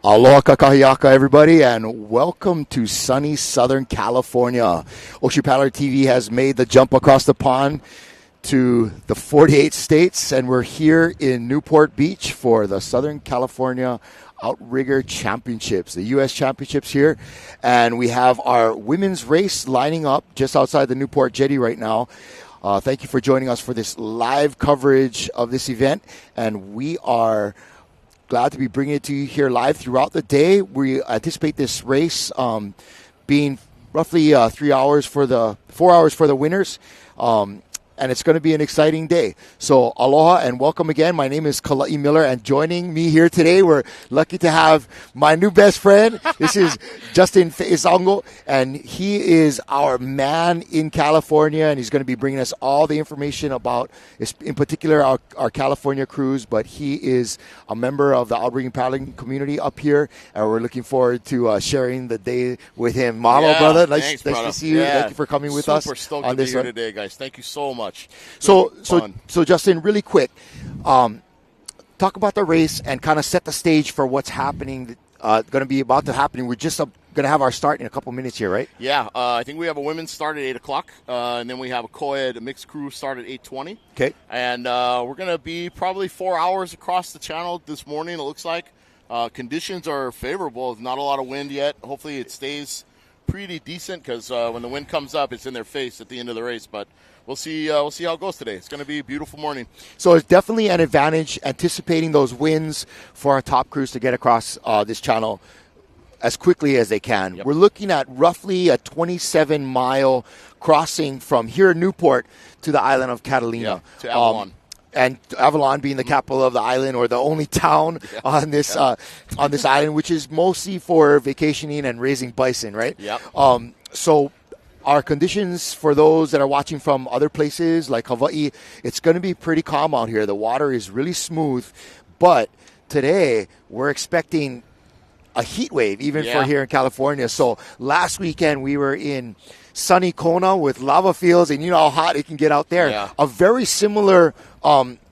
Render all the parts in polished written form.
Aloha kakahiyaka, everybody, and welcome to sunny Southern California. Ocean Paddler TV has made the jump across the pond to the 48 states, and we're here in Newport Beach for the Southern California Outrigger Championships, the U.S. Championships here. And we have our women's race lining up just outside the Newport Jetty right now. Thank you for joining us for this live coverage of this event, and we are glad to be bringing it to you here live throughout the day. We anticipate this race being roughly 4 hours for the winners. And it's going to be an exciting day. So aloha and welcome again. My name is Kala'i Miller, and joining me here today, we're lucky to have my new best friend. This is Justin Fe'esongo, and he is our man in California, and he's going to be bringing us all the information about, in particular, our California cruise, but he is a member of the outrigging paddling community up here, and we're looking forward to sharing the day with him. Mahalo, brother. Nice to see you. Thank you for coming with us. Super stoked to be here today, guys. Thank you so much. So Justin, really quick, talk about the race and kind of set the stage for what's happening, going to be about to happen. We're just going to have our start in a couple minutes here, right? Yeah, I think we have a women's start at 8 o'clock, and then we have a co-ed, a mixed crew start at 8:20. Okay. And we're going to be probably 4 hours across the channel this morning, it looks like. Conditions are favorable. Not a lot of wind yet. Hopefully it stays pretty decent because when the wind comes up, it's in their face at the end of the race, but we'll see how it goes today. It's going to be a beautiful morning. So it's definitely an advantage anticipating those winds for our top crews to get across this channel as quickly as they can. Yep. We're looking at roughly a 27-mile crossing from here in Newport to the island of Catalina. Yeah, to Avalon. And Avalon being the capital of the island, or the only town on this island, which is mostly for vacationing and raising bison, right? Yep. So our conditions for those that are watching from other places like Hawaii, it's going to be pretty calm out here. The water is really smooth, but today we're expecting a heat wave even for here in California. So last weekend we were in sunny Kona with lava fields, and you know how hot it can get out there. Yeah. A very similar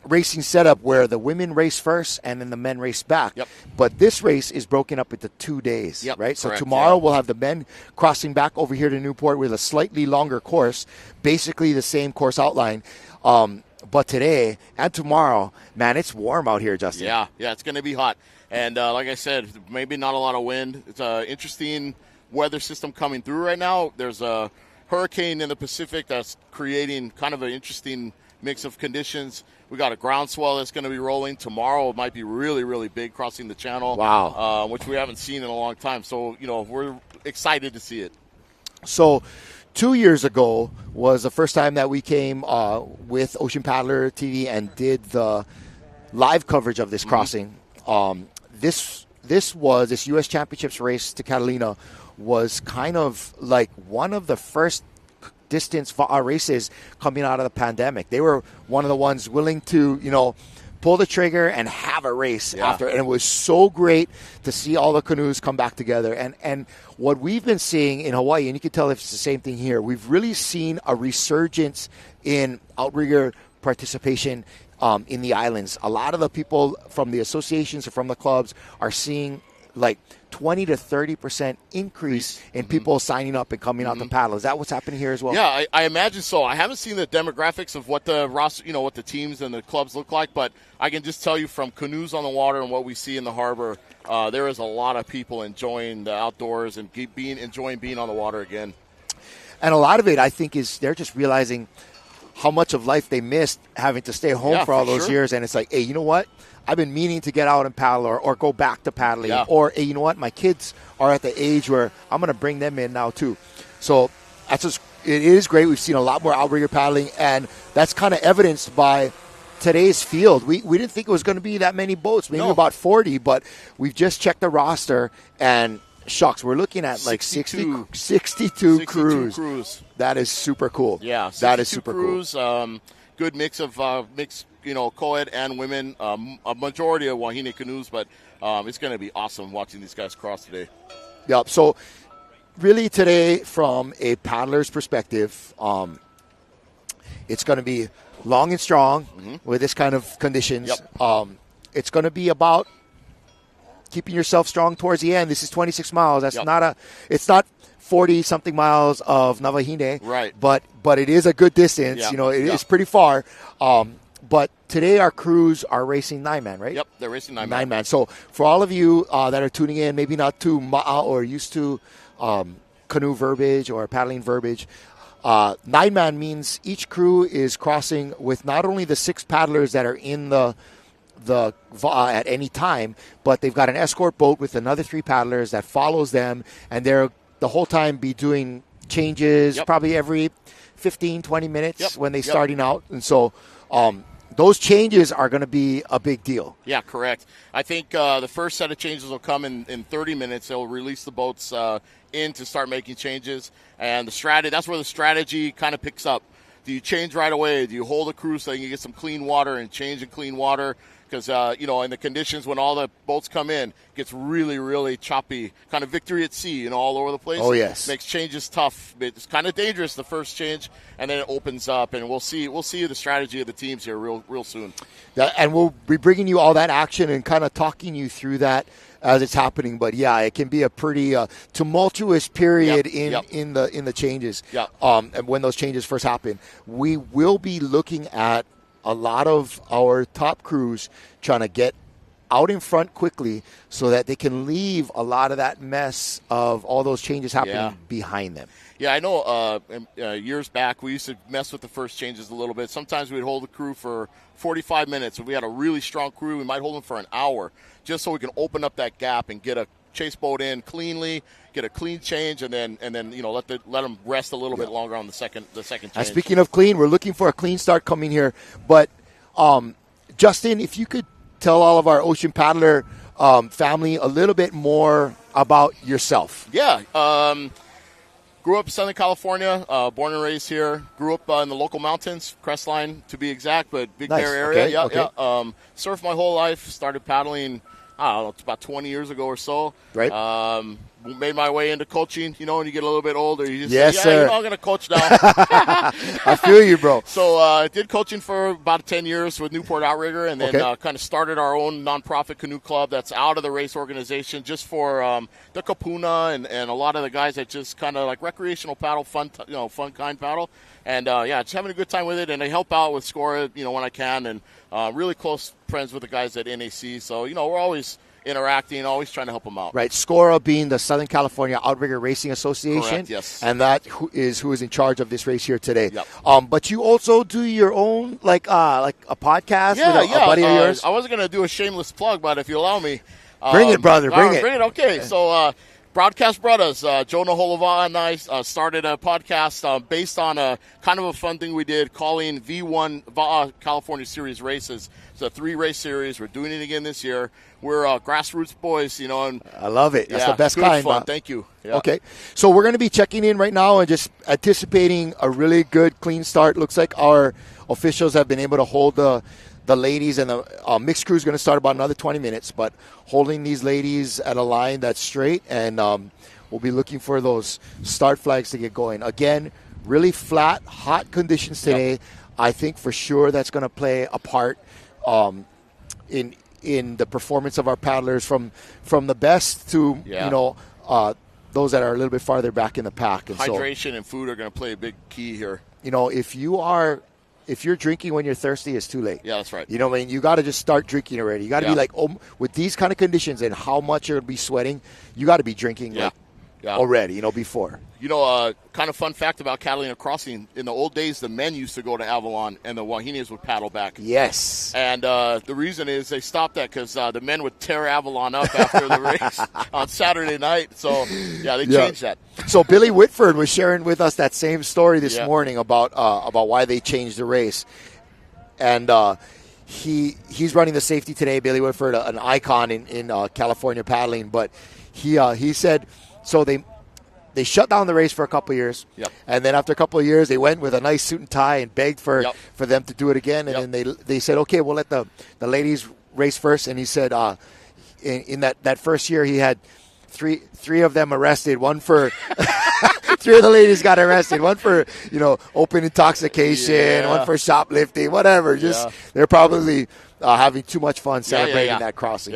racing setup where the women race first and then the men race back. Yep. But this race is broken up into 2 days, right? So tomorrow we'll have the men crossing back over here to Newport with a slightly longer course, basically the same course outline. But today and tomorrow, man, it's warm out here, Justin. Yeah, it's going to be hot. And like I said, maybe not a lot of wind. It's an interesting weather system coming through right now. There's a hurricane in the Pacific that's creating kind of an interesting mix of conditions. We got a groundswell that's going to be rolling tomorrow. It might be really, really big, crossing the channel. Wow. Which we haven't seen in a long time. So, we're excited to see it. So 2 years ago was the first time that we came with Ocean Paddler TV and did the live coverage of this crossing. This U.S. Championships race to Catalina was kind of like one of the first distance races coming out of the pandemic. They were one of the ones willing to, pull the trigger and have a race after. And it was so great to see all the canoes come back together. And what we've been seeing in Hawaii, and you can tell if it's the same thing here, we've really seen a resurgence in outrigger participation in the islands. A lot of the people from the associations or from the clubs are seeing like 20 to 30% increase in people signing up and coming out to paddle. Is that what's happening here as well? Yeah, I imagine so. I haven't seen the demographics of what the roster, what the teams and the clubs look like, but I can just tell you from canoes on the water and what we see in the harbor, there is a lot of people enjoying the outdoors and enjoying being on the water again. And a lot of it, I think, is they're just realizing how much of life they missed having to stay home for all those years. And it's like, hey, you know what? I've been meaning to get out and paddle or go back to paddling. Yeah. Or, hey, you know what? My kids are at the age where I'm going to bring them in now, too. So it is great. We've seen a lot more outrigger paddling, and that's kind of evidenced by today's field. We didn't think it was going to be that many boats, maybe about 40, but we've just checked the roster, and shucks, we're looking at like 62 crews. That is super cool. Yeah, that is super crews, cool. Good mix of co-ed and women, a majority of Wahine canoes, but it's going to be awesome watching these guys cross today. Yep. So really today, from a paddler's perspective, it's going to be long and strong with this kind of conditions. Yep. It's going to be about keeping yourself strong towards the end. This is 26 miles. That's Yep. It's not 40-something miles of Navajine. Right. But it is a good distance. Yeah. You know, it is pretty far. But today our crews are racing 9-man, right? Yep, they're racing 9-man. 9-man. So for all of you that are tuning in, maybe not too or used to canoe verbiage or paddling verbiage, 9-man means each crew is crossing with not only the 6 paddlers that are in the at any time, but they've got an escort boat with another 3 paddlers that follows them, and they're the whole time be doing changes probably every 15-20 minutes when they're starting out. And so those changes are going to be a big deal. Yeah, correct. I think the first set of changes will come in 30 minutes. They'll release the boats in to start making changes. And that's where the strategy kind of picks up. Do you change right away? Do you hold the crew so you can get some clean water and change in clean water? Because, in the conditions when all the boats come in, it gets really, really choppy, kind of Victory at sea, all over the place. Oh, yes. Makes changes tough. It's kind of dangerous, the first change, and then it opens up. And we'll see the strategy of the teams here real soon. And we'll be bringing you all that action and kind of talking you through that as it's happening. But, yeah, it can be a pretty tumultuous period in the changes. And when those changes first happen, we will be looking at a lot of our top crews trying to get out in front quickly so that they can leave a lot of that mess of all those changes happening behind them. Yeah, I know years back we used to mess with the first changes a little bit. Sometimes we'd hold the crew for 45 minutes. If we had a really strong crew, we might hold them for an hour just so we can open up that gap and get a chase boat in cleanly, get a clean change, and then let them rest a little bit longer on the second change. And speaking of clean, we're looking for a clean start coming here. But Justin, if you could tell all of our Ocean Paddler family a little bit more about yourself. Yeah. Grew up in Southern California, born and raised here. Grew up in the local mountains, Crestline to be exact, but Big Bear area. Okay. Surfed my whole life. Started paddling, I don't know, it's about 20 years ago or so. Right. Made my way into coaching, when you get a little bit older. You just yes, say, sir. I'm going to coach now. I feel you, bro. So I did coaching for about 10 years with Newport Outrigger, and then kind of started our own nonprofit canoe club that's out of the race organization just for the Kapuna and a lot of the guys that just kind of like recreational paddle, fun kind paddle. And, just having a good time with it. And I help out with Scora, when I can, and really close friends with the guys at NAC. So, we're always interacting, always trying to help them out. Right, SCORA being the Southern California Outrigger Racing Association. Correct, yes. And that who is in charge of this race here today. Yep. But you also do your own, like a podcast with a buddy of yours? I wasn't going to do a shameless plug, but if you allow me. Bring it, brother, bring it. Bring it, okay. So, Broadcast Brothers, Jonah Holova and I started a podcast based on a kind of a fun thing we did calling V1 Va'a California Series races. It's a 3-race series. We're doing it again this year. We're grassroots boys, and I love it. That's the best good kind. Fun. Thank you. Yeah. Okay, so we're going to be checking in right now and just anticipating a really good, clean start. Looks like our officials have been able to hold the ladies, and the mixed crew is going to start about another 20 minutes, but holding these ladies at a line that's straight, and we'll be looking for those start flags to get going. Again, really flat, hot conditions today. Yep. I think for sure that's going to play a part in the performance of our paddlers from the best to those that are a little bit farther back in the pack. And hydration and food are going to play a big key here. If you're drinking when you're thirsty, it's too late. Yeah, that's right. You got to just start drinking already. You got to be like, with these kind of conditions and how much you're going to be sweating, you got to be drinking already, before. Kind of fun fact about Catalina Crossing, in the old days, the men used to go to Avalon and the Wahines would paddle back. Yes. And the reason is they stopped that because the men would tear Avalon up after the race on Saturday night. So, they changed that. So Billy Whitford was sharing with us that same story this morning about why they changed the race. And he's running the safety today, Billy Whitford, an icon in California paddling. But he said, so they shut down the race for a couple of years. Yep. And then after a couple of years, they went with a nice suit and tie and begged for them to do it again. And then they said, okay, we'll let the ladies race first. And he said in that first year, he had three of them arrested, one for three of the ladies got arrested, one for open intoxication, one for shoplifting, whatever. Just they're probably having too much fun celebrating that crossing.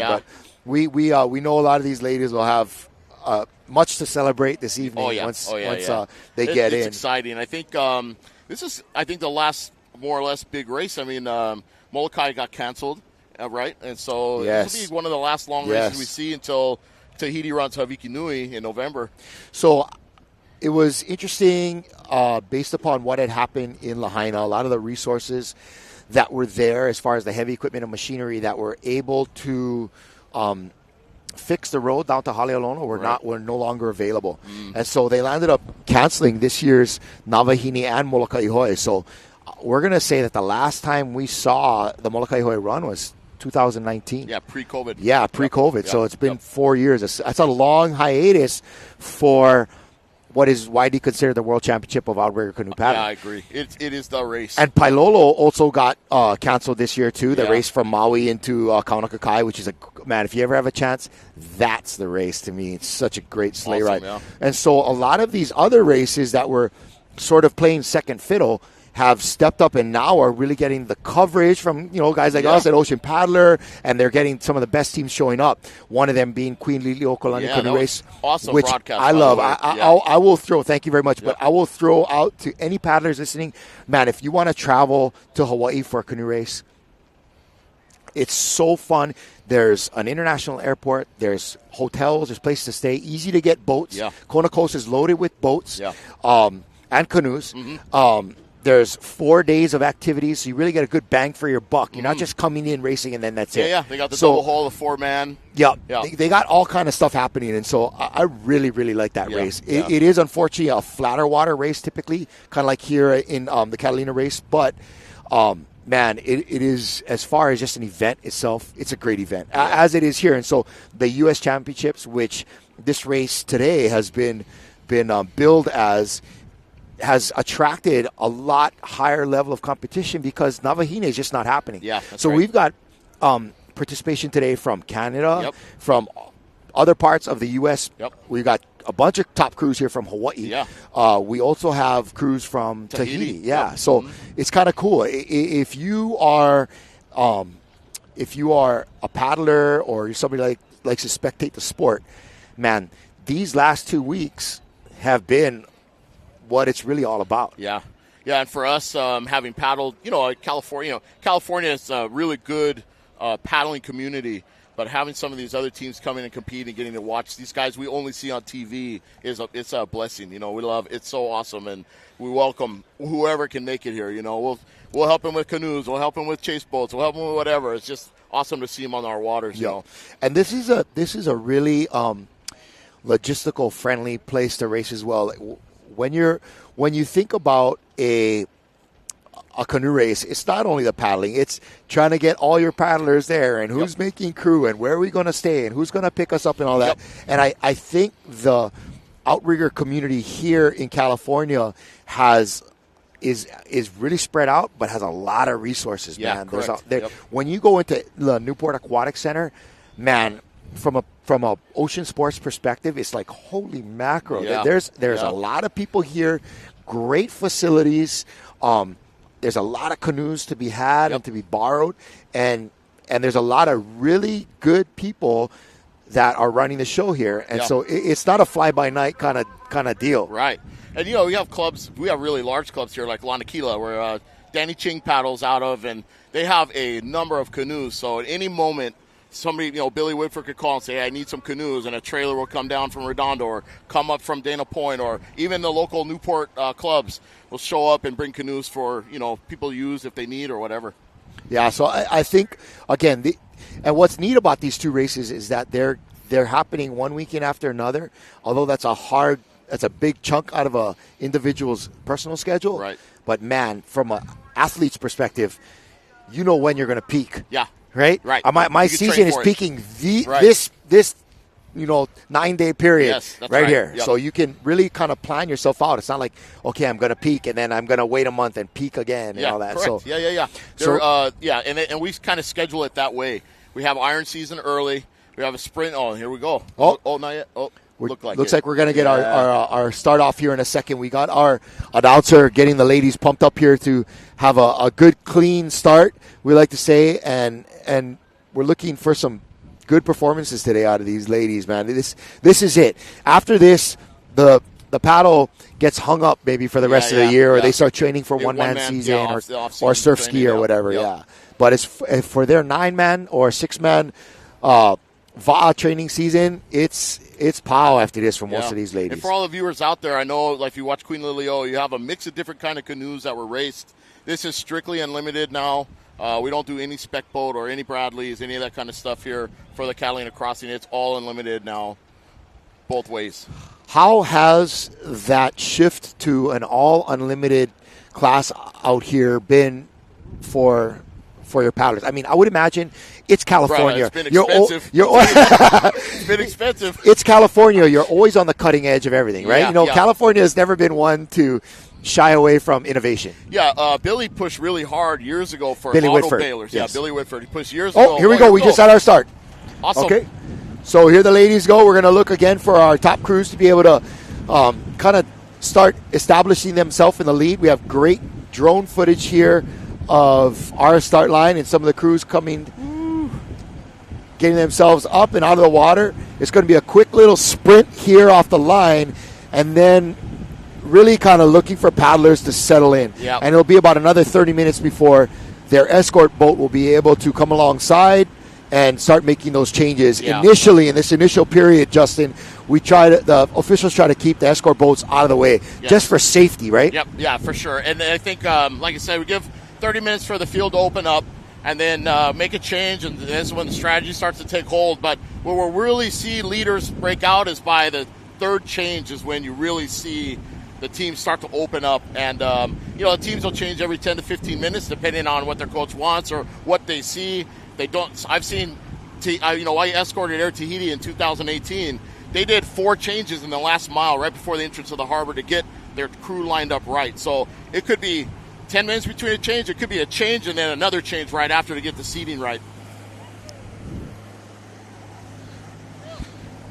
we know a lot of these ladies will have much to celebrate this evening. Once they get in. It's exciting. I think this is the last more or less big race. I mean, Molokai got canceled, right? And so this will be one of the last long races we see until Tahiti runs Haviki Nui in November. So it was interesting based upon what had happened in Lahaina. A lot of the resources that were there as far as the heavy equipment and machinery that were able to fix the road down to Halealona were no longer available. And so they landed up canceling this year's Navahini and Molokai Hoi. So we're going to say that the last time we saw the Molokai Hoi run was 2019. Yeah, pre-COVID. Yeah, pre-COVID. Yep. So it's been 4 years. That's a long hiatus for what is widely considered the World Championship of Outrigger Canoe Paddling. Yeah, I agree. It is the race. And Pailolo also got canceled this year, too. The race from Maui into Kaunakakai, which is man, if you ever have a chance, that's the race to me. It's such a great sleigh ride. Yeah. And so a lot of these other races that were sort of playing second fiddle have stepped up and now are really getting the coverage from guys like us at Ocean Paddler, and they're getting some of the best teams showing up. One of them being Queen Liliuokalani Canoe Race, awesome which broadcast, I love. I will throw. Thank you very much, but I will throw out to any paddlers listening, man. If you want to travel to Hawaii for a canoe race, it's so fun. There's an international airport. There's hotels. There's places to stay. Easy to get boats. Yeah. Kona Coast is loaded with boats and canoes. Mm-hmm. There's 4 days of activities, so you really get a good bang for your buck. You're not just coming in, racing, and then that's it. Yeah, they got the double haul, the 4-man. Yeah. They got all kind of stuff happening, and so I really, really like that race. It is, unfortunately, a flatter water race typically, kind of like here in the Catalina race, but man, it is, as far as just an event itself, it's a great event, as it is here. And so the U.S. Championships, which this race today has been billed as, has attracted a lot higher level of competition because Navahine is just not happening. Yeah, so we've got participation today from Canada, from other parts of the U.S. We've got a bunch of top crews here from Hawaii. Yeah. We also have crews from Tahiti. Yeah, so it's kind of cool. If you are a paddler or you're somebody likes to spectate the sport, man, these last 2 weeks have been what it's really all about. Yeah, and for us, having paddled, California is a really good paddling community, but having some of these other teams come in and compete and getting to watch these guys we only see on TV it's a blessing. We love it's so awesome, and we welcome whoever can make it here. We'll help them with canoes, we'll help them with chase boats, we'll help them with whatever. It's just awesome to see them on our waters. And this is a really logistical friendly place to race as well. When you think about a canoe race, it's not only the paddling, it's trying to get all your paddlers there and who's making crew and where are we going to stay and who's going to pick us up and all that. And I think the outrigger community here in California is really spread out, but has a lot of resources, man. When you go into the Newport Aquatic Center, man, from a ocean sports perspective, it's like holy mackerel. There's a lot of people here, great facilities. There's a lot of canoes to be had and to be borrowed, and there's a lot of really good people that are running the show here. And so it's not a fly by night kind of deal, right? And we have clubs. We have really large clubs here, like Lanakila, where Danny Ching paddles out of, and they have a number of canoes. So at any moment, somebody, Billy Whitford could call and say, hey, I need some canoes, and a trailer will come down from Redondo or come up from Dana Point, or even the local Newport clubs will show up and bring canoes for, people to use if they need or whatever. Yeah, so I think, again, and what's neat about these two races is that they're happening one weekend after another, although that's a big chunk out of a individual's personal schedule. Right. But, man, from an athlete's perspective, when you're going to peak. Yeah. Right? My season is peaking this 9-day period here. Yep. So you can really kind of plan yourself out. It's not like, okay, I'm going to peak and then I'm going to wait a month and peak again and all that. Correct. So, and we kind of schedule it that way. We have iron season early. We have a sprint. Oh, here we go. Oh, not yet. Oh. Looks like we're going to get our start off here in a second. We got our announcer getting the ladies pumped up here to have a good, clean start, we like to say, and we're looking for some good performances today out of these ladies, man. This is it. After this, the paddle gets hung up maybe for the rest of the year, or they start training for one-man season or surf ski or whatever, But it's for their 9-man or 6-man VA training season, it's pow after this for most of these ladies. And for all the viewers out there, I know, like, if you watch Queen Lily-O, you have a mix of different kind of canoes that were raced. This is strictly unlimited now. We don't do any spec boat or any Bradleys, any of that kind of stuff here for the Catalina crossing. It's all unlimited now, both ways. How has that shift to an all unlimited class out here been for your paddlers? I mean, I would imagine it's California. Right, it's been expensive. It's been expensive. It's California. You're always on the cutting edge of everything, right? California has never been one to shy away from innovation. Yeah, Billy pushed really hard years ago for auto bailers. Yes. Yeah, Billy Whitford. He pushed years ago. Oh, here we go. We just had our start. Awesome. Okay. So here the ladies go. We're going to look again for our top crews to be able to kind of start establishing themselves in the lead. We have great drone footage here of our start line and some of the crews getting themselves up and out of the water. It's going to be a quick little sprint here off the line, and then really kind of looking for paddlers to settle in. Yep. And it'll be about another 30 minutes before their escort boat will be able to come alongside and start making those changes. Yeah. Initially, in this initial period, Justin, the officials try to keep the escort boats out of the way, just for safety, right? Yep, yeah, for sure. And I think, like I said, we give 30 minutes for the field to open up and then make a change, and this is when the strategy starts to take hold. But where we'll really see leaders break out is by the third change is when you really see the teams start to open up. And, the teams will change every 10 to 15 minutes depending on what their coach wants or what they see. They don't. I've seen, I escorted Air Tahiti in 2018. They did 4 changes in the last mile right before the entrance of the harbor to get their crew lined up right. So it could be 10 minutes between a change. It could be a change and then another change right after to get the seating right.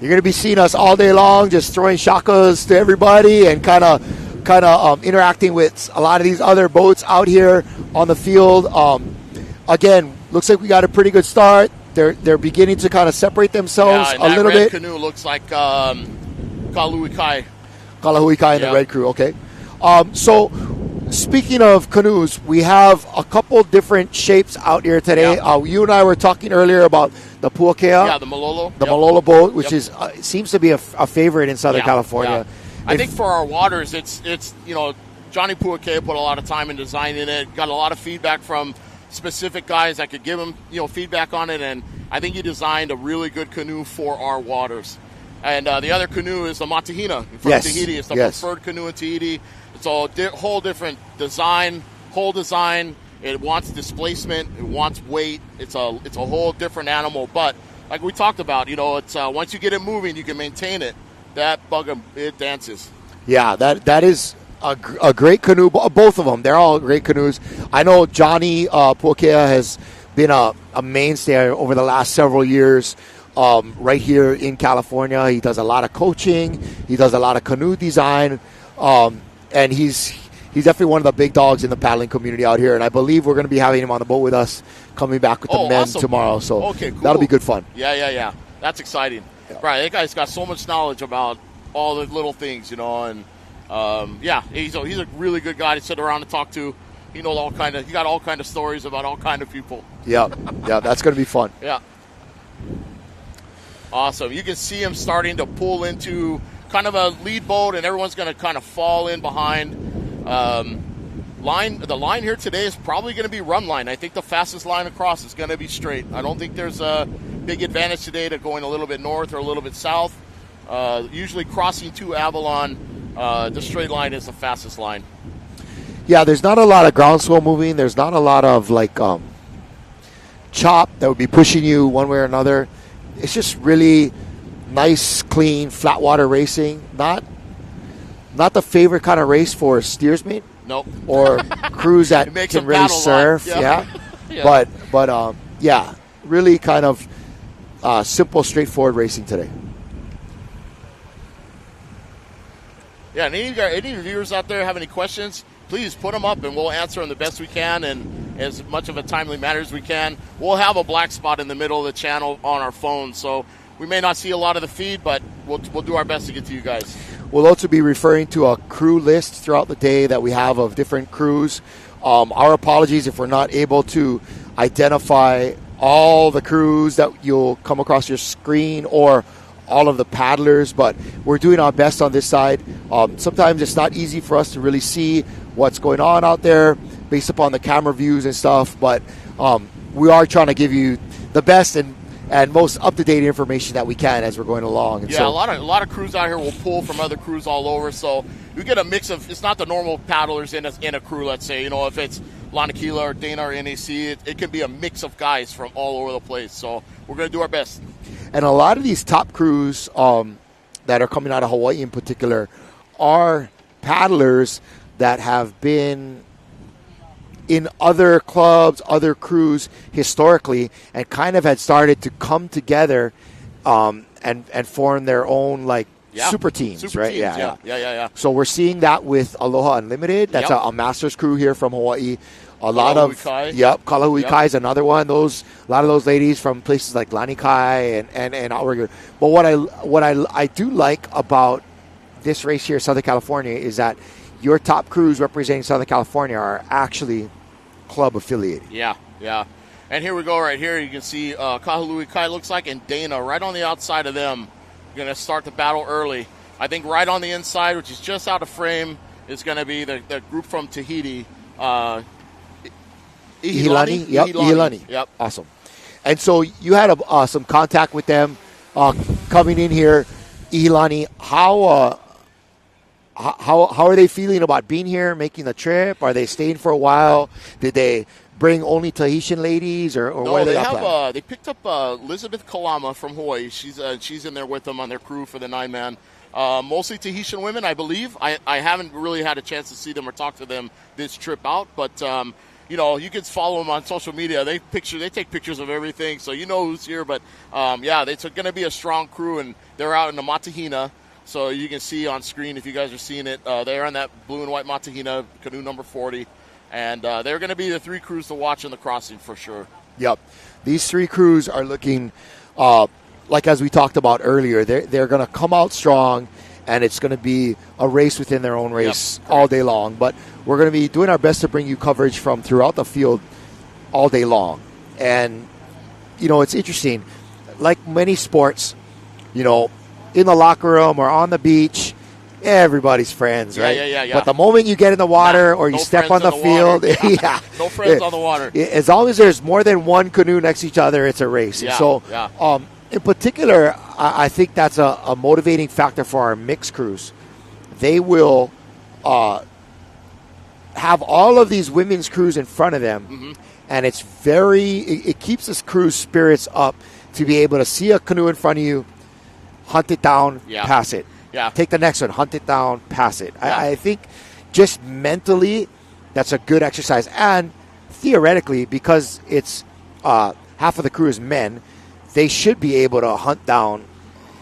You're going to be seeing us all day long, just throwing shakas to everybody and kind of interacting with a lot of these other boats out here on the field. Again, looks like we got a pretty good start. They're beginning to kind of separate themselves a little bit. That canoe looks like Kalahuikai. Kalahuikai and the red crew, okay. So, speaking of canoes, we have a couple different shapes out here today. Yeah. You and I were talking earlier about the Puakea. Yeah, the Malolo. The Malolo boat, which is seems to be a favorite in Southern California. Yeah. I think for our waters, it's Johnny Puakea put a lot of time in designing it. Got a lot of feedback from specific guys that could give him feedback on it, and I think he designed a really good canoe for our waters. And the other canoe is the Matahina from Tahiti. It's the preferred canoe in Tahiti. It's a whole different design, It wants displacement. It wants weight. It's a whole different animal. But like we talked about, it's once you get it moving, you can maintain it. That bug, it dances. Yeah, that is a great canoe. Both of them, they're all great canoes. I know Johnny Puakea has been a mainstay over the last several years. Right here in California, he does a lot of coaching. He does a lot of canoe design. And he's definitely one of the big dogs in the paddling community out here. And I believe we're going to be having him on the boat with us, coming back with the men tomorrow. So cool. That'll be good fun. Yeah. That's exciting. Yeah. Right, that guy's got so much knowledge about all the little things, and he's a really good guy to sit around and talk to. He knows he got all kind of stories about all kind of people. Yeah, that's going to be fun. Yeah. Awesome. You can see him starting to pull into kind of a lead boat, and everyone's going to kind of fall in behind. The line here today is probably going to be run line. I think the fastest line across is going to be straight. I don't think there's a big advantage today to going a little bit north or a little bit south. Usually crossing to Avalon, the straight line is the fastest line. Yeah, there's not a lot of groundswell moving. There's not a lot of chop that would be pushing you one way or another. It's just really nice, clean, flat water racing. Not the favorite kind of race for steersmen. Nope. Or crews that can really surf. Yeah. But really kind of simple, straightforward racing today. Yeah, and any viewers out there have any questions, please put them up and we'll answer them the best we can. And as much of a timely manner as we can. We'll have a black spot in the middle of the channel on our phone, so we may not see a lot of the feed, but we'll do our best to get to you guys. We'll also be referring to a crew list throughout the day that we have of different crews. Our apologies if we're not able to identify all the crews that you'll come across your screen or all of the paddlers, but we're doing our best on this side. Sometimes it's not easy for us to really see what's going on out there based upon the camera views and stuff, but we are trying to give you the best and most up-to-date information that we can as we're going along. And yeah, so, a lot of crews out here will pull from other crews all over, so you get a mix of, it's not the normal paddlers in a crew, let's say. If it's Lanakila or Dana or NAC, it can be a mix of guys from all over the place, so we're going to do our best. And a lot of these top crews that are coming out of Hawaii in particular are paddlers that have been in other clubs, other crews historically, and kind of had started to come together and form their own super teams, right? Teams, yeah. So we're seeing that with Aloha Unlimited. That's a Masters crew here from Hawaii. A lot of Kalahui Kai is another one. A lot of those ladies from places like Lanikai and Oregon. But what I do like about this race here in Southern California is that your top crews representing Southern California are actually club affiliated. Yeah. And here we go right here. You can see Kahului Kai looks like, and Dana right on the outside of them. Going to start the battle early. I think right on the inside, which is just out of frame, is going to be the group from Tahiti. Ihilani? Yep, Ihilani. Yep. Awesome. And so you had some contact with them coming in here. Ihilani, how are they feeling about being here, making the trip? Are they staying for a while? Did they bring only Tahitian ladies, or no, what are they have? They picked up Elizabeth Kalama from Hawaii. She's in there with them on their crew for the 9-man. Mostly Tahitian women, I believe. I haven't really had a chance to see them or talk to them this trip out, but you can follow them on social media. They take pictures of everything, so you know who's here. But it's going to be a strong crew, and they're out in the Matahina. So you can see on screen if you guys are seeing it. They're on that blue and white Matahina, canoe number 40. And they're going to be the 3 crews to watch in the crossing for sure. Yep. These 3 crews are looking, like as we talked about earlier, they're going to come out strong, and it's going to be a race within their own race all day long. But we're going to be doing our best to bring you coverage from throughout the field all day long. And, it's interesting. Like many sports, in the locker room or on the beach, everybody's friends, right? Yeah. But the moment you get in the water or you step on the field, no friends on the water. As long as there's more than one canoe next to each other, it's a race. Yeah, so, in particular, I think that's a motivating factor for our mixed crews. They will have all of these women's crews in front of them, and it keeps this crew's spirits up to be able to see a canoe in front of you, hunt it down, pass it. Yeah. Take the next one, hunt it down, pass it. Yeah. I think just mentally, that's a good exercise. And theoretically, because it's half of the crew is men, they should be able to hunt down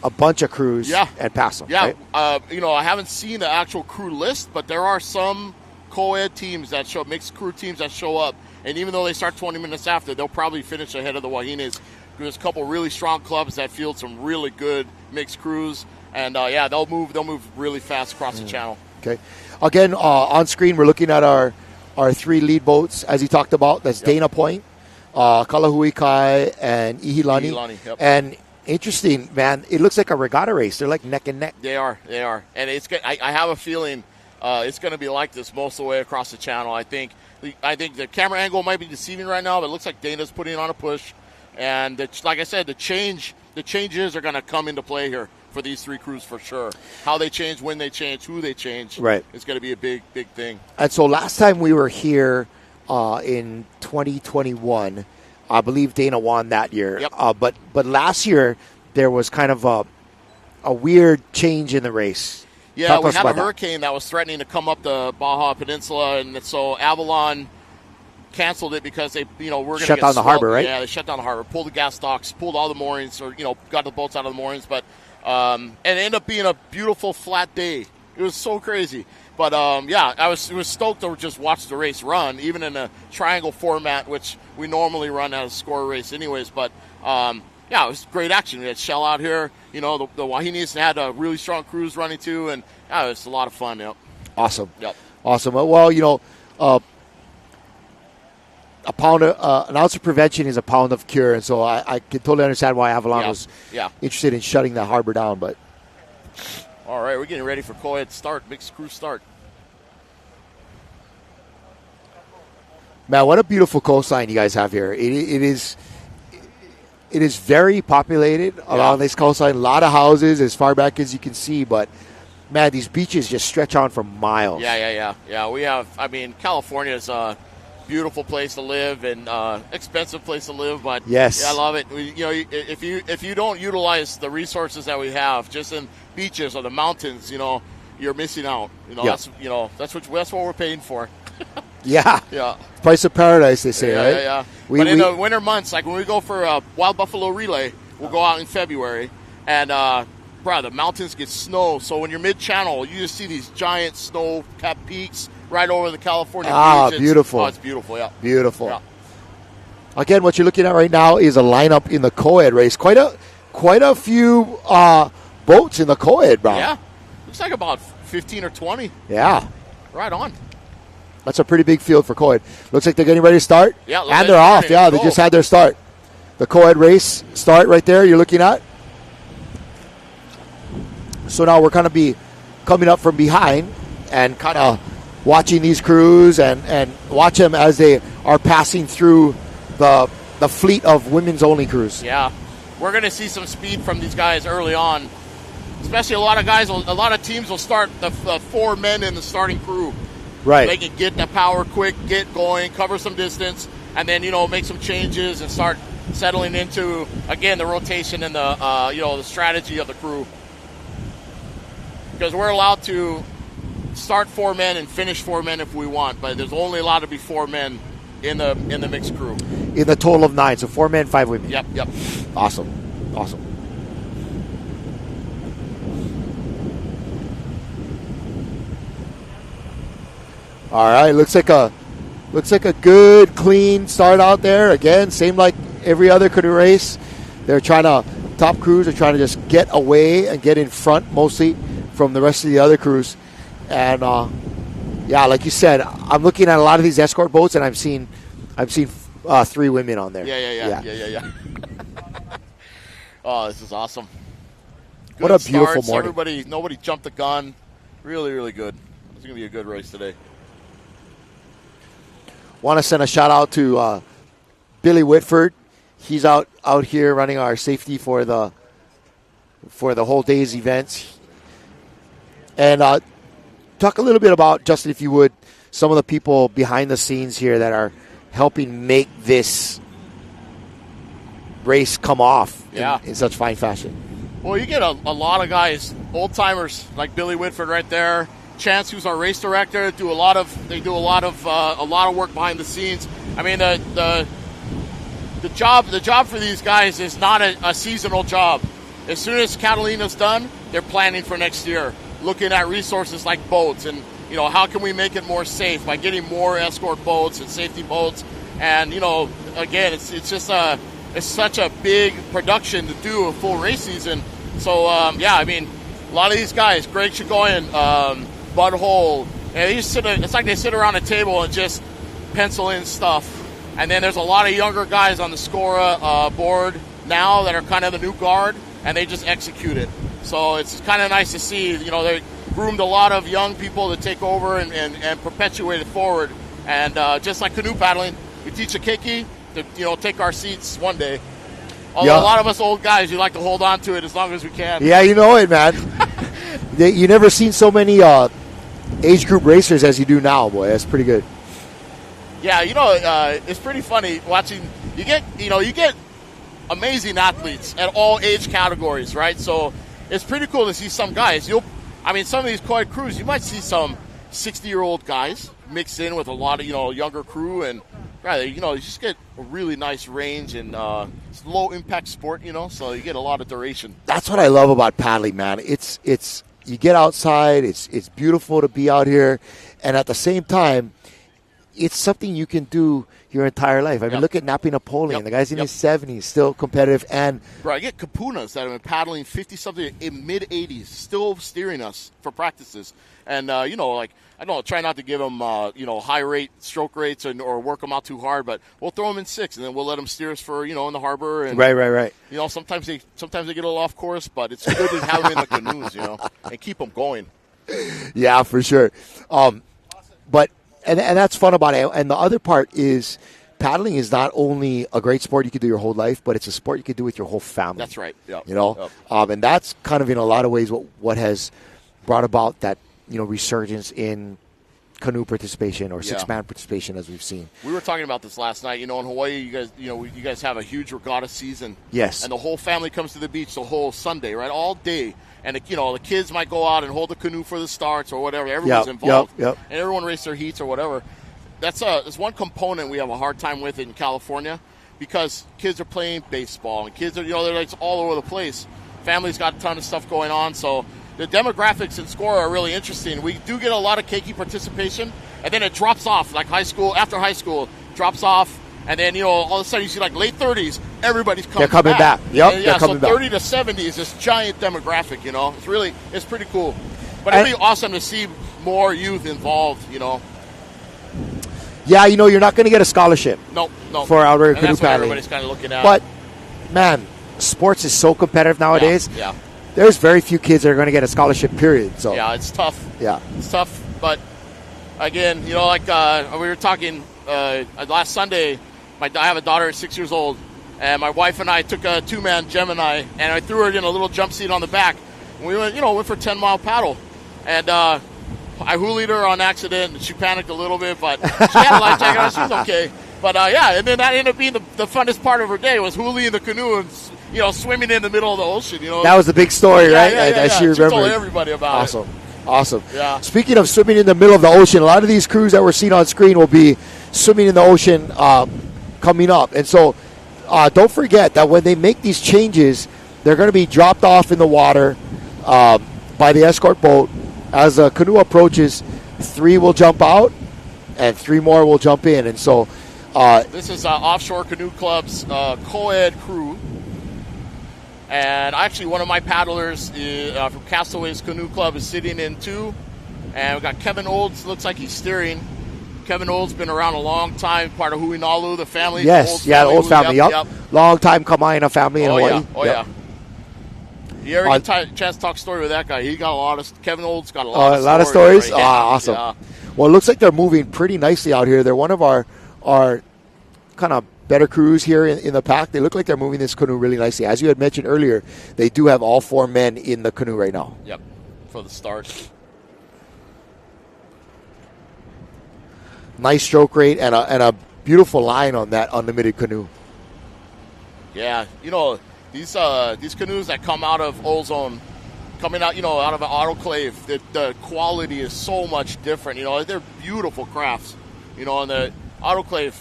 a bunch of crews and pass them. Yeah. Right? I haven't seen the actual crew list, but there are some co-ed teams that mixed crew teams that show up. And even though they start 20 minutes after, they'll probably finish ahead of the Wahines. There's a couple really strong clubs that field some really good mixed crews. And they'll move really fast across the channel. Okay. Again, on screen, we're looking at our 3 lead boats, as you talked about. That's Dana Point, Kalahui Kai, and Ihilani. Yep. And interesting, man, it looks like a regatta race. They're like neck and neck. They are. And I have a feeling it's going to be like this most of the way across the channel. I think the camera angle might be deceiving right now, but it looks like Dana's putting on a push. And like I said, the changes are going to come into play here for these 3 crews for sure. How they change, when they change, who they change. Right. It's going to be a big, big thing. And so last time we were here in 2021, I believe Dana won that year. Yep. But last year, there was kind of a weird change in the race. Yeah, we had a hurricane that was threatening to come up the Baja Peninsula, and so Avalon canceled it because they, we're going to shut down the harbor, right? Yeah, they shut down the harbor, pulled the gas docks, pulled all the moorings, or got the boats out of the moorings. But and it ended up being a beautiful flat day. It was so crazy. But yeah, I was stoked to just watch the race run, even in a triangle format, which we normally run as a score race, anyways. But yeah, it was great action. We had Shell out here. You know, the Wahinis had a really strong crews running too, and yeah, it was a lot of fun. Yep. Awesome. Yep. Awesome. Well, you know, an ounce of prevention is a pound of cure, and so I can totally understand why Avalon was interested in shutting the harbor down. But all right, we're getting ready for co-ed start, mixed crew start. Man, what a beautiful coastline you guys have here. It is very populated along this coastline. A lot of houses as far back as you can see, but man, these beaches just stretch on for miles. Yeah. We have. I mean, California is a beautiful place to live and expensive place to live, but yes, yeah, I love it. You know, if you don't utilize the resources that we have, just in beaches or the mountains, you know, you're missing out. You know, that's what we're paying for. Yeah. Price of paradise, they say, right? Yeah. But in the winter months, like when we go for a Wild Buffalo Relay, we'll go out in February, and the mountains get snow. So when you're mid-channel, you just see these giant snow-capped peaks right over the California beach. Beautiful. Oh, it's beautiful, yeah. Beautiful. Yeah. Again, what you're looking at right now is a lineup in the co-ed race. Quite a few boats in the co-ed, bro. Yeah. Looks like about 15 or 20. Yeah. Right on. That's a pretty big field for co-ed. Looks like they're getting ready to start. Yeah. And they're off. Yeah, they just had their start. The co-ed race start right there you're looking at. So now we're going to be coming up from behind and kind of watching these crews and watch them as they are passing through the fleet of women's only crews. Yeah. We're going to see some speed from these guys early on. Especially a lot of teams will start the 4 men in the starting crew. Right. They can get the power quick, get going, cover some distance, and then, you know, make some changes and start settling into, again, the rotation and the strategy of the crew. Because we're allowed to start 4 men and finish 4 men if we want, but there's only allowed to be 4 men in the mixed crew. In the total of 9, so 4 men, 5 women. Yep. Awesome. All right, looks like a good, clean start out there. Again, same like every other canoe race. Top crews are trying to just get away and get in front mostly from the rest of the other crews. And like you said, I'm looking at a lot of these escort boats, and I've seen 3 women on there. Yeah. Oh, this is awesome. Good what a beautiful starts. morning. Nobody jumped the gun. Really, really good. It's going to be a good race today. Want to send a shout out to Billy Whitford. He's out here running our safety for the whole day's events. And talk a little bit about, Justin, if you would, some of the people behind the scenes here that are helping make this race come off in such fine fashion. Well, you get a lot of guys, old timers like Billy Whitford right there. Chance, who's our race director, they do a lot of work behind the scenes. I mean, the job for these guys is not a seasonal job. As soon as Catalina's done, they're planning for next year, looking at resources like boats and, you know, how can we make it more safe by getting more escort boats and safety boats. And, you know, again, it's just it's such a big production to do a full race season. So I mean, a lot of these guys, Greg Chagoyan, Bud Hole, and it's like they sit around a table and just pencil in stuff. And then there's a lot of younger guys on the Scora board now that are kind of the new guard, and they just execute it. So it's kind of nice to see, you know, they groomed a lot of young people to take over and perpetuate it forward. And just like canoe paddling, we teach a keiki to, you know, take our seats one day. Although a lot of us old guys, you like to hold on to it as long as we can. Yeah, you know it, man. You never seen so many age group racers as you do now, boy. That's pretty good. Yeah, you know, it's pretty funny watching. You get amazing athletes at all age categories, right? So it's pretty cool to see some guys. Some of these co-ed crews, you might see some 60-year-old guys mixed in with a lot of, you know, younger crew, and you just get a really nice range, and it's a low impact sport, you know, so you get a lot of duration. That's what I love about paddling, man. It's you get outside. It's beautiful to be out here, and at the same time, it's something you can do your entire life. I mean, look at Nappy Napoleon. The guy's in his 70s, still competitive. And bro, I get kapunas that have been paddling 50-something in mid-80s, still steering us for practices. And, you know, like, I don't try not to give them, you know, high-rate stroke rates or work them out too hard, but we'll throw them in 6, and then we'll let them steer us for, you know, in the harbor. And, right. You know, sometimes they get a little off course, but it's good to have them in the canoes, you know, and keep them going. Yeah, for sure. But and that's fun about it. And the other part is paddling is not only a great sport you can do your whole life, but it's a sport you can do with your whole family. That's right. Yeah. You know, and that's kind of in a lot of ways what has brought about that, you know, resurgence in canoe participation or six-man participation, as we've seen. We were talking about this last night. You know, in Hawaii, you guys have a huge regatta season. Yes. And the whole family comes to the beach the whole Sunday, right, all day. And, you know, the kids might go out and hold the canoe for the starts or whatever. Everyone's involved. Yep. And everyone races their heats or whatever. That's one component we have a hard time with in California because kids are playing baseball and kids are, you know, they're like all over the place. Families got a ton of stuff going on. So the demographics and score are really interesting. We do get a lot of keiki participation, and then it drops off, like after high school, drops off. And then, you know, all of a sudden you see like late 30s, everybody's coming back. They're coming back. Yep, and, they're coming so 30 back. to 70 is this giant demographic, you know. It's pretty cool. But it'd be awesome to see more youth involved, you know. Yeah, you know, you're not going to get a scholarship. No. For outrigger canoe that's what paddling. Everybody's kind of looking at. But, man, sports is so competitive nowadays. Yeah. There's very few kids that are going to get a scholarship, period. So yeah, it's tough. Yeah. It's tough. But, again, you know, like we were talking last Sunday, I have a daughter at 6 years old, and my wife and I took a 2-man Gemini, and I threw her in a little jump seat on the back. And we went for a 10-mile paddle. And I hoolied her on accident, and she panicked a little bit, but she had a life jacket on. She was okay. But, and then that ended up being the funnest part of her day was hoolieing the canoe and, you know, swimming in the middle of the ocean. You know, that was the big story, right? Yeah. She remembered. She told everybody about it. Awesome. Yeah. Speaking of swimming in the middle of the ocean, a lot of these crews that we're seeing on screen will be swimming in the ocean coming up. And so don't forget that when they make these changes, they're going to be dropped off in the water by the escort boat. As the canoe approaches, 3 will jump out and 3 more will jump in. And so this is Offshore Canoe Club's co-ed crew. And actually one of my paddlers from Castaway's Canoe Club is sitting in 2. And we've got Kevin Olds, looks like he's steering. Kevin Olds been around a long time, part of Huinalu, the family. Yes, the old family. Yep. Long time Kamaina family in Hawaii. Yeah. You ever get a chance to talk story with that guy? He got Kevin Olds got a lot of stories. Right? Awesome. Yeah. Well, it looks like they're moving pretty nicely out here. They're one of our kind of better crews here in the pack. They look like they're moving this canoe really nicely. As you had mentioned earlier, they do have all 4 men in the canoe right now. Yep, for the start. Nice stroke rate and a beautiful line on that unlimited canoe. Yeah, you know, these canoes that come out of ozone, coming out, you know, out of an autoclave, the quality is so much different. You know, they're beautiful crafts. You know, and the autoclave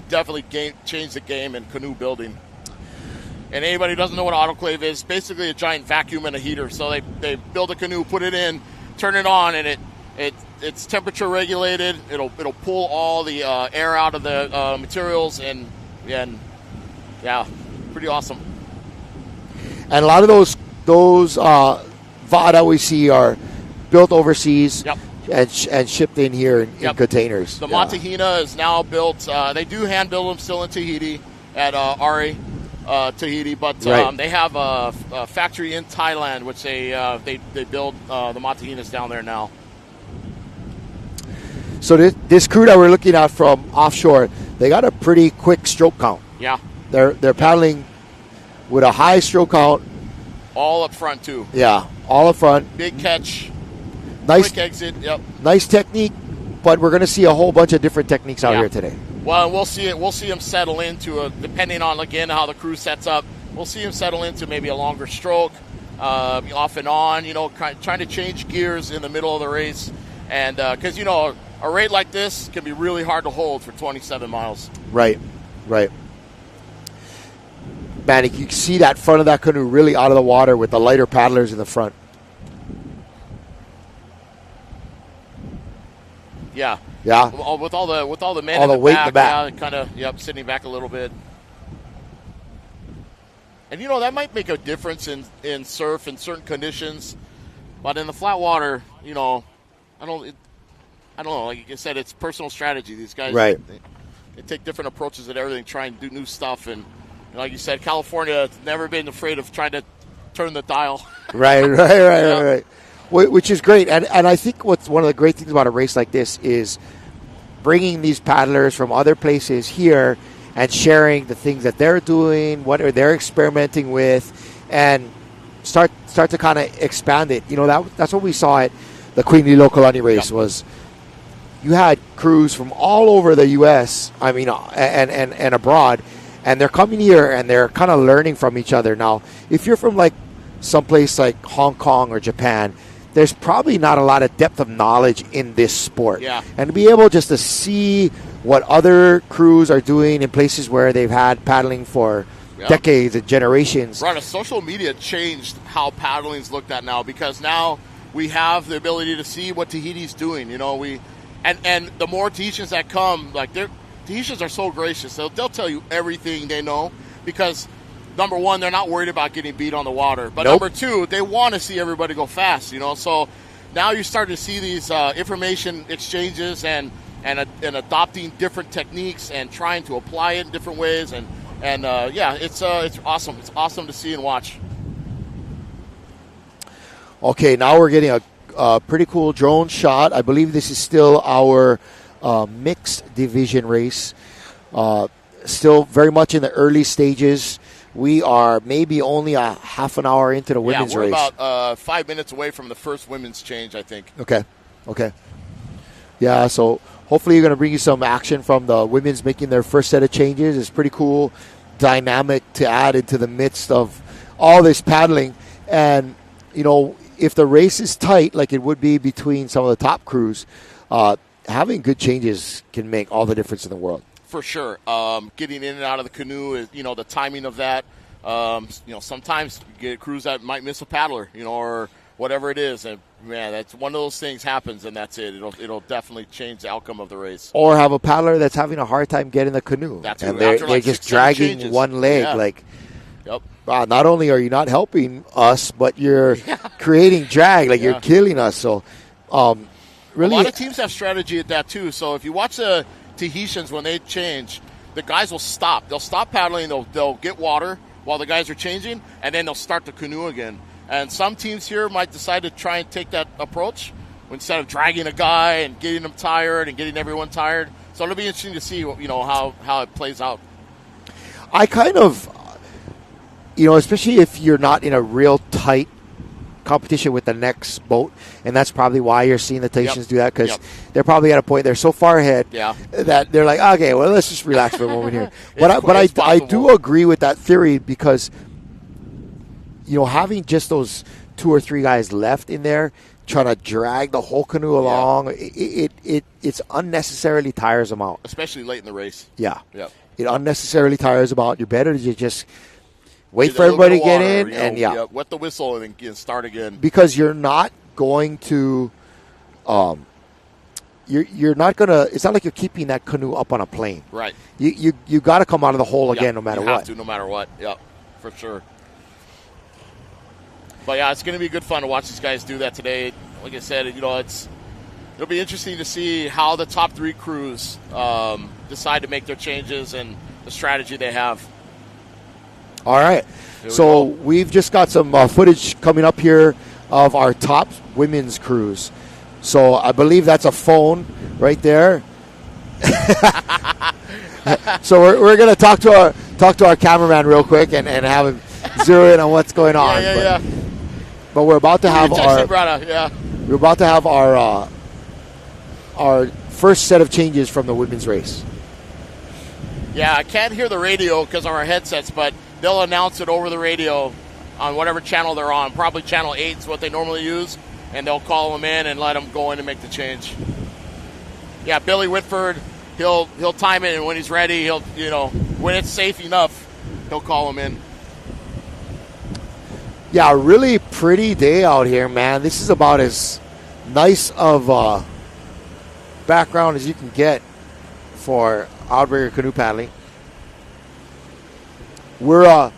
definitely changed the game in canoe building. And anybody who doesn't know what an autoclave is, basically a giant vacuum and a heater. So they build a canoe, put it in, turn it on, and it's temperature regulated. It'll pull all the air out of the materials, and yeah, pretty awesome. And a lot of those VADA we see are built overseas. Yep. And shipped in here in containers. The Matahina is now built. They do hand build them still in Tahiti at Ari Tahiti, but they have a factory in Thailand, which they build the Matahinas down there now. So this crew that we're looking at from offshore, they got a pretty quick stroke count. Yeah, they're paddling with a high stroke count. All up front too. Yeah, all up front. Big catch. Nice quick exit. Yep. Nice technique, but we're going to see a whole bunch of different techniques out here today. Well, we'll see it. We'll see him settle into depending on again how the crew sets up. We'll see him settle into maybe a longer stroke, off and on. You know, trying to change gears in the middle of the race, and because you know a rate like this can be really hard to hold for 27 miles. Right. Man, you can see that front of that canoe really out of the water with the lighter paddlers in the front. Yeah. Yeah. With all the men all in the weight back, in the back. yeah, kind of sitting back a little bit. And that might make a difference in surf in certain conditions, but in the flat water, I don't know. Like I said, it's personal strategy. These guys, right? They take different approaches at everything, try and do new stuff, and like you said, California has never been afraid of trying to turn the dial. Right. Which is great, and I think what's one of the great things about a race like this is bringing these paddlers from other places here and sharing the things that they're doing, what are they're experimenting with, and start to kind of expand it. That's what we saw at the Queen Lokalani race. Was you had crews from all over the U.S. and abroad, and they're coming here and they're kind of learning from each other. Now, if you're from like someplace like Hong Kong or Japan, there's probably not a lot of depth of knowledge in this sport. Yeah. And to be able just to see what other crews are doing in places where they've had paddling for decades and generations. Right, social media changed how paddling's looked at now, because now we have the ability to see what Tahiti's doing. And the more Tahitians that come, Tahitians are so gracious. They'll tell you everything they know, because number one, they're not worried about getting beat on the water. But number two, they want to see everybody go fast, So now you start to see these information exchanges and adopting different techniques and trying to apply it in different ways. And it's awesome. It's awesome to see and watch. Okay, now we're getting a pretty cool drone shot. I believe this is still our mixed division race. Still very much in the early stages. We are maybe only a half an hour into the women's race. Yeah, we're about 5 minutes away from the first women's change, I think. Okay. Yeah, so hopefully you're going to bring you some action from the women's making their first set of changes. It's pretty cool dynamic to add into the midst of all this paddling. And, if the race is tight, like it would be between some of the top crews, having good changes can make all the difference in the world. For sure. Getting in and out of the canoe, is, the timing of that. Sometimes you get crews that might miss a paddler, or whatever it is. And, man, that's one of those things happens, and that's it. It'll definitely change the outcome of the race. Or have a paddler that's having a hard time getting the canoe. And they're just dragging one leg. Yep. Not only are you not helping us, but you're creating drag. You're killing us. So, really, a lot of teams have strategy at that too. So if you watch the Tahitians when they change, the guys will stop. They'll stop paddling. They'll get water while the guys are changing, and then they'll start the canoe again. And some teams here might decide to try and take that approach instead of dragging a guy and getting them tired and getting everyone tired. So it'll be interesting to see how it plays out. I kind of. Especially if you're not in a real tight competition with the next boat, and that's probably why you're seeing the Tahitians do that, because they're probably at a point they're so far ahead that they're like, okay, well, let's just relax for a moment here. I do agree with that theory, because having just those 2 or 3 guys left in there trying to drag the whole canoe along, it's unnecessarily tires them out, especially late in the race. It unnecessarily tires them out. You're better to just wait for everybody to get in, and wet the whistle and then start again. Because you're not going to, you're not going to. It's not like you're keeping that canoe up on a plane. Right. You got to come out of the hole again, no matter what. You have to, no matter what. Yep, for sure. But it's going to be good fun to watch these guys do that today. Like I said, it'll be interesting to see how the top 3 crews decide to make their changes and the strategy they have. All right. So we've just got some footage coming up here of our top women's crews. So I believe that's a phone right there. So we're going to talk to our cameraman real quick and have him zero in on what's going on. But we're about to have we're about to have our first set of changes from the women's race. Yeah, I can't hear the radio because of our headsets, but they'll announce it over the radio on whatever channel they're on. Probably channel 8 is what they normally use, and they'll call them in and let them go in and make the change. Yeah, Billy Whitford, he'll time it, and when he's ready, he'll when it's safe enough, he'll call them in. Yeah, a really pretty day out here, man. This is about as nice of background as you can get for outrigger canoe paddling. We're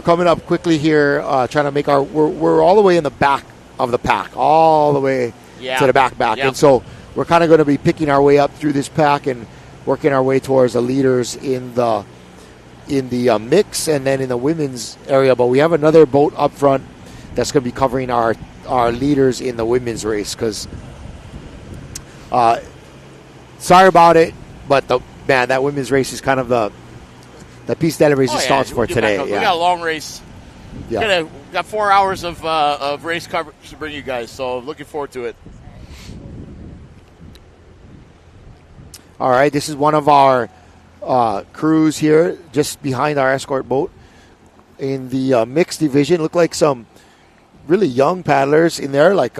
coming up quickly here, trying to make we're all the way in the back of the pack, all the way to the back. Yep. And so we're kind of going to be picking our way up through this pack and working our way towards the leaders in the mix and then in the women's area. But we have another boat up front that's going to be covering our leaders in the women's race because sorry about it, but that women's race is kind of the piece de la resistance for today. We got a long race. Yeah. Got 4 hours of race coverage to bring you guys, so looking forward to it. All right, this is one of our crews here, just behind our escort boat in the mixed division. Look like some really young paddlers in there, like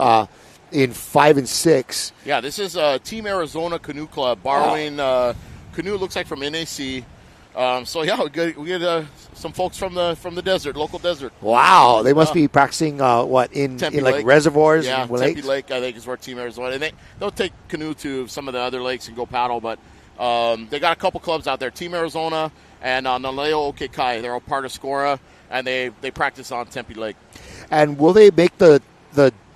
in 5 and 6. Yeah, this is Team Arizona Canoe Club borrowing canoe. Looks like from NAC. So yeah, we get some folks from the desert, local desert. Wow, they must be practicing in like Lake. reservoirs? Yeah, and Tempe lakes? Lake I think is where Team Arizona. And they'll take canoe to some of the other lakes and go paddle. But they got a couple clubs out there, Team Arizona and Naleo Okekai. They're all part of Scora, and they practice on Tempe Lake. And will they make the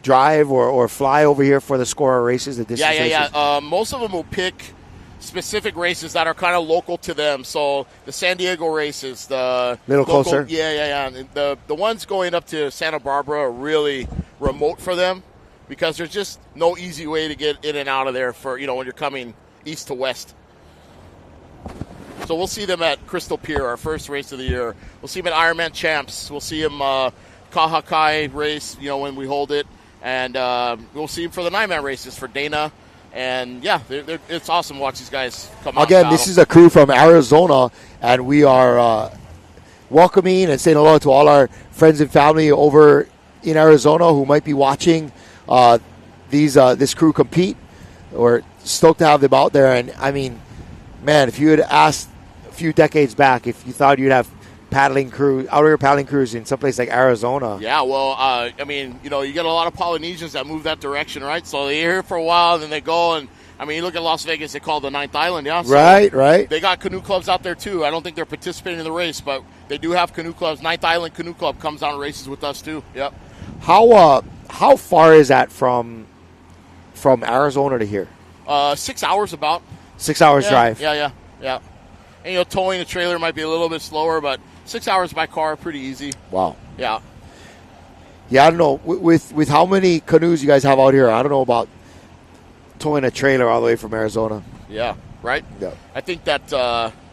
drive or fly over here for the Scora races? The distance races? Yeah. Most of them will pick specific races that are kind of local to them. So the San Diego races, the little closer. Yeah. And the ones going up to Santa Barbara are really remote for them because there's just no easy way to get in and out of there for when you're coming east to west. So we'll see them at Crystal Pier, our first race of the year. We'll see them at Ironman Champs. We'll see them Kahakai race, when we hold it, and we'll see them for the 9-man races for Dana. And yeah, it's awesome to watch these guys come out. Again, this is a crew from Arizona, and we are welcoming and saying hello to all our friends and family over in Arizona who might be watching this crew compete. We're stoked to have them out there. And I mean, man, if you had asked a few decades back if you thought you'd have outrigger paddling crews in someplace like Arizona. Yeah, well, you get a lot of Polynesians that move that direction, right? So they're here for a while, and then they go, and you look at Las Vegas, they call it the Ninth Island, yeah? So right. They got canoe clubs out there, too. I don't think they're participating in the race, but they do have canoe clubs. Ninth Island Canoe Club comes down and races with us, too. Yep. How far is that from Arizona to here? 6 hours about. 6 hours drive. Yeah. And, towing a trailer might be a little bit slower, but 6 hours by car, pretty easy. Wow. Yeah. Yeah, I don't know. With how many canoes you guys have out here, I don't know about towing a trailer all the way from Arizona. Yeah, right? Yeah. I think that,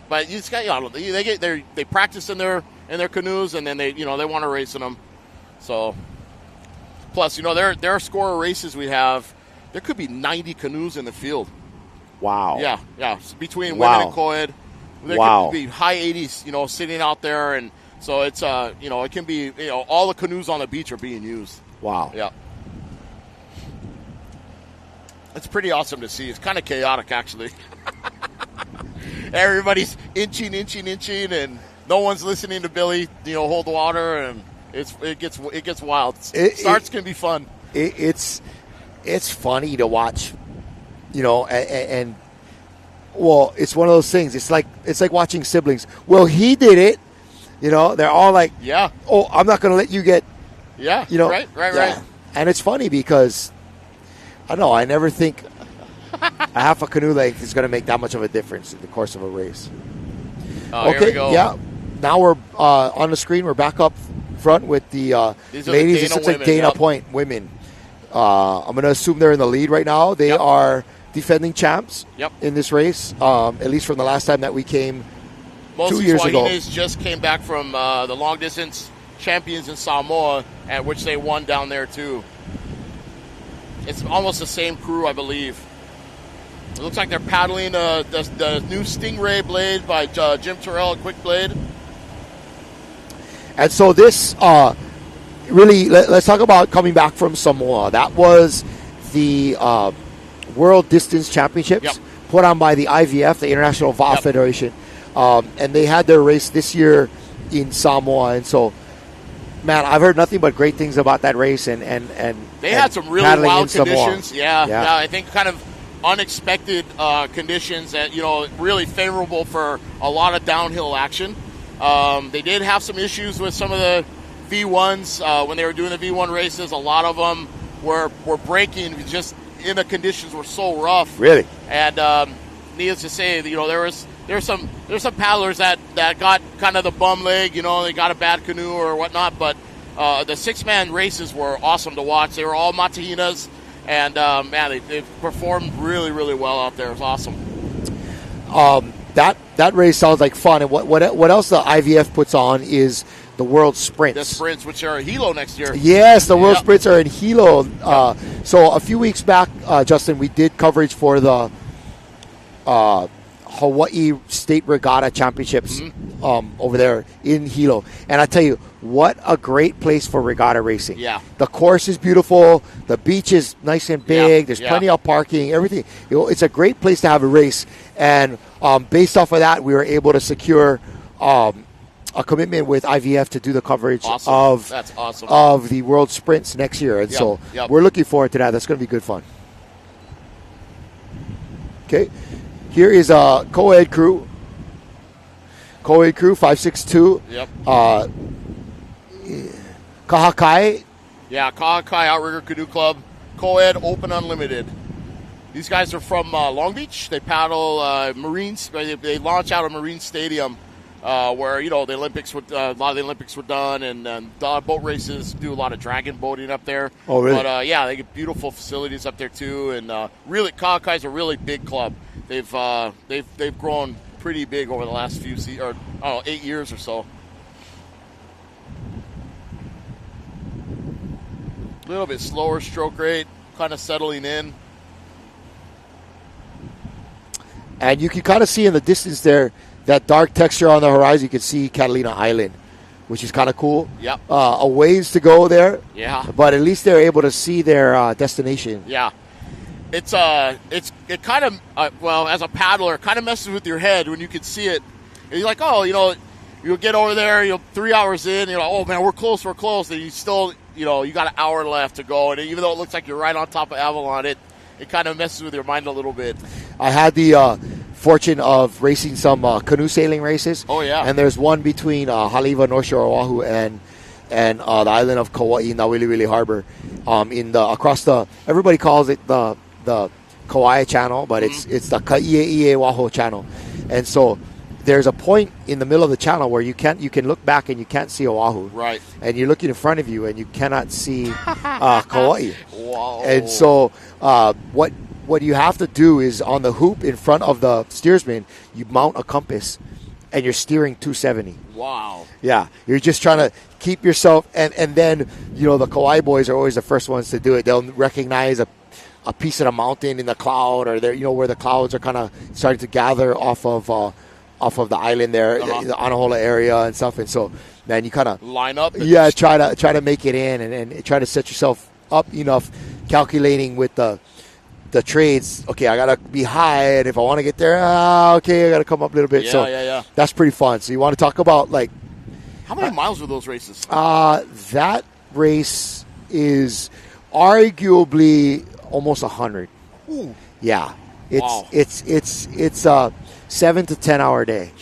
but you just got, they practice in their canoes, and then they want to race in them. So, plus, there are score races we have. There could be 90 canoes in the field. Wow. Yeah. Between women and co-ed. There could be high 80s, sitting out there, and so it's it can be all the canoes on the beach are being used. Wow. Yeah. It's pretty awesome to see. It's kind of chaotic, actually. Everybody's inching, and no one's listening to Billy, hold the water, and it gets wild. Starts can be fun. It's funny to watch, and. Well, it's one of those things. It's like watching siblings. Well, he did it. They're all like, yeah. Oh, I'm not going to let you get. Yeah. Right. And it's funny because I don't know. I never think a half a canoe length is going to make that much of a difference in the course of a race. Oh, okay. Here we go. Yeah. Now we're on the screen. We're back up front with the ladies. This looks like Dana Point women. I'm going to assume they're in the lead right now. They are defending champs in this race, at least from the last time that we came 2 years ago. Moses just came back from the long distance champions in Samoa, at which they won down there too. It's almost the same crew, I believe. It looks like they're paddling the new Stingray blade by Jim Terrell, a quick blade. And so this really, let's talk about coming back from Samoa. That was the World Distance Championships put on by the IVF, the International VA Federation. And they had their race this year in Samoa. And so, man, I've heard nothing but great things about that race. And they had some really wild conditions. Yeah. I think kind of unexpected conditions that, really favorable for a lot of downhill action. They did have some issues with some of the V1s when they were doing the V1 races. A lot of them were breaking just in the conditions were so rough. Really? And needless to say, there's some paddlers that got kind of the bum leg, they got a bad canoe or whatnot, but the 6-man races were awesome to watch. They were all Matahinas, and they performed really, really well out there. It was awesome. That race sounds like fun. And what else the IVF puts on is the World Sprints. The sprints, which are at Hilo next year. Yes, the World Sprints are in Hilo. So a few weeks back, Justin, we did coverage for the Hawaii State Regatta Championships over there in Hilo. And I tell you, what a great place for regatta racing. Yeah. The course is beautiful. The beach is nice and big. There's plenty of parking, everything. It's a great place to have a race. And based off of that, we were able to secure a commitment with IVF to do the coverage of the World Sprints next year. And so we're looking forward to that. That's going to be good fun. Okay. Here is a co-ed crew. Co-ed crew, 562. Yep. Kahakai. Yeah, Kahakai Outrigger Canoe Club. Co-ed Open Unlimited. These guys are from Long Beach. They paddle Marines. They launch out of Marine Stadium where, the Olympics a lot of the Olympics were done, and a lot of boat races, do a lot of dragon boating up there. Oh, really? But, they get beautiful facilities up there, too. And really, Kahakai's a really big club. They've grown pretty big over the last 8 years or so. A little bit slower stroke rate, kind of settling in. And you can kind of see in the distance there, that dark texture on the horizon. You can see Catalina Island, which is kind of cool. Yep. A ways to go there. Yeah. But at least they're able to see their destination. Yeah. It kind of, as a paddler, kind of messes with your head when you can see it. And you're like, you'll get over there, 3 hours in, you're like, oh, man, we're close. And you still, you got an hour left to go. And even though it looks like you're right on top of Avalon, it kind of messes with your mind a little bit. I had the fortune of racing some canoe sailing races. Oh, yeah. And there's one between Haleiwa, North Shore, Oahu, and the island of Kauai, Nawiliwili Harbor. Everybody calls it the Kauai Channel, but it's the Kai'e'ie Waho Channel. And so there's a point in the middle of the channel where you can look back and you can't see Oahu. Right. And you're looking in front of you and you cannot see Kauai. Wow. And so what you have to do is on the hoop in front of the steersman, you mount a compass and you're steering 270. Wow. Yeah. You're just trying to keep yourself, and then, the Kauai boys are always the first ones to do it. They'll recognize a piece of the mountain in the cloud, or where the clouds are kind of starting to gather off of the island there, the Anahola area and stuff. And so, man, you kind of line up. Yeah, try to make it in and try to set yourself up enough, calculating with the trades. Okay, I gotta be high, and if I want to get there, I gotta come up a little bit. Yeah. That's pretty fun. So you want to talk about how many miles were those races? That race is arguably almost 100. Ooh. Yeah, Wow. it's a 7 to 10 hour day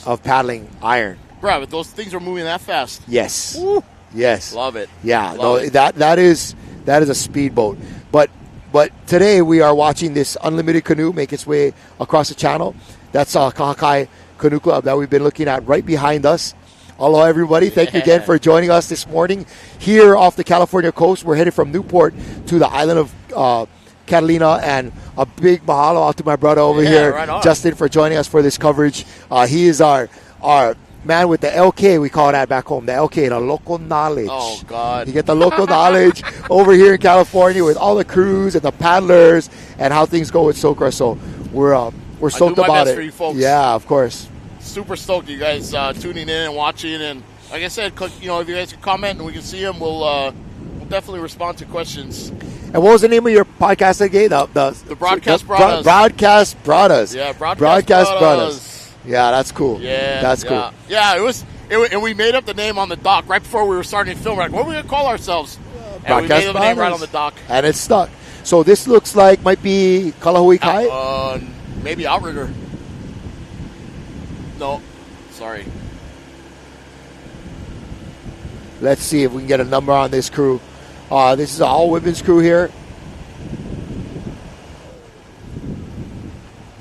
of paddling iron. Bro, but those things are moving that fast. Yes. Woo. Yes. Love it. Yeah. Love it. That is a speedboat. But today we are watching this unlimited canoe make its way across the channel. That's Kahakai Canoe Club that we've been looking at right behind us. Hello, everybody. Thank you again for joining us this morning here off the California coast. We're headed from Newport to the island of Catalina, and a big mahalo out to my brother over here, right, Justin, for joining us for this coverage. He is our man with the LK, we call that back home, the LK, the local knowledge. Oh, God. You get the local knowledge over here in California with all the crews and the paddlers and how things go with SoCra. So we're stoked about it. For you folks. Yeah, of course. Super stoked you guys tuning in and watching. And like I said, if you guys can comment and we can see them, we'll definitely respond to questions. And what was the name of your podcast again? The Broadcast Brothers. Broadcast Brothers. Yeah, Broadcast Brothers. Yeah, that's cool. Yeah, that's cool. Yeah, and we made up the name on the dock right before we were starting to film. We're like, what are we going to call ourselves? And we made up the name right on the dock. And it's stuck. So this looks like might be Kalahui Kai? Maybe Outrigger. No, sorry. Let's see if we can get a number on this crew. This is an all-women's crew here.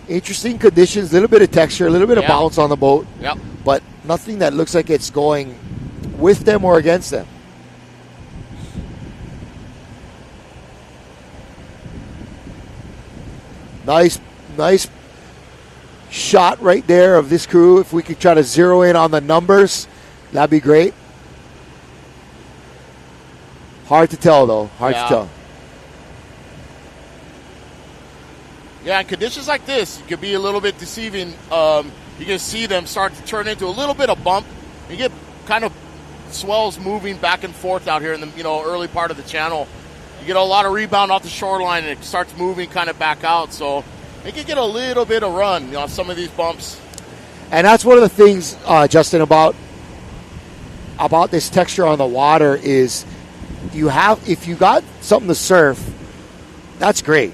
Interesting conditions, a little bit of texture, a little bit of bounce on the boat. Yep. But nothing that looks like it's going with them or against them. Nice shot right there of this crew. If we could try to zero in on the numbers, that'd be great. Hard to tell, though. Hard to tell. Yeah, conditions like this could be a little bit deceiving. You can see them start to turn into a little bit of bump. You get kind of swells moving back and forth out here in the early part of the channel. You get a lot of rebound off the shoreline, and it starts moving kind of back out. So it can get a little bit of run, some of these bumps. And that's one of the things, Justin, about this texture on the water is if you got something to surf, that's great.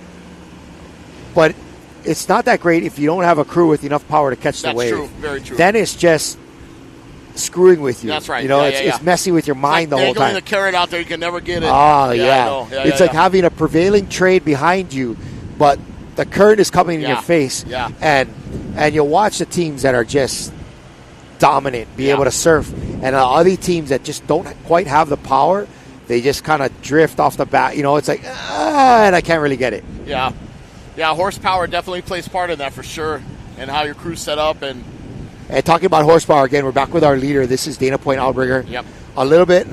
But it's not that great if you don't have a crew with enough power to catch the wave. That's true, very true. Then it's just screwing with you. That's right. It's messy with your mind the whole time. Dangling the carrot out there, you can never get it. It's like having a prevailing trade behind you, but the current is coming in your face. Yeah. And you'll watch the teams that are just dominant be able to surf, and other teams that just don't quite have the power, they just kind of drift off the bat. It's like, and I can't really get it. Yeah. Yeah, horsepower definitely plays part in that for sure, and how your crew's set up. And talking about horsepower again, we're back with our leader. This is Dana Point Outrigger. Yep. A little bit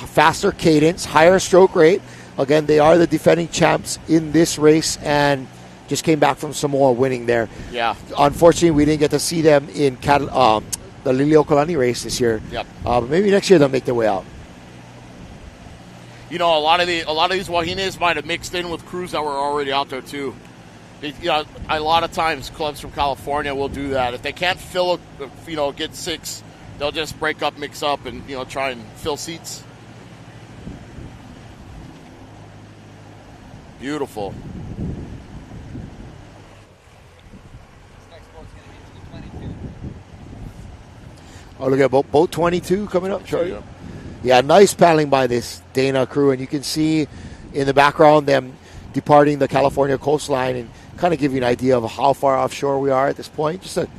faster cadence, higher stroke rate. Again, they are the defending champs in this race and just came back from Samoa winning there. Yeah. Unfortunately, we didn't get to see them in the Liliuokalani race this year. Yep. But maybe next year they'll make their way out. A lot of these Wahines might have mixed in with crews that were already out there too. A lot of times clubs from California will do that. If they can't get six, they'll just break up, mix up, and try and fill seats. Beautiful. Oh, look at boat 22 coming up. Sure. Yeah, nice paddling by this Dana crew, and you can see in the background them departing the California coastline and kind of give you an idea of how far offshore we are at this point. Just a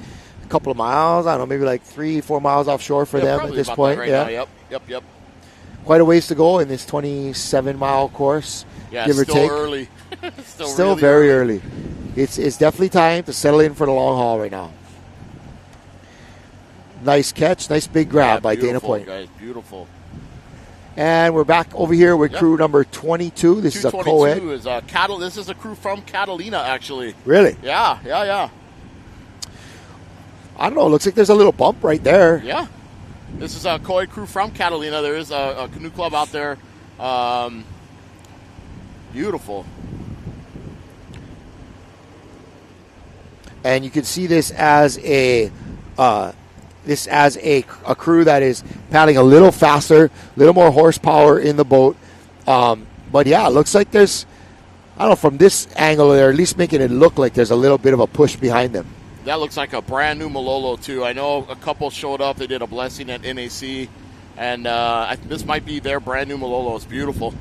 couple of miles, I don't know, maybe like 3-4 miles offshore for them at this point. Now. Yep. Quite a ways to go in this 27-mile course, give or take. Early. Still really very early. It's definitely time to settle in for the long haul right now. Nice catch, nice big grab by Dana Point. Guys, beautiful. And we're back over here with crew number 22. This is a co-ed. This is a crew from Catalina, actually. Really? Yeah. I don't know. It looks like there's a little bump right there. Yeah. This is a co-ed crew from Catalina. There is a canoe club out there. Beautiful. And you can see this as a crew that is paddling a little faster, a little more horsepower in the boat. But yeah, it looks like there's, I don't know, from this angle, they're at least making it look like there's a little bit of a push behind them. That looks like a brand new Malolo, too. I know a couple showed up. They did a blessing at NAC. And this might be their brand new Malolo. It's beautiful.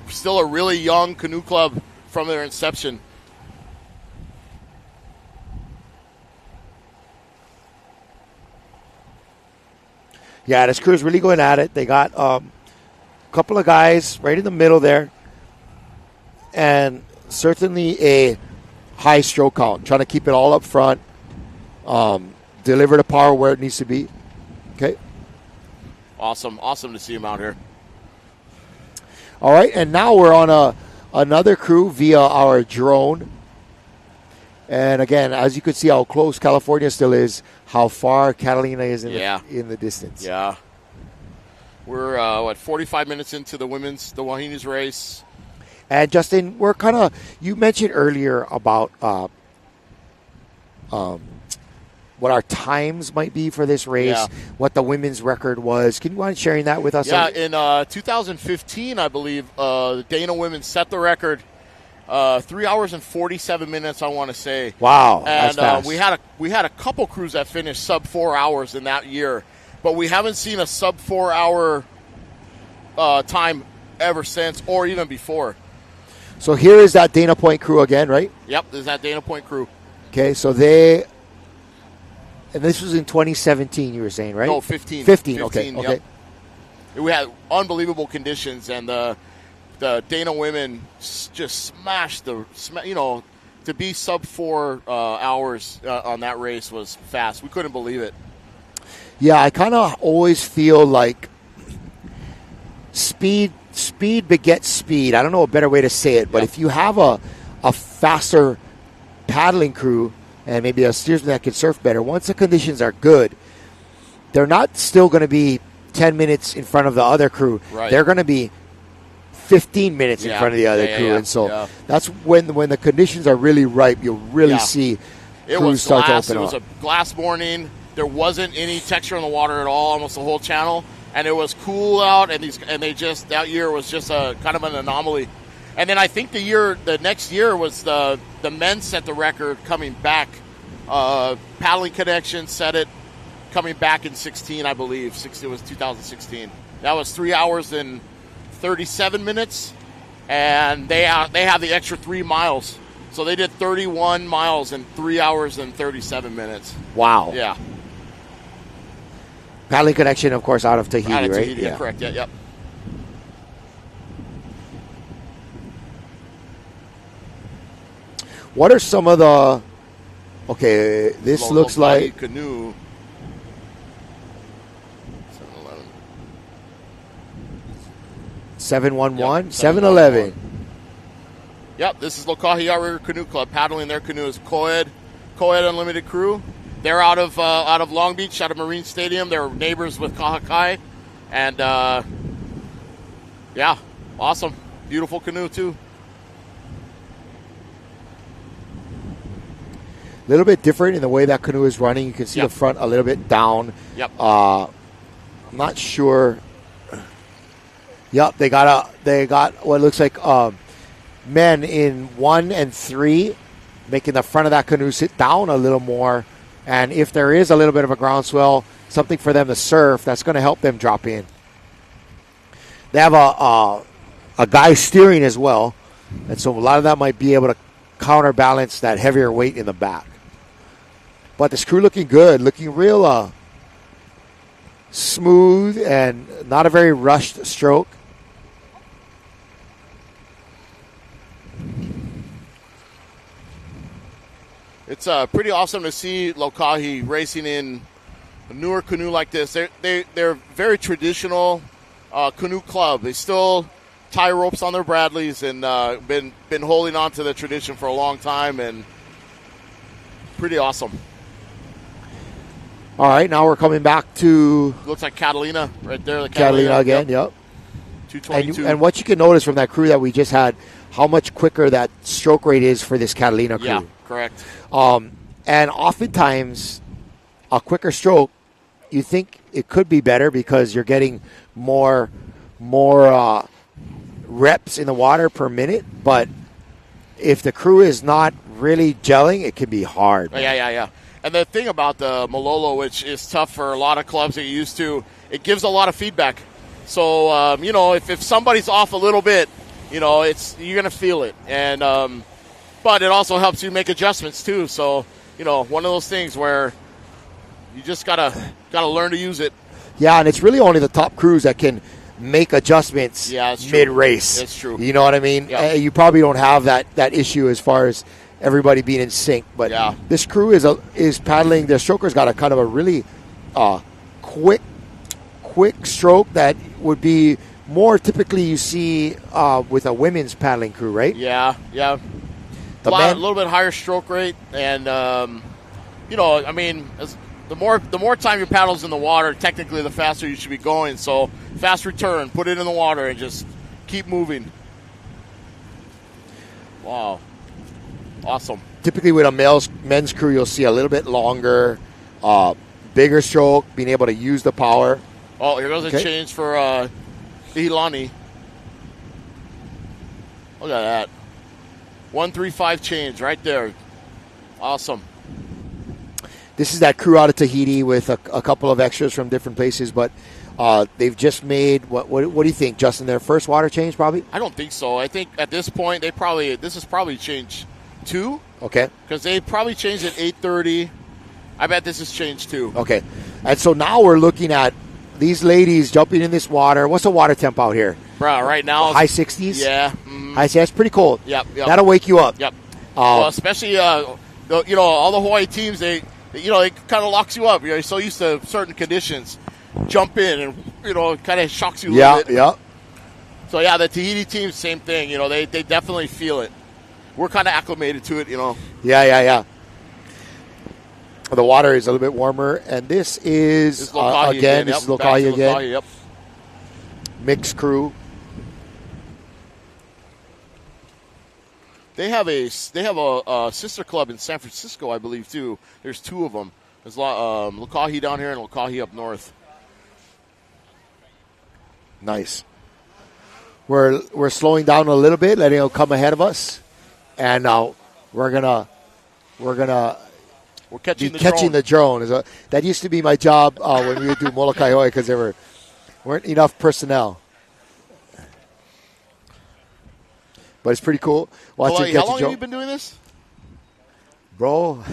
Still a really young canoe club from their inception. Yeah, this crew's really going at it. They got a couple of guys right in the middle there. And certainly a high stroke count. Trying to keep it all up front. Deliver the power where it needs to be. Okay. Awesome to see him out here. All right, and now we're on another crew via our drone. And again, as you can see how close California still is, how far Catalina is in the distance. Yeah. We're, 45 minutes into the Wahines race. And Justin, you mentioned earlier about what our times might be for this race, Yeah. what the women's record was. Can you mind sharing that with us? Yeah, in 2015, I believe, the Dana women set the record, 3 hours and 47 minutes, I want to say. Wow, and that's fast. we had a couple crews that finished sub 4 hours in that year, but we haven't seen a sub 4 hour time ever since, or even before. So here is that Dana Point crew again, right? Yep, there's that Dana Point crew. Okay, so and this was in 2017, you were saying, right? No, 15. 15, okay. Yep. We had unbelievable conditions, and the Dana women just smashed to be sub 4 hours on that race was fast. We couldn't believe it. Yeah, I kind of always feel like speed begets speed. I don't know a better way to say it, but if you have a faster paddling crew and maybe a steersman that can surf better, once the conditions are good, they're not still going to be 10 minutes in front of the other crew. Right. They're going to be 15 minutes in front of the other crew. And so that's when the conditions are really ripe, you'll really see crews start to open up. It was a glass morning. There wasn't any texture in the water at all, almost the whole channel. And it was cool out, and that year was just a kind of an anomaly. And then I think the next year was the men set the record coming back. Paddling Connection set it coming back in 16, I believe. It was 2016. That was 3 hours and 37 minutes, and they have the extra 3 miles. So they did 31 miles in 3 hours and 37 minutes. Wow. Yeah. Paddling Connection, of course, out of Tahiti, right? Tahiti, yeah, correct. Yeah, yep. What are some of the... Okay, this looks like... Canoe. 711? 711. Yep, this is Lokahi Outrigger Canoe Club. Paddling their canoes. Co-ed Unlimited crew. They're out of Long Beach, out of Marine Stadium. They're neighbors with Kahakai. And, yeah, awesome. Beautiful canoe, too. A little bit different in the way that canoe is running. You can see the front a little bit down. Yep. I'm not sure. Yep, they got what looks like men in 1 and 3, making the front of that canoe sit down a little more. And if there is a little bit of a groundswell, something for them to surf, that's going to help them drop in. They have a guy steering as well, and so a lot of that might be able to counterbalance that heavier weight in the back. But the screw looking good, looking real smooth and not a very rushed stroke. It's pretty awesome to see Lokahi racing in a newer canoe like this. They're very traditional canoe club. They still tie ropes on their Bradleys and been holding on to the tradition for a long time, and pretty awesome. All right, now we're coming back to... Looks like Catalina right there. Catalina again, yep. 222. And what you can notice from that crew that we just had, how much quicker that stroke rate is for this Catalina crew. Yeah, correct. And oftentimes, a quicker stroke, you think it could be better because you're getting more reps in the water per minute. But if the crew is not really gelling, it can be hard. Yeah. And the thing about the Malolo, which is tough for a lot of clubs that you're used to, it gives a lot of feedback. So, if somebody's off a little bit, you're going to feel it. And but it also helps you make adjustments too. So, one of those things where you just gotta learn to use it. Yeah, and it's really only the top crews that can make adjustments mid-race. It's true. You know what I mean? Yeah. You probably don't have that issue as far as everybody being in sync. But this crew is paddling. Their stroker's got a kind of a really quick stroke that would be more typically you see with a women's paddling crew, right? Yeah. A little bit higher stroke rate, and the more time your paddle's in the water, technically the faster you should be going. So fast return, put it in the water, and just keep moving. Wow, awesome. Typically with a men's crew, you'll see a little bit longer Bigger stroke, being able to use the power. Oh, here goes a change for Ilani. Look at that. 1-3-5 change right there. Awesome. This is that crew out of Tahiti with a couple of extras from different places, but they've just made what do you think, Justin? Their first water change, probably? I don't think so. I think at this point this is probably change 2. Okay. Because they probably changed at 8:30. I bet this is change 2. Okay. And so now we're looking at these ladies jumping in this water. What's the water temp out here? Bro, right now high 60s. Yeah. Mm-hmm. High 60s. That's pretty cold. Yep. That'll wake you up. Yep. Well, especially all the Hawaii teams, it kind of locks you up. You're so used to certain conditions. Jump in and it kind of shocks you a little bit. Yeah. So yeah, the Tahiti team, same thing. They definitely feel it. We're kind of acclimated to it. Yeah. The water is a little bit warmer, and this is Lokahi again. This is Lokahi again. Yep. Mixed crew. They have a sister club in San Francisco, I believe, too. There's 2 of them. There's Lokahi down here and Lokahi up north. Nice. We're slowing down a little bit, letting it come ahead of us, and now we're catching the drone. That used to be my job when we would do Molokai Hoi because there weren't enough personnel. But it's pretty cool. How long have you been doing this? Bro.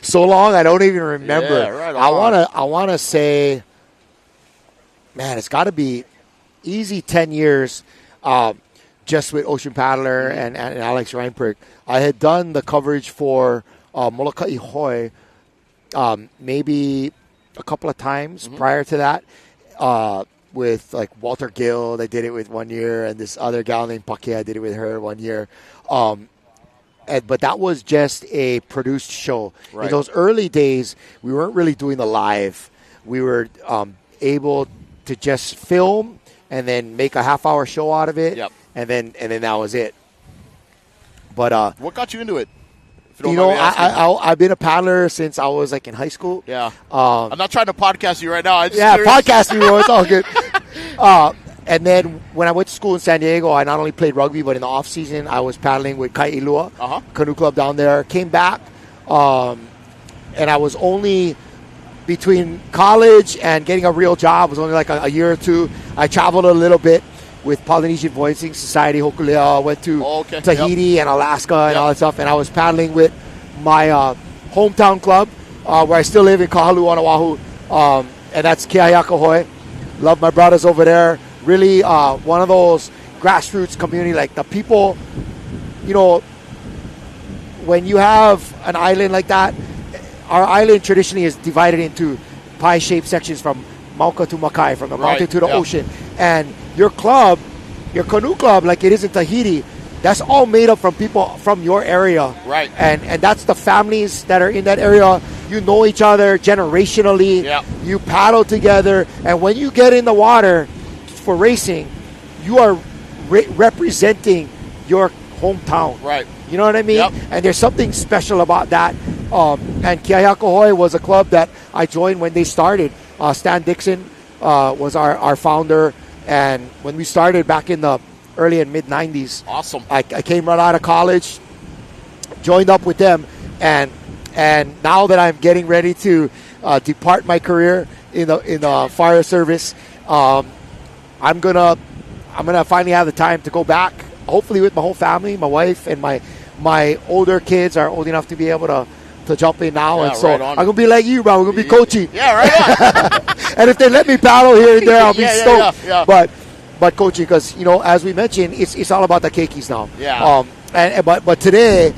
So long I don't even remember. Yeah, right on. I wanna say, man, it's gotta be easy 10 years just with Ocean Paddler and Alex Reinperk. I had done the coverage for Molokai Hoi maybe a couple of times prior to that. With like Walter Gill, I did it with 1 year, and this other gal named Pake, I did it with her 1 year. But that was just a produced show. Right. In those early days, we weren't really doing the live. We were able to just film and then make a half-hour show out of it, and then that was it. But what got you into it? I've been a paddler since I was like in high school. Yeah. I'm not trying to podcast you right now. Podcast me, bro. It's all good. And then when I went to school in San Diego, I not only played rugby, but in the off season, I was paddling with Kailua, Canoe Club down there. Came back, and I was only between college and getting a real job. It was only like a year or two. I traveled a little bit with Polynesian Voicing Society, Hokulea. Went to Tahiti and Alaska and all that stuff. And I was paddling with my hometown club, where I still live in Kahalu on Oahu, and that's Keahiaka Hoi. Love my brothers over there. Really one of those grassroots community, like the people, when you have an island like that, our island traditionally is divided into pie-shaped sections from Mauka to Makai, from the mountain to the ocean. And your club, your canoe club, like it is in Tahiti, that's all made up from people from your area. Right. And that's the families that are in that area. You know each other generationally. Yeah. You paddle together. And when you get in the water for racing, you are representing your hometown. Right. You know what I mean? Yep. And there's something special about that. And Keahiaka Hoi was a club that I joined when they started. Stan Dixon was our founder. And when we started back in the early and mid-'90s, awesome. I came right out of college, joined up with them, and now that I'm getting ready to depart my career in the fire service, I'm gonna finally have the time to go back. Hopefully with my whole family, my wife and my older kids are old enough to be able to jump in now, and so I'm gonna be like you, bro. We're gonna be coaching. Yeah, right on. And if they let me paddle here and there, I'll be stoked. Yeah. But coaching, because as we mentioned, it's all about the keikis now. Yeah. But today,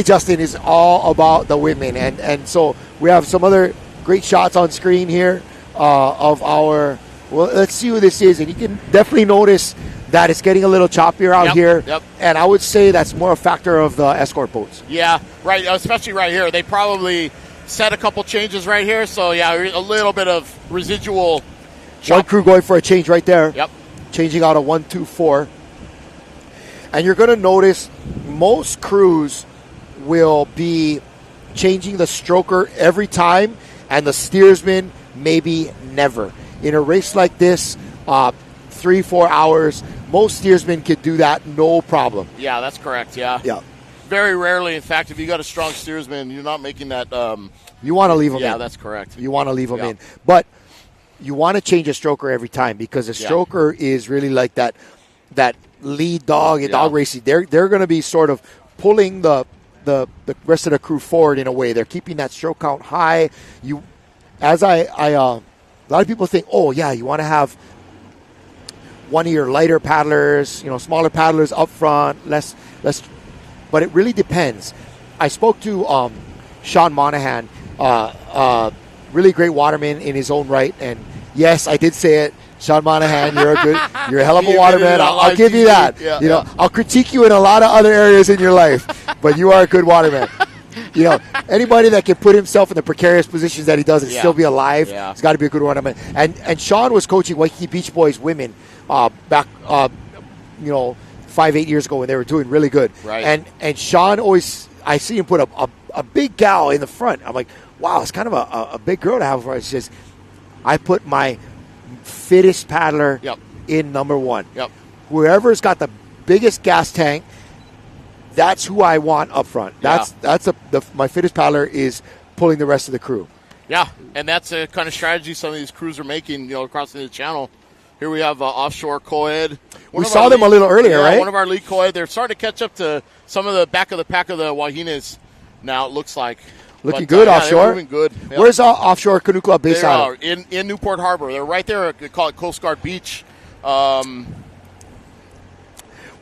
Justin, is all about the women, and so we have some other great shots on screen here of our. Well, let's see who this is, and you can definitely notice that it's getting a little choppier out here. Yep. And I would say that's more a factor of the escort boats. Yeah, right. Especially right here, they probably set a couple changes right here. So yeah, a little bit of residual. One crew going for a change right there. Yep. Changing out a 1-2-4. And you're going to notice most crews will be changing the stroker every time, and the steersman maybe never. In a race like this, 3-4 hours, most steersmen could do that no problem. Yeah, that's correct. Yeah. Yeah. Very rarely, in fact, if you got a strong steersman, you're not making that. You want to leave them in. Yeah, that's correct. You want to leave them in. But you want to change a stroker every time, because a stroker is really like that lead dog in dog racing. They're going to be sort of pulling the rest of the crew forward in a way. They're keeping that stroke count high. A lot of people think, oh yeah, you want to have one of your lighter paddlers, smaller paddlers up front, less. But it really depends. I spoke to Sean Monahan, really great waterman in his own right, and yes, I did say it. Sean Monahan, you're a hell of a waterman. I'll give you that. Yeah, I'll critique you in a lot of other areas in your life, but you are a good waterman. Anybody that can put himself in the precarious positions that he does and still be alive, he's got to be a good waterman. And Sean was coaching Waikiki Beach Boys women back, 5-8 years ago when they were doing really good. Right. And Sean always, I see him put a big gal in the front. I'm like, wow, it's kind of a big girl to have in front. She says, I put my fittest paddler in number one. Yep. Whoever's got the biggest gas tank, that's who I want up front. My fittest paddler is pulling the rest of the crew. Yeah, and that's a kind of strategy some of these crews are making, across the channel. Here we have offshore co-ed. We saw them a little earlier, right? One of our lead co-ed. They're starting to catch up to some of the back of the pack of the Wahines now, it looks like. Looking good offshore. They're moving good. Yep. Where's Offshore Canoe Club based out of? In Newport Harbor. They're right there. They call it Coast Guard Beach.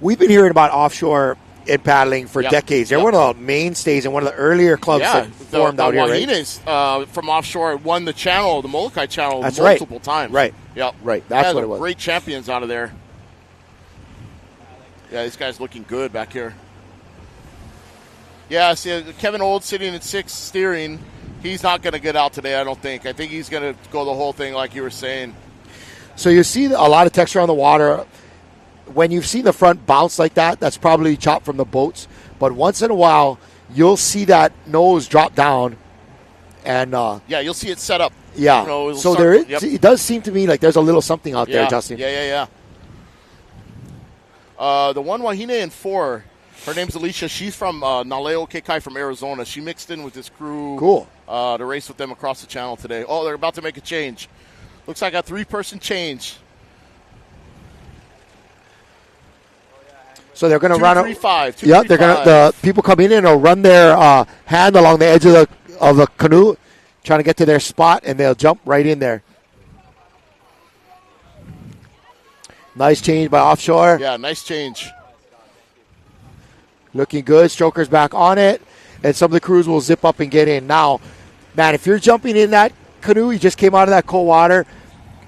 We've been hearing about offshore in paddling for decades. They're one of the mainstays and one of the earlier clubs that formed out here, right? Wahines from offshore won the channel, the Molokai channel, multiple times. Right. Yep. Right. That's what it was. Great champions out of there. Yeah, this guy's looking good back here. Yeah, see, Kevin Old sitting at 6 steering. He's not going to get out today, I don't think. I think he's going to go the whole thing like you were saying. So you see a lot of texture on the water. When you see the front bounce like that, that's probably chopped from the boats. But once in a while, you'll see that nose drop down. And you'll see it set up. Yeah. So it does seem to me like there's a little something out there, Justin. Yeah. The one Wahine in 4, her name's Alicia. She's from Naleo Kekai from Arizona. She mixed in with this crew to race with them across the channel today. Oh, they're about to make a change. Looks like a 3-person change. So they're going to run 2-3-5. Yeah, they're going to. The people come in and they'll run their hand along the edge of the canoe, trying to get to their spot, and they'll jump right in there. Nice change by offshore. Yeah, nice change. Looking good. Stroker's back on it, and some of the crews will zip up and get in. Now, man, if you're jumping in that canoe, you just came out of that cold water,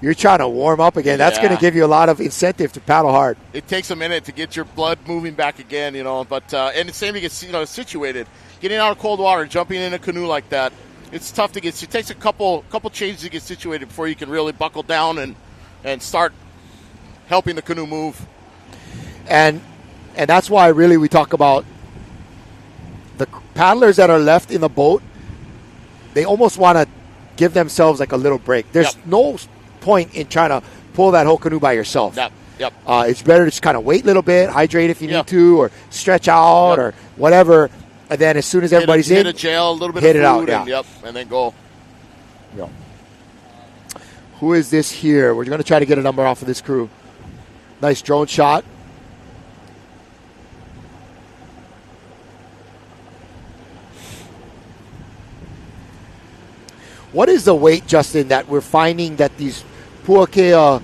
you're trying to warm up again. That's going to give you a lot of incentive to paddle hard. It takes a minute to get your blood moving back again, But and the same to get situated. Getting out of cold water, jumping in a canoe like that, it's tough to get. It takes a couple changes to get situated before you can really buckle down and start helping the canoe move. And that's why really we talk about the paddlers that are left in the boat. They almost want to give themselves like a little break. There's no point in trying to pull that whole canoe by yourself. Yep. It's better to just kind of wait a little bit, hydrate if you need to, or stretch out or whatever. And then as soon as everybody's hit a gel, a little bit hit of food, it out, and then go. Yeah. Who is this here? We're going to try to get a number off of this crew. Nice drone shot. What is the weight, Justin, that we're finding that these Puakea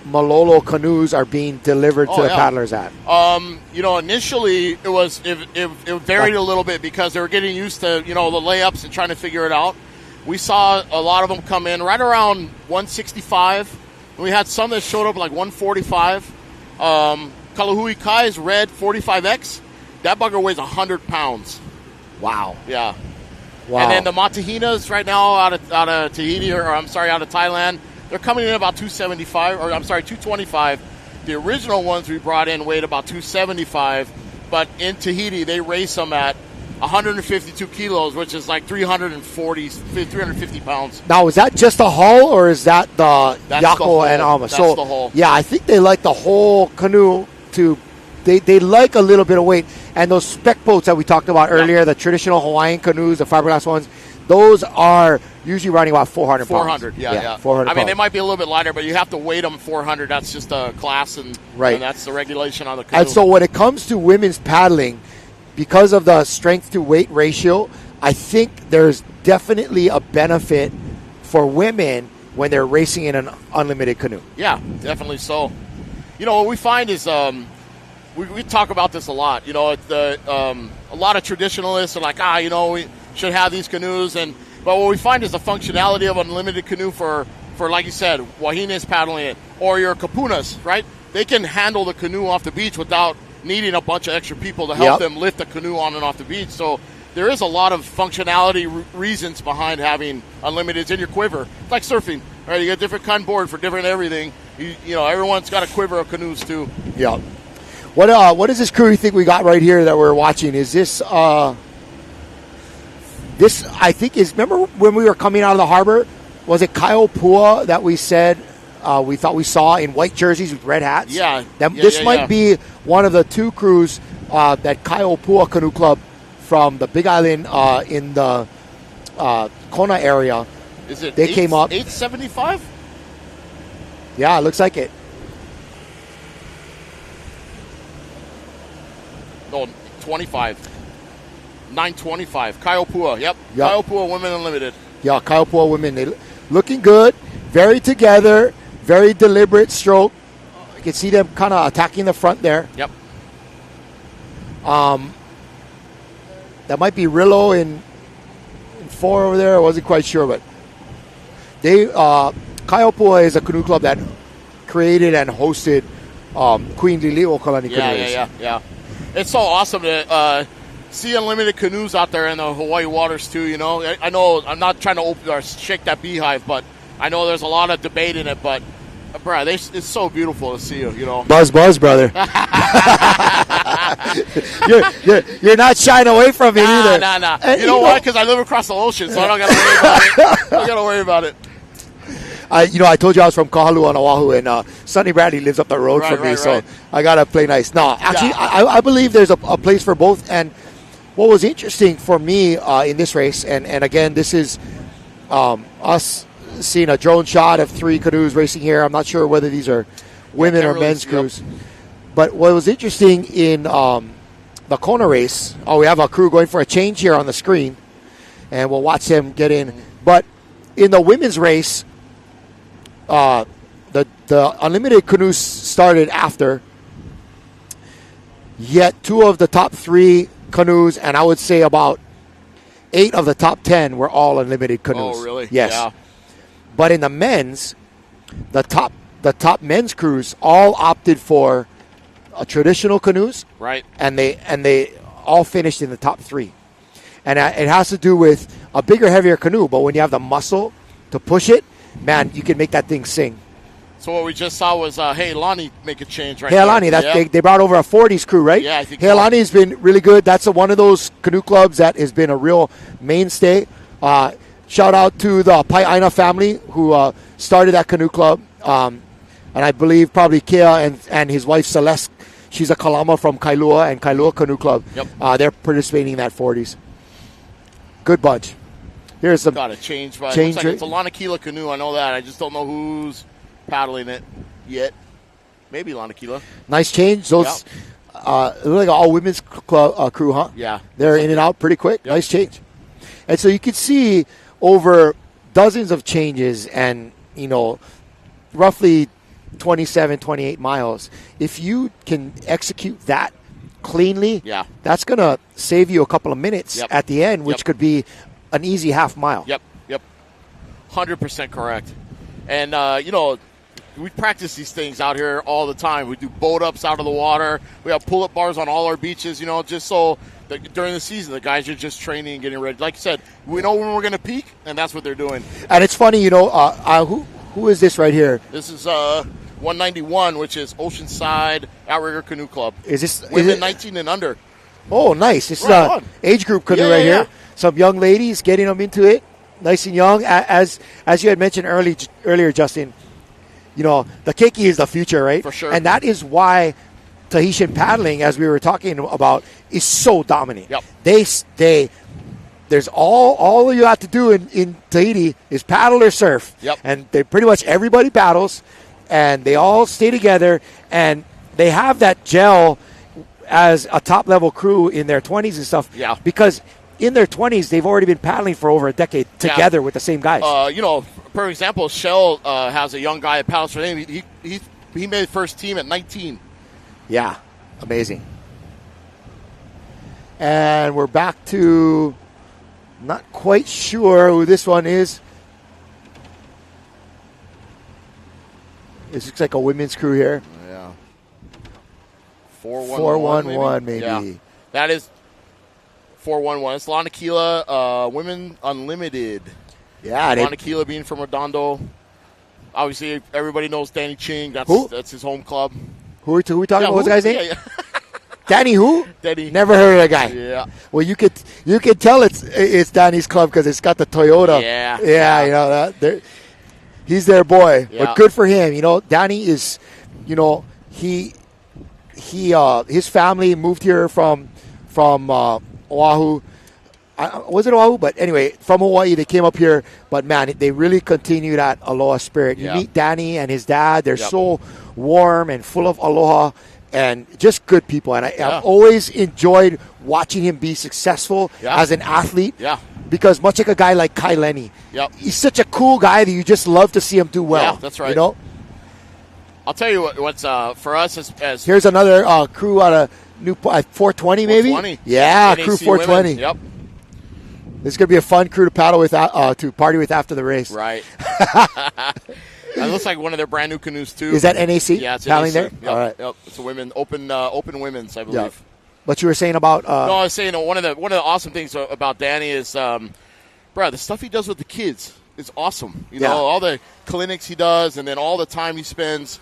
Malolo canoes are being delivered to the paddlers at? Initially it varied a little bit because they were getting used to, the layups and trying to figure it out. We saw a lot of them come in right around 165. We had some that showed up like 145. Kalahui Kai's red 45X, that bugger weighs 100 pounds. Wow. Yeah. Wow. And then the Matahinas right now out of Tahiti, out of Thailand, they're coming in about 225. The original ones we brought in weighed about 275, but in Tahiti they race them at 152 kilos, which is like 350 pounds. Now, is that just the hull, or is that the Yako and Alma? That's the hull. Yeah, I think they like the whole canoe to. They like a little bit of weight. And those spec boats that we talked about earlier, the traditional Hawaiian canoes, the fiberglass ones, those are usually running about 400 pounds. 400, yeah. 400 I mean, they pounds. might be a little bit lighter, but you have to weight them 400. That's just a class, and that's the regulation on the canoe. And so when it comes to women's paddling, because of the strength to weight ratio, I think there's definitely a benefit for women when they're racing in an unlimited canoe. Yeah, definitely so. You know, what we find is we talk about this a lot. You know, a lot of traditionalists are like, we should have these canoes, but what we find is the functionality of an unlimited canoe for like you said, wahines paddling it, or your kapunas, right? They can handle the canoe off the beach without needing a bunch of extra people to help them lift the canoe on and off the beach. So there is a lot of functionality reasons behind having unlimiteds in your quiver. It's like surfing, right? You got different kind of board for different everything. You know, everyone's got a quiver of canoes too. Yeah. What is this crew you think we got right here that we're watching? Is this this I think is, remember when we were coming out of the harbor, was it Kailopua that we said we thought we saw in white jerseys with red hats? Yeah. This might be one of the two crews that Kailopua Canoe Club from the Big Island in the Kona area. Is it? They came up 875? Yeah, it looks like it. No, 25. 925. Kailopua. Yep. Kailopua Women Unlimited. Yeah, Kailopua Women. They looking good. Very together. Very deliberate stroke. You can see them kind of attacking the front there. Yep. That might be Rillo in 4 over there. I wasn't quite sure, but they Kailopua is a canoe club that created and hosted Queen Lili'uokalani canoes. Yeah. It's so awesome to see unlimited canoes out there in the Hawaii waters too. You know, I know I'm not trying to open or shake that beehive, but I know there's a lot of debate in it. But, bro, it's so beautiful to see you. You know, buzz, brother. you're not shying away from it either. Nah. And you know why? Because I live across the ocean, so I don't got to worry about it. I don't got to worry about it. I told you I was from Kahalua on Oahu, and Sonny Bradley lives up the road from me, so I got to play nice. No, actually, I believe there's a place for both. And what was interesting for me in this race, and again, this is us seeing a drone shot of 3 canoes racing here. I'm not sure whether these are women or men's crews. But what was interesting in the Kona race, we have a crew going for a change here on the screen, and we'll watch them get in. But in the women's race, the unlimited canoes started after, yet 2 of the top 3 canoes, and I would say about 8 of the top 10 were all unlimited canoes. Oh, really? Yes. Yeah. But in the men's, the top men's crews all opted for traditional canoes, right? And they all finished in the top 3, and it has to do with a bigger, heavier canoe. But when you have the muscle to push it, man, you can make that thing sing. So what we just saw was Heilani make a change right Heilani, they brought over a 40s crew, right? Yeah, I think Heilani has been really good. That's one of those canoe clubs that has been a real mainstay. Shout out to the Pai'aina family who started that canoe club. And I believe probably Kia and his wife Celeste, she's a Kalama from Kailua and Kailua Canoe Club. Yep. They're participating in that 40s. Good bunch. Here's some got a change. Right? Change. Looks like it's a Lanakila canoe. I know that. I just don't know who's paddling it yet. Maybe Lanakila. Nice change. Those look like all women's crew, huh? Yeah. They're in and out pretty quick. Yep. Nice change. And so you can see over dozens of changes and, roughly 27, 28 miles. If you can execute that cleanly, that's going to save you a couple of minutes at the end, which could be an easy half mile. Yep. 100% correct. And, we practice these things out here all the time. We do boat ups out of the water. We have pull-up bars on all our beaches, just so that during the season the guys are just training and getting ready. Like I said, we know when we're going to peak, and that's what they're doing. And it's funny, who is this right here? This is 191, which is Oceanside Outrigger Canoe Club. Is this women 19 and under? Oh, nice. This Right is a age group canoe Yeah, right yeah, here. Some young ladies getting them into it, nice and young. As you had mentioned earlier, Justin, you know, the keiki is the future, right? For sure. And that is why Tahitian paddling, as we were talking about, is so dominant. Yep. There's all you have to do in Tahiti is paddle or surf. Yep. And they pretty much everybody paddles, and they all stay together, and they have that gel as a top-level crew in their 20s and stuff. Yeah. Because in their 20s, they've already been paddling for over a decade together with the same guys. You know, for example, Shell has a young guy that paddles for him. He made first team at 19. Yeah, amazing. And we're back to not quite sure who this one is. This looks like a women's crew here. Yeah. 411 maybe. Yeah. That is 411. It's Lanakila, Women Unlimited. Yeah. Lanakila being from Redondo. Obviously, everybody knows Danny Ching. Who? That's his home club. Who are we talking about? What's the guy's name? Yeah. Danny who? Danny. Never heard of that guy. Yeah. Well, you could tell it's Danny's club because it's got the Toyota. Yeah. Yeah, you know that. He's their boy. Yeah. But good for him. You know, Danny is, you know, his family moved here from Oahu. Was it Oahu? But anyway, from Hawaii, they came up here. But, man, they really continue that aloha spirit. You meet Danny and his dad. They're so warm and full of aloha and just good people. And I've always enjoyed watching him be successful as an athlete. Yeah. Because much like a guy like Kai Lenny, he's such a cool guy that you just love to see him do well. Yeah, that's right. You know? I'll tell you what's for us as here's another crew out of Newport, 420 maybe? 420. Yeah, NAC crew 420. Women. Yep. This is going to be a fun crew to paddle with, to party with after the race. Right. It looks like one of their brand new canoes too. Is that NAC? Yeah, it's paddling NAC. there. Yep. All right. Yep. It's a open women's, I believe. Yep. What you were saying about? No, I was saying one of the awesome things about Danny is, the stuff he does with the kids is awesome. You know, all the clinics he does, and then all the time he spends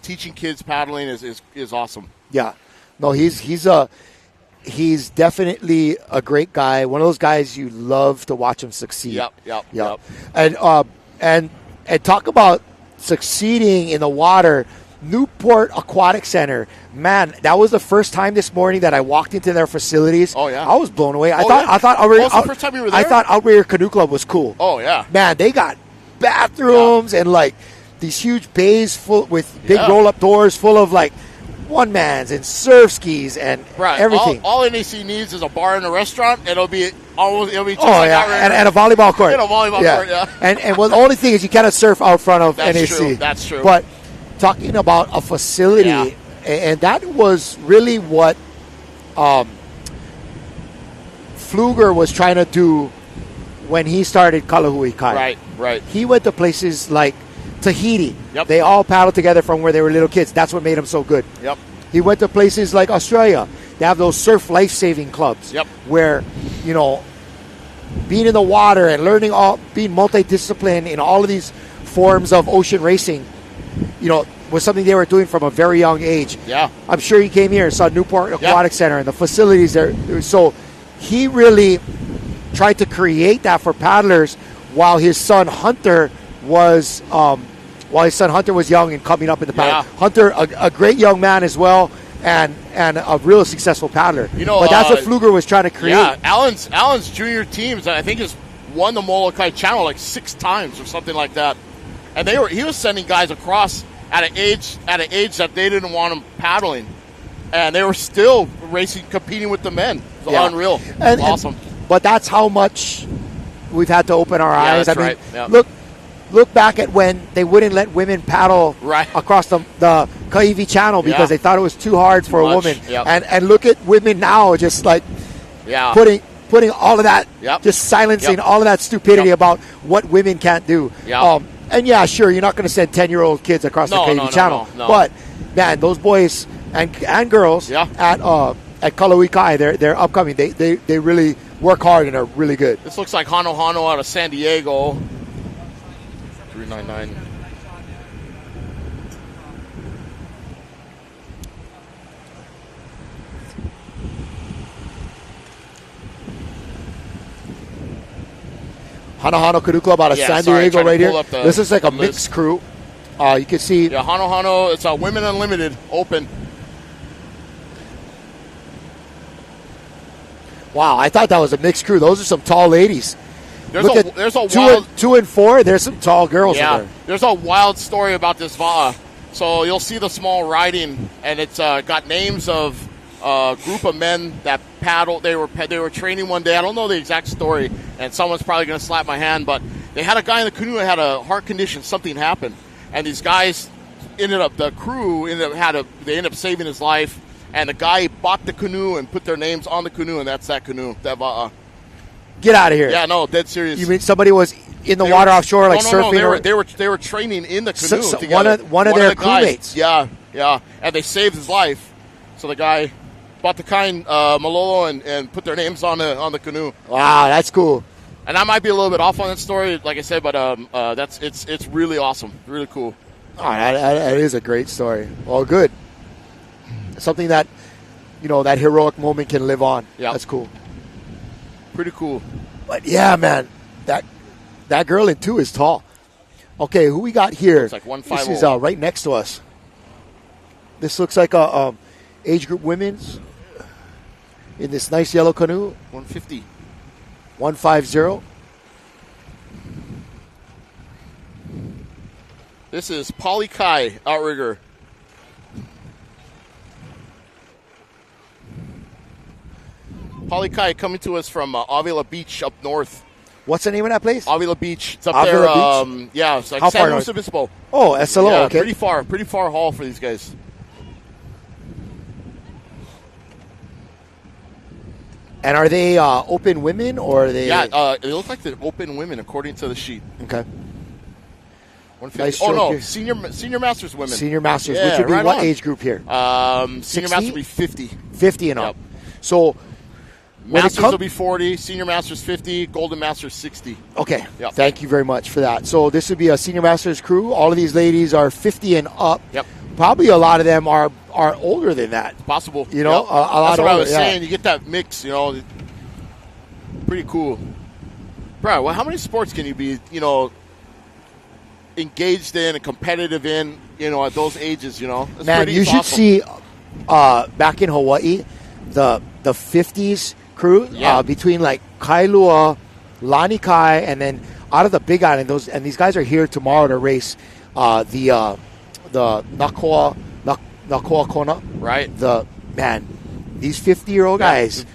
teaching kids paddling is awesome. Yeah. No, he's definitely a great guy. One of those guys you love to watch him succeed. Yep. And talk about succeeding in the water. Newport Aquatic Center, man, that was the first time this morning that I walked into their facilities. Oh yeah, I was blown away. I thought the first time you were there? I thought Outrigger Canoe Club was cool. Oh yeah, man, they got bathrooms and like these huge bays full with big roll-up doors full of like one-mans and surf skis and everything. All NAC needs is a bar and a restaurant, and it'll be just and a volleyball court. And a volleyball court, And well, the only thing is you cannot surf out front of NAC. True. That's true. But talking about a facility, and that was really what Pfluger was trying to do when he started Kalahui Kai. Right. He went to places like Tahiti. Yep. They all paddled together from where they were little kids. That's what made him so good. Yep. He went to places like Australia. They have those surf life-saving clubs. Yep. Where, you know, being in the water and being multidisciplined in all of these forms of ocean racing, you know, was something they were doing from a very young age. Yeah. I'm sure he came here and saw Newport Aquatic Center and the facilities there. So he really tried to create that for paddlers while his son Hunter was young and coming up in the paddle. Hunter, a great young man as well, and a real successful paddler. You know, but that's what Pfluger was trying to create. Yeah, Allen's junior teams, I think, has won the Molokai Channel like 6 times or something like that. And he was sending guys across at an age that they didn't want them paddling, and they were still competing with the men. It was unreal. Awesome. But that's how much we've had to open our eyes. That's I mean, right. Look back at when they wouldn't let women paddle across the Kaiwi Channel because they thought it was too hard for a woman. Yep. And look at women now, just like putting all of that, just silencing all of that stupidity about what women can't do. Yep. And sure, you're not going to send 10-year-old kids across the Kaiwi Channel. No. But man, those boys and girls at Kalaui Kai, they're upcoming. They really work hard and are really good. This looks like Hano out of San Diego. 399. Hano Canoe Club out of San Diego right here. This is like a mixed crew. You can see. Yeah, Hano. It's a Women Unlimited Open. Wow, I thought that was a mixed crew. Those are some tall ladies. There's a wild 2 and 4. There's some tall girls in there. There's a wild story about this va'a. So you'll see the small writing, and it's got names of a group of men that paddled. They were training one day. I don't know the exact story, and someone's probably going to slap my hand, but they had a guy in the canoe that had a heart condition. Something happened, and these guys they ended up saving his life. And the guy bought the canoe and put their names on the canoe, and that's that canoe. That va'a. Get out of here! Yeah, no, dead serious. You mean somebody was in the water offshore, surfing? No, they were training in the canoe together. One of their crewmates. Yeah, and they saved his life. So the guy bought the kind Malolo and put their names on the canoe. Wow, that's cool. And I might be a little bit off on that story, like I said, but it's really awesome, really cool. Oh, that is a great story. Well, good. Something that, that heroic moment can live on. Yeah, that's cool. Pretty cool. But yeah, man, that girl in 2 is tall. Okay, who we got here? It's like 150. This is right next to us. This looks like a age group women's in this nice yellow canoe. 150. 150. This is Polly Kai outrigger. Polly Kai coming to us from Avila Beach up north. What's the name of that place? Avila Beach. It's up Avila there. Yeah, it's like San Luis Obispo. Oh, SLO. Yeah, okay. Pretty far haul for these guys. And are they open women or are they? Yeah, they look like they're open women according to the sheet. Okay. Nice senior masters women. Senior masters, which would be what age group here? Senior masters would be 50. 50 and up. So masters will be 40, senior masters 50, golden masters 60. Okay. Yep. Thank you very much for that. So this would be a senior masters crew. All of these ladies are 50 and up. Yep. Probably a lot of them are older than that. It's possible. A lot That's what older, I was saying. You get that mix, Pretty cool. Bro, well, how many sports can you be, engaged in and competitive in, at those ages, That's Man, you should see back in Hawaii, the 50s crew between like Kailua, Lani Kai, and then out of the Big Island. These guys are here tomorrow to race the Nakoa Kona. Right. These 50-year-old guys.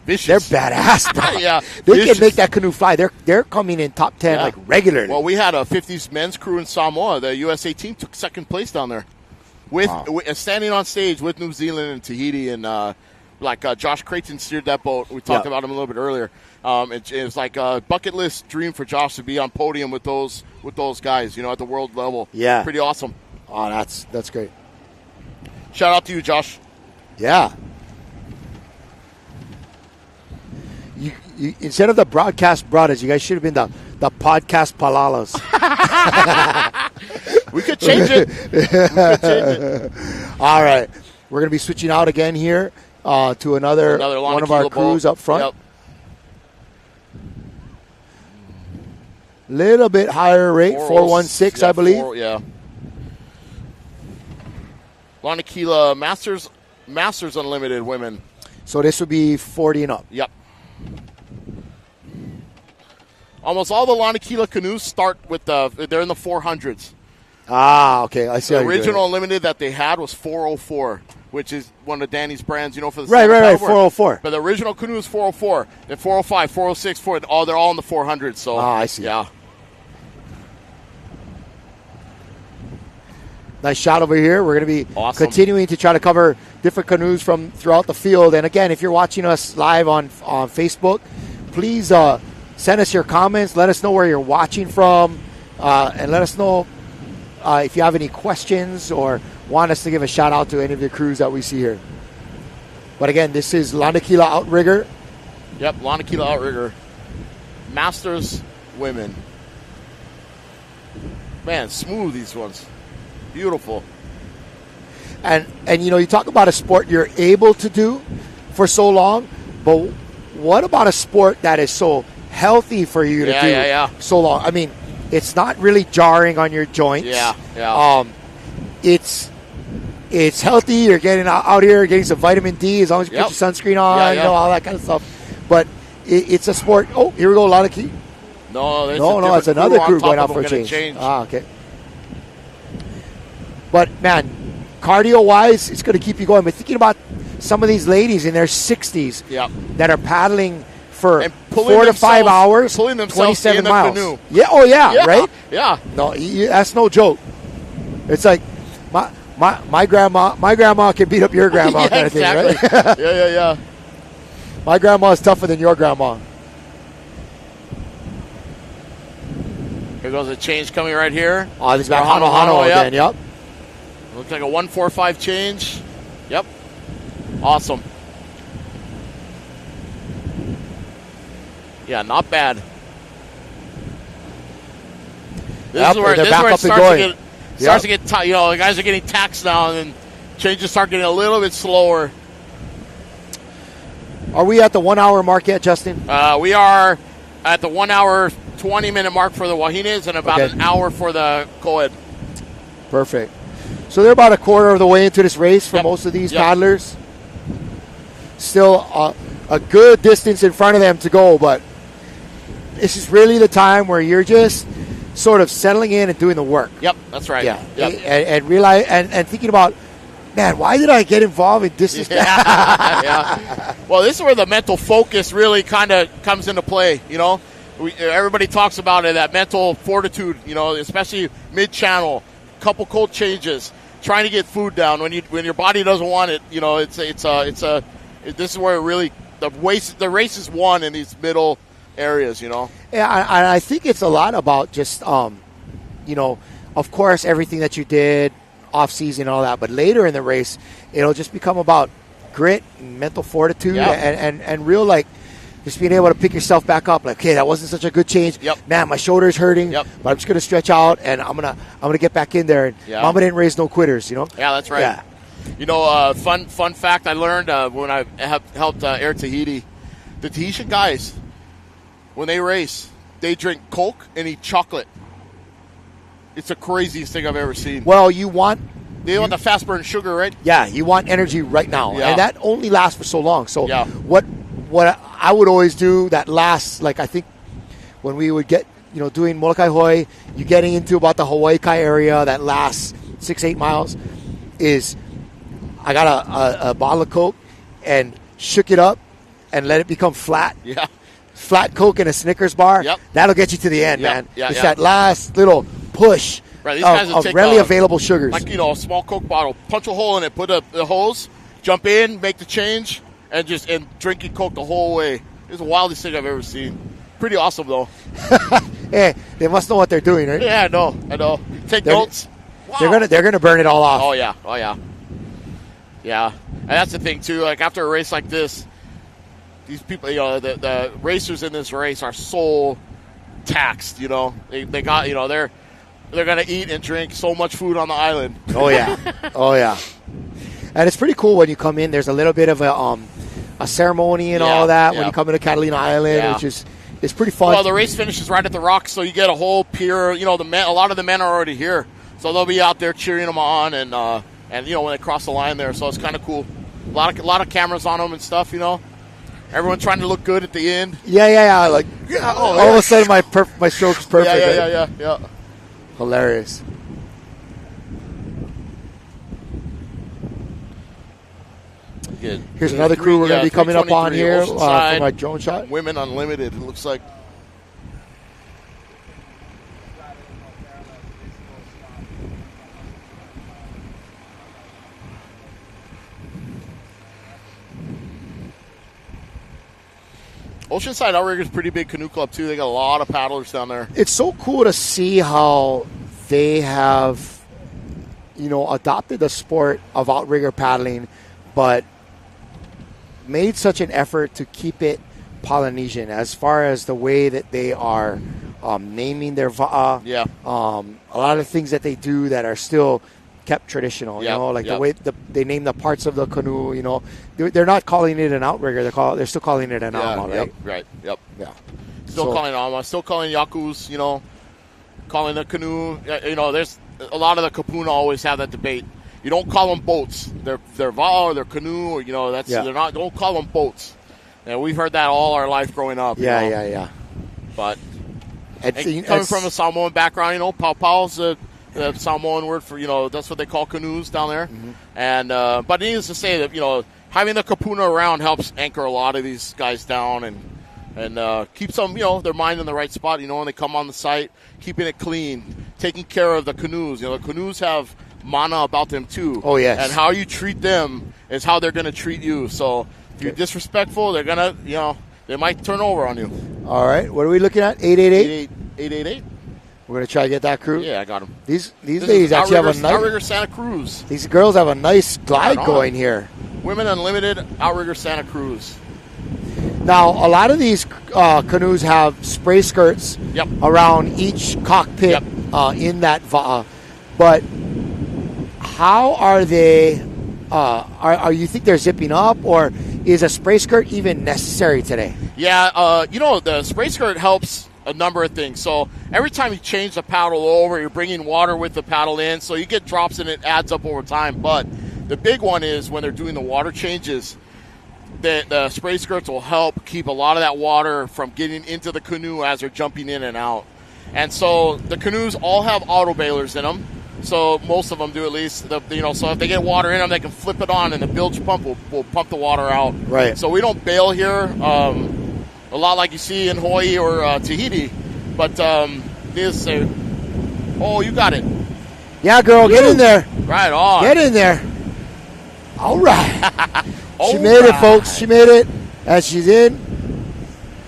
Vicious. They're badass, bro. Yeah, they can make that canoe fly. They're coming in top 10 regularly. Well, we had a 50s men's crew in Samoa. The USA team took second place down there, with standing on stage with New Zealand and Tahiti, and Josh Creighton steered that boat. We talked about him a little bit earlier. It was like a bucket list dream for Josh to be on podium with those guys, at the world level. Yeah, pretty awesome. Oh, that's great. Shout out to you, Josh. Yeah. You instead of the broadcast brothers, you guys should have been the podcast palalas. We could change it. All right. We're going to be switching out again here to another one of our crews up front. Yep. Little bit higher rate, 416, I believe. Lanakila Masters Unlimited women. So this would be 40 and up. Yep. Almost all the Lanakila canoes start with they're in the 400s. Ah, okay. I see. The original Unlimited that they had was 404, which is one of Danny's brands, for the right, 404. But the original canoe is 404. Then 405, 406, they're all in the 400s. So I see. Yeah. Nice shot over here. We're going to be continuing to try to cover different canoes from throughout the field. And again, if you're watching us live on Facebook, please send us your comments. Let us know where you're watching from, and let us know if you have any questions or want us to give a shout out to any of the crews that we see here. But again, this is Lanakila Outrigger. Yep, Lanakila Outrigger. Masters women. Man, smooth these ones. Beautiful. And you talk about a sport you're able to do for so long, but what about a sport that is so healthy for you to do so long. I mean, it's not really jarring on your joints. It's healthy. You're getting out here, getting some vitamin D as long as you put your sunscreen on, you know, all that kind of stuff. But it's a sport. Oh, here we go. A lot of key. No, it's another crew going out for a change. Ah, okay. But, man, cardio-wise, it's going to keep you going. But thinking about some of these ladies in their 60s that are paddling for 4 to 5 hours, pulling themselves 27 in the miles. canoe. Yeah, oh, yeah, right? Yeah. No, that's no joke. It's like my grandma can beat up your grandma kind of thing, right? Yeah. My grandma is tougher than your grandma. Here goes a change coming right here. Oh, this is back Hano again, yep. Looks like a 1-4-5 change. Yep. Awesome. Yeah, not bad. This is where it starts to get you know, the guys are getting taxed now, and changes start getting a little bit slower. Are we at the 1 hour mark yet, Justin? We are at the 1 hour, 20-minute mark for the Wahines and about an hour for the co-ed. Perfect. So they're about a quarter of the way into this race for most of these paddlers. Still a good distance in front of them to go, but this is really the time where you're just sort of settling in and doing the work. Yep, that's right. Yeah, and realize and thinking about, man, why did I get involved in distance? Well, this is where the mental focus really kind of comes into play. You know, everybody talks about it, that mental fortitude. You know, especially mid-channel, couple cold changes, trying to get food down when your body doesn't want it. You know, this is where it really the race is won in these middle areas, you know. Yeah, I think it's a lot about just, you know, of course, everything that you did off season and all that, but later in the race, it'll just become about grit and mental fortitude and real, like, just being able to pick yourself back up. Like, okay, that wasn't such a good change. Man, my shoulder's hurting, but I'm just gonna stretch out and I'm gonna get back in there. And Mama didn't raise no quitters, you know. Yeah, that's right. Yeah. You know, fun fact I learned when I helped Air Tahiti, the Tahitian guys, when they race, they drink Coke and eat chocolate. It's the craziest thing I've ever seen. Well, they want the fast burn sugar, right? Yeah, you want energy right now, and that only lasts for so long. So what I would always do that lasts, like I think when we would get, you know, doing Molokai Hoi, you getting into about the Hawaii Kai area that lasts 6-8 miles, is I got a bottle of Coke and shook it up and let it become flat. Yeah. Flat Coke and a Snickers bar. Yep. That'll get you to the end, man. Yeah, it's that last little push of readily available sugars. Like, you know, a small Coke bottle, punch a hole in it, put the hose, jump in, make the change, and drinking Coke the whole way. It's the wildest thing I've ever seen. Pretty awesome, though. Yeah, they must know what they're doing, right? Yeah, I know. Take notes. Wow. They're gonna burn it all off. Oh yeah. Yeah, and that's the thing too. Like, after a race like this, these people, you know, the racers in this race are so taxed. You know, they got, you know, they're gonna eat and drink so much food on the island. Oh yeah. And it's pretty cool when you come in. There's a little bit of a ceremony and all that when you come into Catalina Island, which is pretty fun. Well, the race finishes right at the rocks, so you get a whole pier. You know, a lot of the men are already here, so they'll be out there cheering them on, and you know, when they cross the line there, so it's kind of cool. A lot of cameras on them and stuff. You know, everyone trying to look good at the end. Yeah. Like, all of a sudden, my stroke's perfect. Yeah. Hilarious. Good. Here's another crew we're going to be coming up on here for my drone shot. Women Unlimited, it looks like. Oceanside Outrigger's pretty big canoe club, too. They got a lot of paddlers down there. It's so cool to see how they have, you know, adopted the sport of outrigger paddling, but made such an effort to keep it Polynesian as far as the way that they are naming their va'a. Yeah. A lot of things that they do that are still kept traditional, you know, like the way they name the parts of the canoe, you know. They're not calling it an outrigger. They're still calling it an ama, right? Right. Yep. Yeah. Still calling Ama. Still calling Yakus. You know, calling the canoe. You know, there's a lot of the Kapuna always have that debate. You don't call them boats. They're va or they're canoe. Or, you know, they're not. Don't call them boats. And we've heard that all our life growing up. Yeah. But coming from a Samoan background, you know, Pau's the Samoan word for, you know, that's what they call canoes down there. Mm-hmm. And but needless to say that, you know, having the Kapuna around helps anchor a lot of these guys down and keeps them, you know, their mind in the right spot. You know, when they come on the site, keeping it clean, taking care of the canoes. You know, the canoes have mana about them too. Oh yes. And how you treat them is how they're going to treat you. So if you're disrespectful, they're going to, you know, they might turn over on you. All right. What are we looking at? 888? 888. We're going to try to get that crew? Yeah, I got them. These ladies actually have a nice... Outrigger Santa Cruz. These girls have a nice glide going here. Women Unlimited, Outrigger Santa Cruz. Now, a lot of these canoes have spray skirts around each cockpit in that... but how are they... Are you think they're zipping up, or is a spray skirt even necessary today? Yeah, you know, the spray skirt helps a number of things. So every time you change the paddle over, you're bringing water with the paddle in, so you get drops and it adds up over time. But the big one is when they're doing the water changes, the spray skirts will help keep a lot of that water from getting into the canoe as they're jumping in and out. And so the canoes all have auto bailers in them. So most of them do, at least. So if they get water in them, they can flip it on, and the bilge pump will pump the water out. Right. So we don't bail here, a lot like you see in Hawaii or Tahiti. But needless to say, oh, you got it. Yeah, girl, get in there. Right on. Get in there. All right. She made it, folks. She made it. And she's in.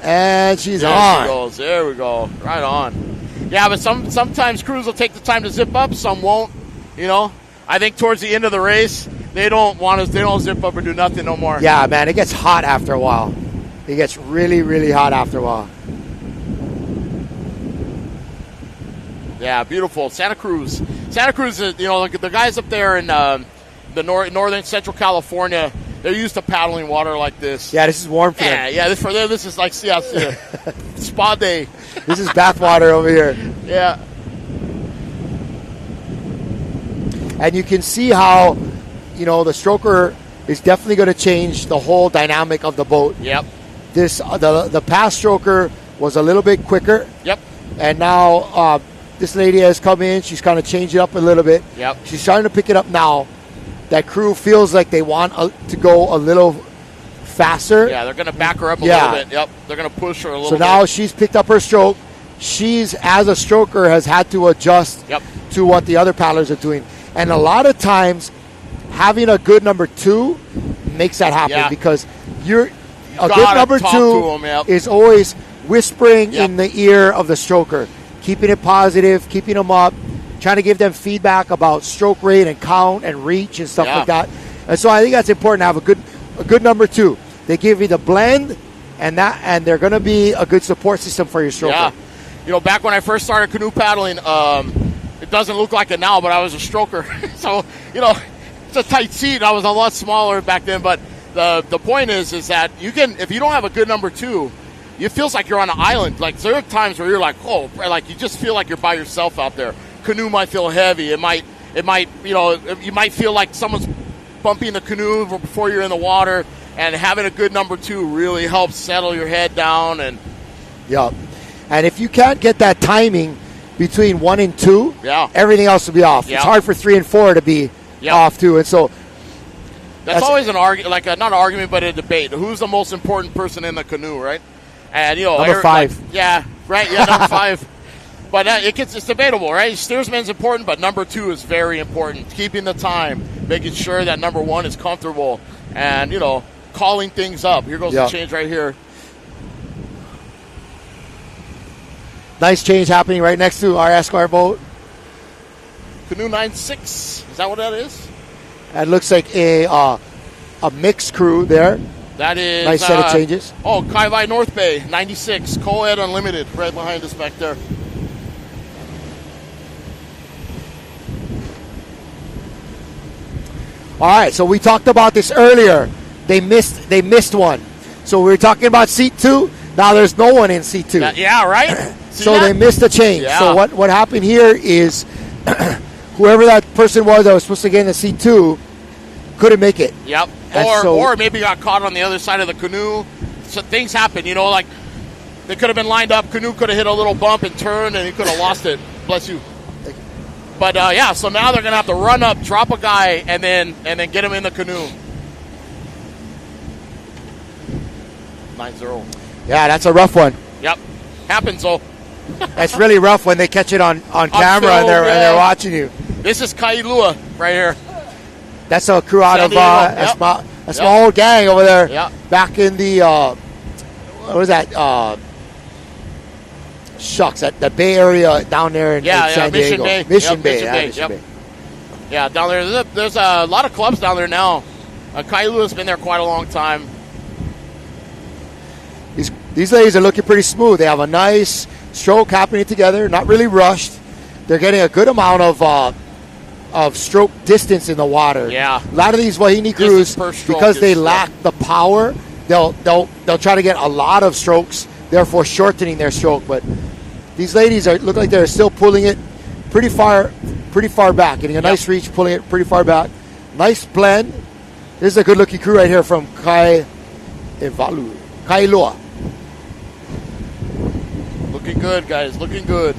And she's on. She goes. There we go. Right on. Yeah, but sometimes crews will take the time to zip up. Some won't. You know, I think towards the end of the race, they don't zip up or do nothing no more. Yeah, man, it gets hot after a while. It gets really, really hot after a while. Yeah, beautiful. Santa Cruz. Santa Cruz is, you know, the guys up there in the northern central California, they're used to paddling water like this. Yeah, this is warm for them. Yeah, for them, this is like spa day. This is bath water over here. Yeah. And you can see how, you know, the stroker is definitely going to change the whole dynamic of the boat. Yep. The past stroker was a little bit quicker. Yep. And now this lady has come in. She's kind of changed it up a little bit. Yep. She's starting to pick it up now. That crew feels like they want to go a little faster. Yeah, they're going to back her up a little bit. Yep, they're going to push her a little bit. So now she's picked up her stroke. She's, as a stroker, has had to adjust to what the other paddlers are doing. And a lot of times, having a good number two makes that happen because a good number two is always whispering in the ear of the stroker, keeping it positive, keeping them up, trying to give them feedback about stroke rate and count and reach and stuff like that. And so I think that's important to have a good number two. They give you the blend, and they're going to be a good support system for your stroker. Yeah. You know, back when I first started canoe paddling, it doesn't look like it now, but I was a stroker. So, you know, it's a tight seat. I was a lot smaller back then, but the point is that you can, if you don't have a good number two, it feels like you're on an island. Like, there are times where you're like, oh, like you just feel like you're by yourself out there. Canoe might feel heavy. It might, you know, you might feel like someone's bumping the canoe before you're in the water, and having a good number two really helps settle your head down. And and if you can't get that timing between 1 and 2, everything else will be off. It's hard for 3 and 4 to be off too, and so that's always an argument, like not an argument, but a debate. Who's the most important person in the canoe, right? And you know, number 5. Number 5. But it's debatable, right? Steersman's important, but number 2 is very important. Keeping the time, making sure that number 1 is comfortable, and, you know, calling things up. Here goes the change right here. Nice change happening right next to our Esquire boat. Canoe 9-6. Is that what that is? That looks like a mixed crew there. That is nice set of changes. Oh, Kaivai North Bay 96 Co-Ed Unlimited right behind us back there. All right, so we talked about this earlier. They missed one. So we were talking about seat 2. Now there's no one in C2. Yeah, right? So they missed the change. Yeah. So what happened here is whoever that person was that was supposed to get in the C2 couldn't make it. Yep. Or maybe got caught on the other side of the canoe. So things happen, like they could have been lined up. Canoe could have hit a little bump and turned, and he could have lost it. Bless you. But so now they're gonna have to run up, drop a guy, and then get him in the canoe. 9-0. Yeah, that's a rough one. Yep, happens though. That's really rough when they catch it on camera film, and they're watching you. This is Kailua right here. That's a crew out of a small gang over there. Yep. Back in the what was that? Shucks, that Bay Area down there in San Diego. Mission Bay. Yeah, down there. There's a lot of clubs down there now. Kailua's been there quite a long time. These ladies are looking pretty smooth. They have a nice stroke happening together, not really rushed. They're getting a good amount of stroke distance in the water. Yeah. A lot of these Wahine crews, because they lack the power, they'll try to get a lot of strokes, therefore shortening their stroke. But these ladies look like they're still pulling it pretty far back, getting a nice reach, pulling it pretty far back. Nice blend. This is a good-looking crew right here from Kailua. Looking good, guys. Looking good.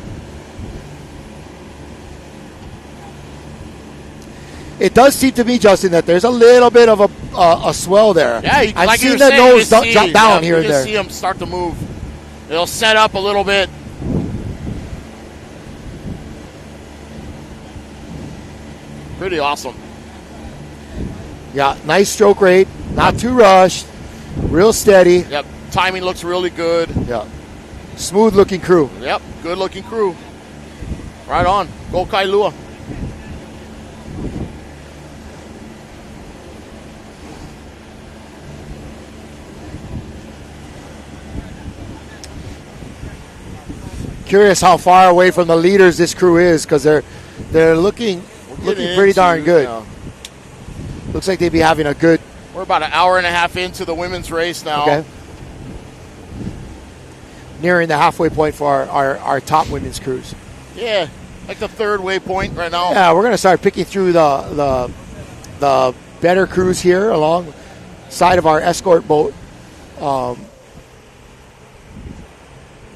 It does seem to me, Justin, that there's a little bit of a swell there. Yeah, I've seen the nose drop down here and there. You can see them start to move. They'll set up a little bit. Pretty awesome. Yeah, nice stroke rate. Not too rushed. Real steady. Yep. Timing looks really good. Yeah. Smooth looking crew. Yep. Good looking crew. Right on. Go Kailua. Curious how far away from the leaders this crew is, because they're looking pretty darn good. Looks like they'd be having a good. We're about an hour and a half into the women's race now. Okay. Nearing the halfway point for our top women's crews. Yeah, like the third waypoint right now. Yeah, we're going to start picking through the better crews here alongside of our escort boat.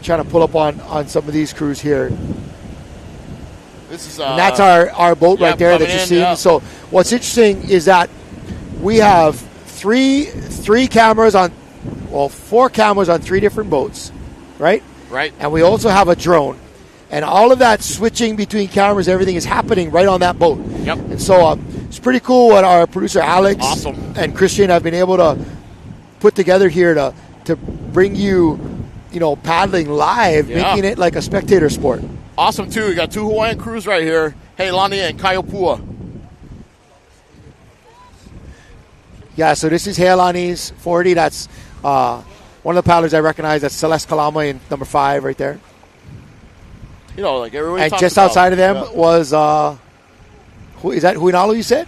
Trying to pull up on some of these crews here. This is and that's our boat right there that you're seeing. Yeah. So what's interesting is that we have four cameras on 3 different boats, right? Right. And we also have a drone. And all of that switching between cameras, everything is happening right on that boat. Yep. And so it's pretty cool what our producer Alex and Christian have been able to put together here to bring you paddling live, making it like a spectator sport. Awesome, too. We got 2 Hawaiian crews right here, Heilani and Kaiopua. Yeah, so this is Heilani's 40. That's one of the paddlers I recognize. That's Celeste Kalama in number 5 right there. Like everybody. And just outside of them was, who is that? Huinalo, you said?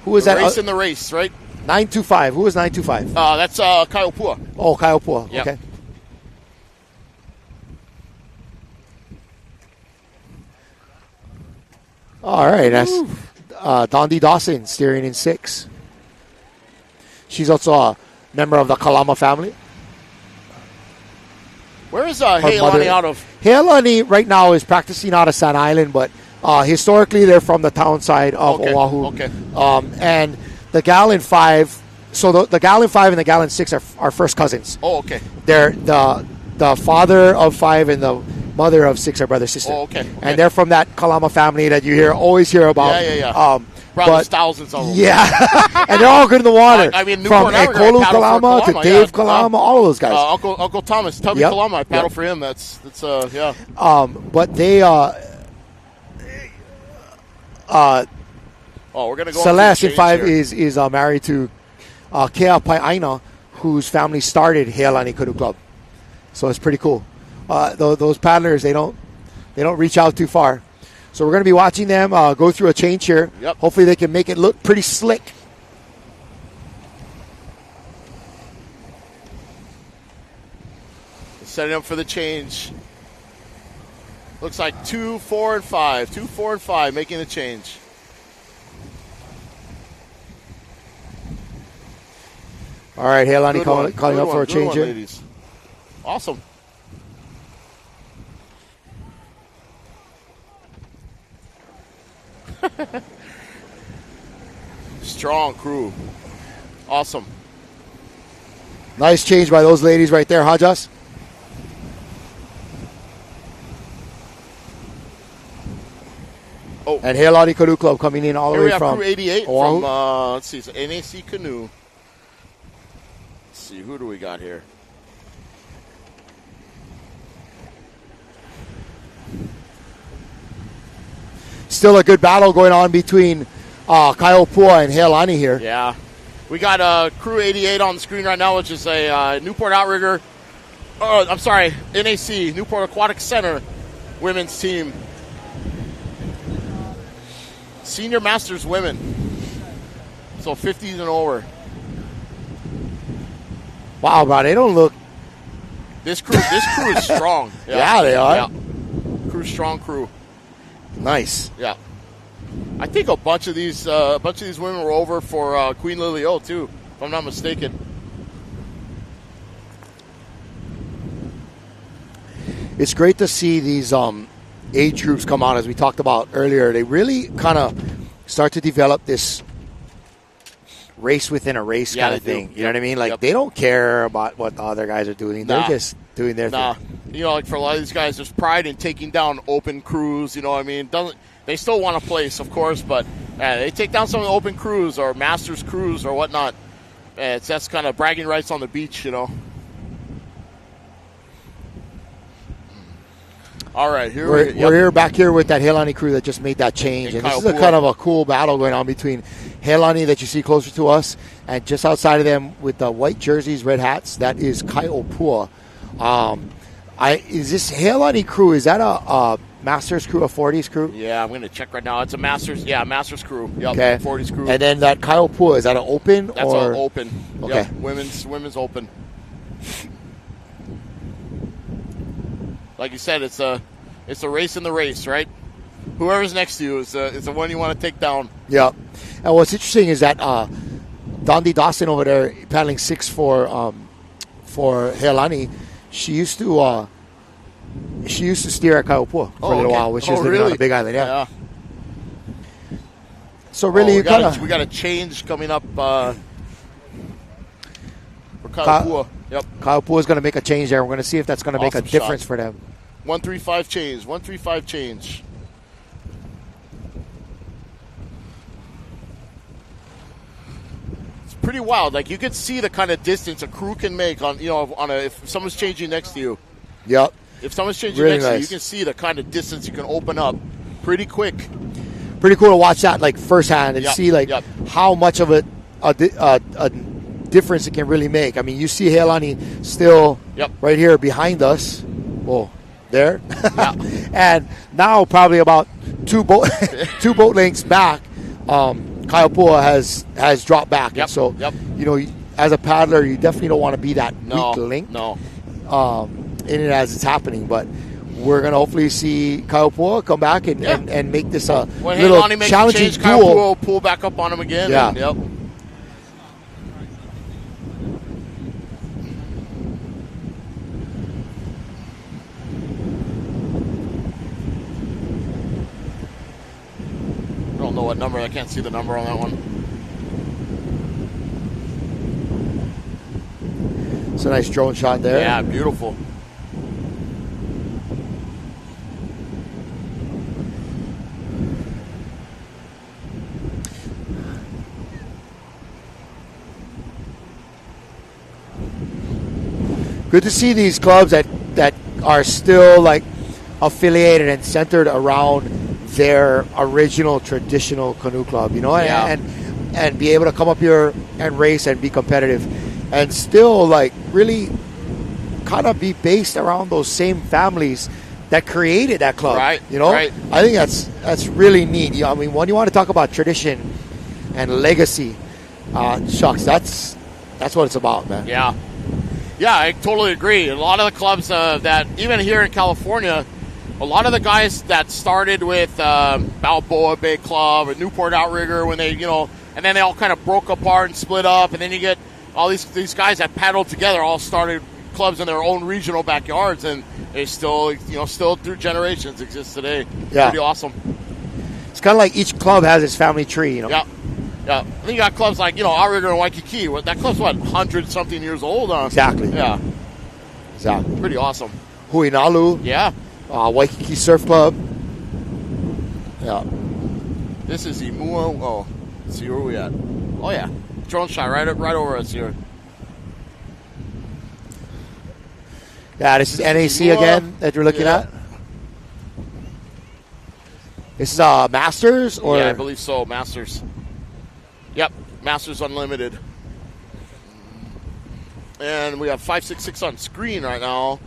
Who was that? Race in the race, right? 925. Who was 925? That's Kaiopua. Oh, Kaiopua. Yep. Okay. All right, that's Dondi Dawson steering in 6. She's also a member of the Kalama family. Where is Heilani out of? Heilani right now is practicing out of San Island, but historically they're from the town side of Oahu. Okay. And the Gallon 5, so the Gallon 5 and the Gallon 6 are first cousins. Oh, okay. They're the father of 5 and the mother of 6 are brother sister. Oh, okay. And they're from that Kalama family that you always hear about. Yeah. Probably thousands of them. Yeah. And they're all good in the water. Newport, from Ekolu Kalama to Dave Kalama, all of those guys. Uncle Thomas, Tubby Kalama, I paddle for him. That's but they we're gonna go. Celeste in 5 is married to Kea Pai'aina, whose family started Heilani Canoe Club. So it's pretty cool. Those paddlers, they don't reach out too far. So we're going to be watching them go through a change here. Yep. Hopefully they can make it look pretty slick. Setting up for the change. Looks like 2, 4, and 5. 2, 4, and 5 making the change. All right, Helani calling up for a change here. Ladies. Awesome. Strong crew. Awesome. Nice change by those ladies right there, Hajas. Oh. And Helani Canoe Club coming in all the Here way we have from crew 88 Oahu. from, let's see, it's NAC Canoe. Let's see, who do we got here? Still a good battle going on between Kaiopua and Helani here. Yeah. We got crew 88 on the screen right now, which is a Newport Outrigger. I'm sorry, NAC, Newport Aquatic Center women's team. Senior Masters women. So 50s and over. Wow, bro, they don't look. This crew is strong. Yeah, they are. Yeah. Strong crew. Nice. Yeah. I think a bunch of these women were over for Queen Lily O too, if I'm not mistaken. It's great to see these age groups come out, as we talked about earlier. They really kind of start to develop this race within a race kind of thing. You know what I mean? Like, they don't care about what the other guys are doing. They're just doing their thing. You know, like for a lot of these guys, there's pride in taking down open crews. You know what I mean? They still want to place, of course, but they take down some of the open crews or masters crews or whatnot. That's kind of bragging rights on the beach, you know. All right, we're here back here with that Helani crew that just made that change. And this is a kind of a cool battle going on between Helani that you see closer to us and just outside of them with the white jerseys, red hats. That is Kaiopua. Is this Helani crew, is that a Masters crew, a 40s crew? Yeah, I'm going to check right now. It's a Masters, Masters crew. Yep, okay. 40s crew. And then that Kaiopua, is that an open? That's an open. Okay. Yep, women's open. Like you said, it's a race in the race, right? Whoever's next to you is the one you want to take down. Yeah. And what's interesting is that Dondi Dawson over there paddling 6 for Helani, she used to steer at Kaiopua for a little while, which is living on a big island. Yeah. So really, we got a change coming up for Kaiopua. Yep. Kaiopua is going to make a change there. We're going to see if that's going to make a difference for them. 135 change. 135 change. It's pretty wild. Like, you can see the kind of distance a crew can make if someone's changing next to you. Yep. If someone's changing next to you, you can see the kind of distance you can open up pretty quick. Pretty cool to watch that like firsthand and see how much of a difference it can really make. I mean, you see Helani still right here behind us. Whoa, there. And now probably about two boat lengths back, Kaiopua has dropped back. And so, as a paddler, you definitely don't want to be that weak link. No. In it as it's happening, but we're going to hopefully see Kaiopua come back and make this a little challenging pool. Kaiopua will pull back up on him again. Yeah. And, yep. I don't know what number. I can't see the number on that one. It's a nice drone shot there. Yeah, beautiful. Good to see these clubs that are still like affiliated and centered around their original traditional canoe club, and be able to come up here and race and be competitive and still like really kind of be based around those same families that created that club. Right. I think that's really neat. I mean, when you want to talk about tradition and legacy, shucks, that's what it's about, man. Yeah. Yeah, I totally agree. A lot of the clubs that, even here in California, a lot of the guys that started with Balboa Bay Club or Newport Outrigger when they, and then they all kind of broke apart and split up, and then you get all these guys that paddled together all started clubs in their own regional backyards, and they still through generations exist today. Yeah. Pretty awesome. It's kind of like each club has its family tree, Yeah. Yeah. Then you got clubs like, Outrigger and Waikiki. That club's, 100-something years old? Exactly. Yeah. Exactly. Pretty awesome. Huinalu. Yeah. Waikiki Surf Club. Yeah. This is Imua. Oh, let's see where we at. Oh, yeah. Drone shot right over us here. Yeah, this is NAC again that you're looking at. This is Masters? Or? Yeah, I believe so. Masters. Yep, Masters Unlimited. And we have 566 on screen right now.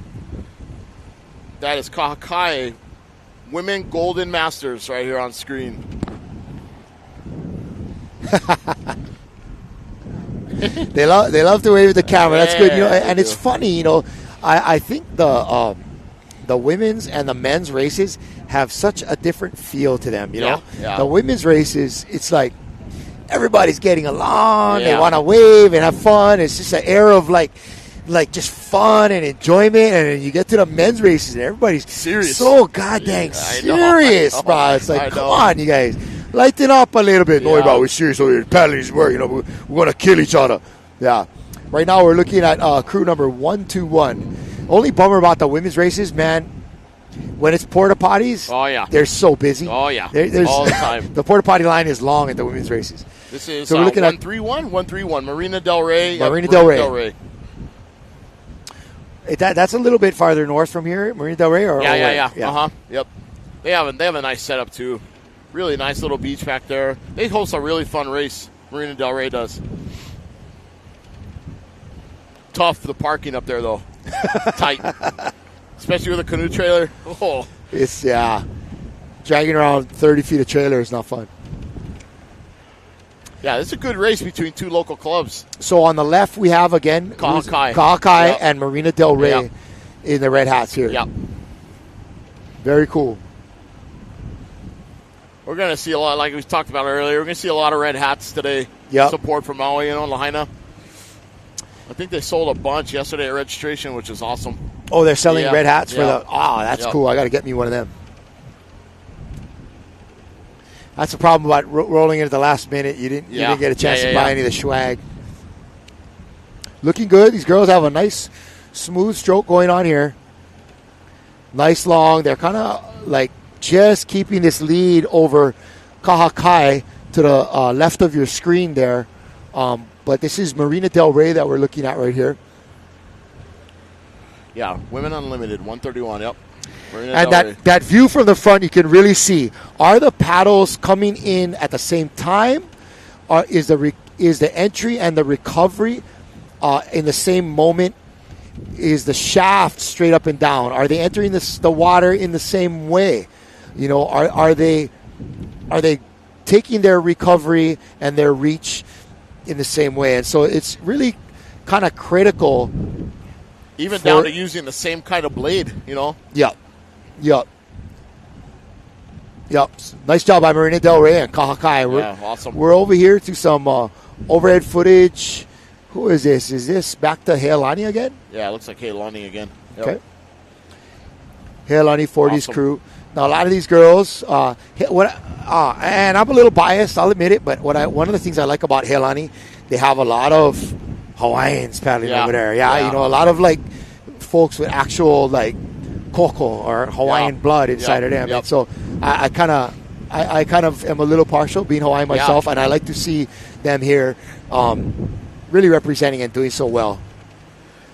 That is Kahakai Women Golden Masters right here on screen. They love to wave the camera. That's good. And it's do. funny, I think the women's and the men's races have such a different feel to them, Yeah. The women's races, it's like everybody's getting along, Yeah. they want to wave and have fun. It's just an air of like just fun and enjoyment, and then you get to the men's races and everybody's Serious. so goddamn serious, bro. It's like, come on, you guys, lighten up a little bit. No, about we're serious over here. Paddling, we're going to kill each other. Yeah. Right now we're looking at crew number 121. Only bummer about the women's races, man. When it's porta potties, they're so busy. Oh yeah, there's all the time. The porta potty line is long at the women's races. This is so we're looking 131 Marina Del Rey. Marina Del Rey. That's a little bit farther north from here, Marina Del Rey. Yeah. Yep. They have a nice setup too. Really nice little beach back there. They host a really fun race. Marina Del Rey does. Tough the parking up there though. Tight. Especially with a canoe trailer. Oh. It's, dragging around 30 feet of trailer is not fun. Yeah, it's a good race between two local clubs. So on the left, we have, again, Kahakai and Marina Del Rey in the red hats here. Yep. Very cool. We're going to see a lot, like we talked about earlier, we're going to see a lot of red hats today. Yep. Support for Maui, Lahaina. I think they sold a bunch yesterday at registration, which is awesome. Oh, they're selling red hats for the... Oh, that's cool. I got to get me one of them. That's the problem about rolling in at the last minute. You didn't get a chance to buy any of the swag. Looking good. These girls have a nice, smooth stroke going on here. Nice long. They're kind of like just keeping this lead over Kahakai to the left of your screen there. But this is Marina Del Rey that we're looking at right here. Yeah, Women Unlimited, 131, yep. Marina And Del Rey. that view from the front, you can really see. Are the paddles coming in at the same time? Or is the entry and the recovery in the same moment? Is the shaft straight up and down? Are they entering the water in the same way? Are they taking their recovery and their reach in the same way? And so it's really kind of critical. Even down to using the same kind of blade, Yep. Nice job by Marina Del Rey and Kahakai. Awesome. We're over here to some overhead footage. Who is this? Is this back to Heilani again? Yeah, it looks like Heilani again. Yep. Okay. Heilani 40s crew. Now, a lot of these girls, and I'm a little biased, I'll admit it, but one of the things I like about Heilani, they have a lot of Hawaiians paddling over there. A lot of like folks with actual like koko or Hawaiian blood inside of them. And so I kind of am a little partial being Hawaiian myself, and I like to see them here really representing and doing so well.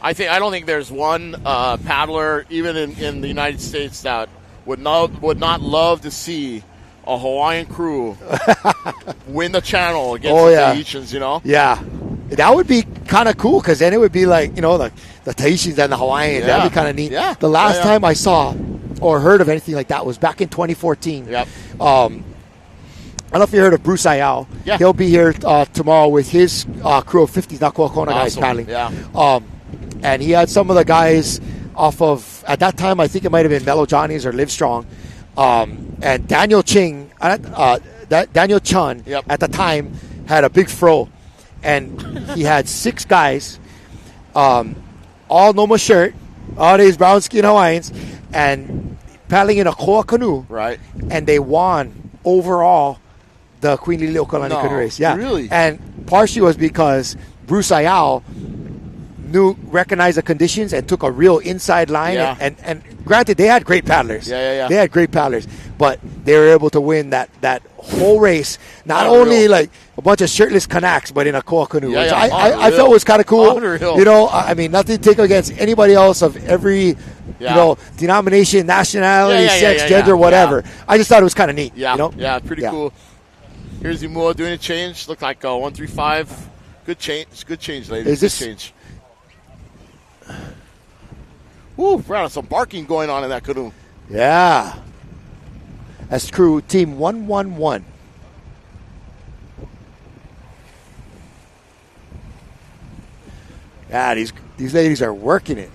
I don't think there's one paddler, even in the United States, that would not love to see a Hawaiian crew win the channel against the Tahitians, Yeah. That would be kind of cool, because then it would be like, the Tahitians and the Hawaiians. That would be kind of neat. Yeah. The last time I saw or heard of anything like that was back in 2014. Yep. I don't know if you heard of Bruce Ayao. Yeah. He'll be here tomorrow with his crew of 50 Nakuakona guys paddling. Yeah. and he had some of the guys off of, at that time, I think it might have been Mellow Johnny's or Livestrong, and Daniel Chun Yep. at the time had a big fro, and he had 6 guys, all normal shirt, all these brown skin Hawaiians, and paddling in a koa canoe, Right. and they won overall the Queen Liliuokalani canoe race. Yeah, really? And partially was because Bruce Ayala recognized the conditions and took a real inside line. Yeah. And granted, they had great paddlers. Yeah. They had great paddlers, but they were able to win that whole race. Not Unreal. only like a bunch of shirtless Kanaks, but in a koa canoe. Yeah, which yeah. I felt was kind of cool. Unreal. You know, I mean, nothing to take against anybody else of every denomination, nationality, sex, gender, whatever. I just thought it was kind of neat. Yeah, you know? yeah, pretty cool. Here's Imua doing a change. Looked like 135. Good change. Good change, ladies. Good change. Woo, Brown, some barking going on in that canoe. Yeah. That's crew team 111. Yeah, these ladies are working it.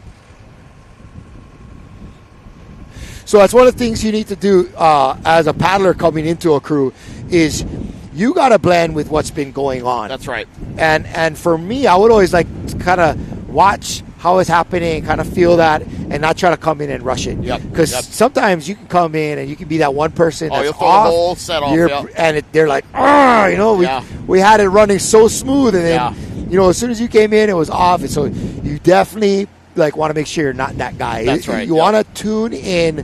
So that's one of the things you need to do as a paddler coming into a crew is you got to blend with what's been going on. That's right. And for me, I would always like to kind of watch how it's happening, kind of feel that, and not try to come in and rush it. Because sometimes you can come in and you can be that one person that's you'll throw off. the whole set off. And they're like, we had it running so smooth, and then as soon as you came in, it was off. And so you definitely want to make sure you're not that guy. That's right. You want to tune in,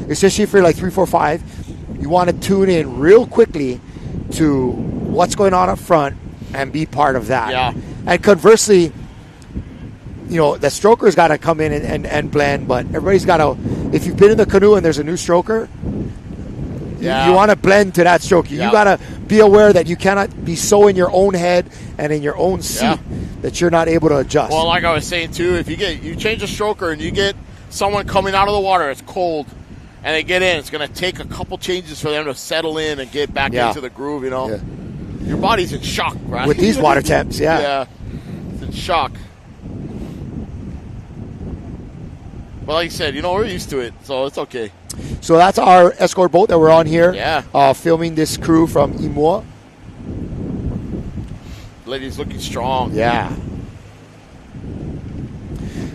especially if you're like 3, 4, 5. You want to tune in real quickly to what's going on up front and be part of that. Yeah. And conversely, the stroker's got to come in and blend, but everybody's got to, if you've been in the canoe and there's a new stroker, you want to blend to that stroker. You got to be aware that you cannot be so in your own head and in your own seat that you're not able to adjust. Well, like I was saying too, if you change a stroker and you get someone coming out of the water, it's cold, and they get in, it's going to take a couple changes for them to settle in and get back into the groove, Yeah. Your body's in shock, right? With these water temps, Yeah. It's in shock. But like you said, we're used to it, so it's okay. So that's our escort boat that we're on here. Yeah. Filming this crew from Imua. Lady's looking strong. Yeah.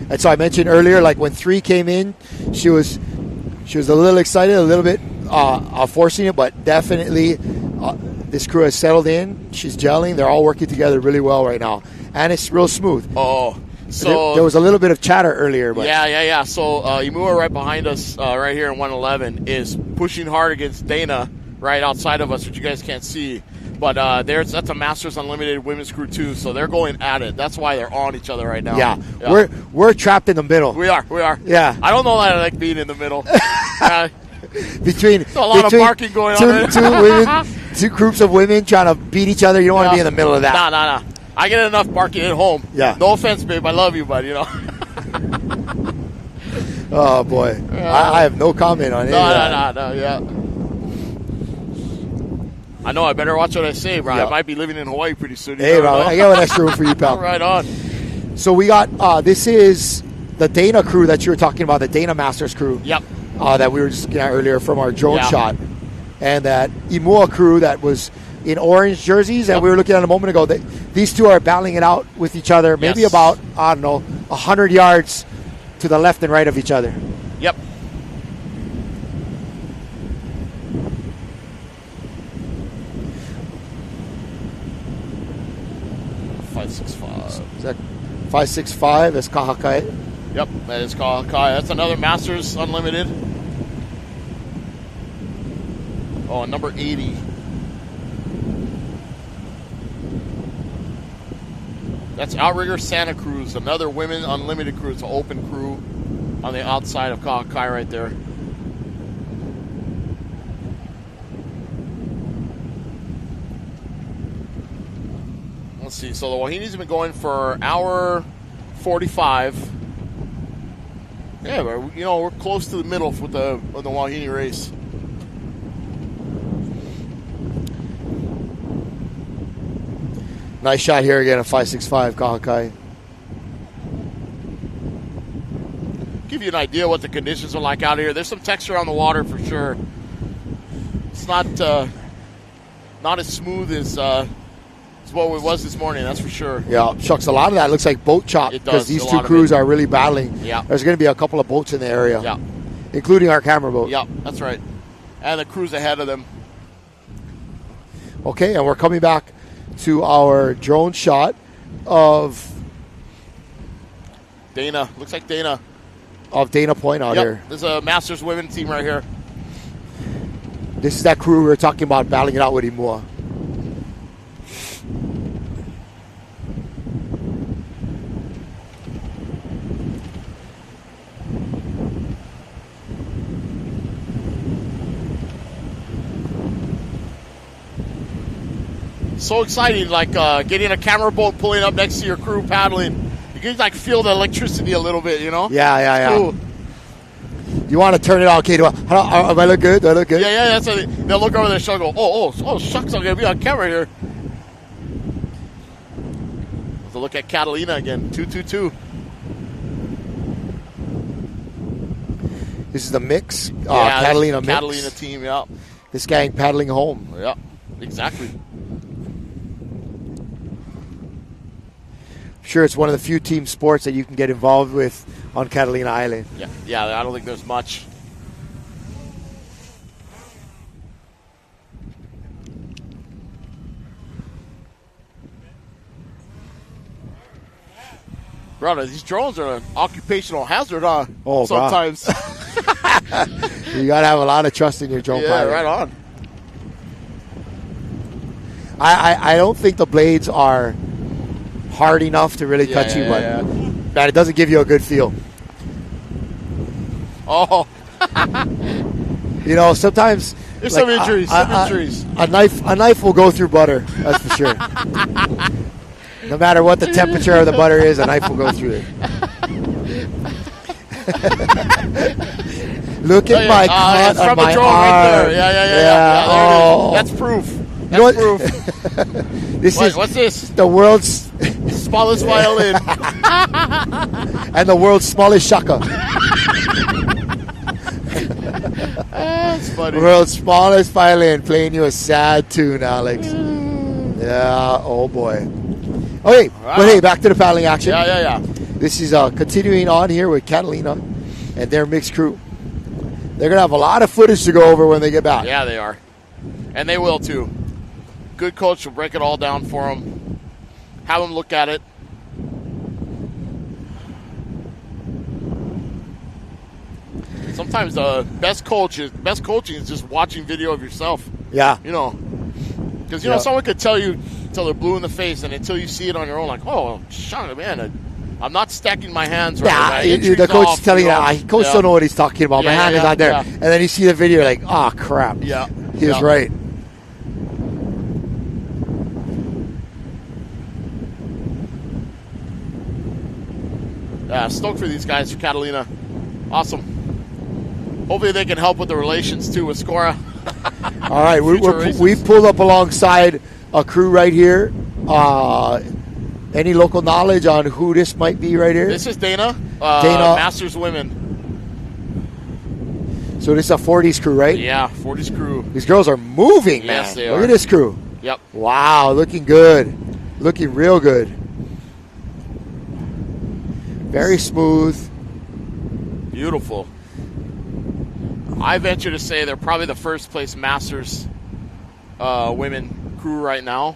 And so I mentioned earlier, when 3 came in, she was a little excited, a little bit forcing it, but definitely this crew has settled in. She's gelling. They're all working together really well right now. And it's real smooth. Oh, so there was a little bit of chatter earlier. But Yeah. So Imua right behind us, right here in 111, is pushing hard against Dana right outside of us, which you guys can't see. But that's a Masters Unlimited women's crew too, so they're going at it. That's why they're on each other right now. Yeah. We're trapped in the middle. We are. Yeah. I don't know that I like being in the middle. Between a lot of barking going on. Two groups of women trying to beat each other. You don't want to be in the middle of that. No. I get enough barking at home. Yeah. No offense, babe. I love you, but Oh boy. I have no comment on it. No. Yeah. I know. I better watch what I say, bro. Yeah. I might be living in Hawaii pretty soon. Hey, Rob, I got an extra room for you, pal. Right on. So we got this is the Dana crew that you were talking about, the Dana Masters crew. Yep. That we were just looking at earlier from our drone shot, and that Imua crew that was in orange jerseys, and we were looking at a moment ago that these two are battling it out with each other, maybe about 100 yards to the left and right of each other. Yep. Is that 565? That's Kahakai. Yep, that is Kahakai. That's another Masters Unlimited. Oh, and number 80. That's Outrigger Santa Cruz, another women unlimited crew. It's an open crew on the outside of Kahakai right there. Let's see. So the Wahinis have been going for an hour 45. Yeah, but we're close to the middle with the Wahine race. Nice shot here again at 565 Kahakai. give you an idea what the conditions are like out here. There's some texture on the water for sure. It's not as smooth as what it was this morning, that's for sure. Yeah, shucks, a lot of that looks like boat chop because these two crews are really battling. Yeah. There's going to be a couple of boats in the area, yeah, including our camera boat. Yeah, that's right. And the crews ahead of them. Okay, and we're coming back to our drone shot of Dana. Looks like Dana. Of Dana Point out here. There's a Masters women team right here. This is that crew we were talking about battling it out with Imua. So exciting, like getting a camera boat pulling up next to your crew paddling. You can like feel the electricity a little bit, you know? Yeah. Cool. You want to turn it on, okay? Am I look good? Do I look good? Yeah. That's what they'll look over their shoulder and go, oh, shucks, I'm going to be on camera here. Let's look at Catalina again, 222. This is the mix. Catalina mix. Catalina team, yeah. This gang paddling home. Yeah, exactly. Sure, it's one of the few team sports that you can get involved with on Catalina Island. Yeah, I don't think there's much. Brother, these drones are an occupational hazard, huh? Oh, sometimes. You got to have a lot of trust in your drone pilot. Yeah, right on. I don't think the blades are hard enough to really cut you, but man, it doesn't give you a good feel. Oh. You know, sometimes there's some injuries. A knife will go through butter, that's for sure. No matter what the temperature of the butter is, a knife will go through it. Look at my cut on my arm. Right there. Yeah. Oh. That's proof. That's proof. What's this? The world's smallest violin. And the world's smallest shaka. That's funny. World's smallest violin playing you a sad tune, Alex. Yeah, oh boy. Okay, but hey, back to the paddling action. Yeah. This is continuing on here with Catalina and their mixed crew. They're going to have a lot of footage to go over when they get back. Yeah, they are. And they will, too. Good coach will break it all down for them. Have them look at it. Sometimes the best coaching is just watching video of yourself. Yeah. You know. Because, you know, someone could tell you until they're blue in the face, and until you see it on your own, like, oh, shut up, man, I'm not stacking my hands right. The coach is telling you, coach don't know what he's talking about. My hand is not there. Yeah. And then you see the video, you're like, oh, crap. Yeah. He was right. Yeah, stoked for these guys, for Catalina. Awesome. Hopefully they can help with the relations, too, with Scora. All right, we've pulled up alongside a crew right here. Any local knowledge on who this might be right here? This is Dana. Masters women. So this is a 40s crew, right? Yeah, 40s crew. These girls are moving, man. Yes, they are. Look at this crew. Yep. Wow, looking good. Looking real good. Very smooth. Beautiful. I venture to say they're probably the first place Masters women crew right now.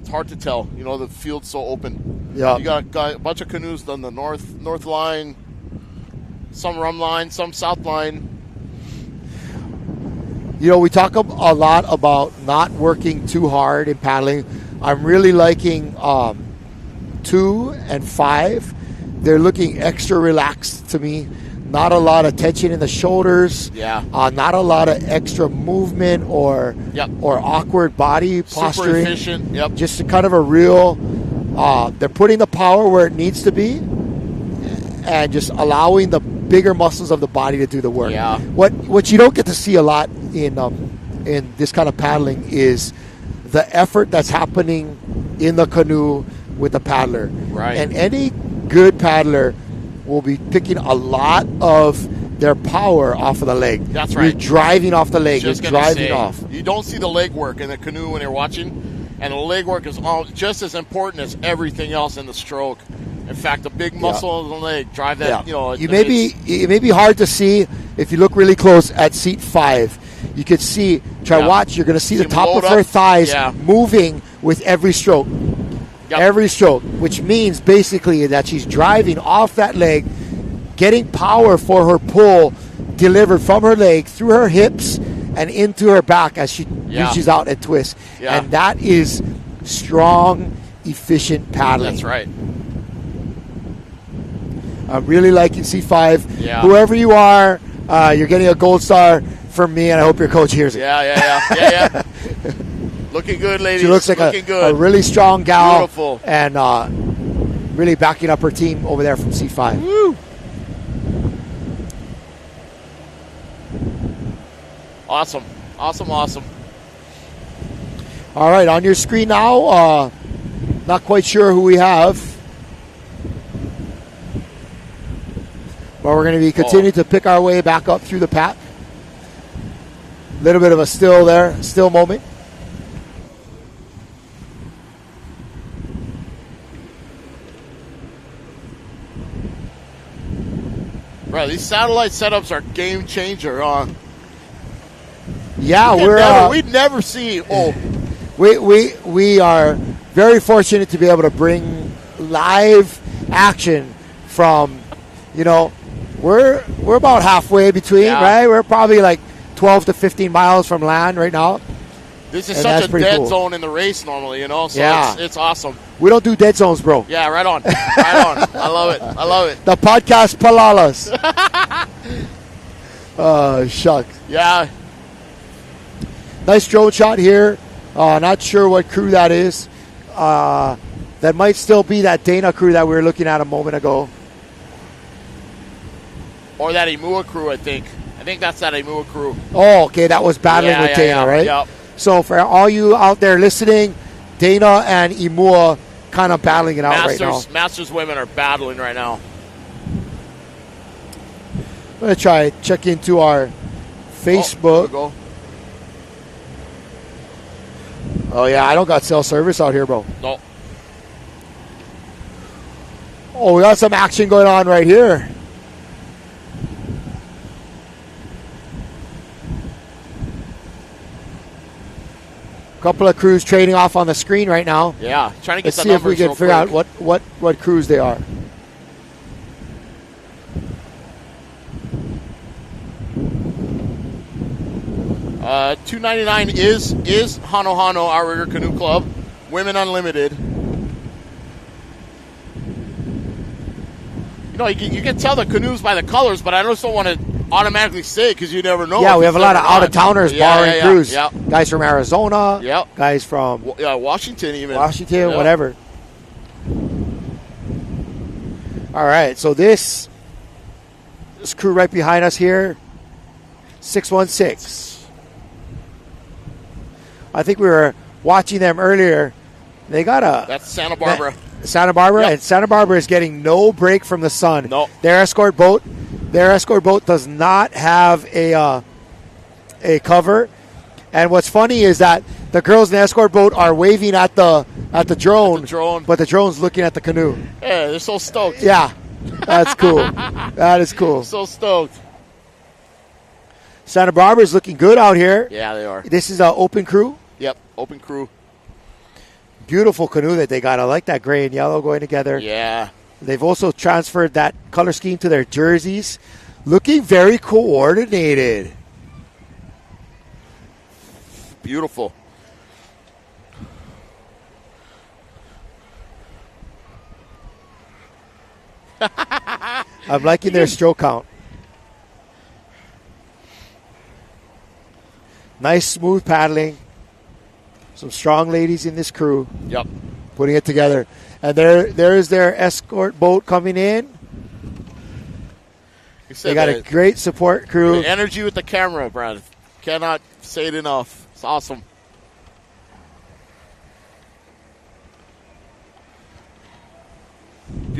It's hard to tell. You know, the field's so open. Yeah. You got a bunch of canoes on the north line, some rum line, some south line. You know, we talk a lot about not working too hard in paddling. I'm really liking 2 and 5. They're looking extra relaxed to me. Not a lot of tension in the shoulders. Yeah. Not a lot of extra movement or awkward body posturing. Super efficient. Yep. Just kind of a real. They're putting the power where it needs to be, and just allowing the bigger muscles of the body to do the work. Yeah. What you don't get to see a lot in this kind of paddling is the effort that's happening in the canoe with the paddler. Right. And any good paddler will be picking a lot of their power off of the leg. That's right. You're driving off the leg. You're driving off. You don't see the leg work in the canoe when you're watching, and the leg work is just as important as everything else in the stroke. In fact, the big muscle of the leg drive that. It may be hard to see if you look really close at seat 5. You could see. Watch. You're going to see the top of her thighs moving with every stroke. Yep. Every stroke, which means basically that she's driving off that leg, getting power for her pull delivered from her leg through her hips and into her back as she reaches out and twists. Yeah. And that is strong, efficient paddling. That's right. I'm really liking C5. Yeah. Whoever you are, you're getting a gold star from me, and I hope your coach hears it. Yeah. Looking good, ladies. She looks like a really strong gal. Beautiful. And really backing up her team over there from C5. Woo. Awesome. All right, on your screen now, not quite sure who we have. But we're going to be continuing to pick our way back up through the pack. A little bit of a still moment. Right, these satellite setups are game changer. Yeah, we'd never see. We are very fortunate to be able to bring live action from. We're about halfway between, right? We're probably like 12 to 15 miles from land right now. This is such a dead zone in the race normally, so it's awesome. We don't do dead zones, bro. Yeah, right on. I love it. The podcast Palalas. Shucks. Yeah. Nice drone shot here. Not sure what crew that is. That might still be that Dana crew that we were looking at a moment ago. Or that Imua crew, I think. I think that's that Imua crew. Oh, okay. That was battling with Dana, right? Yep. So for all you out there listening, Dana and Imua kind of battling it out right now. Masters women are battling right now. I'm going to try check into our Facebook. Oh, yeah. I don't got cell service out here, bro. No. Oh, we got some action going on right here. Couple of crews trading off on the screen right now. Yeah, trying to get Let's see if we can figure out what crews they are. $299 is Hano Hano Outrigger Canoe Club, Women Unlimited. You can tell the canoes by the colors, but I just don't want to automatically say it because you never know. Yeah, we have a lot of out-of-towners borrowing crews. Yeah. Guys from Arizona. Yeah. Guys from Washington even. Whatever. All right, so this crew right behind us here, 616. I think we were watching them earlier. They got That's Santa Barbara. Yep. And Santa Barbara is getting no break from the sun. No. Their escort boat does not have a cover. And what's funny is that the girls in the escort boat are waving at the drone, but the drone's looking at the canoe. Yeah, they're so stoked. Yeah, that's cool. That is cool. So stoked. Santa Barbara is looking good out here. Yeah, they are. This is an open crew. Yep, open crew. Beautiful canoe that they got. I like that gray and yellow going together. Yeah. They've also transferred that color scheme to their jerseys. Looking very coordinated. Beautiful. I'm liking their stroke count. Nice smooth paddling. Some strong ladies in this crew. Yep. Putting it together. And there is their escort boat coming in. They got a great support crew. The energy with the camera, Brad. Cannot say it enough. It's awesome.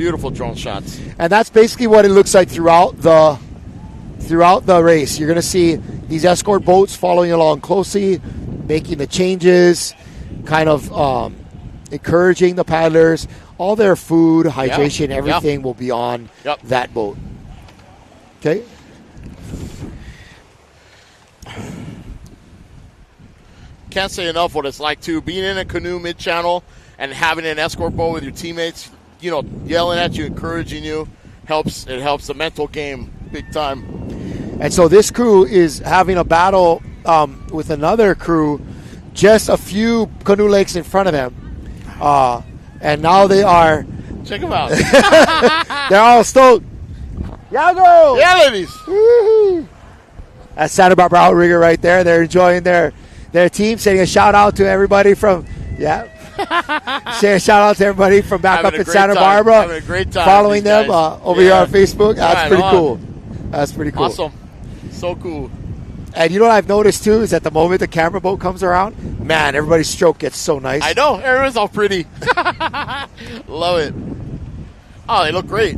Beautiful drone shots. And that's basically what it looks like throughout the race. You're going to see these escort boats following along closely, making the changes, kind of encouraging the paddlers. All their food, hydration, everything will be on that boat. Okay? Can't say enough what it's like, too. Being in a canoe mid-channel and having an escort boat with your teammates, yelling at you, encouraging you, it helps the mental game big time. And so this crew is having a battle with another crew just a few canoe lengths in front of them. And now they are... Check them out. They're all stoked. Yago! Yeah, ladies. Woo-hoo. That's Santa Barbara Outrigger right there. They're enjoying their team. Sending a shout-out to everybody from... Say a shout-out to everybody from back up in Santa Barbara. Having a great time. Following them over here on Facebook. That's pretty cool. That's pretty cool. Awesome. So cool. And you know what I've noticed, too, is that the moment the camera boat comes around, man, everybody's stroke gets so nice. I know. Everyone's all pretty. Love it. Oh, they look great.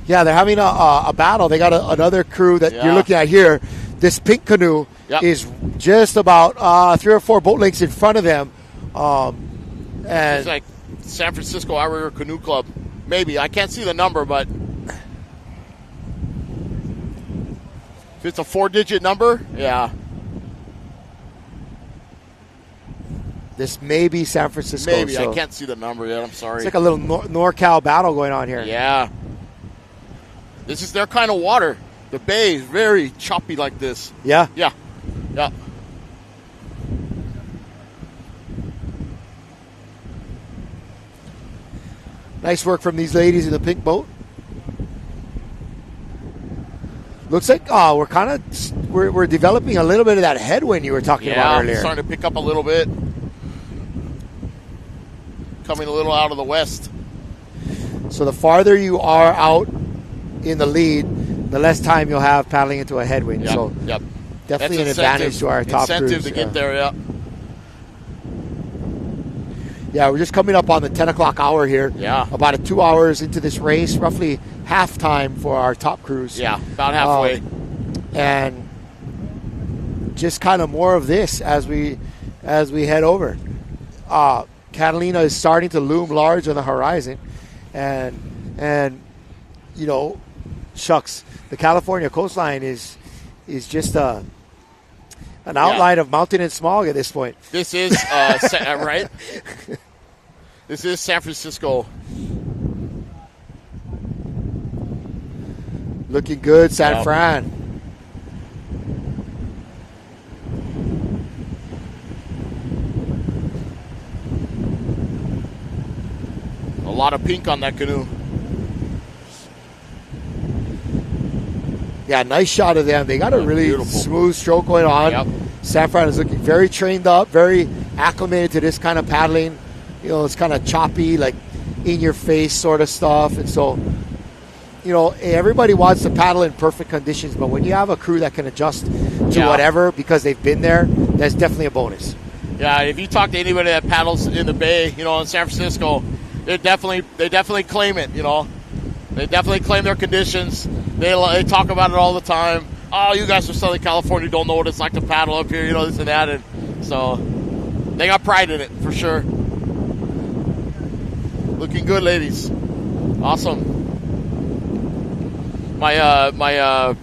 Yeah, they're having a battle. They got another crew that you're looking at here. This pink canoe is just about 3 or 4 boat lengths in front of them. And it's like San Francisco Outrigger Canoe Club. Maybe. I can't see the number, but... If it's a 4-digit number, This may be San Francisco. Maybe. I can't see the number yet. I'm sorry. It's like a little NorCal battle going on here. Yeah. This is their kind of water. The bay is very choppy like this. Yeah? Yeah. Nice work from these ladies in the pink boat. Looks like we're developing a little bit of that headwind you were talking about earlier. Yeah, starting to pick up a little bit. Coming a little out of the west. So the farther you are out in the lead, the less time you'll have paddling into a headwind. So definitely an advantage to our top crews. Incentive to get there, Yeah, we're just coming up on the 10 o'clock hour here. Yeah. About 2 hours into this race, roughly halftime for our top crews. Yeah, about halfway. And just kind of more of this as we head over. Catalina is starting to loom large on the horizon. And shucks, the California coastline is just an outline of mountain and smog at this point. This is right. This is San Francisco. Looking good, San Fran. A lot of pink on that canoe. Yeah, nice shot of them. They got a really smooth stroke going on. Yep. San Fran is looking very trained up, very acclimated to this kind of paddling. It's kind of choppy, like in-your-face sort of stuff. And so, everybody wants to paddle in perfect conditions, but when you have a crew that can adjust to whatever because they've been there, that's definitely a bonus. Yeah, if you talk to anybody that paddles in the bay, in San Francisco, they definitely claim it, They definitely claim their conditions. They talk about it all the time. Oh, you guys from Southern California don't know what it's like to paddle up here, this and that. And so they got pride in it, for sure. Looking good, ladies. Awesome. My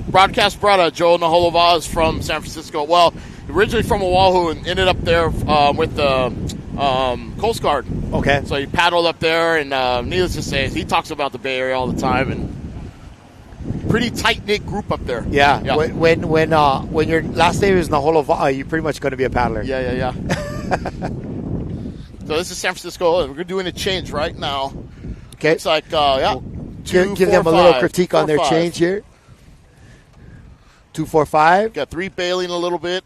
broadcast brother, Joe Naholovaz, is from San Francisco. Well, originally from Oahu and ended up there with the Coast Guard. Okay. So he paddled up there, and needless to say, he talks about the Bay Area all the time, and pretty tight-knit group up there. Yeah. When your last name is Naholovaz, you're pretty much going to be a paddler. Yeah. So this is San Francisco, and we're doing a change right now. Okay. It's like, give them a little critique on their change here. 2-4-5. Got 3 bailing a little bit.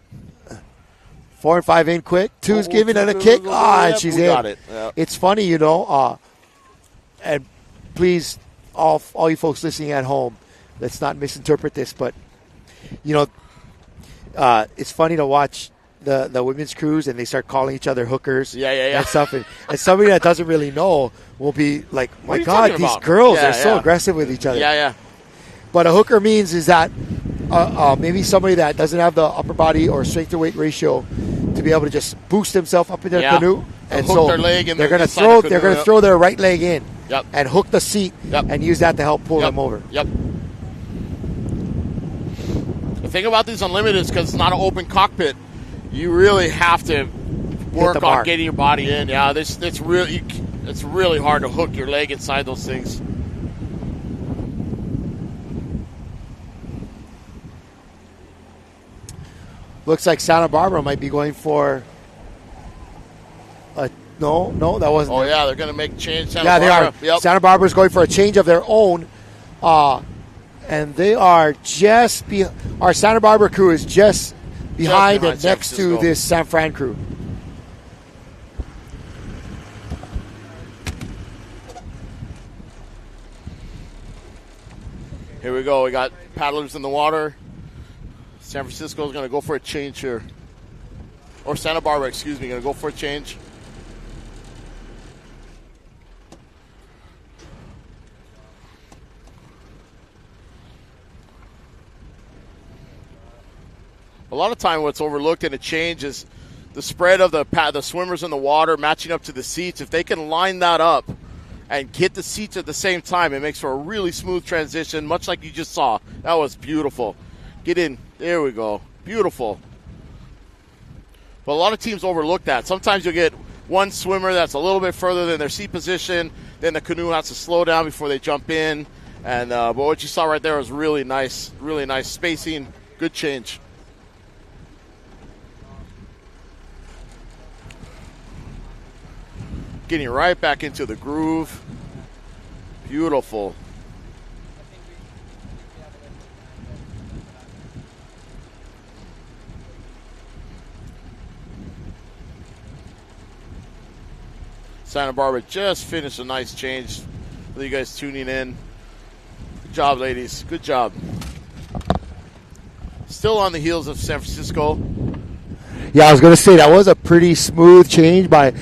4 and 5 in quick. 2's giving it a kick. And she's in. Got it. Yeah. It's funny, and please, all you folks listening at home, let's not misinterpret this, but, it's funny to watch the women's crews and they start calling each other hookers. And stuff. And somebody that doesn't really know will be like, What are my you God, talking these about? girls are so aggressive with each other. But a hooker means is that maybe somebody that doesn't have the upper body or strength to weight ratio to be able to just boost themselves up in their canoe. And hook so their leg in they're going to throw their right leg in and hook the seat and use that to help pull them over. The thing about these unlimiteds, because it's not an open cockpit, you really have to work on getting your body in. Yeah, it's really hard to hook your leg inside those things. Looks like Santa Barbara might be going for a no, that wasn't. Oh yeah, they're going to make a change. They are. Yep. Santa Barbara's going for a change of their own, and they are just our Santa Barbara crew is just behind and next to this San Fran crew. Here we go. We got paddlers in the water. San Francisco is going to go for a change here. Or Santa Barbara, excuse me, going to go for a change. A lot of time what's overlooked in a change is the spread of the swimmers in the water matching up to the seats. If they can line that up and hit the seats at the same time, it makes for a really smooth transition, much like you just saw. That was beautiful. Get in. There we go. Beautiful. But a lot of teams overlook that. Sometimes you'll get one swimmer that's a little bit further than their seat position. Then the canoe has to slow down before they jump in. And but what you saw right there was really nice spacing. Good change. Getting right back into the groove. Beautiful. Santa Barbara just finished a nice change for you guys tuning in. Good job, ladies. Good job. Still on the heels of San Francisco. Yeah, I was going to say that was a pretty smooth change by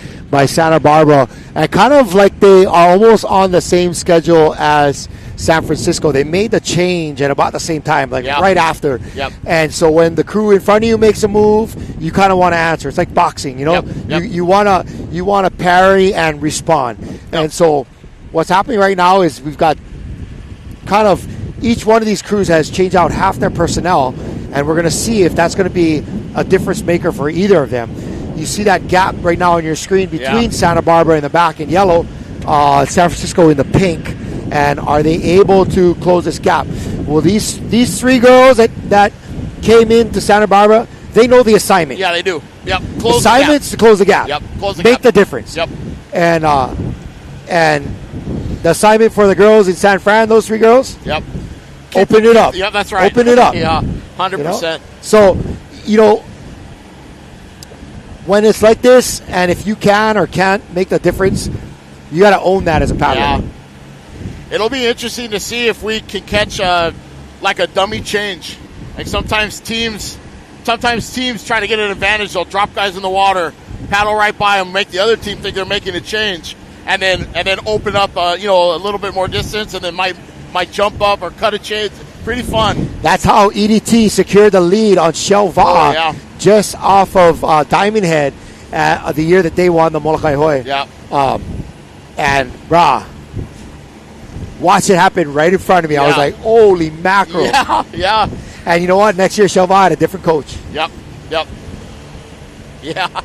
Santa Barbara. And kind of like they are almost on the same schedule as San Francisco. They made the change at about the same time, right after. Yep. And so when the crew in front of you makes a move, you kind of want to answer. It's like boxing, you know? Yep. You want to parry and respond. Yep. And so what's happening right now is we've got kind of each one of these crews has changed out half their personnel, and we're going to see if that's going to be a difference maker for either of them. You see that gap right now on your screen between Santa Barbara in the back in yellow, San Francisco in the pink, and are they able to close this gap? Well, these three girls that came into Santa Barbara, they know the assignment. Yeah, they do. Yep. Close assignment's to close the gap. Yep. Close the Make gap. the difference. Yep. And the assignment for the girls in San Fran, those three girls. Yep. Open it up. Yep, that's right. Open it up. Yeah, 100%. So, when it's like this, and if you can or can't make the difference, you got to own that as a paddler. Yeah. It'll be interesting to see if we can catch a dummy change. Like sometimes teams try to get an advantage. They'll drop guys in the water, paddle right by them, make the other team think they're making a change, and then open up a little bit more distance, and then might jump up or cut a change. Pretty fun. That's how EDT secured the lead on Shell Va just off of Diamond Head the year that they won the Molokai Hoi. Yeah. And watch it happen right in front of me. I was like, holy mackerel. Yeah. And you know what? Next year, Shell Va had a different coach. Yep. Yeah.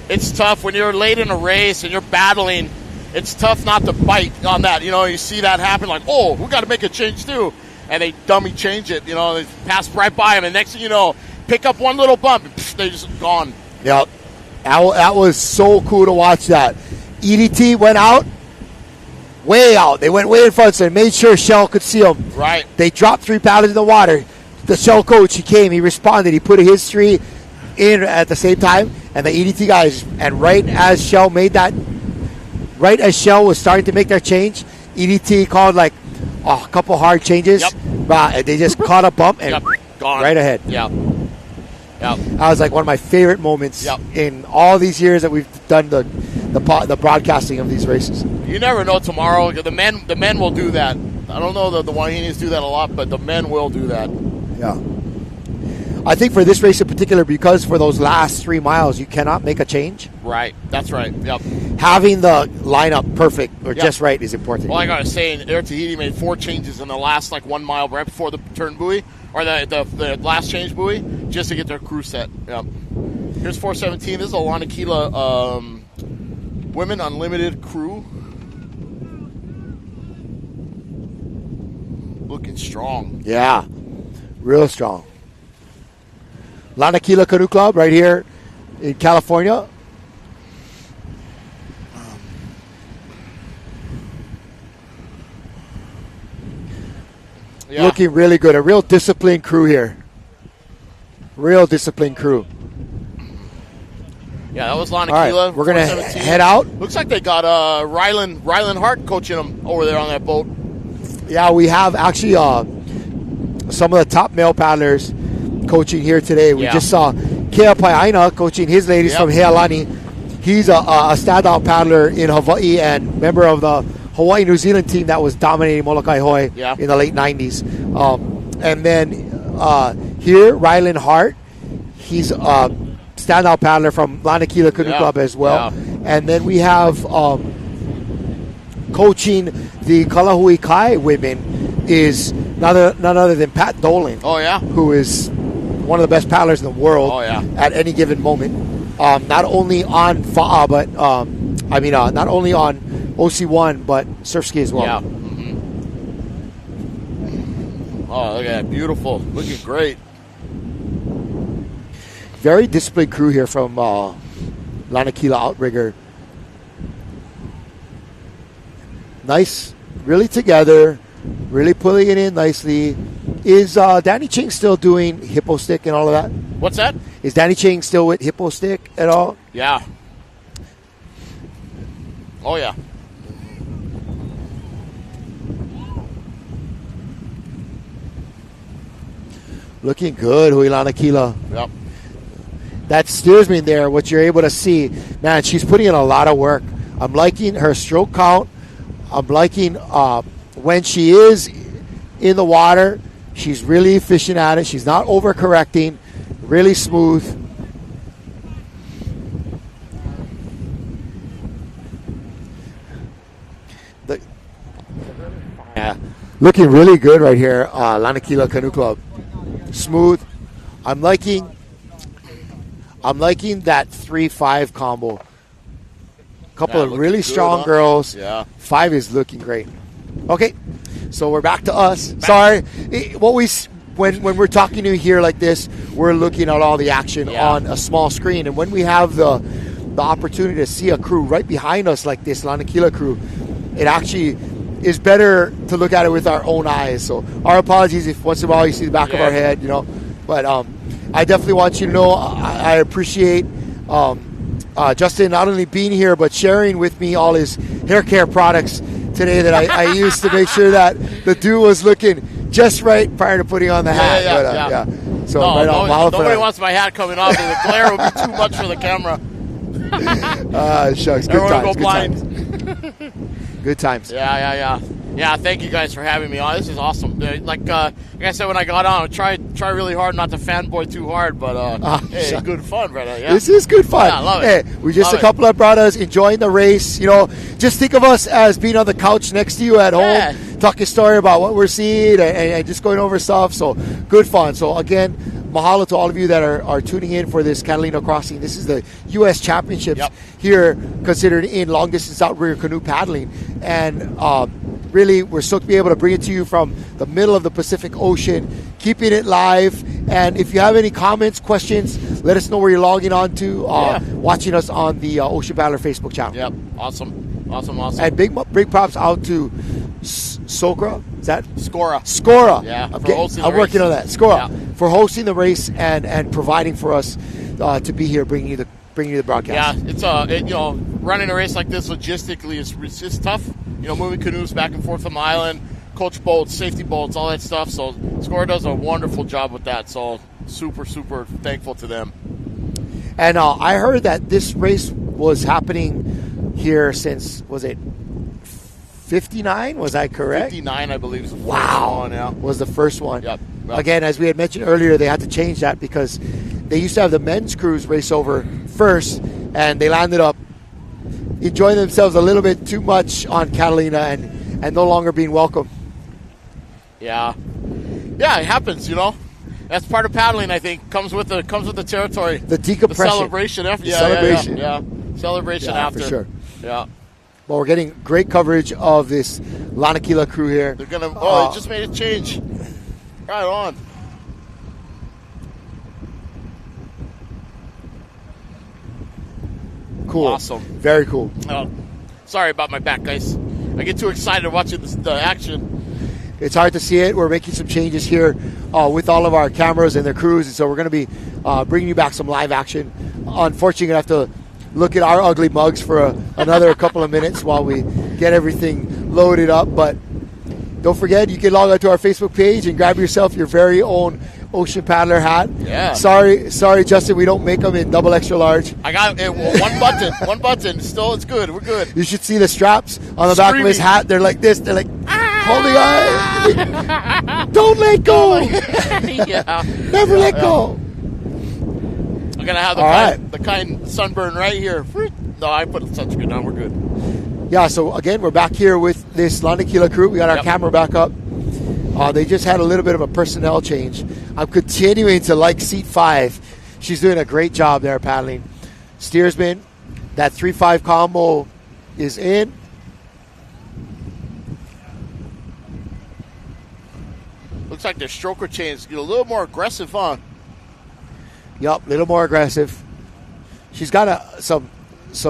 It's tough when you're late in a race and you're battling. It's tough not to bite on that. You see that happen, like, oh, we got to make a change too. And they dummy change it. They pass right by them. And next thing you know, pick up one little bump, and they're just gone. Yep. That was so cool to watch that. EDT went out, way out. They went way in front, so they made sure Shell could see them. Right. They dropped 3 paddles in the water. The Shell coach, he came, he responded. He put his 3 in at the same time. And the EDT guys, and right as Shell was starting to make their change, EDT called a couple hard changes. Yep. They just caught a bump and gone. right ahead. Yeah. Yep. That was like one of my favorite moments in all these years that we've done the broadcasting of these races. You never know tomorrow. The men will do that. I don't know that the Wahinis do that a lot, but the men will do that. Yeah. I think for this race in particular, because for those last 3 miles, you cannot make a change. Right. That's right. Yep. Having the lineup perfect or just right is important. Well, like I was saying, Air Tahiti made 4 changes in the last 1 mile right before the turn buoy, or the last change buoy, just to get their crew set. Yep. Here's 417. This is a Lanakila Women Unlimited crew. Looking strong. Yeah. Real strong. Lanakila Canoe Club right here in California. Looking really good. A real disciplined crew here. Real disciplined crew. Yeah, that was Lanakila. All right, we're going to head out. Looks like they got Rylan Hart coaching them over there on that boat. Yeah, we have actually some of the top male paddlers coaching here today. We just saw Kea Paiaina coaching his ladies from Healani. He's a standout paddler in Hawaii and member of the Hawaii-New Zealand team that was dominating Molokai Hoi in the late 90s. And then here, Rylan Hart. He's a standout paddler from Lanakila Canoe Club as well. Yeah. And then we have coaching the Kalahui Kai women is none other than Pat Dolan. Oh, yeah. Who is one of the best paddlers in the world at any given moment. Not only on Fa'a, but not only on OC1, but surf ski as well. Yeah. Mm-hmm. Oh, look at that. Beautiful. Looking great. Very disciplined crew here from Lanakila Outrigger. Nice. Really together. Really pulling it in nicely. Is Danny Ching still doing hippo stick and all of that? What's that? Is Danny Ching still with hippo stick at all? Yeah. Oh, yeah. Looking good, Hui Lanakila. Yep. That steersman there, what you're able to see, man, she's putting in a lot of work. I'm liking her stroke count. I'm liking when she is in the water, she's really efficient at it. She's not overcorrecting, really smooth. Looking really good right here, Lanakila Canoe Club. Smooth. I'm liking that 3-5 combo. Couple of really strong girls. Yeah. 5 is looking great. Okay, so we're back to us. Sorry, when we're talking to you here like this, we're looking at all the action on a small screen, and when we have the opportunity to see a crew right behind us like this, Lanakila crew, it actually is better to look at it with our own eyes. So our apologies if once in a while you see the back of our head, But I definitely want you to know I appreciate Justin not only being here but sharing with me all his hair care products today that I used to make sure that the dew was looking just right prior to putting on the hat. So nobody wants my hat coming off. The glare would be too much for the camera. Shucks. Good Everyone times. will go blind. Good times. Yeah, thank you guys for having me on. This is awesome. Like I said when I got on, I try really hard not to fanboy too hard, but hey, it's good fun, brother. Yeah. This is good fun. Yeah, I love it. Hey, we're just a couple of brothers enjoying the race. Just think of us as being on the couch next to you at home, talking story about what we're seeing and just going over stuff. So good fun. So again, mahalo to all of you that are tuning in for this Catalina crossing. This is the U.S. Championships here, considered in long distance outrigger canoe paddling, and really, we're stoked to be able to bring it to you from the middle of the Pacific Ocean, keeping it live. And if you have any comments, questions, let us know where you're logging on to, watching us on the Ocean Paddler Facebook channel. Yep, awesome. And big props out to Scora. Is that? Scora. Yeah, I'm working on that. Scora for hosting the race and providing for us to be here, bringing you the broadcast. Yeah, it's running a race like this logistically is tough. Moving canoes back and forth from the island, coach bolts, safety bolts, all that stuff. So Score does a wonderful job with that. So super, super thankful to them. And I heard that this race was happening here since, was it 59? Was I correct? 59, I believe, is the first Wow. one. Yeah. Was the first one. Yep. Again, as we had mentioned earlier, they had to change that because they used to have the men's crews race over first, and they landed up enjoying themselves a little bit too much on Catalina and no longer being welcome. Yeah. Yeah, it happens, you know. That's part of paddling, I think. Comes with the territory. The decompression. The celebration after. Yeah, celebration. Yeah. Celebration after. For sure. Yeah. Well, we're getting great coverage of this Lanakila crew here. They're gonna they just made a change. Right on. Cool. Awesome. Very cool. Oh, sorry about my back, guys. I get too excited watching the action. It's hard to see it. We're making some changes here with all of our cameras and their crews, and so we're going to be bringing you back some live action. Unfortunately, you're going to have to look at our ugly mugs for another couple of minutes while we get everything loaded up. But don't forget, you can log on to our Facebook page and grab yourself your very own Ocean Paddler hat. Yeah. Sorry, Justin, we don't make them in double extra large. I got it. One button. One button. Still, it's good. We're good. You should see the straps on the back of his hat. They're like this. They're like, holding on. Don't let go. Yeah. Never let go. I'm going to have the kind sunburn right here. No, I put the sunscreen on. We're good. Yeah, so again, we're back here with this Lanakila crew. We got our camera back up. They just had a little bit of a personnel change. I'm continuing to like seat 5. She's doing a great job there paddling. Steersman, that 3-5 combo is in. Looks like their stroker chains get a little more aggressive, huh? Yup, a little more aggressive. She's got some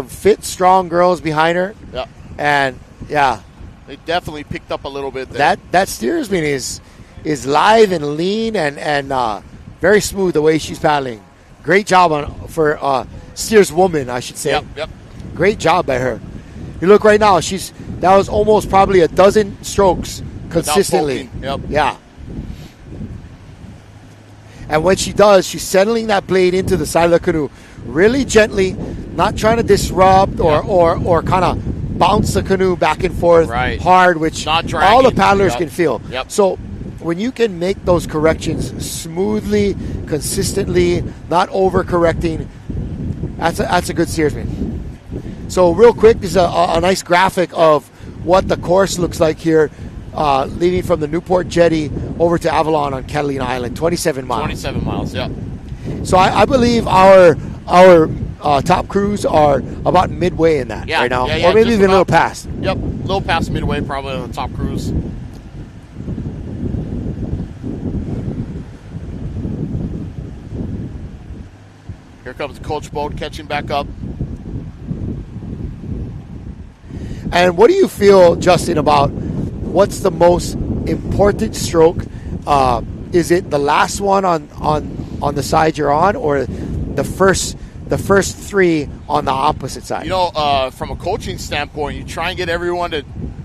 fit, strong girls behind her. Yep. And, yeah. They definitely picked up a little bit there. That steersman is lithe and lean and very smooth the way she's paddling. Great job for steerswoman, I should say. Yep. Great job by her. You look right now, that was almost probably a dozen strokes consistently. Yep. Yeah. And when she does, she's settling that blade into the side of the canoe really gently, not trying to disrupt or kind of bounce the canoe back and forth hard, which all the paddlers can feel. Yep. So when you can make those corrections smoothly, consistently, not overcorrecting, that's a good steersman. So real quick, this is a nice graphic of what the course looks like here, leading from the Newport jetty over to Avalon on Catalina Island, 27 miles. 27 miles, yeah. So I believe our top crews are about midway in that right now, or maybe even a little past. Yep, a little past midway, probably on the top crews. Here comes the coach boat catching back up. And what do you feel, Justin, about what's the most important stroke? Is it the last one on the side you're on, or the first 3 on the opposite side? You know, from a coaching standpoint, you try and get everyone to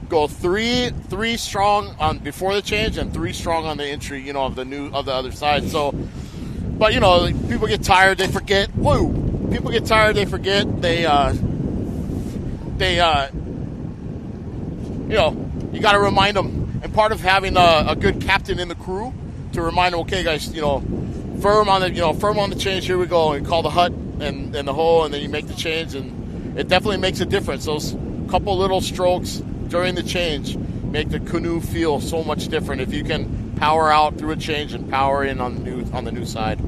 go three strong on before the change and 3 strong on the entry. You know, of the other side. So, but you know, people get tired, they forget. People get tired, they forget. You know, you got to remind them. And part of having a good captain in the crew to remind them, okay, guys, you know, firm on the change. Here we go. And call the hut and the hole, and then you make the change, and it definitely makes a difference. Those couple little strokes during the change make the canoe feel so much different. If you can power out through a change and power in on the new side.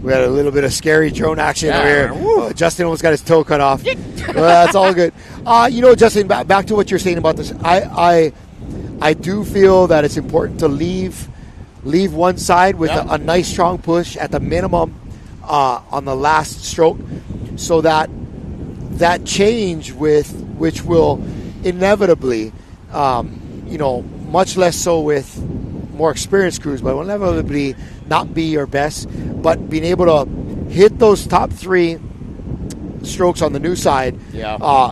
We had a little bit of scary drone action over here. Justin almost got his toe cut off. Well, that's all good. You know, Justin, back to what you're saying about this. I do feel that it's important to leave one side with a nice strong push at the minimum on the last stroke, so that change which will inevitably, you know, much less so with more experienced crews, but will inevitably not be your best, but being able to hit those top 3 strokes on the new side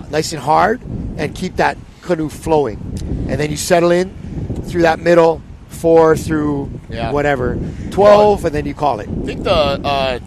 nice and hard and keep that canoe flowing. And then you settle in through that middle 4 through whatever 12, and then you call it. I think the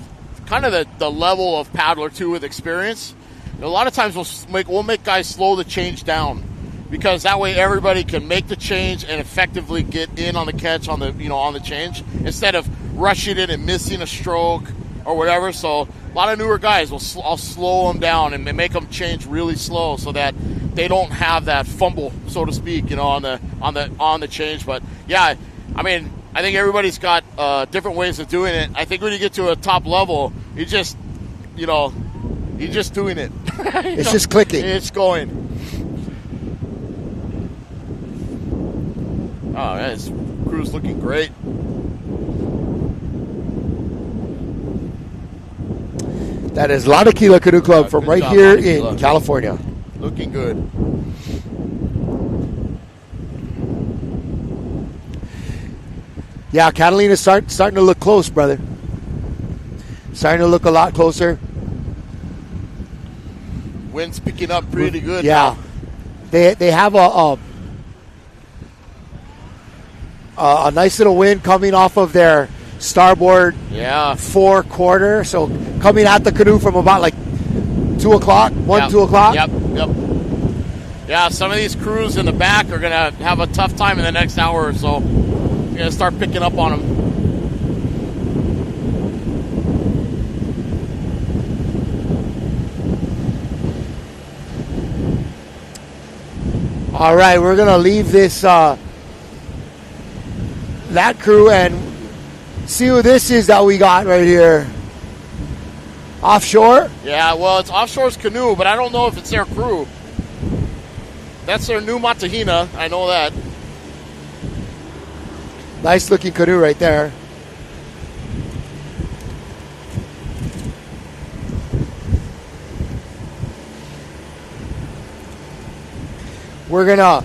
kind of the level of paddler too with experience. A lot of times we'll make guys slow the change down, because that way everybody can make the change and effectively get in on the catch on the change, instead of rushing it and missing a stroke or whatever. So a lot of newer guys I'll slow them down and make them change really slow so that they don't have that fumble, so to speak, on the change. But yeah, I mean, I think everybody's got different ways of doing it. I think when you get to a top level, you're just doing it. It's just clicking. It's going. Oh, man, this crew's looking great. That is La Tequila Canoe Club from right here in California. Looking good. Yeah, Catalina's starting to look close, brother. Starting to look a lot closer. Wind's picking up pretty good. Yeah, now. they have a nice little wind coming off of their starboard 4 quarter. So coming at the canoe from about like 2 o'clock, 2 o'clock. Yep. Yeah, some of these crews in the back are going to have a tough time in the next hour or so. You're going to start picking up on them. All right, we're going to leave this that crew and see who this is that we got right here. Offshore? Yeah, well, it's Offshore's Canoe, but I don't know if it's their crew. That's their new Matahina. I know that. Nice looking canoe right there. We're gonna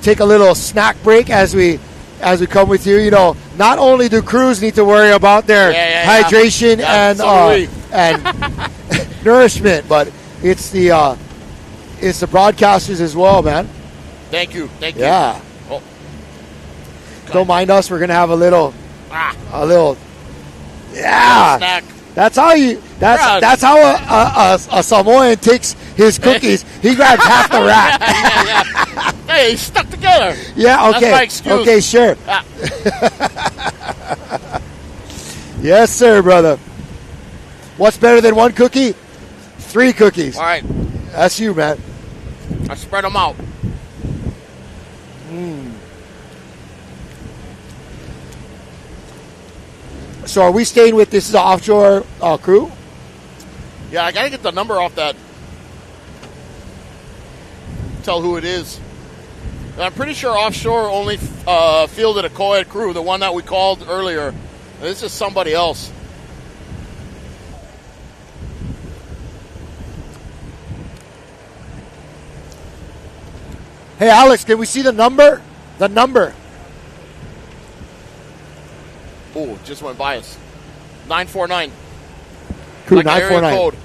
take a little snack break as we come with you. Not only do crews need to worry about their hydration and nourishment, but it's the broadcasters as well, man. Thank you. Yeah. Oh. Don't mind us. We're gonna have a little. Snack. That's how a Samoan takes his cookies. He grabs half the rack. Hey, he's stuck together. Yeah, okay. That's my excuse. Okay, sure. Yes, sir, brother. What's better than 1 cookie? 3 cookies. All right. That's you, man. I spread them out. So are we staying with this is an offshore crew? Yeah, I got to get the number off that. Tell who it is. And I'm pretty sure Offshore only fielded a co-ed crew, the one that we called earlier. This is somebody else. Hey, Alex, can we see the number? The number. Oh, just went by us. 949. Crew like 949. Code.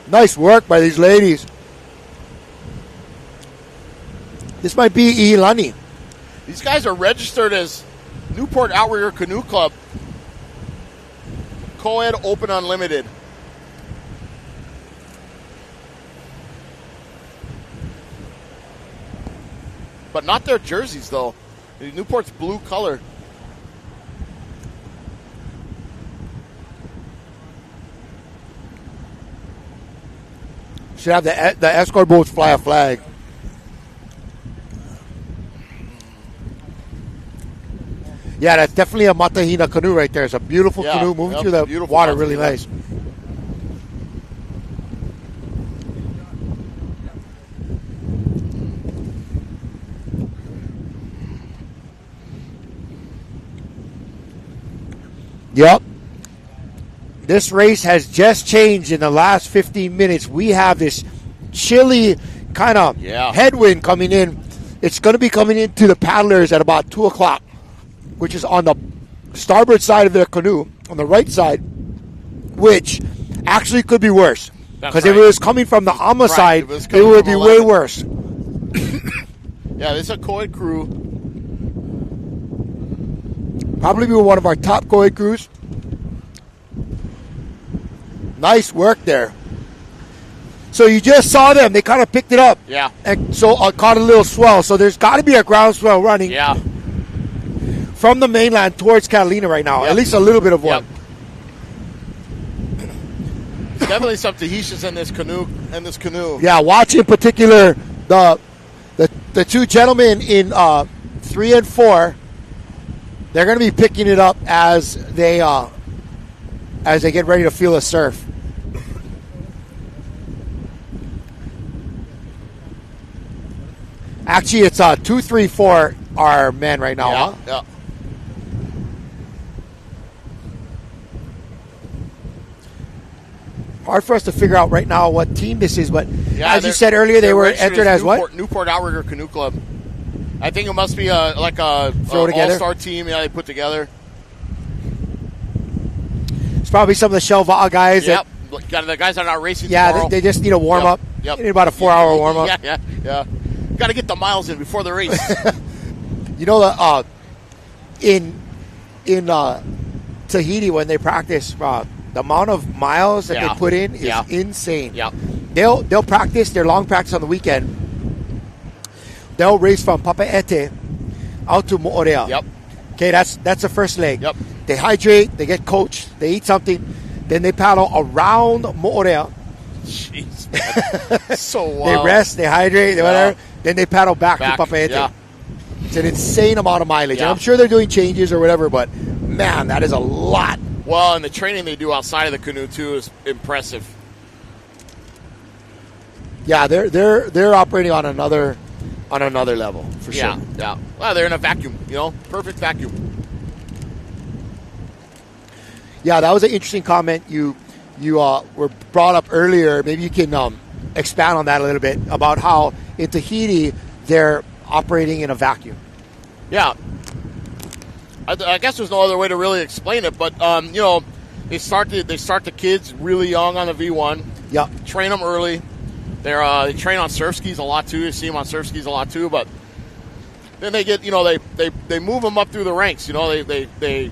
Nice work by these ladies. This might be Ilani. These guys are registered as Newport Outrigger Canoe Club. Co-ed Open Unlimited. But not their jerseys, though. Newport's blue color. Should have the escort boats fly a flag. Yeah, that's definitely a Matahina canoe right there. It's a beautiful canoe moving through the water, really nice. Yep. This race has just changed in the last 15 minutes. We have this chilly kind of headwind coming in It's going to be coming into the paddlers at about 2 o'clock, which is on the starboard side of their canoe, on the right side, which actually could be worse. Because if it was coming from the Ama side, it would be way worse. Yeah, this is a koi crew. Probably be one of our top koi crews. Nice work there. So you just saw them. They kind of picked it up. Yeah. And so caught a little swell. So there's got to be a ground swell running from the mainland towards Catalina right now. At least a little bit of one. Definitely some Tahitians in this canoe. Yeah, watch in particular the two gentlemen in 3 and 4. They're going to be picking it up as they get ready to feel the surf. Actually, it's 2, 3, 4 are men right now. Yeah, huh? yeah. Hard for us to figure out right now what team this is, but Yeah, as you said earlier, they were entered as Newport, what? Newport Outrigger Canoe Club. I think it must be like a together? all-star team. Yeah, they put together. It's probably some of the Shelva guys. Yep, the guys that are not racing. Yeah, tomorrow. they just need a warm up. Yep. They need about a 4-hour warm up. Yeah. Got to get the miles in before the race. You know, in Tahiti when they practice, the amount of miles that they put in is insane. Yeah. They'll practice their long practice on the weekend. They'll race from Papeete out to Moorea. Yep. Okay, that's the first leg. Yep. They hydrate, they get coached, they eat something, then they paddle around Moorea. Jeez, man. So wild. They rest, they hydrate, they whatever. Then they paddle back to Papeete. Yeah. It's an insane amount of mileage. Yeah. And I'm sure they're doing changes or whatever, but man, that is a lot. Well, and the training they do outside of the canoe too is impressive. Yeah, they're operating on another level for sure. Yeah. Well, they're in a vacuum, perfect vacuum. Yeah, that was an interesting comment you were brought up earlier. Maybe you can expand on that a little bit about how in Tahiti they're operating in a vacuum. Yeah. I guess there's no other way to really explain it, but they start the kids really young on the V1. Yeah. Train them early. They train on surf skis a lot too. You see them on surf skis a lot too, but then they get they move them up through the ranks. They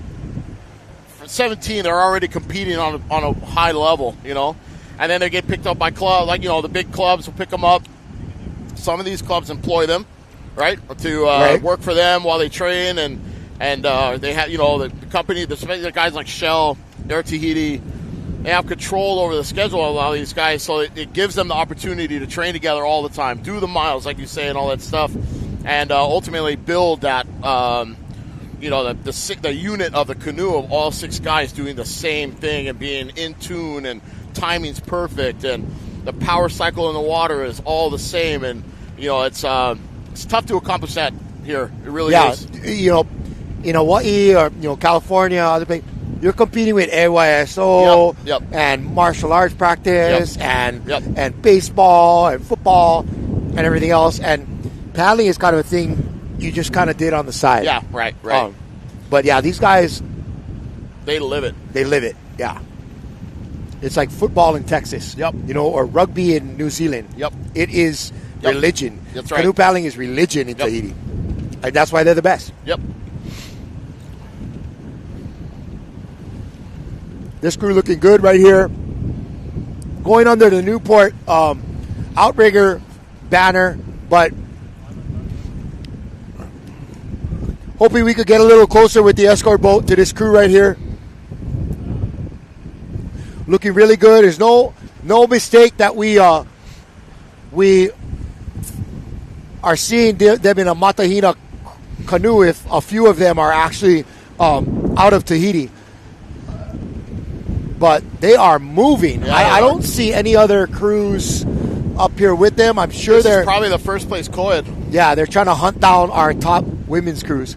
from 17 they're already competing on a high level. And then they get picked up by clubs the big clubs will pick them up. Some of these clubs employ them, right, to work for them while they train and they have the company, the guys like Shell, Air Tahiti. They have control over the schedule of a lot of these guys, so it gives them the opportunity to train together all the time, do the miles, like you say, and all that stuff, and ultimately build that, the unit of the canoe of all 6 guys doing the same thing and being in tune, and timing's perfect, and the power cycle in the water is all the same, and it's tough to accomplish that here. It really is. In Hawaii or California, other places, you're competing with AYSO and martial arts practice and baseball and football and everything else. And paddling is kind of a thing you just kind of did on the side. Yeah, right. But yeah, these guys, they live it. They live it. Yeah. It's like football in Texas. Yep. Or rugby in New Zealand. Yep. It is religion. That's right. Canoe paddling is religion in Tahiti. And that's why they're the best. Yep. This crew looking good right here. Going under the Newport outrigger banner, but hoping we could get a little closer with the escort boat to this crew right here. Looking really good. There's no mistake that we are seeing them in a Matahina canoe if a few of them are actually out of Tahiti. But they are moving. Yeah, I don't see any other crews up here with them. I'm sure they're probably the first place co-ed. Yeah, they're trying to hunt down our top women's crews.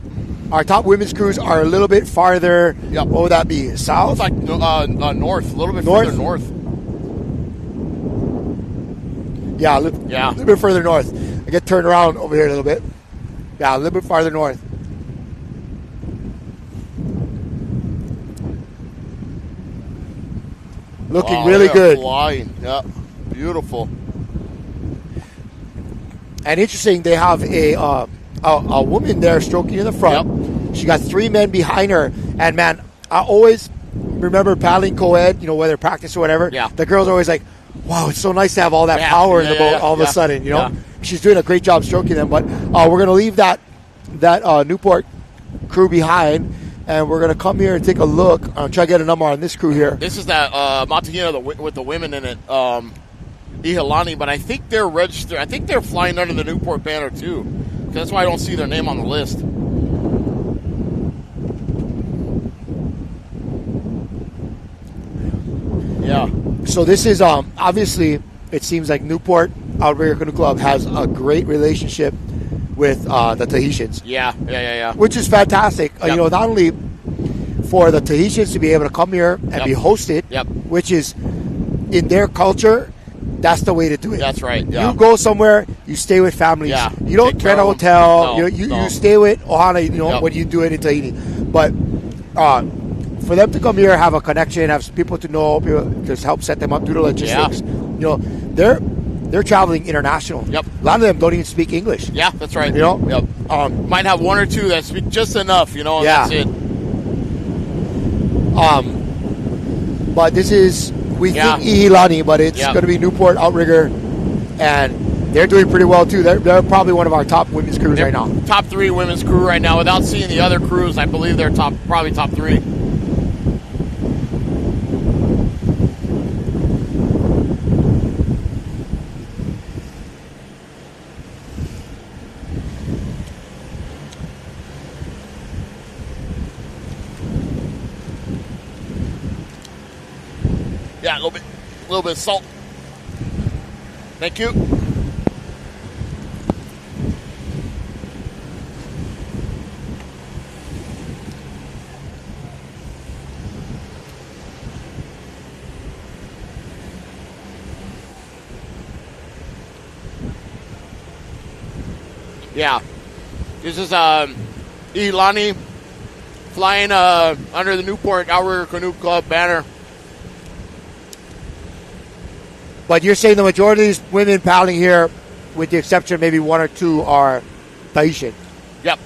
Our top women's crews are a little bit farther. Yep. What would that be? South? It's like north, a little bit further north. Yeah, a little bit further north. I get turned around over here a little bit. Yeah, a little bit farther north. Looking really they are good. Flying. Yeah. Beautiful. And interesting, they have a woman there stroking in the front. She got 3 men behind her. And, man, I always remember paddling co-ed, whether practice or whatever. Yeah. The girls are always like, wow, it's so nice to have all that power in the boat all of a sudden, She's doing a great job stroking them. But we're going to leave that Newport crew behind, and we're going to come here and take a look. Try to get a number on this crew here. This is that Matahina with the women in it, Ihalani, but I think they're registered. I think they're flying under the Newport banner, too. That's why I don't see their name on the list. Yeah. So this is, obviously, it seems like Newport Outrigger Canoe Club has a great relationship with the Tahitians. Yeah. Which is fantastic. Yep. Not only for the Tahitians to be able to come here and be hosted, which is in their culture, that's the way to do it. That's right. Yeah. You go somewhere, you stay with families. Yeah. You don't rent a hotel. No, you stay with Ohana, when you do it in Tahiti. But for them to come here, have a connection, have people to know, just help set them up, do the logistics. They're traveling international. Yep. A lot of them don't even speak English. Yeah, that's right. Yep. Might have one or two that speak just enough, and that's it. But this is, we think Ihilani, but it's going to be Newport Outrigger, and they're doing pretty well too. They're probably one of our top women's crews right now. Top 3 women's crew right now. Without seeing the other crews, I believe they're probably top 3. Yeah, a little bit of salt. Thank you. Yeah, this is Ilani flying under the Newport Outrigger Canoe Club banner. But you're saying the majority of these women paddling here, with the exception of maybe 1 or 2, are Tahitian. Yep.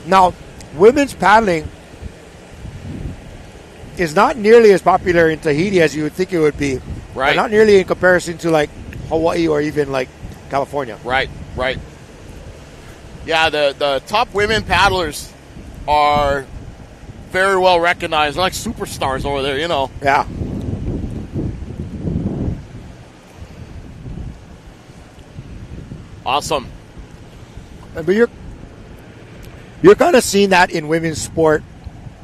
Now, women's paddling is not nearly as popular in Tahiti as you would think it would be. Right. And not nearly in comparison to like Hawaii or even like California. Right. Yeah, the top women paddlers are very well recognized. They're like superstars over there, Yeah. Awesome. But you're kind of seeing that in women's sport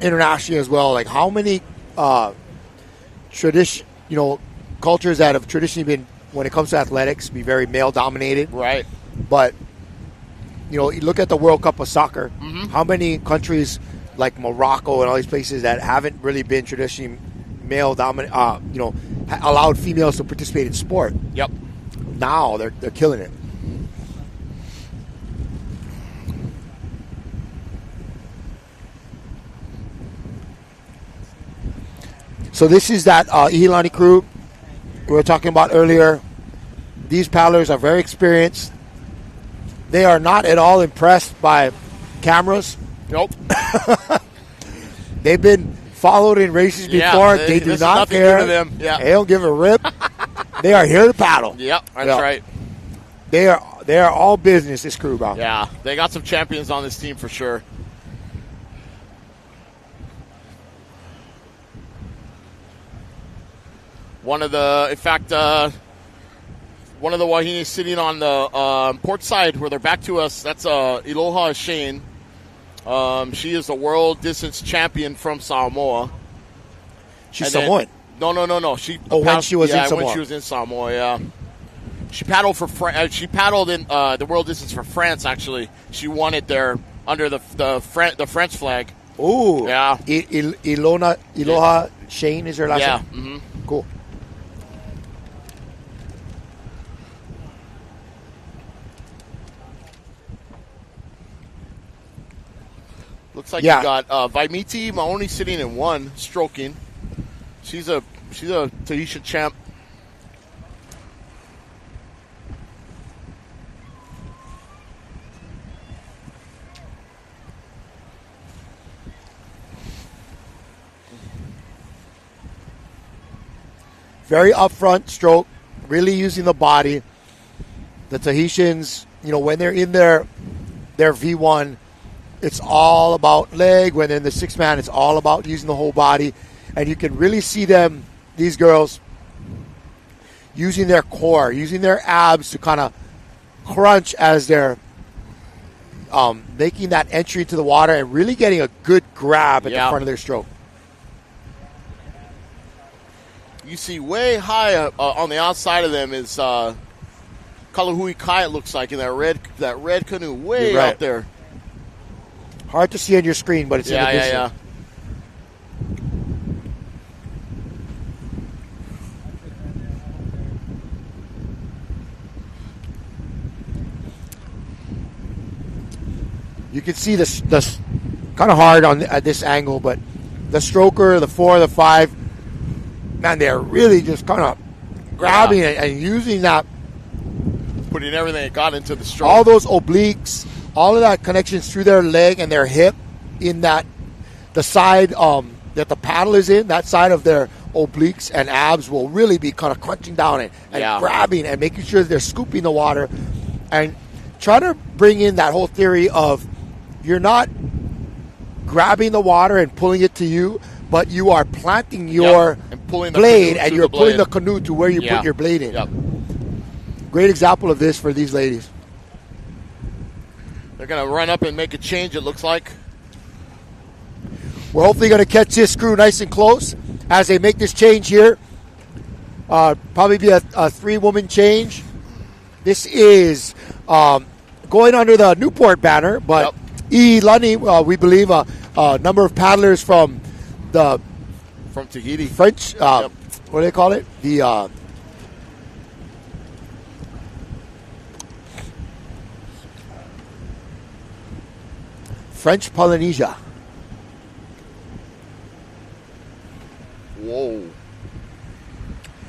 internationally as well. Like how many cultures that have traditionally been, when it comes to athletics, be very male dominated. Right. But you look at the World Cup of soccer. Mm-hmm. How many countries like Morocco and all these places that haven't really been traditionally male dominant, allowed females to participate in sport. Yep. Now they're killing it. So this is that Ihilani crew we were talking about earlier. These paddlers are very experienced. They are not at all impressed by cameras. Nope. They've been followed in races before. They do not care. Them. Yeah. They don't give a rip. They are here to paddle. Yep, that's right. They are all business, this crew, bro. Yeah, they got some champions on this team for sure. One of the Wahinis sitting on the port side where they're back to us, that's Iloha Shane. She is the world distance champion from Samoa. She's Samoan? No. when she was in Samoa. When she was in Samoa, yeah. She paddled she paddled in the world distance for France, actually. She won it there under the French flag. Ooh. Yeah. Iloha Shane is her last name? Yeah. Mm-hmm. Cool. Looks like you got Vaimiti Maoni sitting in one, stroking. She's a Tahitian champ. Very upfront stroke, really using the body. The Tahitians, when they're in their V1, it's all about leg. When they're in the 6-man, it's all about using the whole body. And you can really see them, these girls, using their core, using their abs to kind of crunch as they're making that entry into the water and really getting a good grab at the front of their stroke. You see way high on the outside of them is Kalahui Kai, it looks like, in that red canoe way out there. Hard to see on your screen, but it's in the distance. Yeah. You can see this kind of hard at this angle, but the stroker, the 4, the 5, man, they're really just kind of grabbing it and using that. Putting everything that got into the stroke. All those obliques, all of that connections through their leg and their hip in the side that the paddle is in, that side of their obliques and abs will really be kind of crunching down and grabbing and making sure they're scooping the water. And try to bring in that whole theory of you're not grabbing the water and pulling it to you, but you are planting your blade and you're pulling the canoe to where you put your blade in. Yep. Great example of this for these ladies. They're going to run up and make a change, it looks like. We're hopefully going to catch this crew nice and close as they make this change here. Probably be a 3-woman change. This is going under the Newport banner, but Lani, we believe a number of paddlers from Tahiti, French, what do they call it? The French Polynesia. Whoa.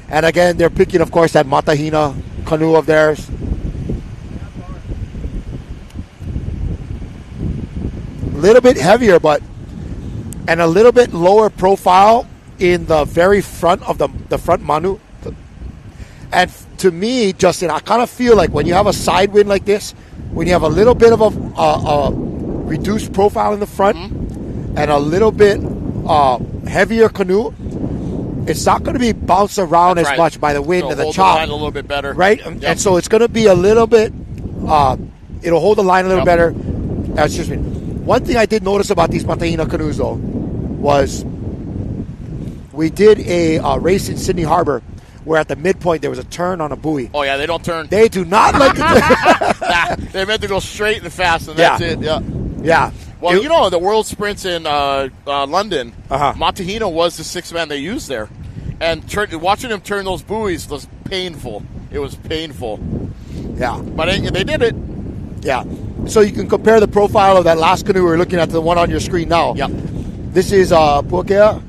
And again, they're picking, of course, that Matahina canoe of theirs. A little bit heavier, and a little bit lower profile in the very front of the front manu. And to me, Justin, I kind of feel like when you have a side wind like this, when you have a little bit of a reduced profile in the front and a little bit heavier canoe, it's not going to be bounced around as much by the wind and the chop. Hold the line a little bit better. Right? Yep. And so it's going to be a little bit, it'll hold the line a little better. Excuse me. One thing I did notice about these Matahina canoes, though, was we did a race in Sydney Harbor where at the midpoint there was a turn on a buoy. Oh, yeah, they don't turn. They do not like to turn. They're meant to go straight and fast, and that's it. Yeah. Yeah. Well, the World Sprints in London, Matahina was the 6-man they used there. And watching them turn those buoys was painful. It was painful. Yeah. But they did it. Yeah. So you can compare the profile of that last canoe we're looking at to the one on your screen now. Yep. This is Pukea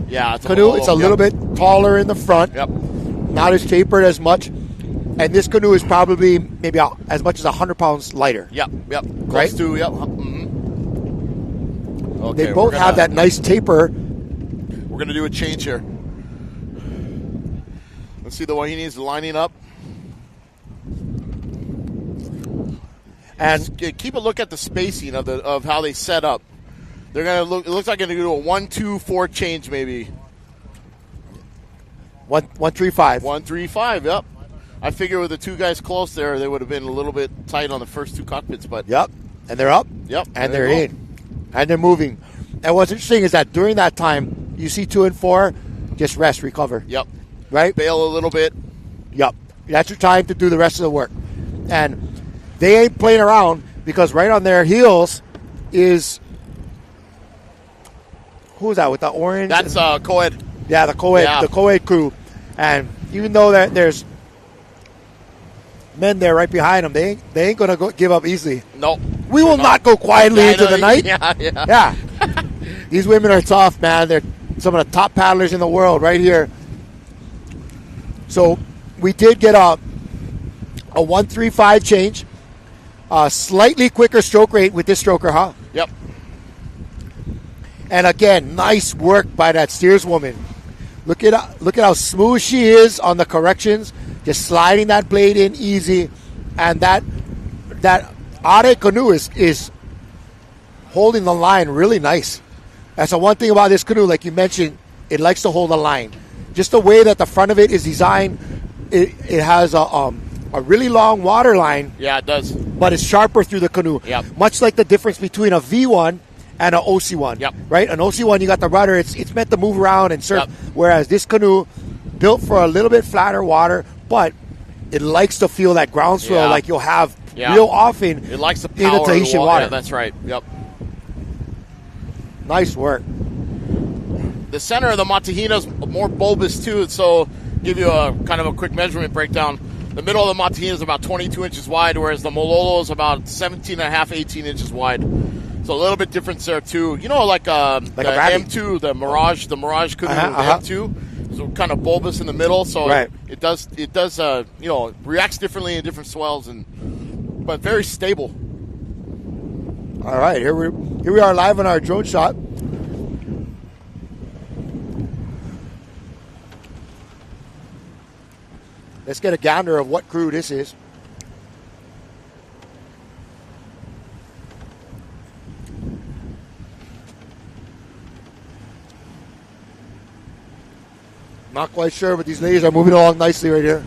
canoe. It's a little bit taller in the front. Yep. Not as tapered as much. And this canoe is probably maybe as much as 100 pounds lighter. Yep. Close to, Okay, they both have that nice taper. We're going to do a change here. Let's see the Wahinis lining up. And keep a look at the spacing of how they set up. They're going to look. It looks like they're going to do a 1-2-4 change, maybe. 1-3-5. 1-3-5. Yep. I figure with the two guys close there, they would have been a little bit tight on the first two cockpits, but and they're up. Yep, and they're in, and they're moving. And what's interesting is that during that time, you see 2 and 4, just rest, recover. Yep. Right. Bail a little bit. Yep. That's your time to do the rest of the work, and they ain't playing around because right on their heels is who's that with the orange? That's Coed. Yeah, the Coed crew, and even though there's men there right behind them, they ain't gonna give up easily. No, we will not go quietly into the night. Yeah. These women are tough, man. They're some of the top paddlers in the world right here. So we did get a 135 change. Slightly quicker stroke rate with this stroker, huh? Yep. And again, nice work by that steerswoman. Look at how smooth she is on the corrections, just sliding that blade in easy, and that Canoe is holding the line really nice. That's the one thing about this canoe, like you mentioned, it likes to hold the line. Just the way that the front of it is designed, it has a really long water line. Yeah, it does. But it's sharper through the canoe. Yep. Much like the difference between a V1 and an OC1. Yep. Right? An OC1, you got the rudder. It's meant to move around and surf. Yep. Whereas this canoe, built for a little bit flatter water, but it likes to feel that ground swell like you'll have real often it likes the power in the Tahitian water. Yeah, that's right. Yep. Nice work. The center of the Matahina is more bulbous too, so give you a kind of a quick measurement breakdown. The middle of the Matahina is about 22 inches wide, whereas the Mololo is about 17 and a half, 18 inches wide. So a little bit difference there too. You know, like the M2, the Mirage canoe, M2, so kind of bulbous in the middle. So it does reacts differently in different swells, but very stable. All right, here we are live on our drone shot. Let's get a gander of what crew this is. Not quite sure, but these ladies are moving along nicely right here.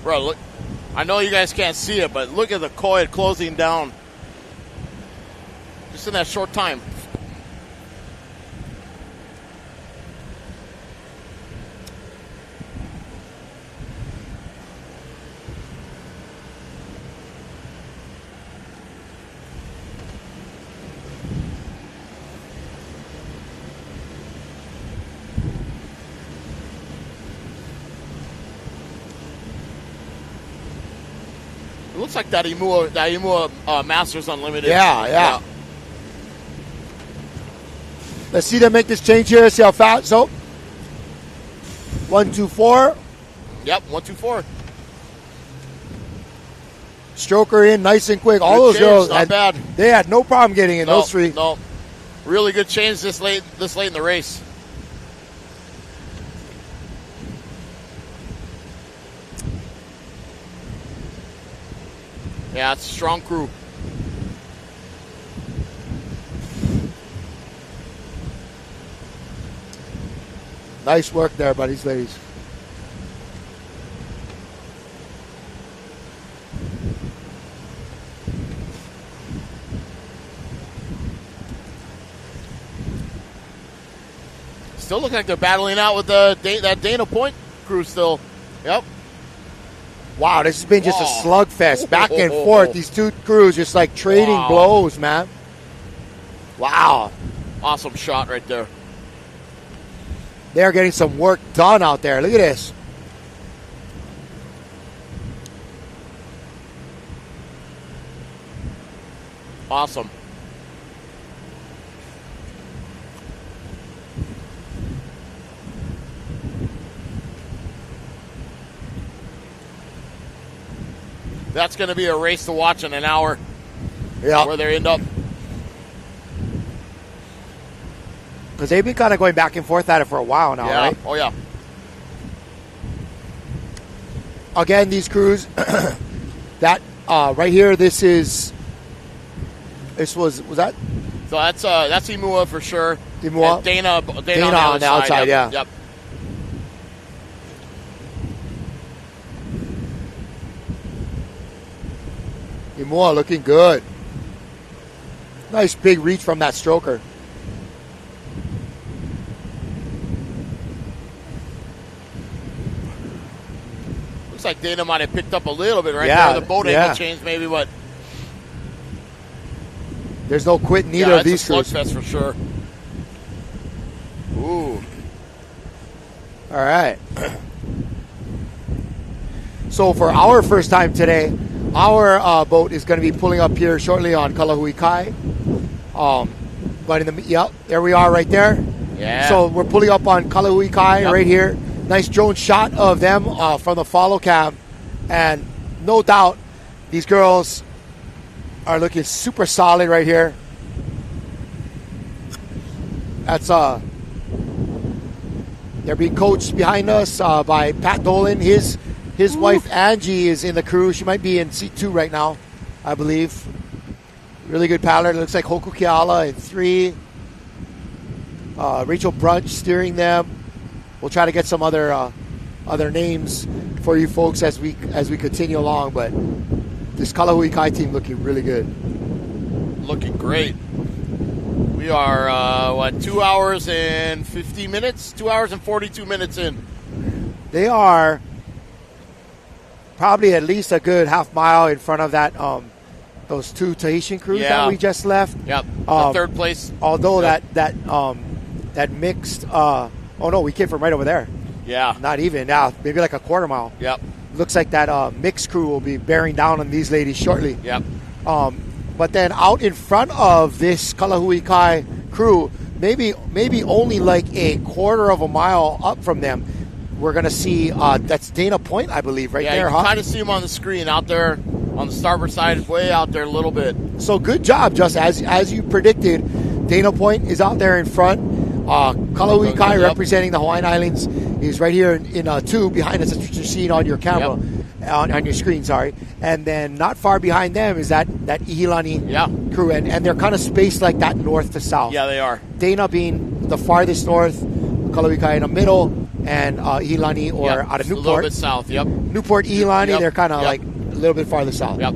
Bro, look! I know you guys can't see it, but look at the coil closing down just in that short time. It looks like that Imua Masters Unlimited. Yeah. Let's see them make this change here. See how fast. So, 1, 2, 4. Yep, 1, 2, 4. Stroker in nice and quick. All Good those change, girls, not bad. They had no problem getting in. Those three. No, really good change this late in the race. Yeah, it's a strong crew. Nice work there by these ladies. Still look like they're battling out with that Dana Point crew still. Yep. Wow, this has been just a slugfest. Back and forth. These two crews just like trading blows, man. Wow. Awesome shot right there. They're getting some work done out there. Look at this. Awesome. That's going to be a race to watch in an hour. Yeah. Where they end up. Because they've been kind of going back and forth at it for a while now, right? Oh, yeah. Again, these crews, that right here, was that? So that's Imua for sure. Imua? And Dana on the outside, yeah. Yep. Imua looking good. Nice big reach from that stroker. Looks like Dana might have picked up a little bit right there. The boat angle changed maybe, but There's no quitting either of these crews. Slugfest for sure. Ooh. All right. So for our first time today, our boat is going to be pulling up here shortly on Kalahui Kai. But there we are right there. Yeah. So we're pulling up on Kalahui Kai right here. Nice drone shot of them from the follow cam. And no doubt, these girls are looking super solid right here. That's they're being coached behind us by Pat Dolan. His wife Angie is in the crew. She might be in seat 2 right now, I believe. Really good paddler. It looks like Hoku Keala in 3. Rachel Brunch steering them. We'll try to get some other names for you folks as we continue along. But this Kalahui Kai team looking really good. Looking great. We are 2 hours and 50 minutes? 2 hours and 42 minutes in. They are probably at least a good half mile in front of that those 2 Tahitian crews that we just left. Yep. The third place. Although that mixed oh no, we came from right over there. Yeah. Not even. Yeah, maybe like a quarter mile. Yep. Looks like that mixed crew will be bearing down on these ladies shortly. Yep. But then out in front of this Kalahui Kai crew, maybe only like a quarter of a mile up from them, we're going to see, that's Dana Point, I believe, right there. Yeah, you can kind of see them on the screen out there on the starboard side, way out there a little bit. So good job, just as you predicted. Dana Point is out there in front. Kalahui Kai representing the Hawaiian Islands is right here in 2 behind us, as you're seeing on your camera. Yep. On your screen, sorry. And then not far behind them is that Ihilani crew. And they're kind of spaced like that north to south. Yeah, they are. Dana being the farthest north, Kalahui Kai in the middle, and Ihilani out of Newport. A little bit south, yep. Newport, Ihilani, they're kind of like a little bit farther south. Yep.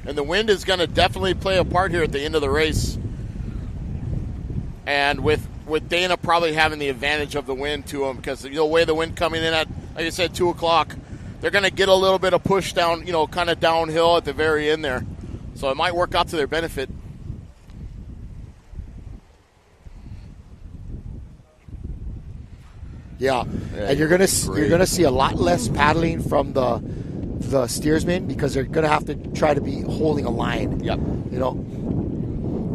And the wind is going to definitely play a part here at the end of the race. And with Dana probably having the advantage of the wind to him, because the way the wind coming in at, like I said, 2 o'clock, they're going to get a little bit of push down, kind of downhill at the very end there. So it might work out to their benefit. Yeah, and you're gonna see a lot less paddling from the steersmen, because they're gonna have to try to be holding a line. Yep.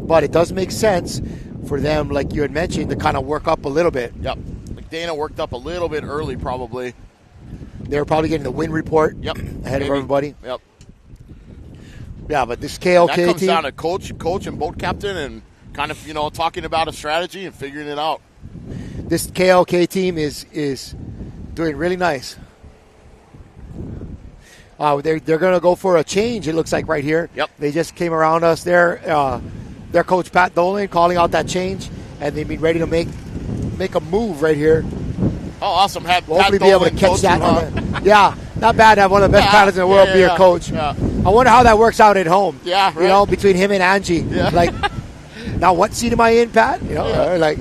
But it does make sense for them, like you had mentioned, to kind of work up a little bit. Yep. Like Dana worked up a little bit early, probably. They were probably getting the wind report. Yep. Ahead of everybody. Yep. Yeah, but this KOK team, that comes down to coach and boat captain, and kind of talking about a strategy and figuring it out. This KLK team is doing really nice. They're going to go for a change, it looks like, right here. Yep. They just came around us there. Their coach, Pat Dolan, calling out that change, and they've been ready to make a move right here. Oh, awesome. Hopefully be able to catch that. Yeah, not bad to have one of the best paddlers in the world be your coach. Yeah. I wonder how that works out at home. Yeah, right. Between him and Angie. Yeah. Like, now what seat am I in, Pat? Like,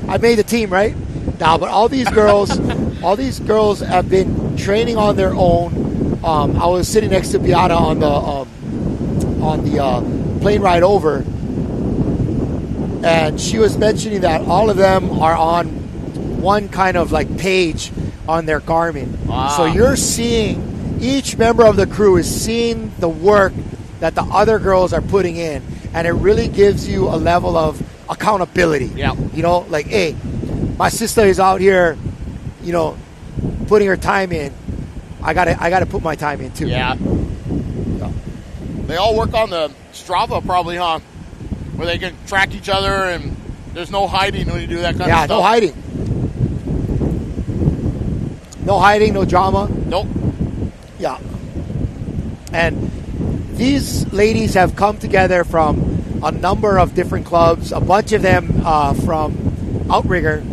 I made the team, right? Now, but all these girls have been training on their own. I was sitting next to Beata on the plane ride over, and she was mentioning that all of them are on one kind of like page on their Garmin. Wow. So you're seeing, each member of the crew is seeing the work that the other girls are putting in, and it really gives you a level of accountability. Yeah. Like, hey, my sister is out here, putting her time in. I gotta put my time in too. Yeah. They all work on the Strava probably, huh? Where they can track each other, and there's no hiding when you do that kind of stuff. Yeah, no hiding. No hiding, no drama. Nope. Yeah. And these ladies have come together from a number of different clubs, a bunch of them from Outrigger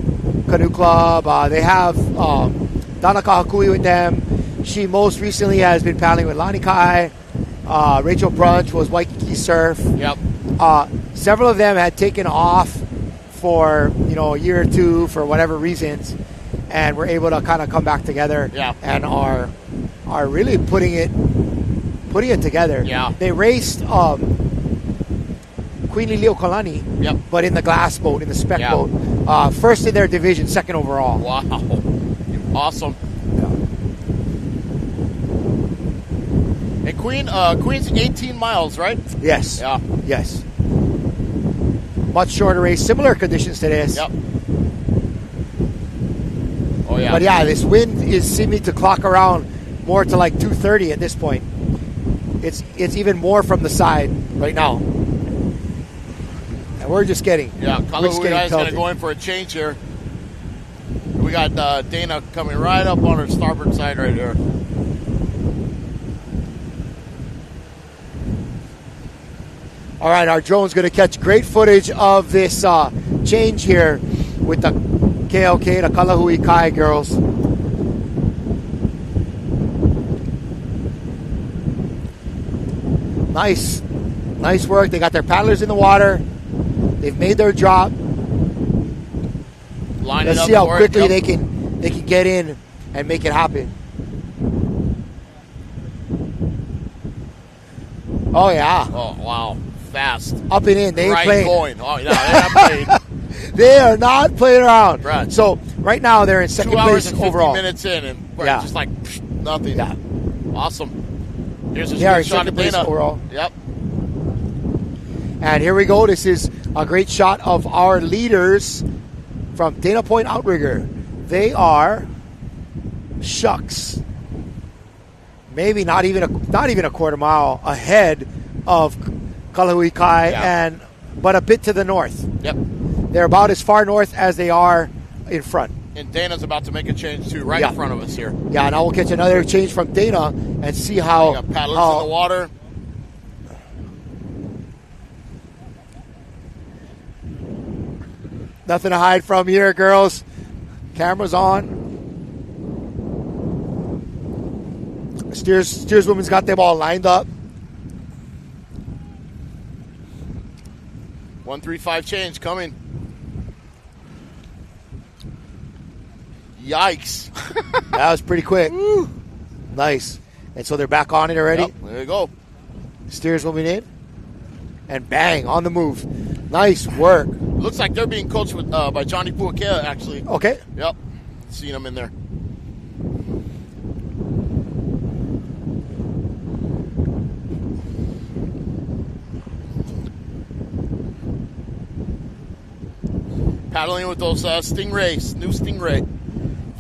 Canoe Club. They have Dana Kahakui with them. She most recently has been paddling with Lani Kai. Rachel Brunch was Waikiki Surf. Yep. Several of them had taken off for a year or two for whatever reasons, and were able to kind of come back together. Yeah. And are are really putting it together. Yeah. They raced Queen Liliuokalani, Yep. but in the glass boat, in the spec Yeah. boat. First in their division, second overall. Wow. Awesome. And Queen's 18 miles, right? Yes. Yeah. Yes. Much shorter race, similar conditions to this. Yep. Oh, yeah. But yeah, this wind is seeming to clock around more to like 230 at this point. It's even more from the side right now. And we're just getting. Yeah, we're just getting Kalahuiai's going to pelted. go in for a change here. We got Dana coming right up on her starboard side right here. All right, our drone's going to catch great footage of this change here with the KLK, the Kalahuiai girls. Nice work. They got their paddlers in the water. They've made their drop. Let's see how quickly they can get in and make it happen. Oh yeah. Oh, wow. Fast. Up and in. They ain't right playing. going. Oh, yeah, they're not playing. They are not playing around. Right. So right now they're in second 2 hours place and 50 overall. minutes in, and we're Yeah. just like nothing. Yeah. Awesome. Here's a They are good in shot second of place Dana. overall. Yep. And here we go. This is a great shot of our leaders from Dana Point Outrigger. They are shucks. Maybe not even a quarter mile ahead of Kalahuiai, Yeah. but a bit to the north. Yep. They're about as far north as they are in front. And Dana's about to make a change too, right Yeah. in front of us here. Yeah, now we'll catch another change from Dana and see how. We got paddlers in the water. Nothing to hide from here, girls. Camera's on. Steerswoman's got them all lined up. 135 change coming. Yikes. That was pretty quick. Woo. Nice. And so they're back on it already. Yep, there you go. Steerswoman in. And bang, on the move. Nice work. Looks like they're being coached with by Johnny Puakea, actually. Okay. Yep. Seen them in there. Paddling with those Stingrays, new Stingray.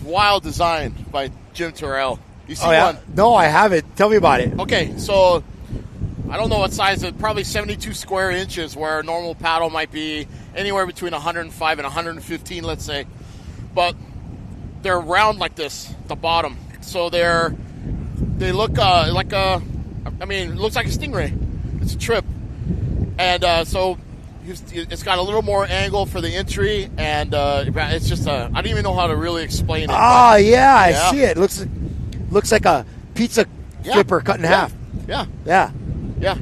Wild design by Jim Terrell. You see one? No, I haven't. Tell me about it. Okay, so I don't know what size, probably 72 square inches, where a normal paddle might be anywhere between 105 and 115, let's say. But they're round like this, the bottom. So they look like it looks like a Stingray. It's a trip. And so it's got a little more angle for the entry, and it's just I don't even know how to really explain it. Ah, yeah, I see it. Looks like a pizza flipper cut in half. Yeah. Yeah. Yeah.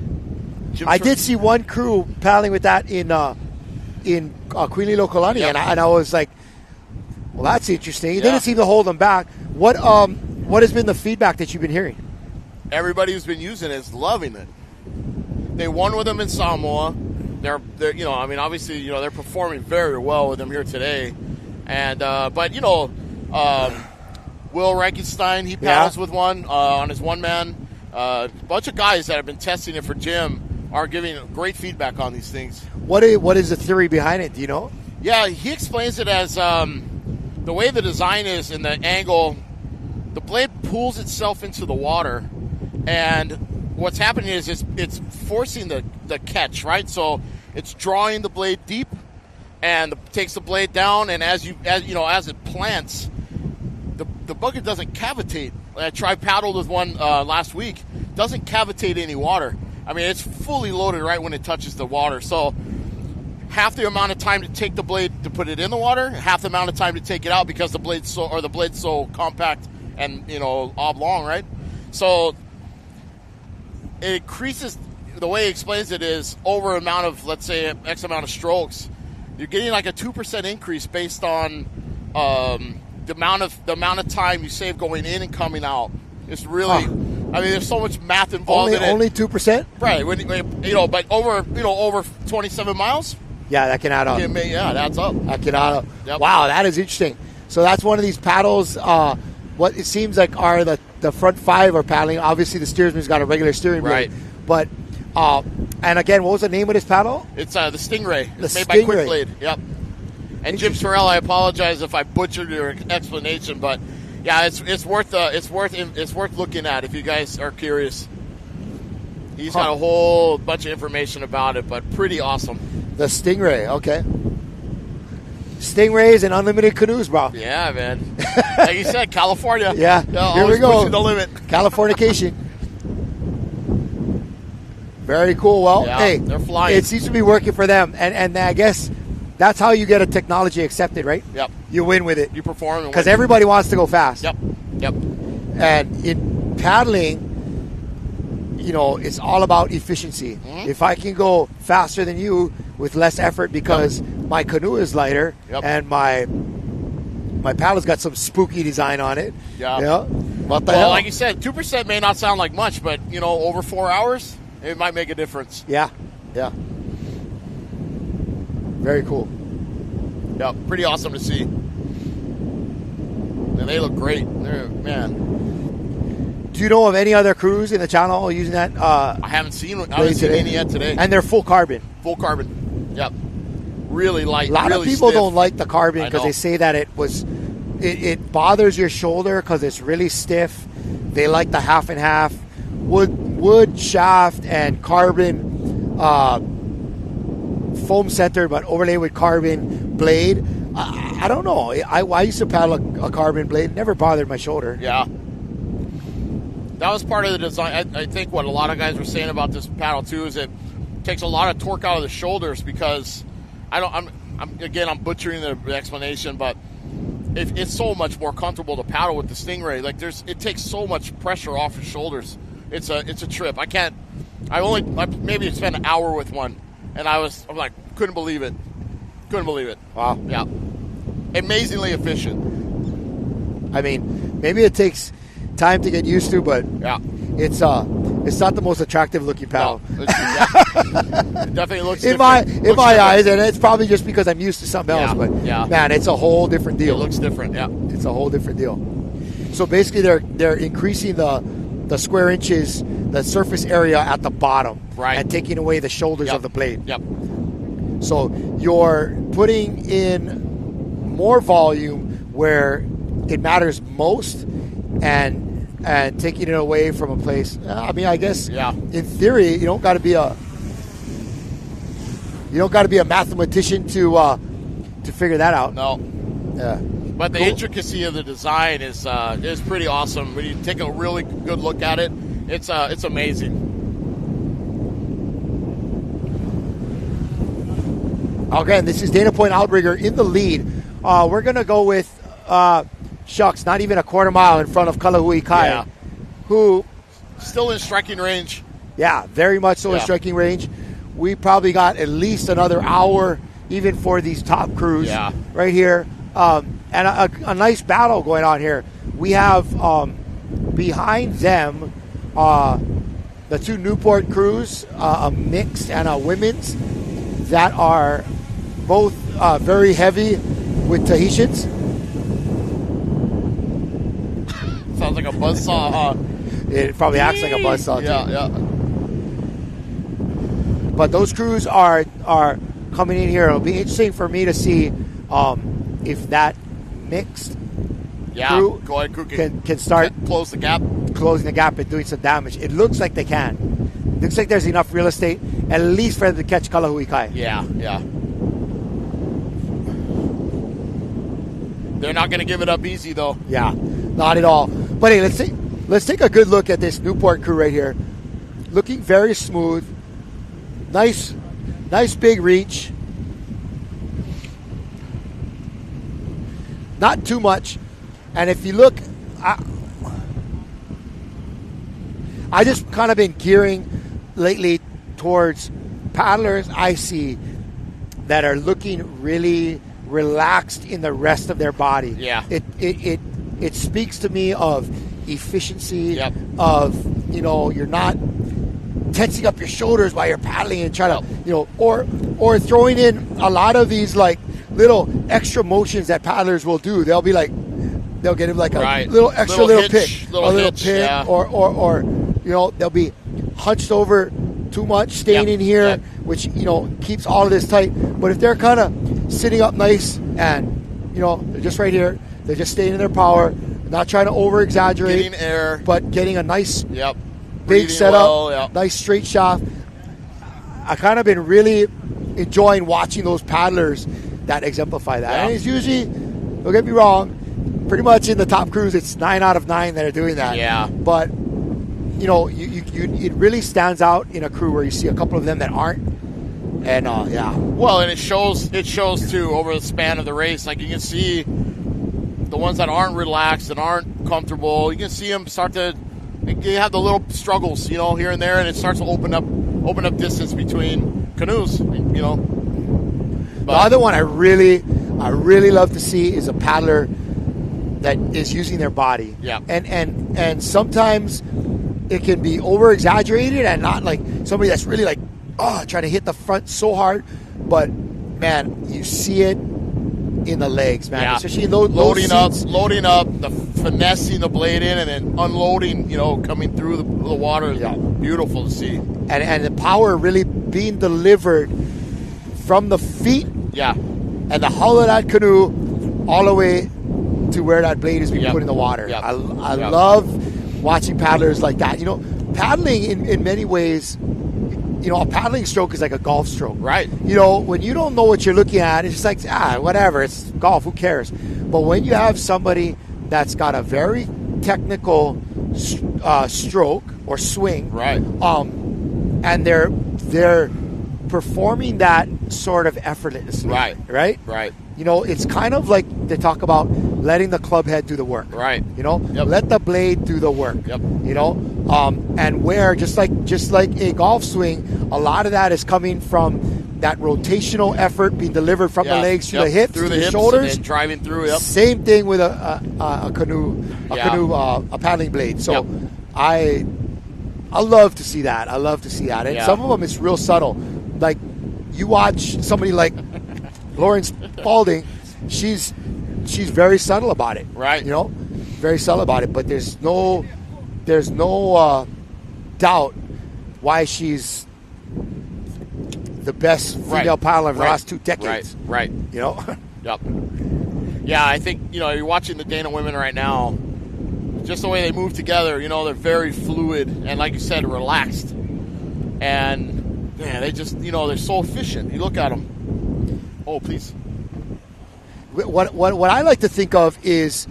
I did see one crew paddling with that in Queen Liliuokalani, Yep. and I was like, well, that's interesting. It Yeah. didn't seem to hold them back. What has been the feedback that you've been hearing? Everybody who's been using it is loving it. They won with them in Samoa. They're obviously, they're performing very well with them here today. And but Will Reichenstein, he paddles with one on his one man. A bunch of guys that have been testing it for Jim are giving great feedback on these things. What is the theory behind it? Do you know? Yeah, he explains it as the way the design is and the angle, the blade pulls itself into the water, and what's happening is it's forcing the catch, right? So it's drawing the blade deep and takes the blade down, and as it plants, the bucket doesn't cavitate. I tried paddled with one last week. Doesn't cavitate any water. I mean, it's fully loaded right when it touches the water. So half the amount of time to take the blade to put it in the water, half the amount of time to take it out because the blade's so compact and oblong, right? So it increases. The way he explains it is over amount of, let's say, X amount of strokes, you're getting like a 2% increase based on the amount of time you save going in and coming out. It's really, I mean, there's so much math involved in it. Only 2%? Right. But over 27 miles. Yeah, that can add up. Yeah, that's up. That can add up. Yep. Wow, that is interesting. So that's one of these paddles. What it seems like are the front 5 are paddling. Obviously, the steersman's got a regular steering Right. blade. But, and again, what was the name of this paddle? It's the Stingray. It's made Stingray. by Quick Blade. Yep. And Jim Sorrell, I apologize if I butchered your explanation, but yeah, it's worth looking at if you guys are curious. He's got a whole bunch of information about it, but pretty awesome. The Stingray, okay. Stingrays and unlimited canoes, bro. Yeah, man. Like you said, California. Yeah, here we go. Pushing the limit. Californication. Very cool. Well, Yeah, hey, they're flying. it seems to be working for them, and I guess that's how you get a technology accepted, right? Yep. You win with it You perform and because win. everybody wants to go fast. Yep. And in paddling, it's all about efficiency. Mm-hmm. If I can go faster than you with less effort because my canoe is lighter and my paddle's got some spooky design on it. Yeah. What the Well, hell? like you said, 2% may not sound like much, but over 4 hours, it might make a difference. Yeah. Very cool. Yeah, pretty awesome to see. And they look great. Man, Do you know of any other crews in the channel using that? I haven't seen any yet today. And they're full carbon. Full carbon. Yep. Really light. A lot really of people stiff. don't like the carbon because I know. they say that it bothers your shoulder because it's really stiff. They like the half and half wood shaft and carbon foam center, but overlaid with carbon blade. I don't know. I used to paddle a carbon blade. Never bothered my shoulder. Yeah. That was part of the design. I think what a lot of guys were saying about this paddle too is it takes a lot of torque out of the shoulders because I'm butchering the explanation, but it's so much more comfortable to paddle with the Stingray. Like it takes so much pressure off your shoulders. It's a trip. I maybe spent an hour with one, and I'm like couldn't believe it. Wow. Yeah. Amazingly efficient. I mean, maybe it takes time to get used to, but Yeah. it's not the most attractive looking paddle. No, it definitely looks in different. my eyes, and it's probably just because I'm used to something else. Yeah, But yeah. man, it's a whole different It deal. looks different. Yeah. It's a whole different deal. So basically, they're increasing the square inches, the surface area at the bottom, Right. and taking away the shoulders Yep. of the blade. Yep. So you're putting in more volume where it matters most, and taking it away from a place. I mean, I guess Yeah. in theory, you don't got to be a mathematician to figure that out. No. Yeah. But the Cool. intricacy of the design is pretty awesome. When you take a really good look at it, it's amazing. Again, this is Dana Point Outrigger in the lead. We're going to go with Shucks, not even a quarter mile in front of Kalahui Kai, Yeah. who, Still in striking range. yeah, very much so in Yeah. striking range. We probably got at least another hour, even for these top crews Yeah. right here. And a nice battle going on here. We have behind them the two Newport crews, a mixed and a women's, that are both very heavy with Tahitians. Sounds like a buzzsaw, huh? It probably acts like a buzzsaw too. Yeah. But those crews are coming in here. It'll be interesting for me to see if that mixed Yeah. crew Go ahead, Kuki. can start Close the gap. closing the gap and doing some damage. It looks like they can. Looks like there's enough real estate, at least for them to catch Kalahui Kai. Yeah. They're not going to give it up easy, though. Yeah, not at all. But hey, let's take a good look at this Newport crew right here. Looking very smooth. Nice big reach. Not too much. And if you look, I just kind of been gearing lately towards paddlers I see that are looking really relaxed in the rest of their body. Yeah. It speaks to me of efficiency of, you're not tensing up your shoulders while you're paddling and trying to, or throwing in a lot of these like little extra motions that paddlers will do. They'll get him like a little extra little pitch, or they'll be hunched over too much, staying in here, which keeps all of this tight. But if they're kind of sitting up nice and they're just right here, they're just staying in their power, not trying to over exaggerate, getting air, but getting a nice big breathing setup, nice straight shaft. I kind of been really enjoying watching those paddlers that exemplify that. And it's usually, don't get me wrong, pretty much in the top crews, it's 9 out of 9 that are doing that. Yeah. But it really stands out in a crew where you see a couple of them that aren't. And well, and it shows too over the span of the race. Like you can see the ones that aren't relaxed and aren't comfortable. You can see them start to. You have the little struggles, here and there, and it starts to open up distance between canoes. But the other one I really love to see is a paddler that is using their body. Yeah. And sometimes it can be over exaggerated and not like somebody that's really like trying to hit the front so hard, but man, you see it in the legs, man. Especially in those loading up, the finessing the blade in, and then unloading. Coming through the water is beautiful to see. And the power really being delivered from the feet, and the hull of that canoe all the way to where that blade is being put in the water. I love watching paddlers like that. Paddling in many ways. A paddling stroke is like a golf stroke. Right. When you don't know what you're looking at, it's just like, whatever, it's golf, who cares? But when you have somebody that's got a very technical stroke or swing, right, and they're performing that sort of effortlessly. Right? It's kind of like they talk about letting the club head do the work. Right. Let the blade do the work. Yep. And where just like a golf swing, a lot of that is coming from that rotational effort being delivered from the legs to the hips, through to the hips, shoulders, and then driving through. Yep. Same thing with a canoe, a paddling blade. So I love to see that. And some of them it's real subtle. Like you watch somebody like Lauren Spalding, she's very subtle about it. Right. Very subtle about it. But there's no doubt why she's the best female paddler in the last 2 decades. Right. Yep. Yeah, I think you're watching the Dana women right now. Just the way they move together, they're very fluid and, like you said, relaxed. And man, they just, they're so efficient. You look at them. Oh, please. What I like to think of is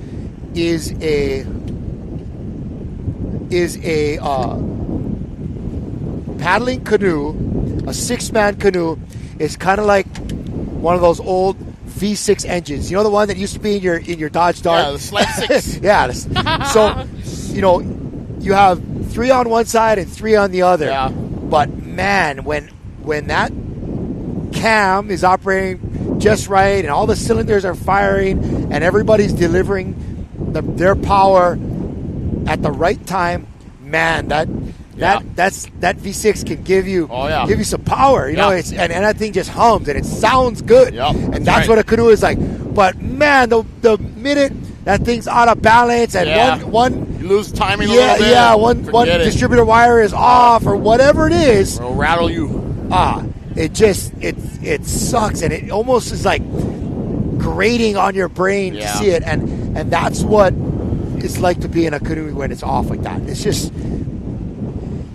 a paddling canoe, a 6-man canoe, is kind of like one of those old V6 engines. The one that used to be in your Dodge Dart? Yeah, the Sled 6. Yeah. So, you have 3 on one side and 3 on the other. Yeah. But man, when that cam is operating just right and all the cylinders are firing and everybody's delivering their power at the right time, man, that V6 can give you some power. It's and that thing just hums and it sounds good. Yep, and that's what a canoe is like. But man, the minute that thing's out of balance and one you lose timing a little bit. One distributor wire is off or whatever it is, it'll rattle you. It sucks and it almost is like grating on your brain to see it, and that's what it's like to be in a canoe when it's off like that. It's just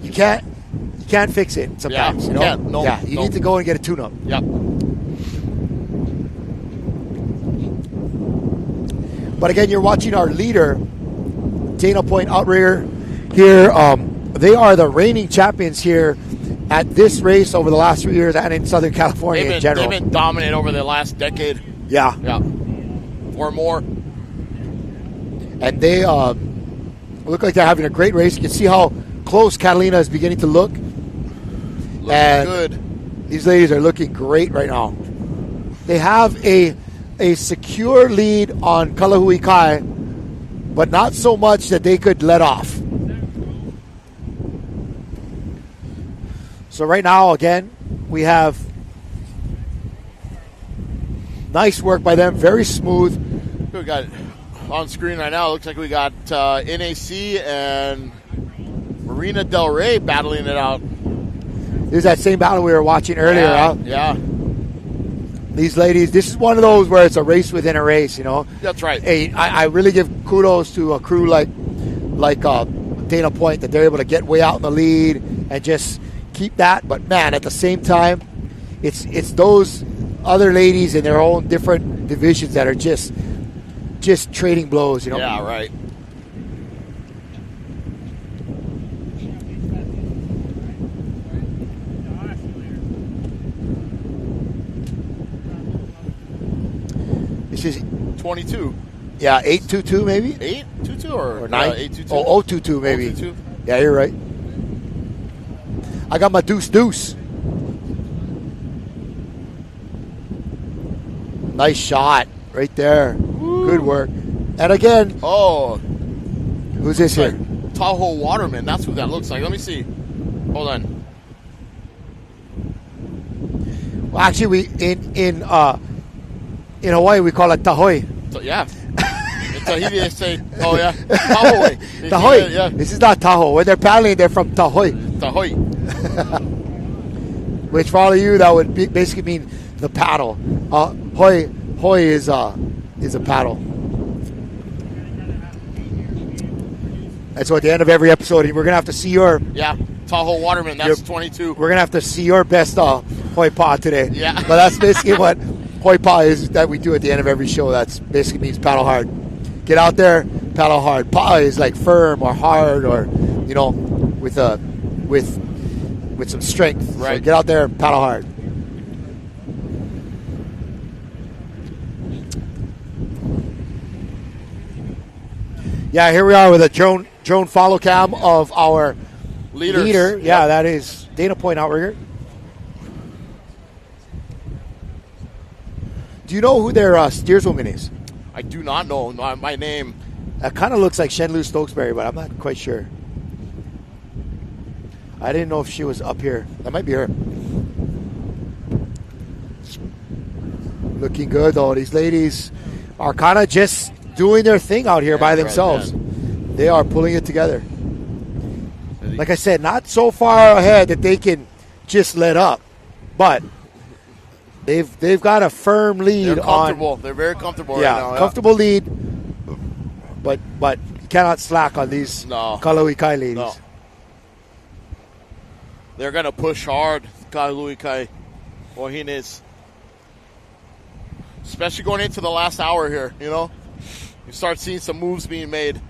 you can't fix it sometimes. You need to go and get a tune-up. Yep. But again, you're watching our leader, Dana Point Outrigger here. They are the reigning champions here at this race over the last 3 years and in Southern California in general. They've been dominant over the last decade. Yeah. Or more. And they look like they're having a great race. You can see how close Catalina is beginning to look. Looking good. These ladies are looking great right now. They have a secure lead on Kalahui Kai but not so much that they could let off. So right now, again, we have nice work by them, very smooth. We got on screen right now. It looks like we got NAC and Marina Del Rey battling it out. This is that same battle we were watching earlier. Yeah, huh? yeah. These ladies, this is one of those where it's a race within a race, you know. That's right. Hey, I really give kudos to a crew like Dana Point, that they're able to get way out in the lead and just keep that. But man, at the same time, it's those other ladies in their own different divisions that are just trading blows, you know. Yeah, right. This is 22. Yeah, 822 maybe? 822 or 9? 822? Oh, 022 maybe. 022? Yeah, you're right. I got my deuce. Nice shot right there. Woo. Good work. And again, who's this here? Tahoe Waterman. That's who that looks like. Let me see. Hold on. Well, actually, we in Hawaii we call it Tahoe. Yeah. In Tahiti they say, oh yeah, Tahoe. Tahoe. Yeah. This is not Tahoe. When they're paddling, they're from Tahoe. Tahoe. Which for all of you, that would basically mean the paddle. Hoi is a paddle. And so at the end of every episode, we're gonna have to see your Tahoe Waterman. That's 22. We're gonna have to see your best hoi pa today. Yeah. But that's basically what hoi pa is that we do at the end of every show. That's basically means paddle hard. Get out there, paddle hard. Pa is like firm or hard or with some strength. Right. So get out there and paddle hard. Yeah, here we are with a drone follow cam of our leader. Yeah, that is Dana Point Outrigger. Do you know who their steerswoman is? I do not know my name. That kind of looks like Shenlu Stokesbury, but I'm not quite sure. I didn't know if she was up here. That might be her. Looking good, though. These ladies are kind of just doing their thing out here by themselves. Right, they are pulling it together. Like I said, not so far ahead that they can just let up, but they've got a firm lead. They're comfortable. They're very comfortable right now. Comfortable lead, but you cannot slack on these Kalui Kai ladies. No. They're going to push hard, Kalui Kai Wahines. Especially going into the last hour here, You start seeing some moves being made.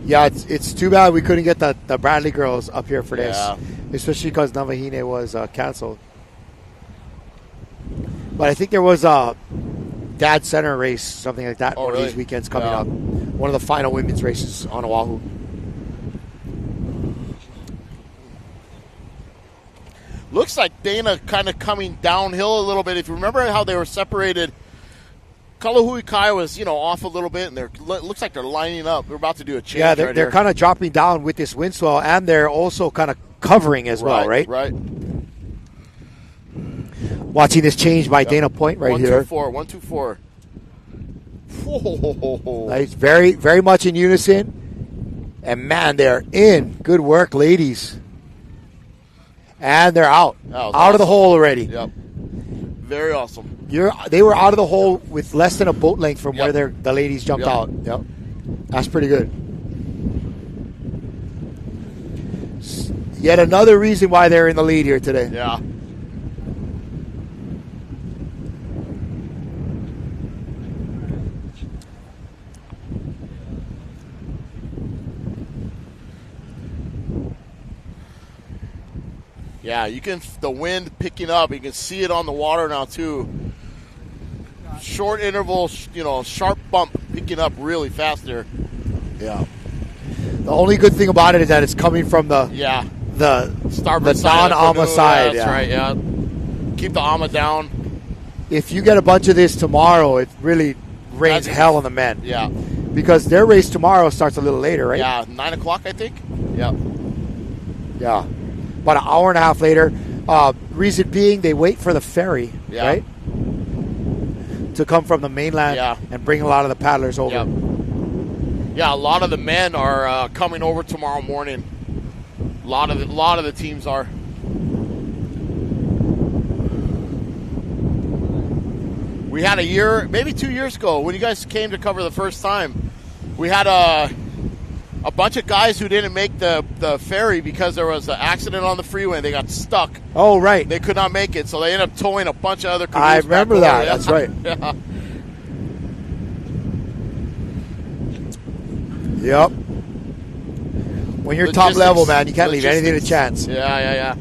Yeah, it's too bad we couldn't get the Bradley girls up here for this, especially because Navahine was canceled. But I think there was a Dad Center race, something like that, one of these weekends coming up. One of the final women's races on Oahu. Looks like Dana kind of coming downhill a little bit. If you remember how they were separated, Kalahui Kai was, off a little bit, and looks like they're lining up. They're about to do a change. Yeah, they're kind of dropping down with this wind swell, and they're also kind of covering as well, right? Right. Watching this change by Dana Point right here. 1-2-4. Whoa. Nice, very, very much in unison. And man, they're in. Good work, ladies. And they're out. Out of the hole already. Yep. Very awesome. They were out of the hole with less than a boat length from where the ladies jumped out. Yep. That's pretty good. Yet another reason why they're in the lead here today. Yeah. Yeah, the wind picking up. You can see it on the water now, too. Short interval, sharp bump picking up really fast there. Yeah. The only good thing about it is that it's coming from the starboard side non-AMA of the canoe. side. That's right, yeah. Keep the AMA down. If you get a bunch of this tomorrow, it really rains hell on the men. Yeah. Because their race tomorrow starts a little later, right? Yeah, 9 o'clock, I think. Yeah. Yeah. About an hour and a half later. Reason being, they wait for the ferry, right? To come from the mainland and bring a lot of the paddlers over. Yeah. Yeah, a lot of the men are coming over tomorrow morning. A lot of the teams are. We had a year, maybe 2 years ago, when you guys came to cover the first time. We had a bunch of guys who didn't make the ferry because there was an accident on the freeway and they got stuck. Oh, right. They could not make it, so they ended up towing a bunch of other canoes. I remember that. That's right. Yeah. Yep. When you're top level, man, you can't leave anything to chance. Yeah.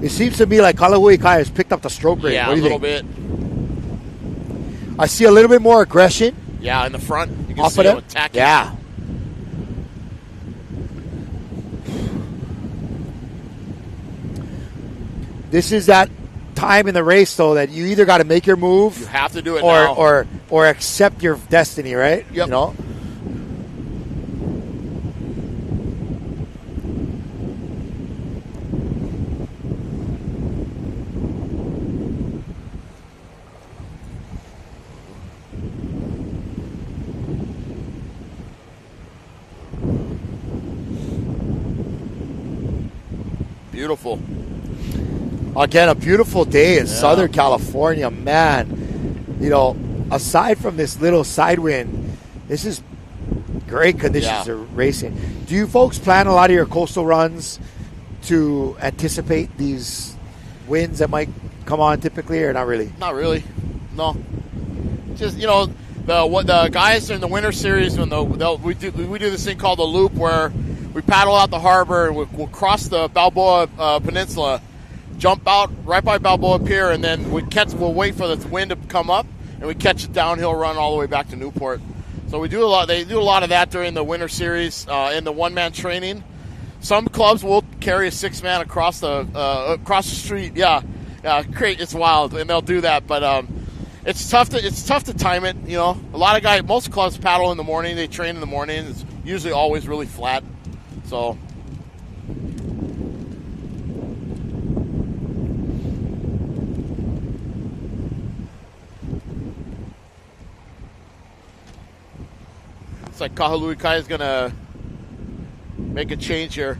It seems to me like Kalahui Kai has picked up the stroke rate. Yeah, what do you a little bit. I see a little bit more aggression. Yeah, in the front. You can Off see of them it. attacking. Yeah. This is that time in the race, though, that you either got to make your move. You have to do it now. Or accept your destiny, right? Yep. You know? Beautiful. Again, a beautiful day in Southern California, man. You know, aside from this little side wind, this is great conditions for racing. Do you folks plan a lot of your coastal runs to anticipate these winds that might come on typically, or not really? Not really. No. Just, you know, the guys in the winter series, when we do this thing called the loop, where we paddle out the harbor and we'll cross the Balboa Peninsula, jump out right by Balboa Pier, and then we'll wait for the wind to come up, and we catch a downhill run all the way back to Newport. So we do a lot. They do a lot of that during the winter series in the one-man training. Some clubs will carry a 6-man across the street. Yeah, great. It's wild, and they'll do that. But it's tough to time it. You know, most clubs paddle in the morning. They train in the morning. It's usually always really flat. So. It's like Kahului Kai is going to make a change here.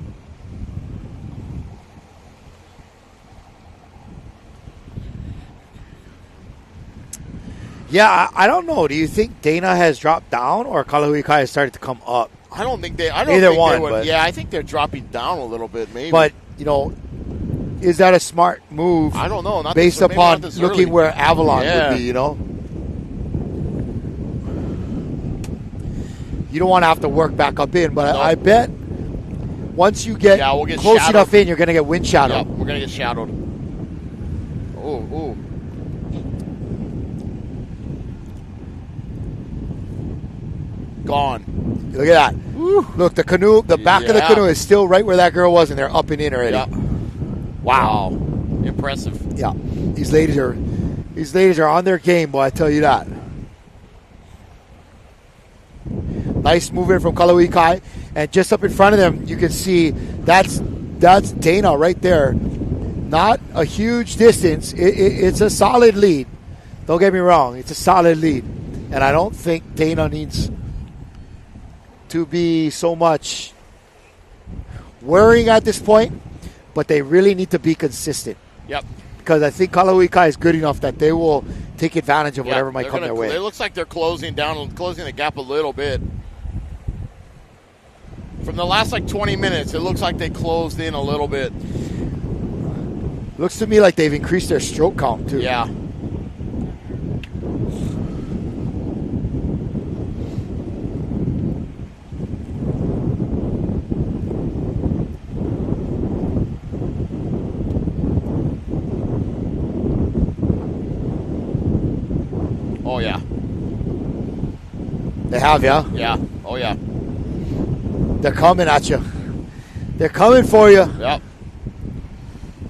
Yeah, I don't know. Do you think Dana has dropped down or Kahului Kai has started to come up? I don't think they would. Yeah, I think they're dropping down a little bit, maybe. But, you know, is that a smart move? I don't know. Based upon looking where Avalon would be, you know? You don't want to have to work back up in, but I bet once you get close shadowed enough in, you're going to get wind shadowed. Yeah, we're going to get shadowed. Oh. Gone. Look at that. Woo. Look, the canoe, the back of the canoe is still right where that girl was, and they're up and in already. Yeah. Wow. Impressive. Yeah. These ladies are on their game, boy, I tell you that. Nice movement from Kahului Kai. And just up in front of them, you can see that's Dana right there. Not a huge distance. It's a solid lead. Don't get me wrong. It's a solid lead. And I don't think Dana needs to be so much worrying at this point, but they really need to be consistent. Yep. Because I think Kahului Kai is good enough that they will take advantage of whatever might come their way. It looks like they're closing the gap a little bit. From the last 20 minutes, it looks like they closed in a little bit. Looks to me like they've increased their stroke count too. Yeah. Oh, yeah. They have, yeah? Yeah. Oh, yeah. They're coming at you. They're coming for you. Yep.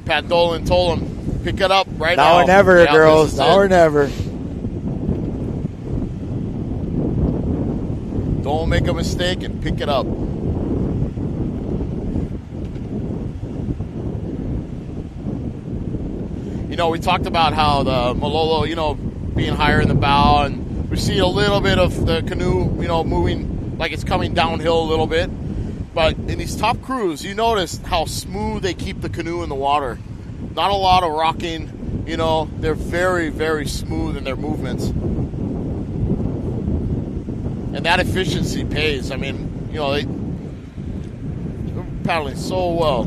Pat Dolan told him, pick it up right now. Now or never, Yeah, girls. Now or never. Don't make a mistake and pick it up. You know, we talked about how the Malolo, you know, being higher in the bow, and we see a little bit of the canoe, you know, moving like it's coming downhill a little bit. But in these top crews, you notice how smooth they keep the canoe in the water. Not a lot of rocking, you know, they're very, very smooth in their movements. And that efficiency pays. I mean, you know, they're paddling so well.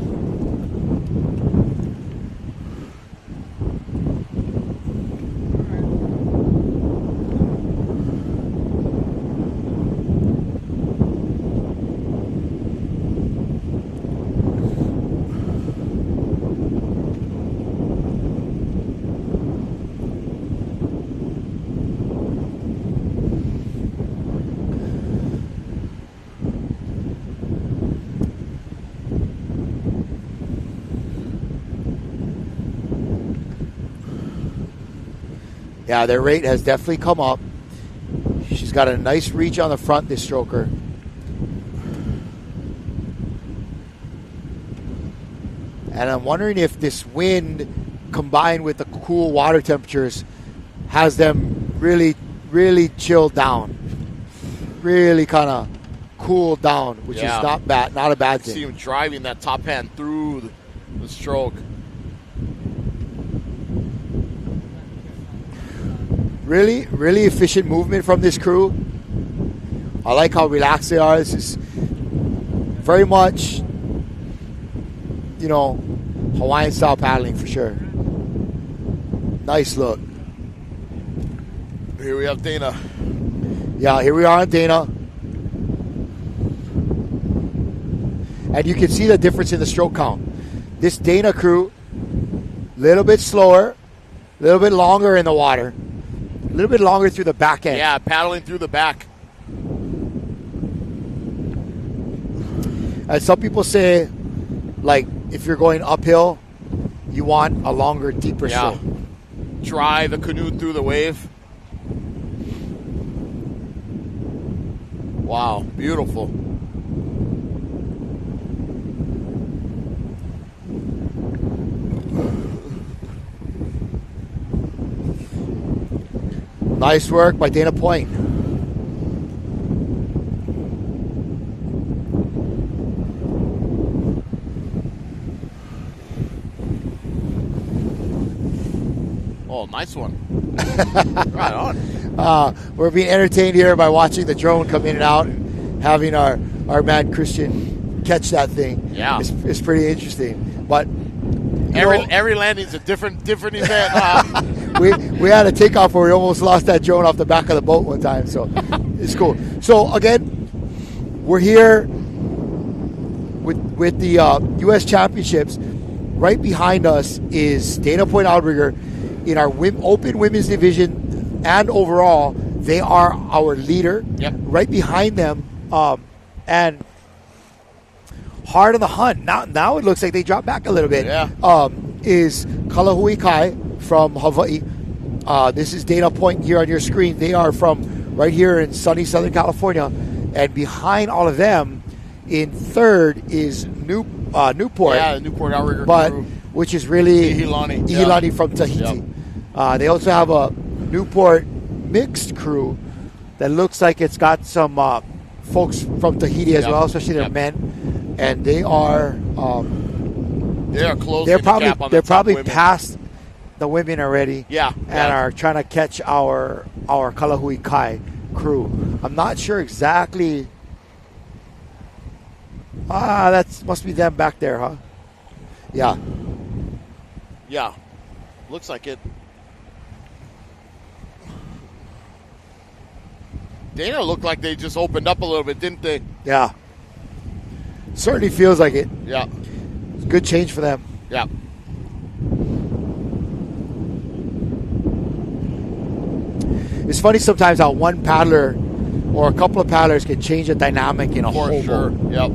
Yeah, their rate has definitely come up. She's got a nice reach on the front, this stroker. And I'm wondering if this wind combined with the cool water temperatures has them really, really chilled down. Really kind of cooled down, which is not a bad thing. See him driving that top hand through the stroke. Really, really efficient movement from this crew. I like how relaxed they are. This is very much, you know, Hawaiian style paddling for sure. Nice look. Here we have Dana. Yeah, here we are on Dana. And you can see the difference in the stroke count. This Dana crew, a little bit slower, a little bit longer in the water. A little bit longer through the back end. Yeah, paddling through the back. And some people say, like, if you're going uphill, you want a longer, deeper stroke. Drive the canoe through the wave. Wow, beautiful. Nice work by Dana Point. Oh, nice one. Right on. We're being entertained here by watching the drone come in and out and having our man Christian catch that thing. Yeah. It's pretty interesting. But every landing's a different event. We had a takeoff where we almost lost that drone off the back of the boat one time, so it's cool. So again, we're here with the U.S. Championships. Right behind us is Dana Point Outrigger in our open women's division, and overall they are our leader. Yep. Right behind them, and hard on the hunt. Now it looks like they dropped back a little bit. Yeah. Is Kalahui Kai from Hawaii. This is Dana Point here on your screen. They are from right here in sunny Southern California. And behind all of them, in third, is Newport. Yeah, the Newport Outrigger crew. Which is really Ihilani from Tahiti. Yep. They also have a Newport mixed crew that looks like it's got some folks from Tahiti as well, especially their men. And they are... they are closing they're the gap on they're the top probably women. past the women already. Yeah. And are trying to catch our Kalahui Kai crew. I'm not sure exactly. That must be them back there, huh? Yeah. Yeah. Looks like it. Dana looked like they just opened up a little bit, didn't they? Yeah. Certainly feels like it. Yeah. It's a good change for them. Yeah. It's funny sometimes how one paddler or a couple of paddlers can change the dynamic in a For whole sure. boat. Yep.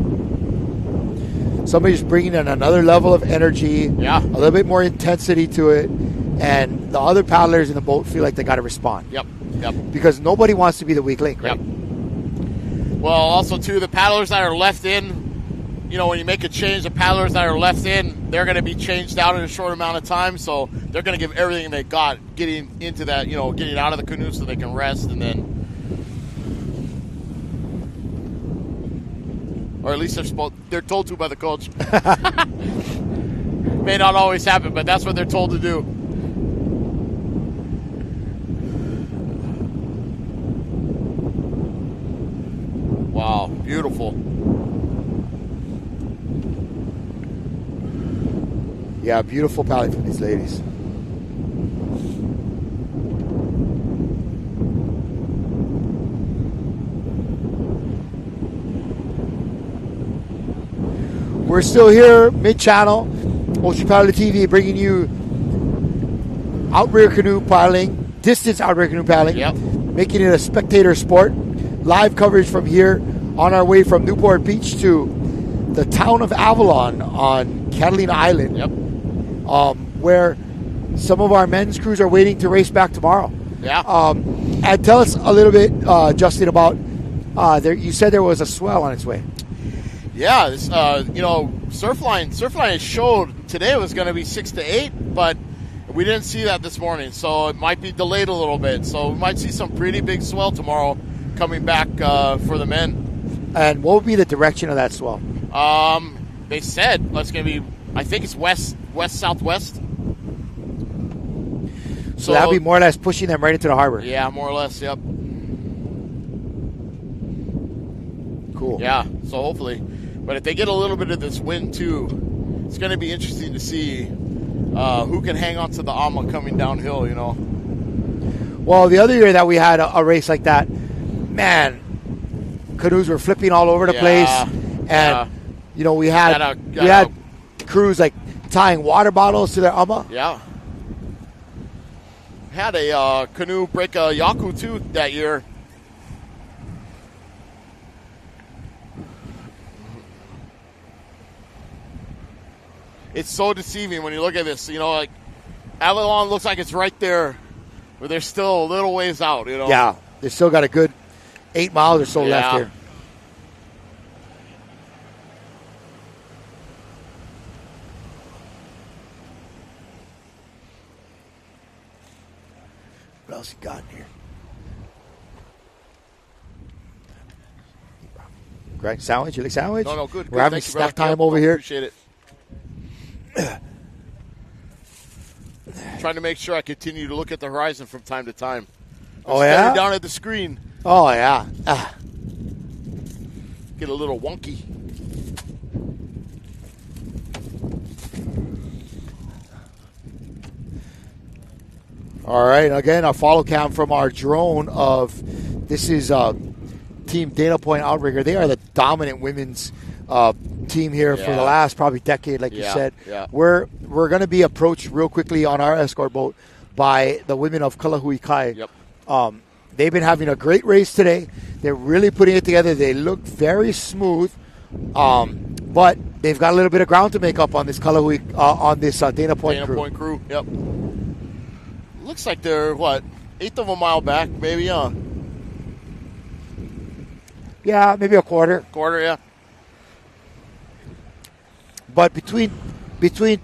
Somebody's bringing in another level of energy, Yeah. a little bit more intensity to it, and the other paddlers in the boat feel like they got to respond. Yep. Yep. Because nobody wants to be the weak link, right? Yep. Well, also, too, the paddlers that are left in, you know, when you make a change, the paddlers that are left in, they're going to be changed out in a short amount of time, so they're going to give everything they got getting into that, you know, getting out of the canoe so they can rest, and then, or at least they're told to by the coach. May not always happen, but that's what they're told to do. Wow, beautiful. Yeah, beautiful paddling from these ladies. We're still here, mid-channel, Ocean Paddler TV, bringing you outrigger canoe paddling, distance outrigger canoe paddling, Yep. making it a spectator sport. Live coverage from here on our way from Newport Beach to the town of Avalon on Catalina Island. Yep. Where some of our men's crews are waiting to race back tomorrow. Yeah. And tell us a little bit, Justin, about you said there was a swell on its way. Yeah, this, you know, Surfline showed today it was going to be 6 to 8, but we didn't see that this morning, so it might be delayed a little bit. So we might see some pretty big swell tomorrow coming back for the men. And what would be the direction of that swell? They said it's going to be, I think it's west-southwest. So that'll be more or less pushing them right into the harbor. Yeah, more or less, yep. Cool. Yeah, so hopefully. But if they get a little bit of this wind, too, it's going to be interesting to see who can hang on to the AMA coming downhill, you know. Well, the other year that we had a race like that, man, canoes were flipping all over the place. And, you know, we had crews like tying water bottles to their AMA. Yeah. Had a canoe break a Yaku, too, that year. It's so deceiving when you look at this. You know, like, Avalon looks like it's right there, but there's still a little ways out, you know. Yeah, they still got a good 8 miles or so left here. What else you got in here? Great sandwich. You like sandwich? No, good. We're having snack time over here. Appreciate it. Trying to make sure I continue to look at the horizon from time to time. Staring down at the screen. Oh, yeah. Get a little wonky. All right. Again, a follow cam from our drone of this is Team Dana Point Outrigger. They are the dominant women's team here for the last probably decade, like you said. Yeah. We're going to be approached real quickly on our escort boat by the women of Kalahuikai. Yep. They've been having a great race today. They're really putting it together. They look very smooth, but they've got a little bit of ground to make up on this on this Dana Point crew. Dana Point crew. Yep. Looks like they're eighth of a mile back, maybe. Yeah, maybe a quarter. Quarter, yeah. But between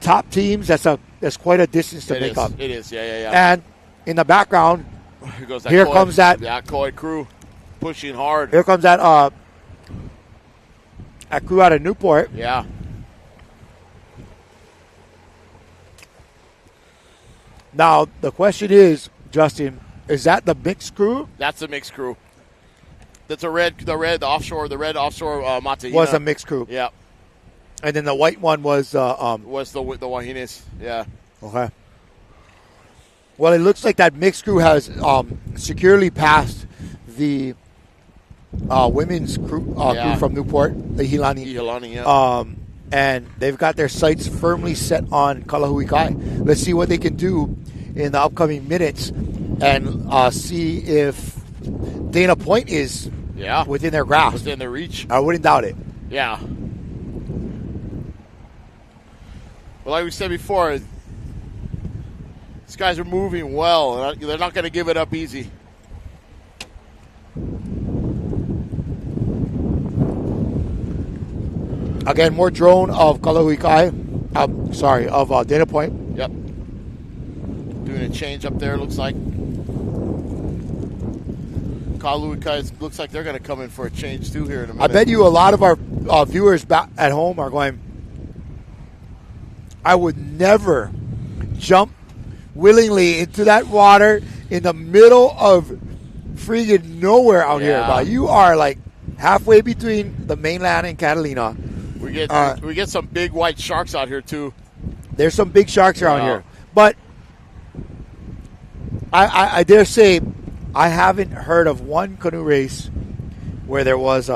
top teams, that's quite a distance to make up. It is, yeah. And in the background, Here comes that Koi crew pushing hard. Here comes that crew out of Newport. Yeah. Now the question is, Justin, is that the mixed crew? That's the mixed crew. That's the red offshore Matahina. Was a mixed crew. Yeah. And then the white one was the Wahines. Yeah. Okay. Well, it looks like that mixed crew has securely passed the women's crew from Newport, the Hilani. Yeah. And they've got their sights firmly set on Kalahuikai. Let's see what they can do in the upcoming minutes and see if Dana Point is within their grasp. Within their reach. I wouldn't doubt it. Yeah. But like we said before, these guys are moving well. They're not going to give it up easy. Again, more drone of Kalahuikai. Of Dana Point. Yep. Doing a change up there, looks like. Kalahuikai looks like they're going to come in for a change too here in a minute. I bet you a lot of our viewers back at home are going, I would never jump willingly into that water in the middle of friggin' nowhere out here. But you are like halfway between the mainland and Catalina. We get some big white sharks out here too. There's some big sharks around here. But I dare say I haven't heard of one canoe race where there was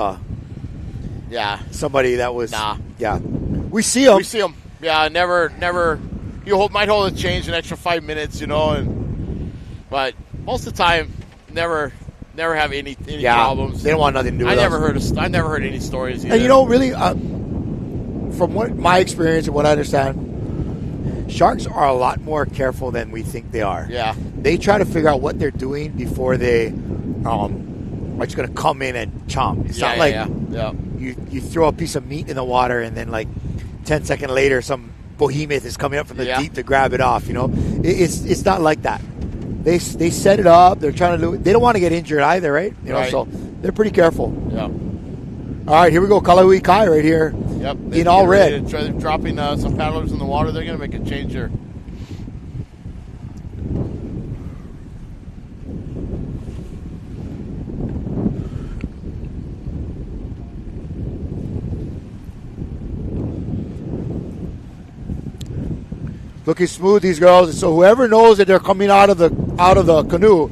somebody that was we see them. We see them. Yeah, never. You might hold a change an extra 5 minutes, but most of the time, never have any problems. They don't want nothing to do with us. I never heard any stories either. And really, from what my experience and what I understand, sharks are a lot more careful than we think they are. Yeah. They try to figure out what they're doing before they are just going to come in and chomp. It's not like you throw a piece of meat in the water and then 10 seconds later some behemoth is coming up from the deep to grab it off. It's not like that. They set it up. They're trying to do it. They don't want to get injured either, right? So they're pretty careful. Yeah. All right, here we go. Kalahuikai right here. Yep. In all red. They're dropping some paddlers in the water. They're going to make a change here. Looking smooth, these girls. So whoever knows that they're coming out of the canoe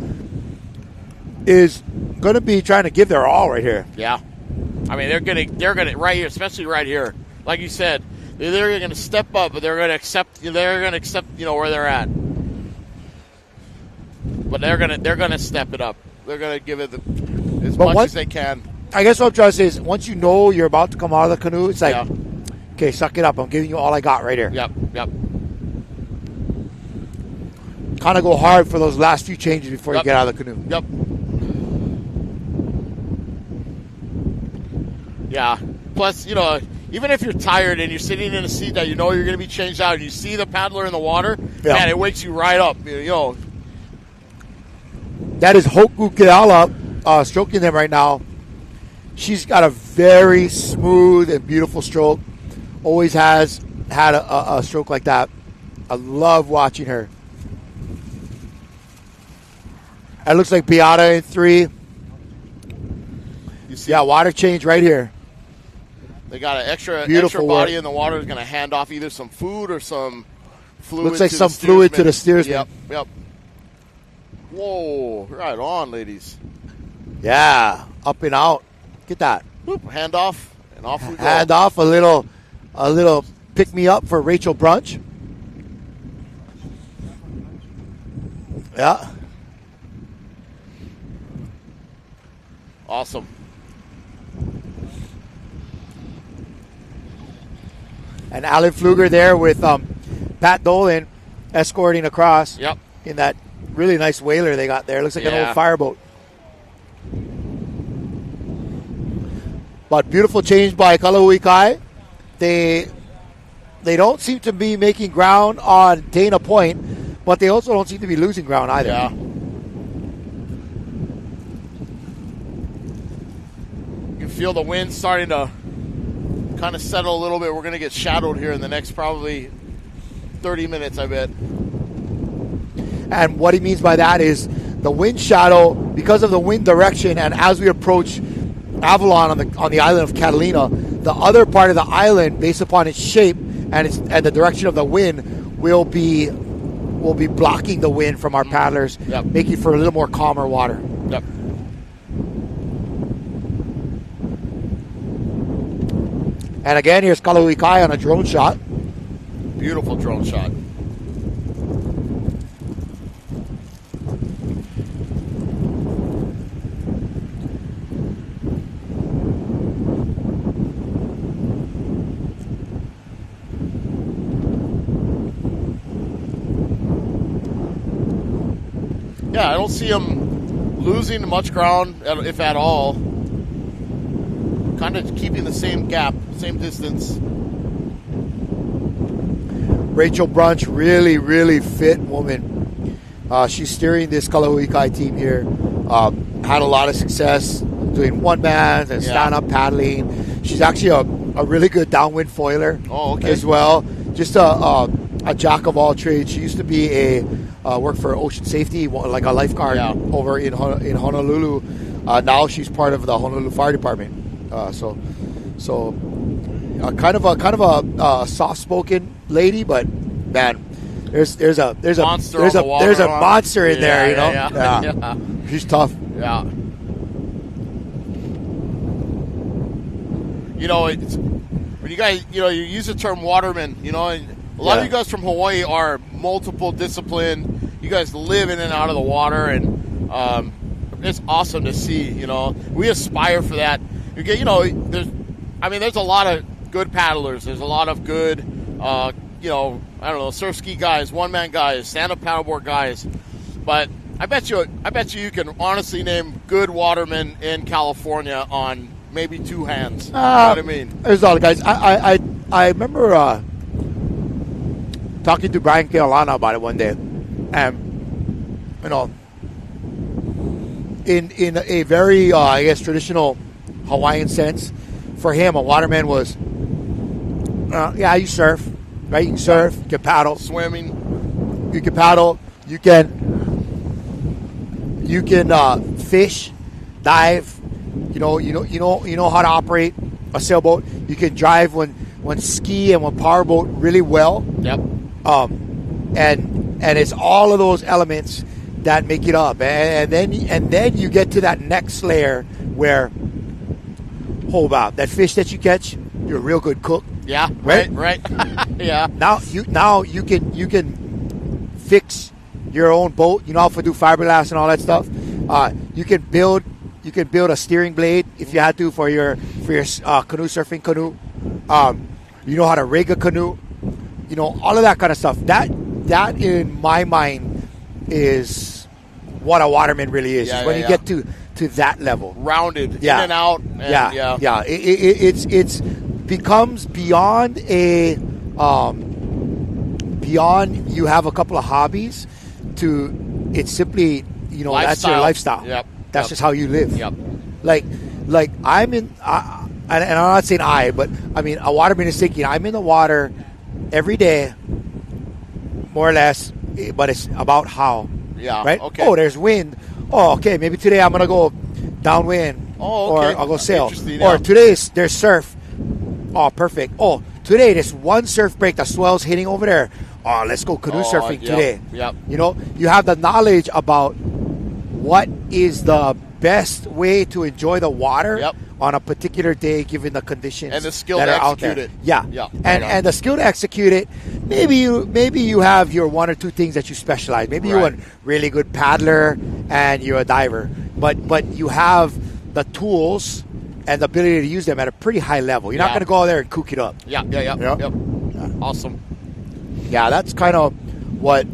is going to be trying to give their all right here. Yeah, I mean they're gonna right here, especially right here. Like you said, they're going to step up, but they're going to accept where they're at. But they're going to step it up. They're going to give it as much as they can. I guess what I'm trying to say is, once you know you're about to come out of the canoe, it's like, okay, suck it up. I'm giving you all I got right here. Yep. Kind of go hard for those last few changes before you get out of the canoe. Yep. Yeah. Plus, even if you're tired and you're sitting in a seat that you're going to be changed out and you see the paddler in the water, man, it wakes you right up. That is Hoku Keala stroking them right now. She's got a very smooth and beautiful stroke. Always has had a stroke like that. I love watching her. It looks like Beata in 3. You see, water change right here. They got an extra body in the water is going to hand off either some food or some fluid. Looks like some fluid to the steersman. Yep. Whoa! Right on, ladies. Yeah, up and out. Get that. Whoop, hand off and off we go. Hand off a little pick me up for Rachel Brunch. Yeah. Awesome. And Alan Pfluger there with Pat Dolan escorting across. Yep. In that really nice whaler they got there. Looks like an old fireboat. But beautiful change by Kalahuikai. They don't seem to be making ground on Dana Point, but they also don't seem to be losing ground either. Yeah. You can feel the wind starting to kind of settle a little bit. We're going to get shadowed here in the next probably 30 minutes, I bet. And what he means by that is the wind shadow, because of the wind direction, and as we approach Avalon on the island of Catalina, the other part of the island, based upon its shape and the direction of the wind, will be blocking the wind from our paddlers, making for a little more calmer water. Yep. And again, here's Kalahuikai on a drone shot. Beautiful drone shot. I don't see them losing much ground, if at all. Kind of keeping the same gap, same distance. Rachel Brunch, really, really fit woman. She's steering this Kalahuikai team here. Had a lot of success doing one-mans and stand-up paddling. She's actually a really good downwind foiler as well. Just a jack of all trades. She used to be work for ocean safety, like a lifeguard over in Honolulu. Now she's part of the Honolulu Fire Department. So kind of a soft-spoken lady, but man, there's a monster in there, you know. Yeah. She's tough. Yeah. You know, it's, when you guys, you use the term waterman, and a lot of you guys from Hawaii are multiple discipline. You guys live in and out of the water, and it's awesome to see. We aspire for that. There's a lot of good paddlers. There's a lot of good, surf ski guys, one-man guys, stand-up paddleboard guys. But I bet you can honestly name good watermen in California on maybe two hands. You know what I mean? There's a lot of guys. I remember talking to Brian Catalina about it one day, and in a very traditional Hawaiian sense, for him a waterman was you surf, right? You can surf, you can paddle, swimming, you can paddle, you can fish, dive. You know how to operate a sailboat. You can drive when ski and when powerboat really well. Yep. And it's all of those elements that make it up. And then you get to that next layer where, that fish that you catch, you're a real good cook. Yeah. Right. Yeah. Now you can fix your own boat. You know how to do fiberglass and all that stuff. You can build a steering blade if you had to for your canoe surfing canoe. You know how to rig a canoe. All of that kind of stuff. That in my mind is what a waterman really is. When you get to that level, rounded in and out. And It's becomes beyond beyond you have a couple of hobbies to it's simply that's your lifestyle. Yep. That's just how you live. Yep. Like I'm in, and I'm not saying but I mean a waterman is thinking I'm in the water every day, more or less, but it's about how. Yeah. Right. Okay. Oh, there's wind. Oh, okay. Maybe today I'm gonna go downwind. Oh, okay. Or I'll go sail. Interesting, Or today there's surf. Oh, perfect. Oh, today there's one surf break. The swell's hitting over there. Oh, let's go canoe surfing today. Yep. You have the knowledge about what is the best way to enjoy the water on a particular day given the conditions and the skill that to are out there. execute it. Yeah. And the skill to execute it. Maybe you have your one or two things that you specialize. Maybe you're a really good paddler and you're a diver. But you have the tools and the ability to use them at a pretty high level. You're not going to go out there and kook it up. Yeah. Awesome. Yeah, that's kind of what,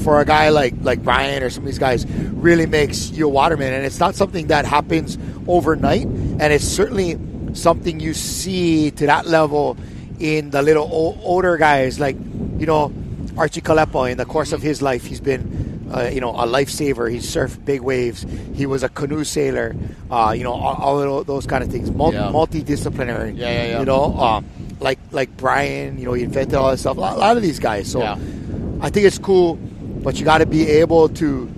for a guy like Brian or some of these guys, really makes you a waterman. And it's not something that happens overnight. And it's certainly something you see to that level in the little older guys. Like, Archie Kalepo, in the course of his life, he's been, a lifesaver. He's surfed big waves. He was a canoe sailor. All of those kind of things. Multidisciplinary. Yeah. Like Brian, he invented all that stuff. A lot of these guys. So I think it's cool, but you got to be able to.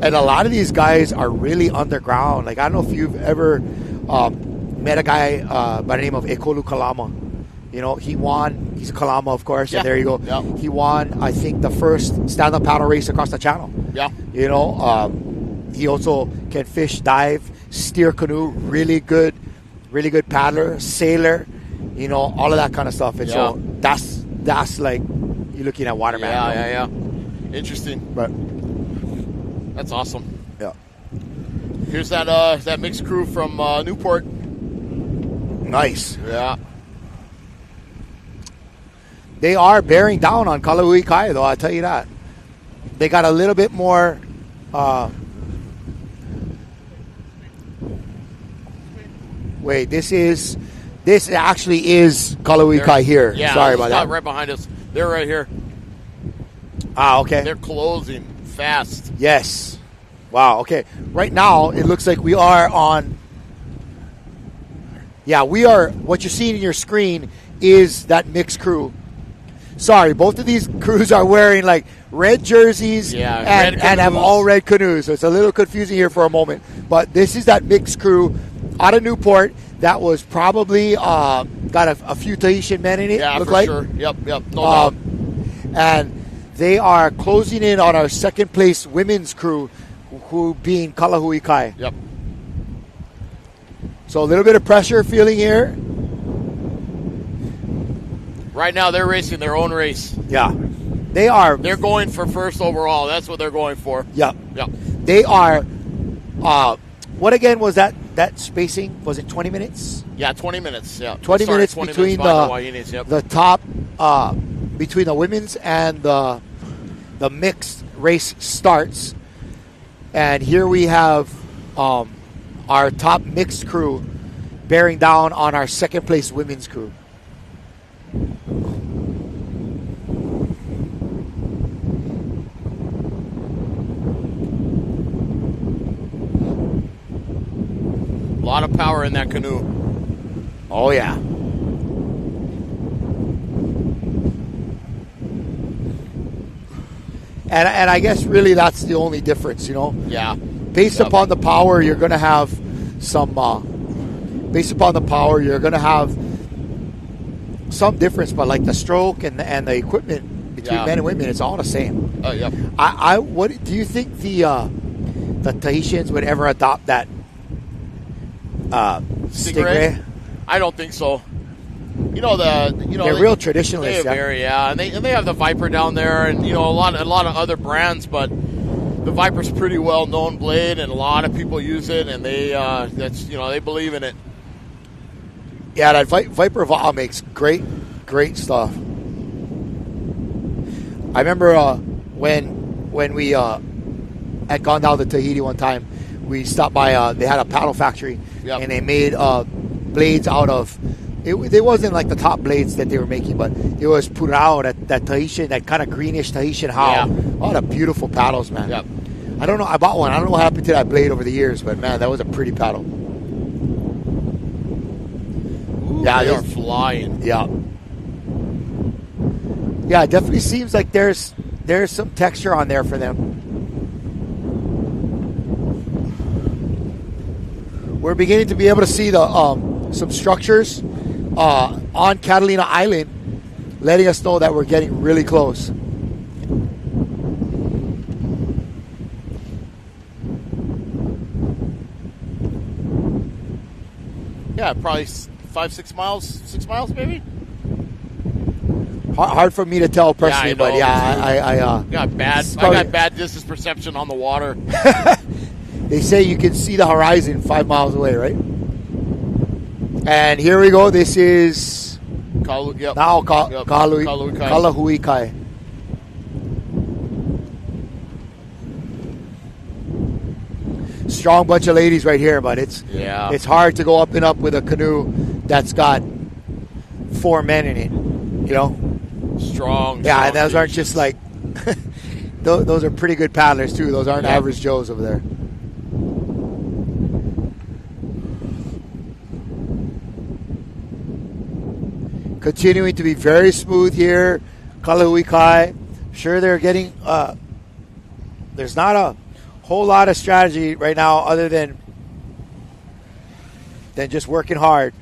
And a lot of these guys are really underground. Like, I don't know if you've ever met a guy by the name of Ekolu Kalama. He won. He's a Kalama, of course. Yeah. And there you go. Yeah. He won, I think, the first stand-up paddle race across the channel. Yeah. He also can fish, dive, steer canoe. Really good paddler, sailor. All of that kind of stuff. And so that's like you're looking at waterman. Yeah. Interesting. But that's awesome. Yeah. Here's that mixed crew from Newport. Nice. Yeah. They are bearing down on Kalahuikai, though, I'll tell you that. they got a little bit more. Wait, this actually is Kalawikai here. Yeah, sorry about that. Right behind us. They're right here. Ah, okay. They're closing fast. Yes. Wow. Okay. Right now, it looks like we are on. Yeah, we are. What you're seeing in your screen is that mixed crew. Sorry, both of these crews are wearing like red jerseys and have all red canoes. So it's a little confusing here for a moment. But this is that mixed crew out of Newport that was probably got a few Tahitian men in it. Yeah, look for like. sure. Yep. No doubt. And they are closing in on our second place women's crew, who being Kalahuikai. Yep. So a little bit of pressure feeling here. Right now, they're racing their own race. Yeah. They are. They're going for first overall. That's what they're going for. Yeah. Yep. They are. What again was that spacing? Was it 20 minutes? Yeah, 20 minutes. Yeah. 20 minutes between the top, between the women's and the mixed race starts. And here we have our top mixed crew bearing down on our second place women's crew. A lot of power in that canoe. Oh, yeah. And I guess really that's the only difference, you know? Yeah. Based upon the power, you're going to have some... based upon the power, you're going to have some difference, but like the stroke and the equipment between men and women, it's all the same. Yep. What do you think the Tahitians would ever adopt that stingray? I don't think so. They're real traditionalists. And they have the Viper down there, and a lot of other brands, but the Viper's a pretty well known blade, and a lot of people use it, and they believe in it. Yeah, that Viper Va'a makes great stuff. I remember when we had gone down to Tahiti one time, we stopped by. They had a paddle factory, and they made blades out of. It wasn't like the top blades that they were making, but it was purao, that Tahitian, that kind of greenish Tahitian how. Yeah. Oh, the beautiful paddles, man. Yep. I don't know. I bought one. I don't know what happened to that blade over the years, but man, that was a pretty paddle. Ooh, they are flying. Yeah. Yeah, it definitely seems like there's some texture on there for them. We're beginning to be able to see the some structures on Catalina Island, letting us know that we're getting really close. Yeah, probably 5-6 miles, 6 miles maybe. Hard for me to tell personally, but I got bad distance perception on the water. They say you can see the horizon 5 miles away, right? And here we go. This is Kalahuikai. Strong bunch of ladies right here, but it's hard to go up and up with a canoe that's got 4 men in it. You know, strong. Yeah, and those aren't just like those are pretty good paddlers too. Those aren't average Joes over there. Continuing to be very smooth here, Kalahuikai. Sure, they're getting. There's not a whole lot of strategy right now, other than just working hard,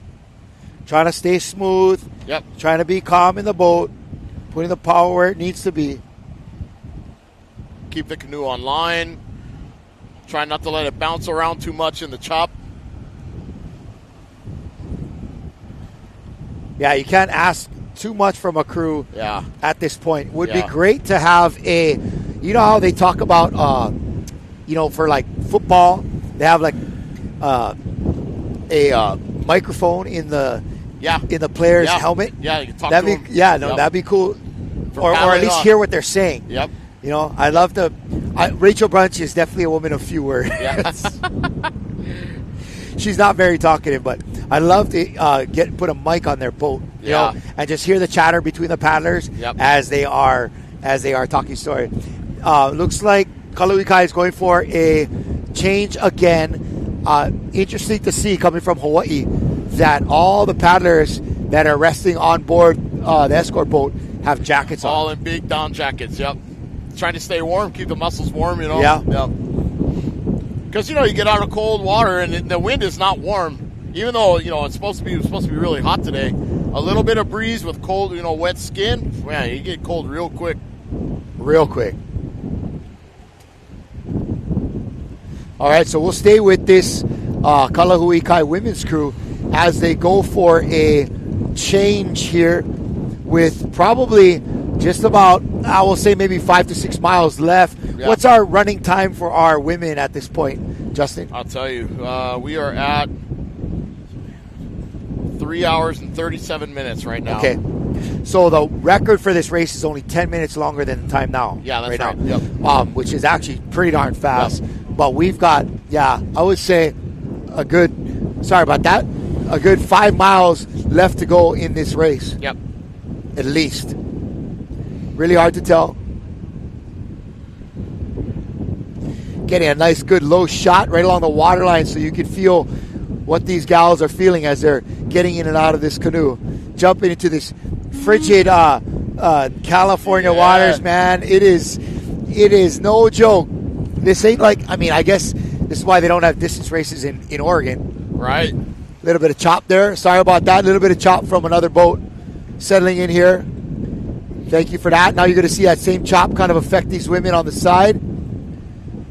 trying to stay smooth. Yep. Trying to be calm in the boat, putting the power where it needs to be. Keep the canoe on line. Try not to let it bounce around too much in the chop. Yeah, you can't ask too much from a crew at this point. Would be great to have you know how they talk about, for like football, they have like a microphone in the player's helmet. Yeah, you can talk that'd to be them. that'd be cool. Or at least hear what they're saying. Yep. You know, I love Rachel Brunch is definitely a woman of few words. Yes. She's not very talkative, but I love to put a mic on their boat, you know, and just hear the chatter between the paddlers as they are talking story. Looks like Kaluikai is going for a change again. Interesting to see coming from Hawaii that all the paddlers that are resting on board the escort boat have jackets on. All in big down jackets. Yep. Trying to stay warm, keep the muscles warm. You know. Yeah. Yep. Because you get out of cold water and the wind is not warm, even though it's supposed to be really hot today. A little bit of breeze with cold, wet skin. Man, you get cold real quick. Real quick. All right, so we'll stay with this Kalahuikai women's crew as they go for a change here with probably just about, I will say, maybe 5 to 6 miles left. Yeah. What's our running time for our women at this point, Justin? I'll tell you. We are at 3 hours and 37 minutes right now. Okay. So the record for this race is only 10 minutes longer than the time now. Yeah, that's right. Yep. Which is actually pretty darn fast. Yep. But we've got, I would say a good 5 miles left to go in this race. Yep. At least. Really hard to tell. Getting a nice, good, low shot right along the waterline so you can feel what these gals are feeling as they're getting in and out of this canoe. Jumping into this frigid California waters, man. It is no joke. This ain't like, I guess this is why they don't have distance races in Oregon. Right. A little bit of chop there. Sorry about that. A little bit of chop from another boat settling in here. Thank you for that. Now you're going to see that same chop kind of affect these women on the side.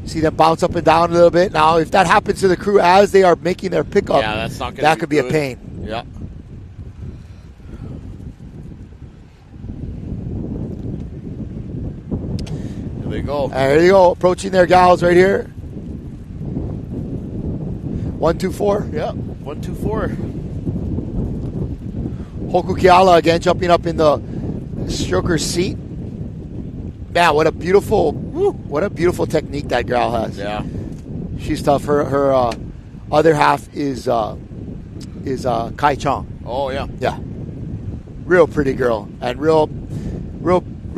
See them bounce up and down a little bit. Now, if that happens to the crew as they are making their pickup, that's not gonna that could be a pain. Yeah. There they go. There you go. Approaching their gals right here. 124. Yeah. 124. Hoku Keala again jumping up in the stroker's seat. Man, what a beautiful technique that girl has. Yeah, she's tough. Her other half is Kai Chong. Oh yeah, real pretty girl and real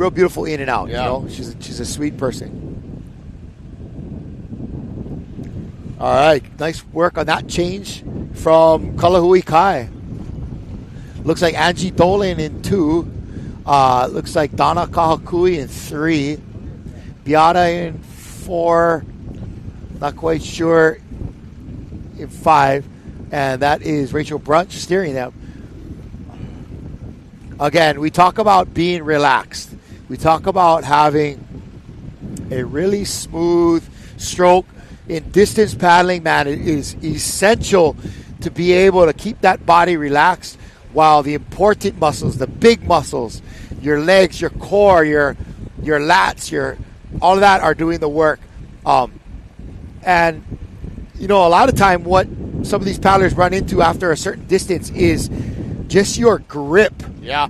beautiful in and out. Yeah. She's a sweet person. All right, nice work on that change from Kalahuikai. Looks like Angie Dolan in 2. Looks like Donna Kahakui in 3. Beata in 4. Not quite sure in 5. And that is Rachel Brunch steering them. Again, we talk about being relaxed. We talk about having a really smooth stroke. In distance paddling, man, it is essential to be able to keep that body relaxed while the important muscles, the big muscles, your legs, your core, your lats, all of that are doing the work. And, a lot of time what some of these paddlers run into after a certain distance is just your grip. Yeah.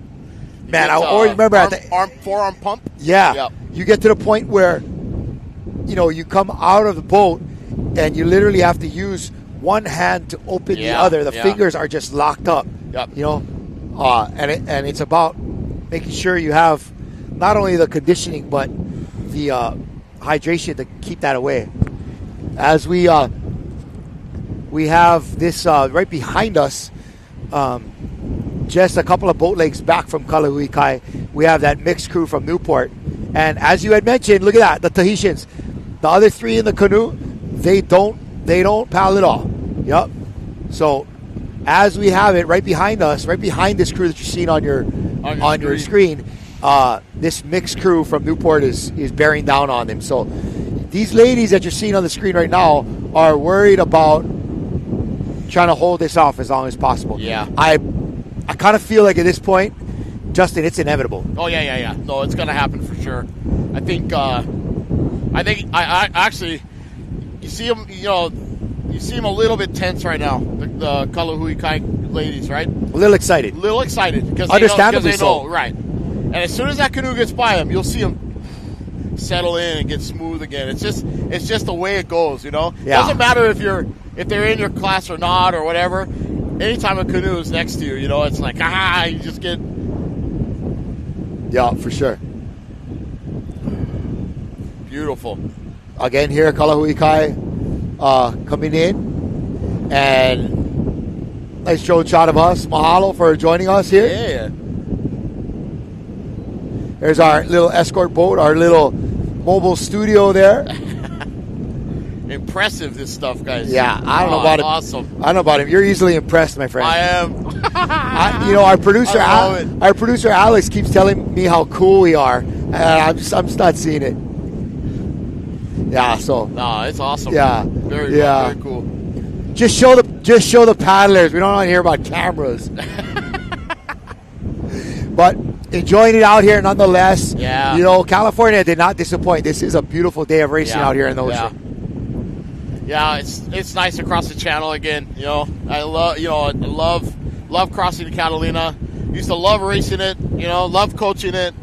Man, I always remember forearm pump. Yeah. Yep. You get to the point where, you come out of the boat and you literally have to use one hand to open the other. The fingers are just locked up. Yep. And it's about making sure you have not only the conditioning but the hydration to keep that away. As we have this right behind us, just a couple of boat legs back from Kalahuikai, we have that mixed crew from Newport. And as you had mentioned, look at that, the Tahitians. The other 3 in the canoe, they don't paddle at all. Yep. So as we have it right behind us, right behind this crew that you're seeing on your screen, this mixed crew from Newport is bearing down on them. So these ladies that you're seeing on the screen right now are worried about trying to hold this off as long as possible. Yeah. I kind of feel like at this point, Justin, it's inevitable. Oh yeah. No, it's gonna happen for sure. I think I actually, you see them. You see them a little bit tense right now. The Kalahuikai ladies, right? A little excited. Because understandably they know, right? And as soon as that canoe gets by them, you'll see them settle in and get smooth again. It's just the way it goes, you know. Yeah. Doesn't matter if they're in your class or not or whatever. Anytime a canoe is next to you, you know, it's like you just get. Yeah, for sure. Beautiful. Again, here, Kalahui Kai coming in. And nice drone shot of us. Mahalo for joining us here. Yeah. There's our little escort boat, our little mobile studio there. Impressive, this stuff, guys. Yeah, I don't know about him. Awesome. I don't know about him. You're easily impressed, my friend. I am. Our producer, I love it. our producer Alex keeps telling me how cool we are, and I'm just not seeing it. Yeah, so No, it's awesome. Yeah, Very yeah. cool. Very cool. just show the paddlers. We don't want to hear about cameras. But enjoying it out here nonetheless. Yeah. You know, California did not disappoint. This is a beautiful day of racing out here in the ocean. Yeah, it's nice to cross the channel again. You know, I love crossing the Catalina. Used to love racing it. You know, love coaching it,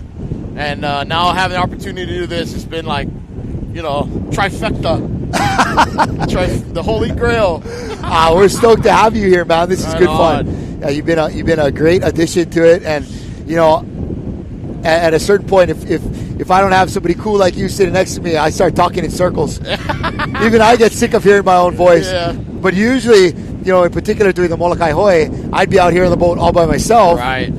and now having the opportunity to do this, it's been like, you know, trifecta, the holy grail. We're stoked to have you here, man. This is Right good on. fun. You've been a great addition to it, and you know, at a certain point, if I don't have somebody cool like you sitting next to me, I start talking in circles. Even I get sick of hearing my own voice. Yeah. But usually, you know, in particular during the Molokai Hoi, I'd be out here on the boat all by myself, Right.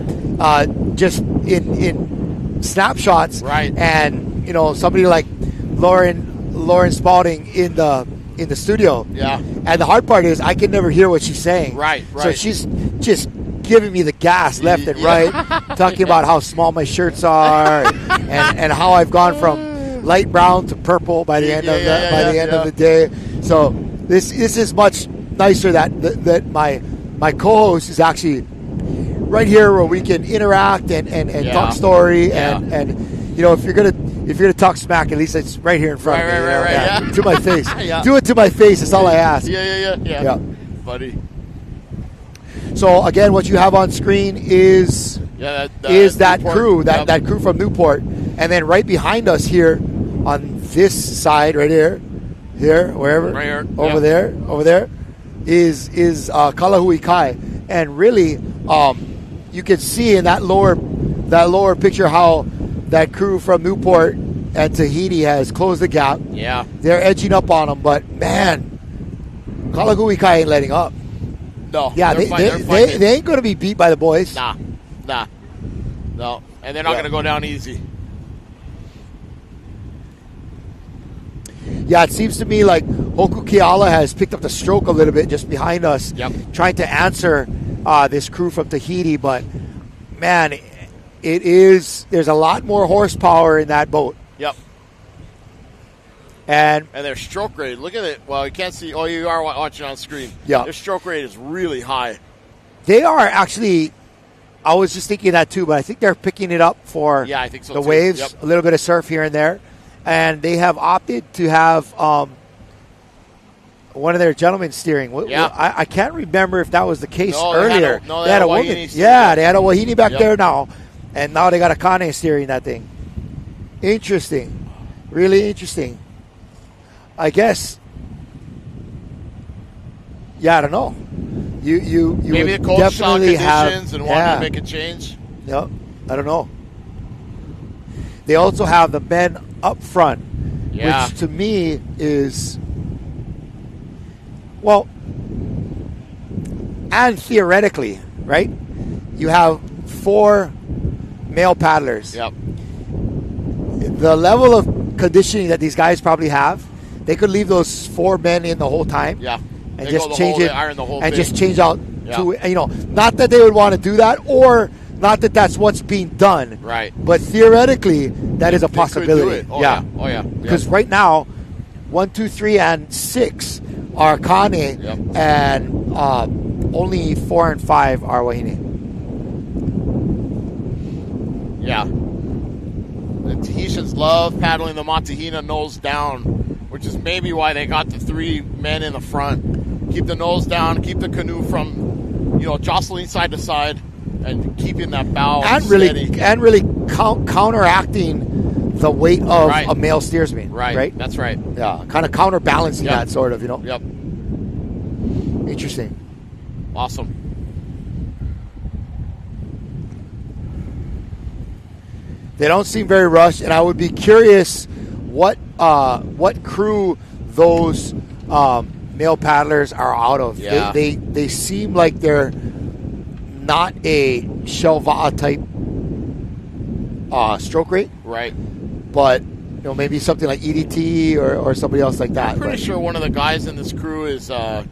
just in snapshots, Right. And you know, somebody like Lauren Spalding in the studio. Yeah. And the hard part is I can never hear what she's saying. Right. So she's just giving me the gas left and right, talking about how small my shirts are and how I've gone from light brown to purple by the end of the day. So this is much nicer that my co-host is actually right here where we can interact and talk story and you know, if you're gonna talk smack, at least it's right here in front of me. Right, to my face. Yeah. Do it to my face. That's all I ask. Yeah. Buddy. So again, what you have on screen is that Newport. crew, that crew from Newport, and then right behind us here on this side, right here, wherever, right here. over there, is Kalahui Kai, and really, you can see in that lower picture how that crew from Newport and Tahiti has closed the gap. Yeah. They're edging up on them, but man, Kalahui Kai ain't letting up. No. Yeah, they're they ain't going to be beat by the boys. Nah. No. And they're not going to go down easy. Yeah, it seems to me like Hoku Keala has picked up the stroke a little bit just behind us, trying to answer this crew from Tahiti. But, man, there's a lot more horsepower in that boat. Yep. And their stroke rate, look at it. Well, you can't see. Oh, you are watching on screen. Yeah. Their stroke rate is really high. They are actually, I was just thinking that too, but I think they're picking it up for I think so the too. waves, Yep. a little bit of surf here and there. And they have opted to have one of their gentlemen steering. I can't remember if that was the case earlier. They had a woman. Wahine Yeah, they had a Wahine back there now. And now they got a Kane steering that thing. Interesting. Really interesting. I guess. Yeah, I don't know. You Maybe would the coach saw definitely conditions have, and wanted to make a change. Yep. I don't know. They also have the men up front, which to me is, well, and theoretically, right? You have 4 male paddlers. Yep. The level of conditioning that these guys probably have, they could leave those 4 men in the whole time. Yeah. And They just go the change whole- it they iron the whole and thing. just change out to, you know, not that they would want to do that or not that that's what's being done. Right. But theorectically, that is a They could possibility. do it. Oh, yeah. Oh, yeah. Because right now, 1, 2, 3, and 6 are Kane, and only 4 and 5 are Wahine. Yeah. The Tahitians love paddling the Matahina nose down, which is maybe why they got the 3 men in the front. Keep the nose down, keep the canoe from, jostling side to side, and keeping that bow and steady. really counteracting the weight of a male steersman. Right. That's right. Yeah, kind of counterbalancing that sort of, Yep. Interesting. Awesome. They don't seem very rushed, and I would be curious what crew those male paddlers are out of. Yeah. They seem like they're not a Shelva'a type stroke rate, Right. but maybe something like EDT or somebody else like that. I'm pretty sure one of the guys in this crew is a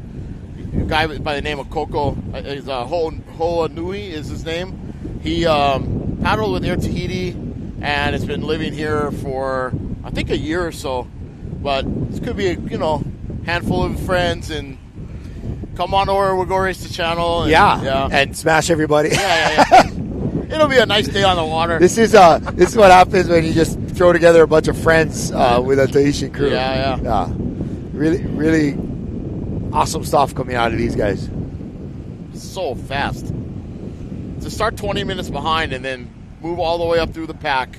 guy by the name of Coco. Is Hoa Nui is his name. He paddled with Air Tahiti and has been living here for I think a year or so. But this could be a handful of friends and come on over. We'll go race the channel. And, and smash everybody. Yeah. It'll be a nice day on the water. This is what happens when you just throw together a bunch of friends with a Tahitian crew. Yeah. Really, really awesome stuff coming out of these guys. So fast. To start 20 minutes behind and then move all the way up through the pack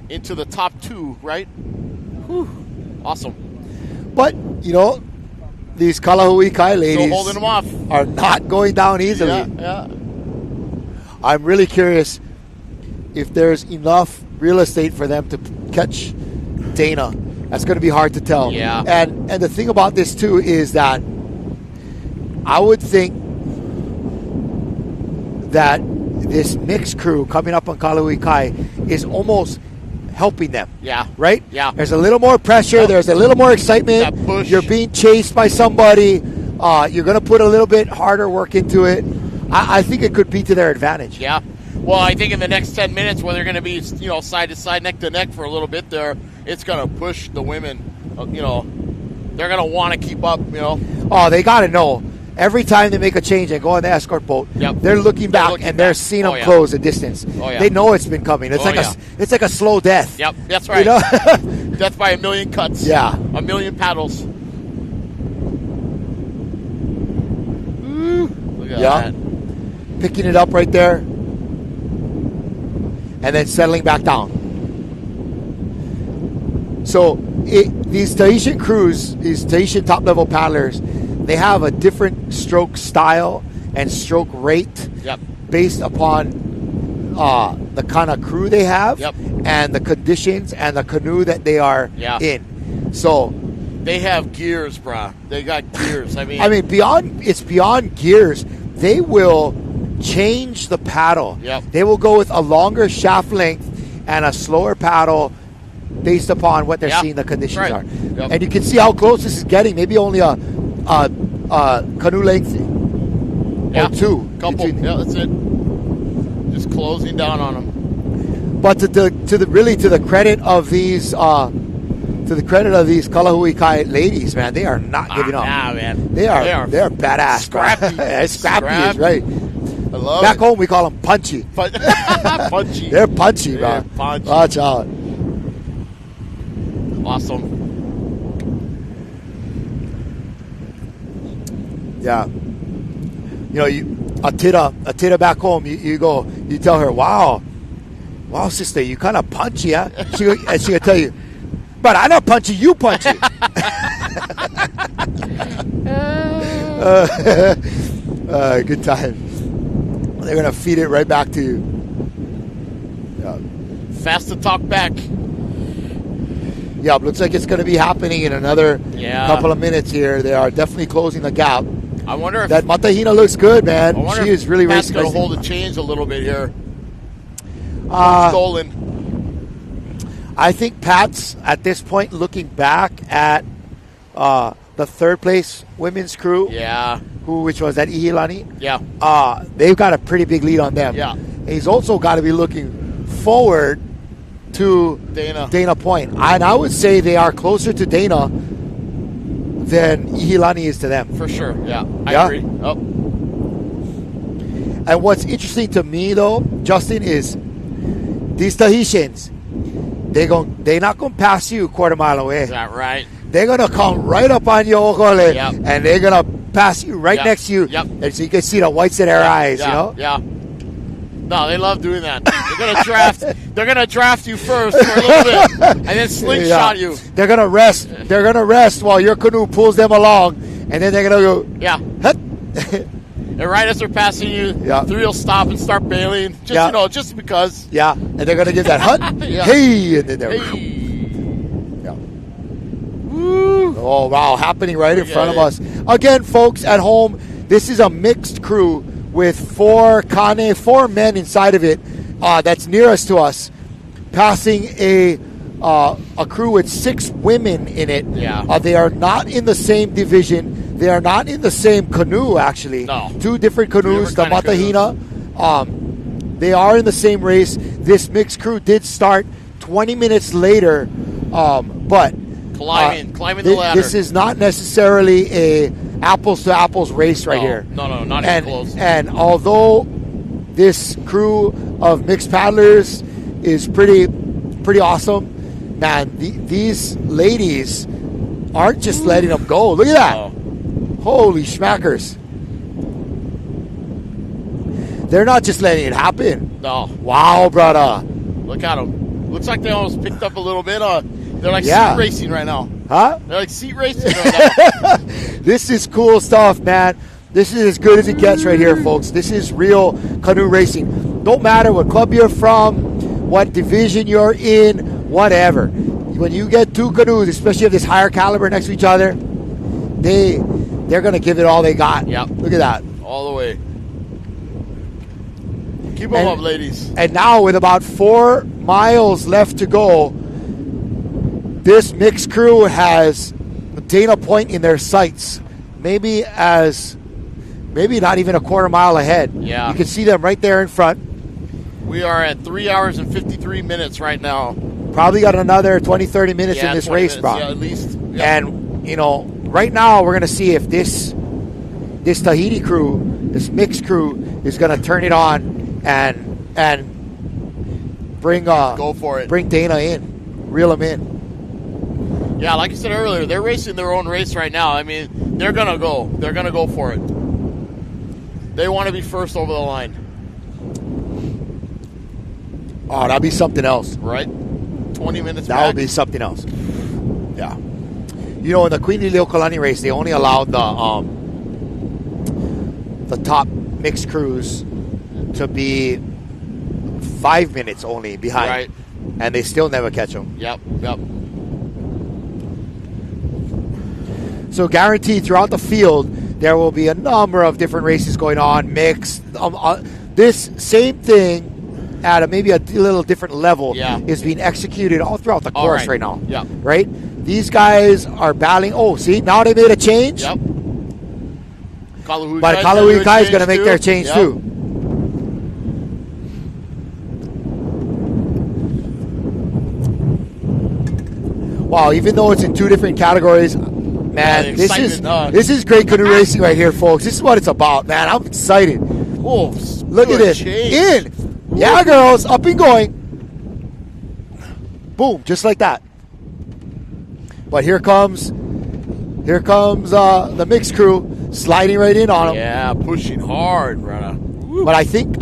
into the top 2, right? Whew. Awesome. But, these Kalahui Kai ladies Still holding them off. are not going down easily. Yeah. I'm really curious if there's enough real estate for them to catch Dana. That's going to be hard to tell. Yeah. And the thing about this, too, is that I would think that this mixed crew coming up on Kalahui Kai is almost helping them. Yeah. Right? Yeah. There's a little more pressure. Yep. There's a little more excitement. That push. You're being chased by somebody. You're going to put a little bit harder work into it. I think it could be to their advantage. Yeah. Well, I think in the next 10 minutes, where they're going to be, side to side, neck to neck for a little bit there, it's going to push the women. They're going to want to keep up. Oh, they got to know. Every time they make a change and go on the escort boat, they're looking back and they're seeing them close a distance. Oh, yeah. They know it's been coming. It's it's like a slow death. Yep, that's right. Death by a million cuts. Yeah. A million paddles. Look at that. Picking it up right there. And then settling back down. So these Tahitian crews, these Tahitian top-level paddlers, they have a different stroke style and stroke rate based upon the kind of crew they have and the conditions and the canoe that they are in. So they have gears, brah. They got gears. I mean, beyond gears. They will change the paddle. They will go with a longer shaft length and a slower paddle based upon what they're seeing the conditions are. And you can see how close this is getting. Maybe only a canoe length or two. Couple. Yeah, that's it. Just closing down on them. But to the credit of these Kalahui Kai ladies, man, they are not giving up. Nah, man. They are badass. Scrappy. Scrappy is right. I love Back it. home we call them punchy. Punchy. They're punchy, man. Punchy. Watch out. Awesome. Yeah. Atira back home, you tell her, wow, sister, you kind of punchy, huh? She'll tell you, but I'm not punchy, you punchy. Good time. They're going to feed it right back to you. Yeah. Fast to talk back. Yeah, looks like it's going to be happening in another couple of minutes here. They are definitely closing the gap. I wonder if that Matahina looks good, man. She is really Pat's racing. going to hold the chains a little bit here. Stolen. I think Pat's at this point looking back at the third place women's crew. Yeah. Which was at Ihilani. Yeah. They've got a pretty big lead on them. Yeah. And he's also got to be looking forward to Dana Point. And I would say they are closer to Dana than Ihilani is to them. For sure, I agree. Oh. And what's interesting to me, though, Justin, is these Tahitians, they're not going to pass you a quarter mile away. Is that right? They're going to come right up on you, and they're going to pass you right next to you. And so you can see the whites in their eyes, Yeah. No, they love doing that. They're gonna draft you first for a little bit, and then slingshot you. They're gonna rest. They're gonna rest while your canoe pulls them along, and then they're gonna go. Yeah. And right as they're passing you, three will stop and start bailing. Just because. Yeah, and they're gonna give that hut. Hey, and then they're. Hey. Oh, wow, happening right in front of us. Again, folks, at home, this is a mixed crew with 4 men inside of it that's nearest to us, passing a crew with 6 women in it. Yeah. They are not in the same division. They are not in the same canoe, actually. No. 2 different canoes, the Matahina. They are in the same race. This mixed crew did start 20 minutes later, but... Climbing the ladder. This is not necessarily a apples to apples race right here. No, not even close. And although this crew of mixed paddlers is pretty awesome, man, these ladies aren't just letting them go. Look at that. Oh. Holy schmackers. They're not just letting it happen. No. Wow, brother. Look at them. Looks like they almost picked up a little bit. They're like seat racing right now. Huh? They're like seat racing right now. This is cool stuff, man. This is as good as it gets right here, folks. This is real canoe racing. Don't matter what club you're from, what division you're in, whatever. When you get 2 canoes, especially of this higher caliber next to each other, they're going to give it all they got. Yep. Look at that. All the way. Keep them up, ladies. And now with about 4 miles left to go, this mixed crew has Dana Point in their sights. Maybe not even a quarter mile ahead. Yeah. You can see them right there in front. We are at 3 hours and 53 minutes right now. Probably got another 20, 30 minutes in this race, bro. Yeah, at least. Yeah. And, right now we're going to see if this Tahiti crew, this mixed crew, is going to turn it on and bring go for it. Bring Dana in. Reel him in. Yeah, like I said earlier, they're racing their own race right now. I mean, they're going to go. They're going to go for it. They want to be first over the line. Oh, that'd be something else. Right? 20 minutes That back. would be something else. Yeah. In the Queen Liliuokalani race, they only allowed the top mixed crews to be 5 minutes only behind. Right. And they still never catch them. Yep. So guaranteed throughout the field, there will be a number of different races going on, mixed. This same thing at maybe a little different level is being executed all throughout the course right now. Yeah. Right? These guys are battling. Oh, see, now they made a change. Yep. But Kalahui Kai is going to make their change too. Wow, even though it's in 2 different categories, man, this is great canoe racing right here, folks. This is what it's about, man. I'm excited. Oh, look at this. Change. In. Yeah, girls, up and going. Boom, just like that. But here comes the mixed crew sliding right in on them. Yeah, pushing hard, brother. But I think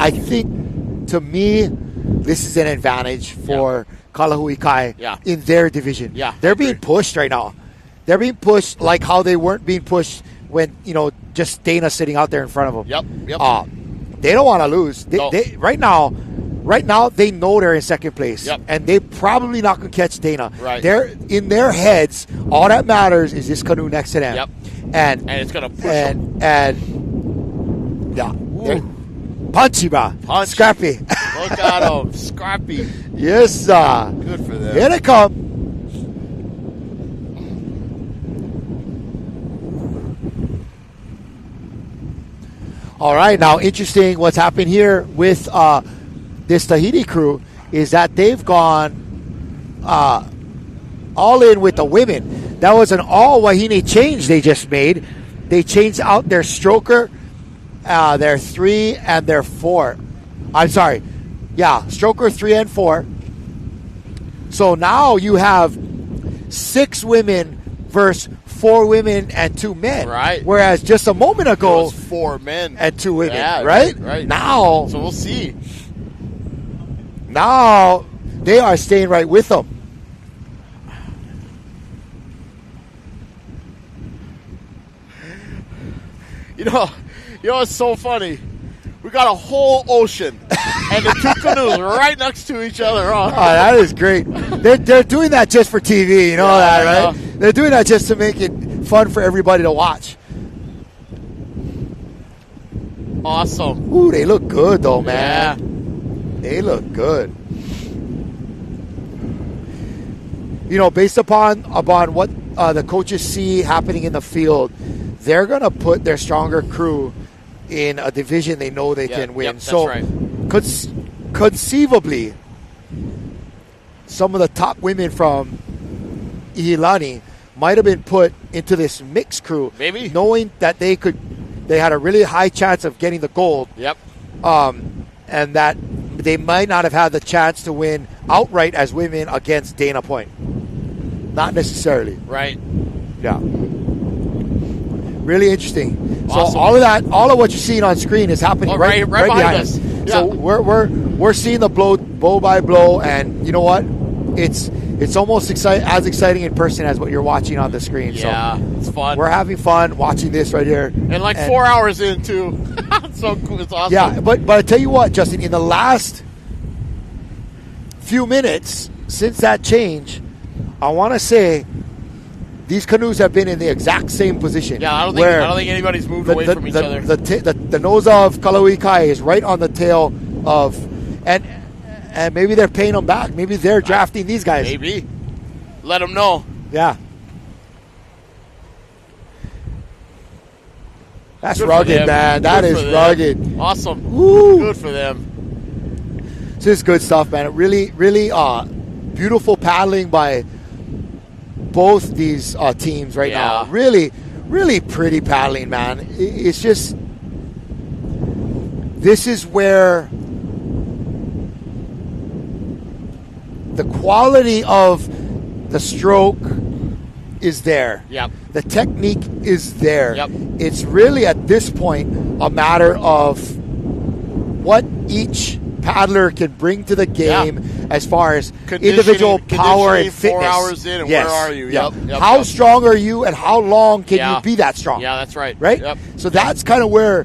to me, this is an advantage for Kalahui Kai in their division. Yeah, they're being pushed right now. They're being pushed like how they weren't being pushed when just Dana sitting out there in front of them. Yep. They don't want to lose. They right now they know they're in second place, and they probably not going to catch Dana. Right. They're in their heads. All that matters is this canoe next to them. Yep. And it's going to push them. And they're punchy, bro. Punchy. Scrappy. Look at them, scrappy. Yes, sir. Good for them. Here they come. All right, now interesting what's happened here with this Tahiti crew is that they've gone all in with the women. That was an all Wahine change they just made. They changed out their stroker, their 3 and their 4. I'm sorry. Yeah, stroker 3 and 4. So now you have 6 women versus 4 women and 2 men. Right. Whereas just a moment ago, it was 4 men and 2 women. Yeah, right? Right. Now, so we'll see. Now they are staying right with them. You know, it's so funny. We got a whole ocean and the two canoes right next to each other. Oh, that is great. They're doing that just for TV, you know that, right? Yeah. They're doing that just to make it fun for everybody to watch. Awesome. Ooh, they look good though, man. Yeah. They look good. You know, based upon what the coaches see happening in the field, they're going to put their stronger crew in a division they know they can win. That's so right. Conceivably, some of the top women from Ihilani might have been put into this mixed crew, maybe knowing that they had a really high chance of getting the gold. Yep. And that they might not have had the chance to win outright as women against Dana Point. Not necessarily. Right. Yeah. Really interesting. Awesome. So all of what you're seeing on screen is happening right behind us. Yeah. So we're seeing the blow by blow, and you know what? It's almost as exciting in person as what you're watching on the screen. Yeah, so it's fun. We're having fun watching this right here. And 4 hours in too. It's so cool. It's awesome. Yeah, but I tell you what, Justin, in the last few minutes since that change, I want to say these canoes have been in the exact same position. Yeah, I don't think anybody's moved away from each other. The nose of Kalui Kai is right on the tail of, and maybe they're paying them back. Maybe they're drafting these guys. Maybe. Let them know. Yeah. That's Good rugged, man. That is rugged. Awesome. Woo. Good for them. This is good stuff, man. Really, really beautiful paddling by both these teams right now. Really, really pretty paddling, man. It's just, this is where the quality of the stroke is there. Yep. The technique is there. Yep. It's really at this point a matter of what each paddler can bring to the game as far as individual power and fitness. 4 hours in, and where are you? Yep. How strong are you, and how long can you be that strong? Yeah, that's right. Right? Yep. So that's kind of where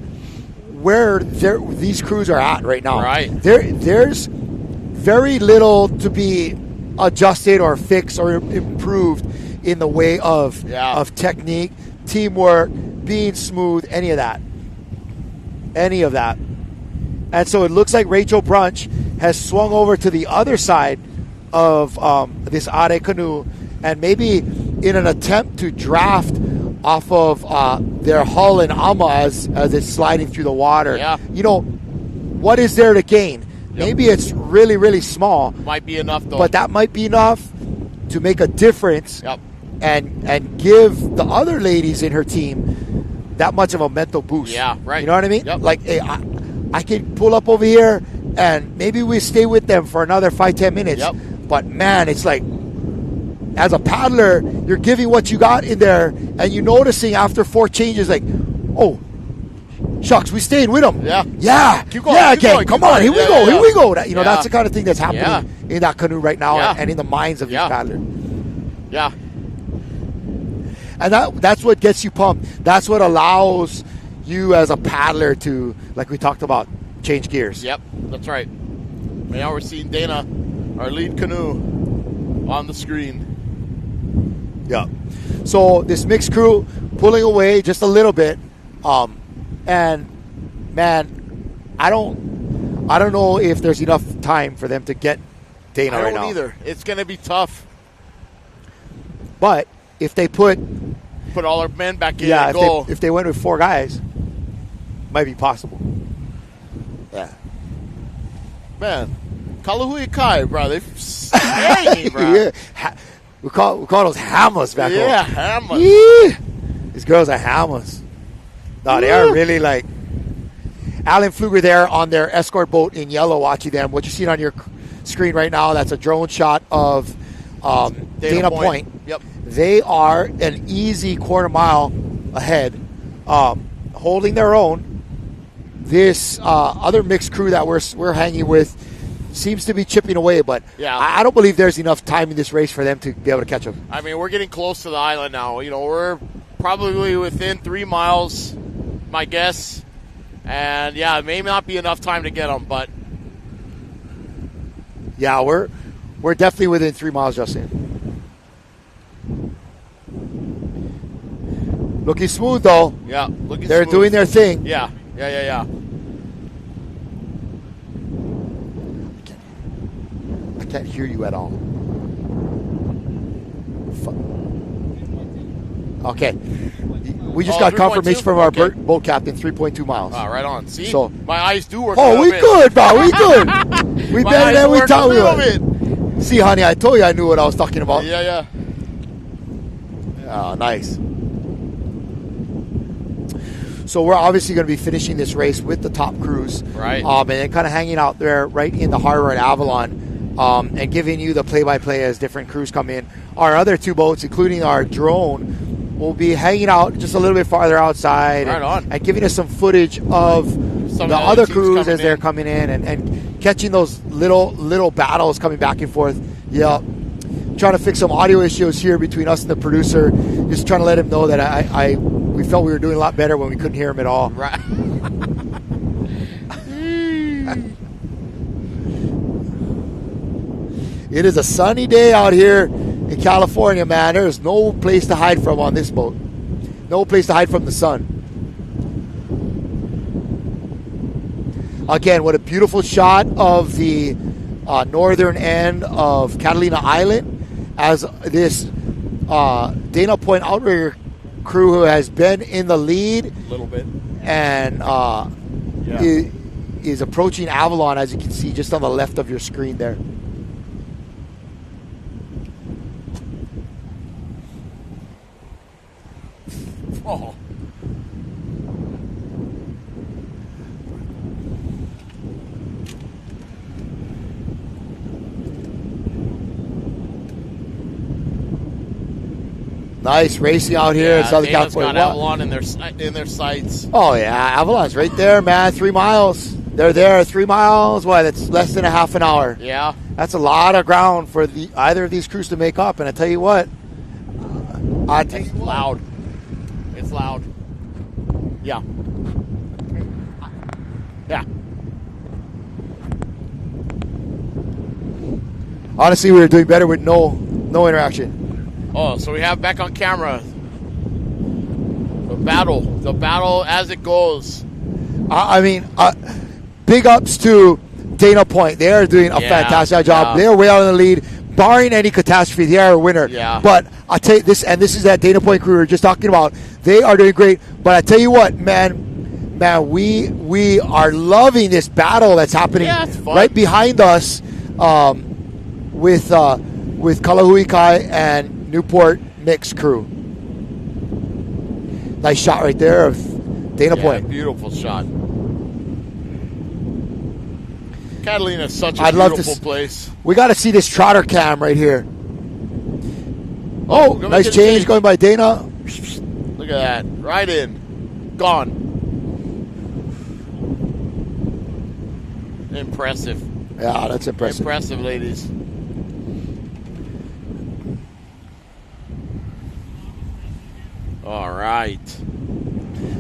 these crews are at right now. Right. There's very little to be adjusted or fixed or improved in the way of technique, teamwork, being smooth, any of that. And so it looks like Rachel Brunch has swung over to the other side of this Are canoe, and maybe in an attempt to draft off of their hull and ama as it's sliding through the water. Yeah. You know, what is there to gain? Yep. Maybe it's really, really small. Might be enough, though. But that might be enough to make a difference. Yep. And give the other ladies in her team that much of a mental boost. Yeah, right. You know what I mean? Yep. Like, hey, I can pull up over here and maybe we stay with them for another 5-10 minutes. Yep. But man, it's like, as a paddler, you're giving what you got in there, and you're noticing after 4 changes, like, oh, shucks, we staying with them. Yeah. Yeah. Keep going. Yeah, keep going, come on, here we go. Here we go. You know, Yeah. that's the kind of thing that's happening in that canoe right now and in the minds of these paddlers. Yeah. And that's what gets you pumped. That's what allows you as a paddler to, like we talked about, change gears. Yep, that's right. Now we're seeing Dana, our lead canoe, on the screen. Yeah. So this mixed crew pulling away just a little bit. And man, I don't know if there's enough time for them to get Dana right now. I don't either. It's going to be tough. But if they put all our men back in and go. If they went with 4 guys, might be possible. Yeah. Man, Kalui Kai, bro. They're hanging, bro. Yeah. We call those hammers back home. Yeah, hammers. Yeah. These girls are hammers. No, they are really like. Alan Pfluger there on their escort boat in yellow watching them. What you see on your screen right now, that's a drone shot of Dana Point. Yep. They are an easy quarter mile ahead, holding their own. This other mixed crew that we're hanging with, seems to be chipping away, but Yeah. I don't believe there's enough time in this race for them to be able to catch them. I mean, we're getting close to the island now. You know, we're probably within 3 miles, my guess. And, yeah, it may not be enough time to get them, but... Yeah, we're definitely within 3 miles, Justin. Looking smooth, though. Yeah, looking They're smooth. doing their thing. Yeah. I can't hear you at all. Okay. We just got 3.2? confirmation from our Okay. boat captain, 3.2 miles. Right on. See? So- my eyes do work. Oh, a we bit. good, bro. We good. We My better eyes than we work thought a we little would. bit. See, honey, I told you I knew what I was talking about. Yeah. Oh, nice. So we're obviously going to be finishing this race with the top crews. Right. And then kind of hanging out there right in the harbor at Avalon and giving you the play-by-play as different crews come in. Our other 2 boats, including our drone, will be hanging out just a little bit farther outside and giving us some footage of Some the of the other teams crews coming as they're in. coming in and catching those little battles coming back and forth. Yeah. Trying to fix some audio issues here between us and the producer. Just trying to let him know that we felt we were doing a lot better when we couldn't hear him at all. Right. It is a sunny day out here in California, man. There is no place to hide from on this boat. No place to hide from the sun. Again, what a beautiful shot of the northern end of Catalina Island as this Dana Point Outrigger crew who has been in the lead A little bit. and is approaching Avalon, as you can see just on the left of your screen there. Oh. Nice racing out here in Southern Dana's California. got Avalon in their sights. Oh, yeah. Avalon's right there, man. 3 miles. They're there. 3 miles. What? That's less than a half an hour. Yeah. That's a lot of ground for either of these crews to make up. And I tell you what. It's loud. It's loud. Yeah. Yeah. Honestly, we were doing better with no interaction. Oh, so we have back on camera the battle as it goes. I mean, big ups to Dana Point. They are doing a fantastic job. They're way out in the lead. Barring any catastrophe, they are a winner. Yeah. But I'll tell you this, and this is that Dana Point crew we were just talking about. They are doing great. But I tell you what, man, we are loving this battle that's happening it's fun. right behind us with Kalahuikai and Newport mixed crew. Nice shot right there of Dana Point. Beautiful shot. Catalina is such a I'd love to beautiful place. We got to see this trotter cam right here. Oh, go nice make it change change. going by Dana. Look at that. Right in. Gone. Impressive. Yeah, that's impressive. Impressive, ladies. All right.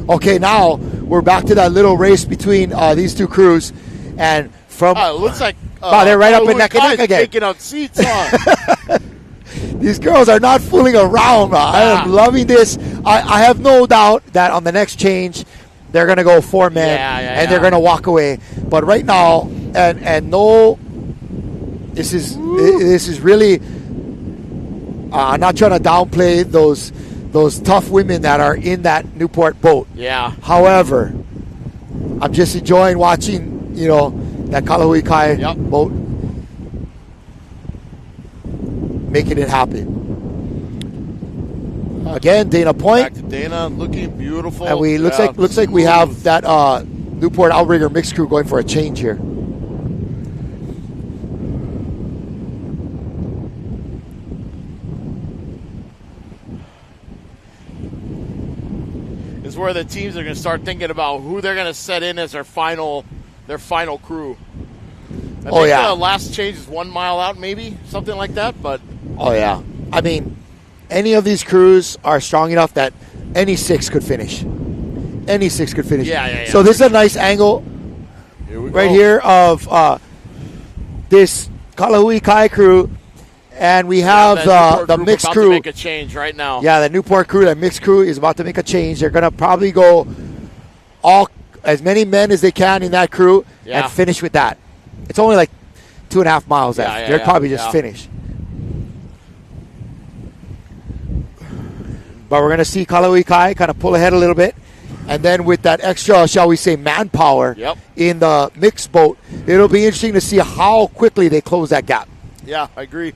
Okay, now we're back to that little race between these 2 crews, and from It looks like wow, they're right up in neck and neck again. Taking up seats on. These girls are not fooling around. I am loving this. I have no doubt that on the next change, they're going to go 4 men and they're going to walk away. But right now, and no, this is really. I'm not trying to downplay those tough women that are in that Newport boat. Yeah. However, I'm just enjoying watching, that Kalahuikai boat making it happen. Again, Dana Point. Back to Dana, looking beautiful. And looks like we have that Newport Outrigger mixed crew going for a change here. Is where the teams are going to start thinking about who they're going to set in as their final crew. I think the last change is 1 mile out, maybe something like that. But I mean, any of these crews are strong enough that any 6 could finish. Any 6 could finish. Yeah. So this is a nice angle right here of this Kalahui Kai crew, and we have the mixed crew. To make a change right now. Yeah, the Newport crew, that mixed crew is about to make a change. They're going to probably go as many men as they can in that crew and finish with that. It's only like 2.5 miles left. They'll probably just finish. But we're going to see Kalahui Kai kind of pull ahead a little bit. And then with that extra, shall we say, manpower in the mixed boat, it'll be interesting to see how quickly they close that gap. Yeah, I agree.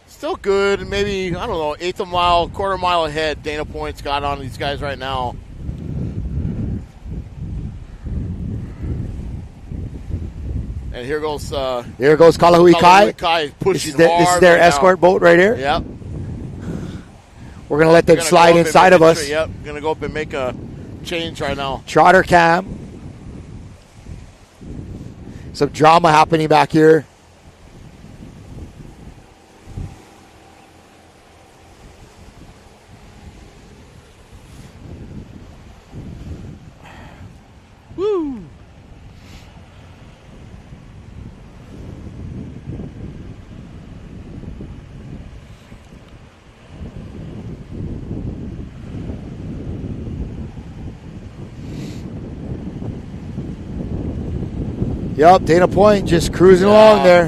Still good. Maybe, I don't know, 1/8 a mile, 1/4 mile ahead. Dana Point's got on these guys right now. And here goes Kalahui Kai. Pushing this is their escort boat right here. Yep. We're going to let them slide inside of us. Yep, going to go up and make a change right now. Trotter cam. Some drama happening back here. Woo! Yep, Dana Point just cruising along there.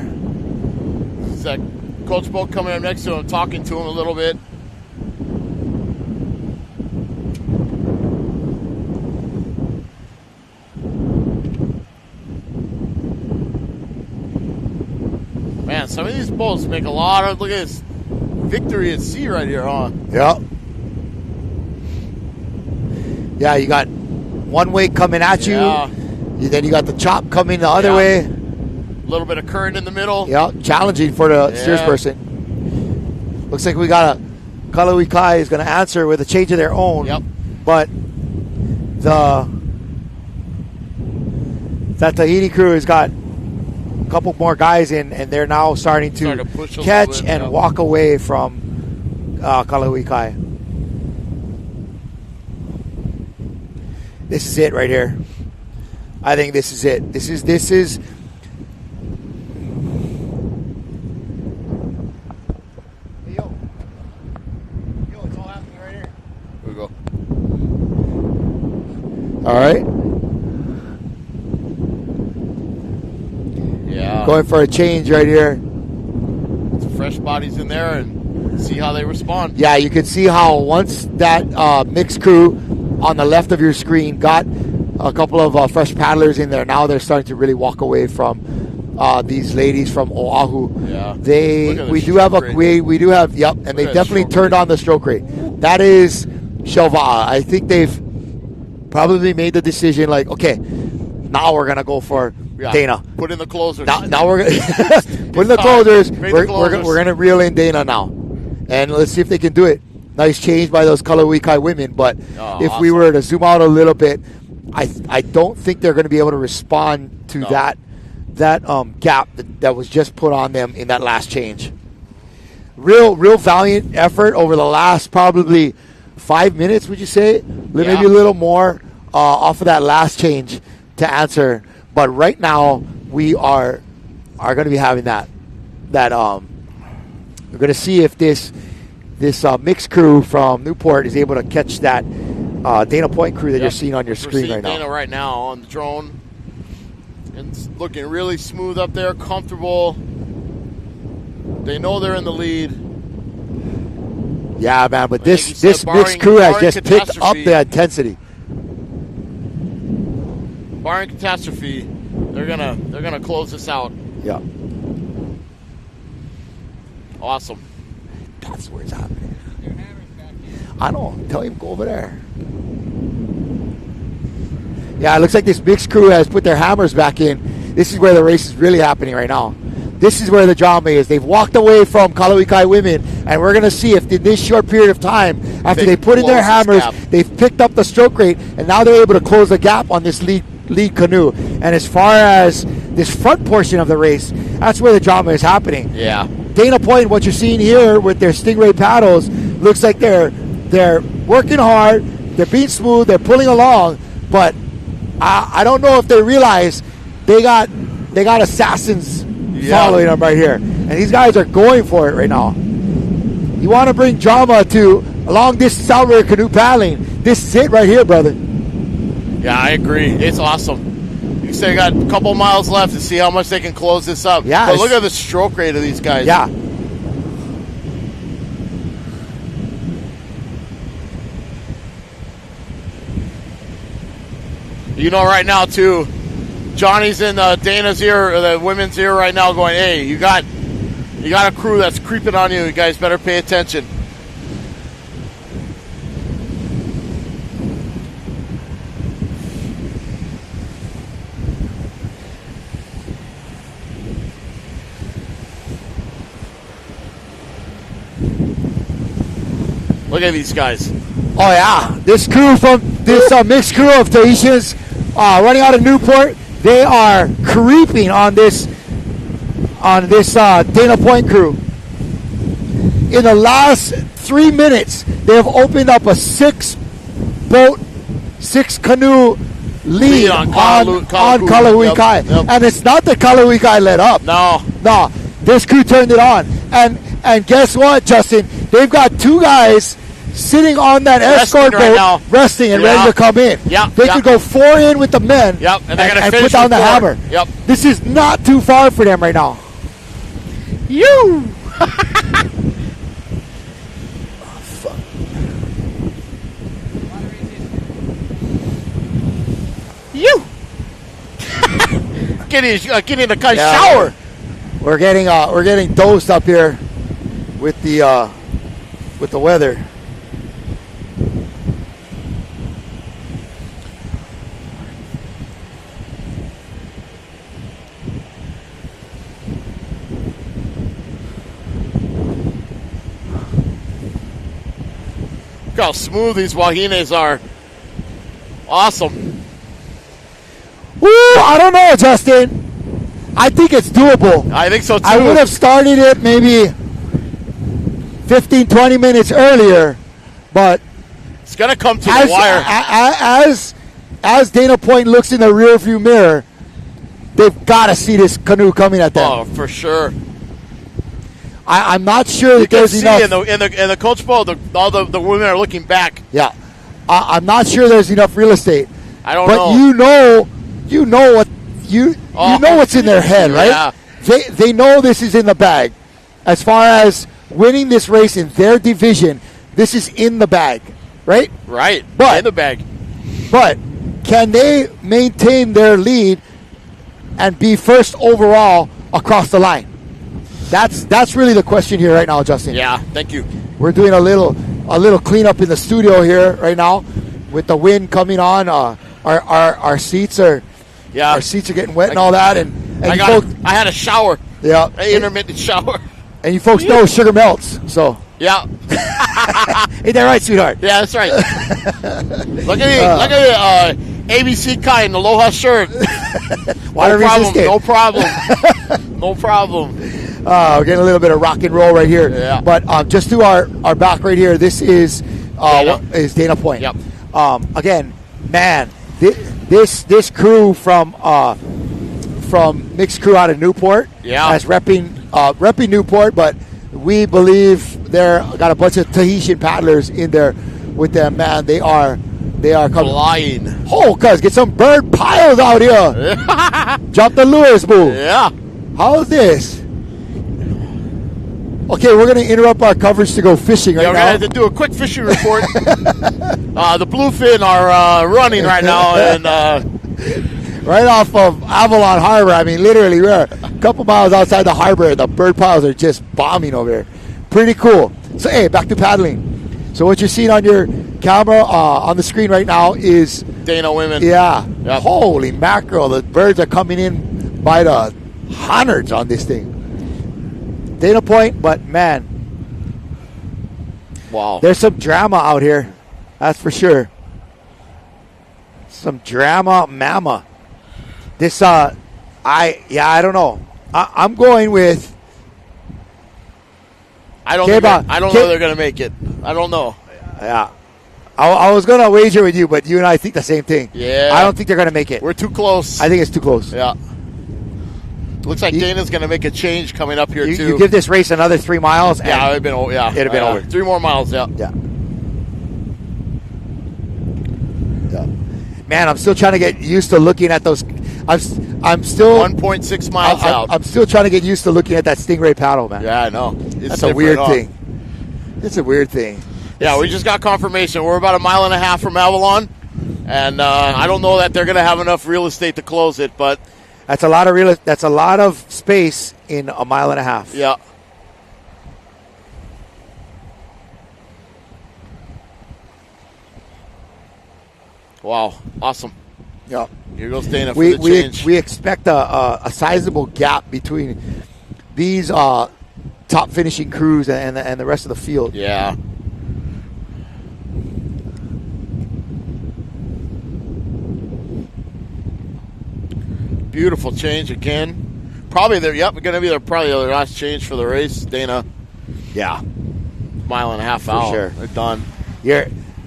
It's that coach boat coming up next to him, talking to him a little bit. Man, some of these boats make a lot of, look at this victory at sea right here, huh? Yep. Yeah, you got one way coming at you. Then you got the chop coming the other way. A little bit of current in the middle. Yeah, challenging for the steersperson. Looks like we got Kalahui Kai is going to answer with a change of their own. Yep. But that Tahiti crew has got a couple more guys in, and they're now starting to catch and walk away from Kalahui Kai. This is it right here. I think this is it. This is. Hey, yo, it's all happening right here. Here we go. All right. Yeah. Going for a change right here. Some fresh bodies in there and see how they respond. Yeah, you can see how once that mixed crew on the left of your screen got a couple of fresh paddlers in there. Now they're starting to really walk away from these ladies from Oahu. Yeah. We do have, and they definitely turned on the stroke rate. That is Shelva'a. I think they've probably made the decision like, okay, now we're gonna go for Dana. Put in the closers. Now we're gonna put in the closers. We're gonna reel in Dana now, and let's see if they can do it. Nice change by those Kalahui Kai women, but if we were to zoom out a little bit, I don't think they're going to be able to respond to that gap that was just put on them in that last change. Real valiant effort over the last probably 5 minutes, would you say? Maybe a little more off of that last change to answer. But right now we are going to be having that we're going to see if this mixed crew from Newport is able to catch that Dana Point crew that you're seeing on your screen right now. Dana right now on the drone. And it's looking really smooth up there, comfortable. They know they're in the lead. Yeah, man, but this mixed crew has just picked up the intensity. Barring catastrophe, they're gonna close this out. Yeah. Awesome. That's where it's happening. I know. Tell him go over there. Yeah, it looks like this mixed crew has put their hammers back in. This is where the race is really happening right now. This is where the drama is. They've walked away from Kalahui Kai women, and we're going to see if in this short period of time, after they put in their hammers, they've picked up the stroke rate, and now they're able to close the gap on this lead canoe. And as far as this front portion of the race, that's where the drama is happening. Yeah. Dana Point, what you're seeing here with their Stingray paddles, looks like they're working hard, they're being smooth, they're pulling along, but I don't know if they realize they got assassins following them right here, and these guys are going for it right now. You want to bring drama to long distance outrigger canoe paddling? This is it right here, brother. Yeah, I agree. It's awesome. You say got a couple miles left to see how much they can close this up. Yeah, but look at the stroke rate of these guys. Yeah. You know, right now too, Johnny's in Dana's ear, the women's ear right now, going, "Hey, you got a crew that's creeping on you. You guys better pay attention." Look at these guys. Oh yeah, this crew from this mixed crew of Tahitians running out of Newport, they are creeping on this Dana Point crew. In the last 3 minutes, they have opened up a 6-canoe lead on Kalawui Kai. Yep. And it's not that Kalawui Kai let up. No. This crew turned it on. And guess what, Justin? They've got 2 guys sitting on that escort boat, resting and ready to come in. They could go 4 in with the men and put down the hammer. This is not too far for them right now. You! You! Get in the shower. We're getting dosed up here with the weather. Look how smooth these wahines are. Awesome. Ooh, I don't know, Justin. I think it's doable. I think so too. I would have started it maybe 15, 20 minutes earlier, but it's going to come to the wire. As Dana Point looks in the rearview mirror, they've got to see this canoe coming at them. Oh, for sure. I'm not sure that there's enough. In the coach boat, all the women are looking back. Yeah, I'm not sure there's enough real estate. I don't know. But you know what's in their head, right? Yeah. They know this is in the bag. As far as winning this race in their division, this is in the bag, right? Right. But in the bag. But can they maintain their lead and be first overall across the line? That's really the question here right now, Justin. Yeah, thank you. We're doing a little cleanup in the studio here right now with the wind coming on. Our seats are getting wet and all that. And I had a shower. Yeah, an intermittent shower. And you folks know sugar melts, so yeah. Ain't that right, sweetheart? Yeah, that's right. Look at me, ABC Kai in the Aloha shirt. No problem. No problem. We're getting a little bit of rock and roll right here. Yeah. But just to our back right here, this is Dana Point. Yep. Again, man, this crew from mixed crew out of Newport. Yeah. That's repping Newport, but we believe they're got a bunch of Tahitian paddlers in there with them. Man, they are coming. Flying. Oh, cuz get some bird piles out here. Drop the lures, boo. Yeah. How's this? Okay, we're going to interrupt our coverage to go fishing right now. We're going to have to do a quick fishing report. The bluefin are running right now, and right off of Avalon Harbor. I mean, literally, we're a couple miles outside the harbor, and the bird piles are just bombing over there. Pretty cool. So, hey, back to paddling. So, what you're seeing on your camera on the screen right now is Dana women. Yeah. Yep. Holy mackerel! The birds are coming in by the hundreds on this thing. Dana Point, but man, wow, there's some drama out here, that's for sure. Some drama, mama. This I don't know. I'm going with. I don't know they're going to make it. I don't know. Yeah. I was going to wager with you, but you and I think the same thing. Yeah. I don't think they're going to make it. We're too close. I think it's too close. Yeah. Looks like Dana's going to make a change coming up here, too. You give this race another 3 miles. Yeah, it'd have been over. 3 more miles, yeah. Yeah. Yeah. Man, I'm still trying to get used to looking at those. I'm still 1.6 miles out. I'm still trying to get used to looking at that Stingray paddle, man. Yeah, I know. That's a weird thing. It's a weird thing. Yeah, we just got confirmation. We're about 1.5 miles from Avalon, and I don't know that they're going to have enough real estate to close it, but that's a lot of That's a lot of space in 1.5 miles. Yeah. Wow, awesome. Yeah. Here goes Dana for the change. We expect a sizable gap between these top finishing crews and the rest of the field. Yeah. Beautiful change again. Probably going to be probably their last change for the race, Dana. Yeah. 1.5 miles out. For sure. They're done.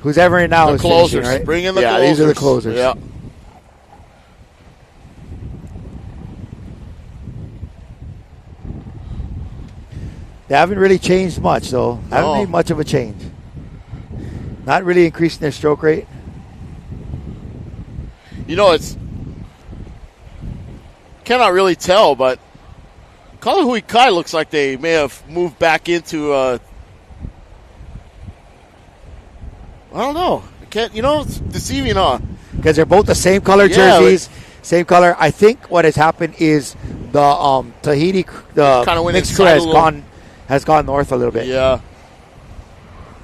Who's ever in now the is closers. Finishing, right? Bring in the closers. These are the closers. Yeah. They haven't really changed much, though. No. Haven't made much of a change. Not really increasing their stroke rate. It's cannot really tell, but Kalahui Kai looks like they may have moved back into I don't know. It's deceiving, huh? Because they're both the same color jerseys, same color. I think what has happened is the Tahiti, the kind of mixed crew has gone north a little bit. Yeah.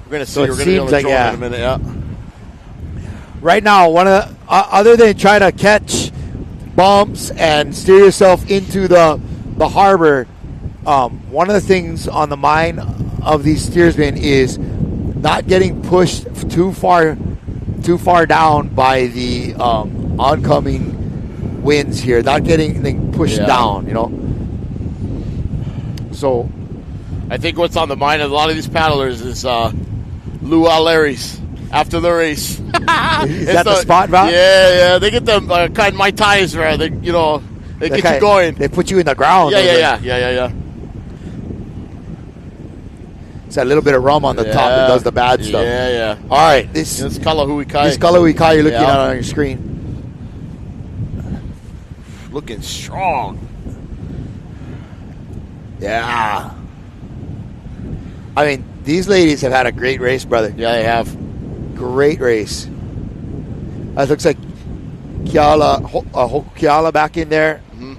We're going to see. We're going to be on the drone in a minute, yeah. Right now, other than trying to catch bumps and steer yourself into the harbor, one of the things on the mind of these steersmen is not getting pushed too far down by the oncoming winds here. Not getting pushed down, So, I think what's on the mind of a lot of these paddlers is Lua Larry's after the race. Is that the spot, Val? Yeah. They get them kind of my ties, right? They get you going. They put you in the ground. Yeah. It's that little bit of rum on the top that does the bad stuff. Yeah. All right, this Kalahui Kai. This Kalahui Kai you're looking at on your screen. Looking strong. Yeah. I mean, these ladies have had a great race, brother. Yeah, they have. Great race. That looks like Kiala back in there. Mm-hmm.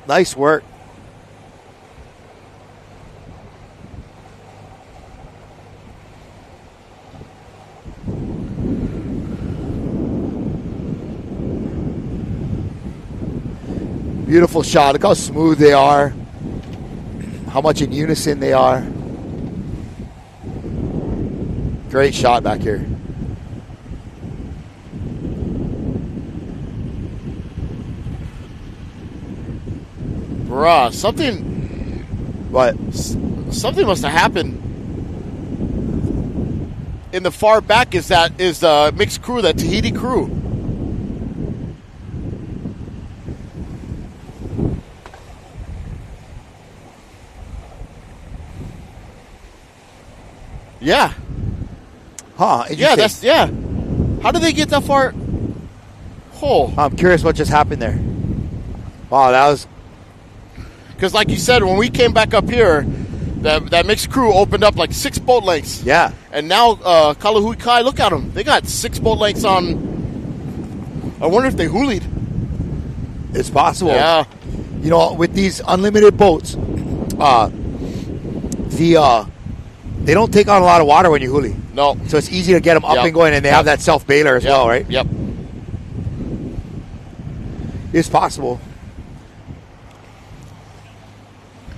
Nice work. Beautiful shot. Look how smooth they are. How much in unison they are. Great shot back here. Bruh, something must have happened in the far back. Is the mixed crew, that Tahiti crew. Yeah. Huh. Yeah, How did they get that far? Oh. I'm curious what just happened there. Wow, that was... Because like you said, when we came back up here, that mixed crew opened up like 6 boat lengths. Yeah. And now Kalahui Kai, look at them. They got 6 boat lengths on... I wonder if they hoolied. It's possible. Yeah. With these unlimited boats, they don't take on a lot of water when you huli. No. So it's easy to get them up and going, and they have that self-bailer as well, right? Yep. It's possible.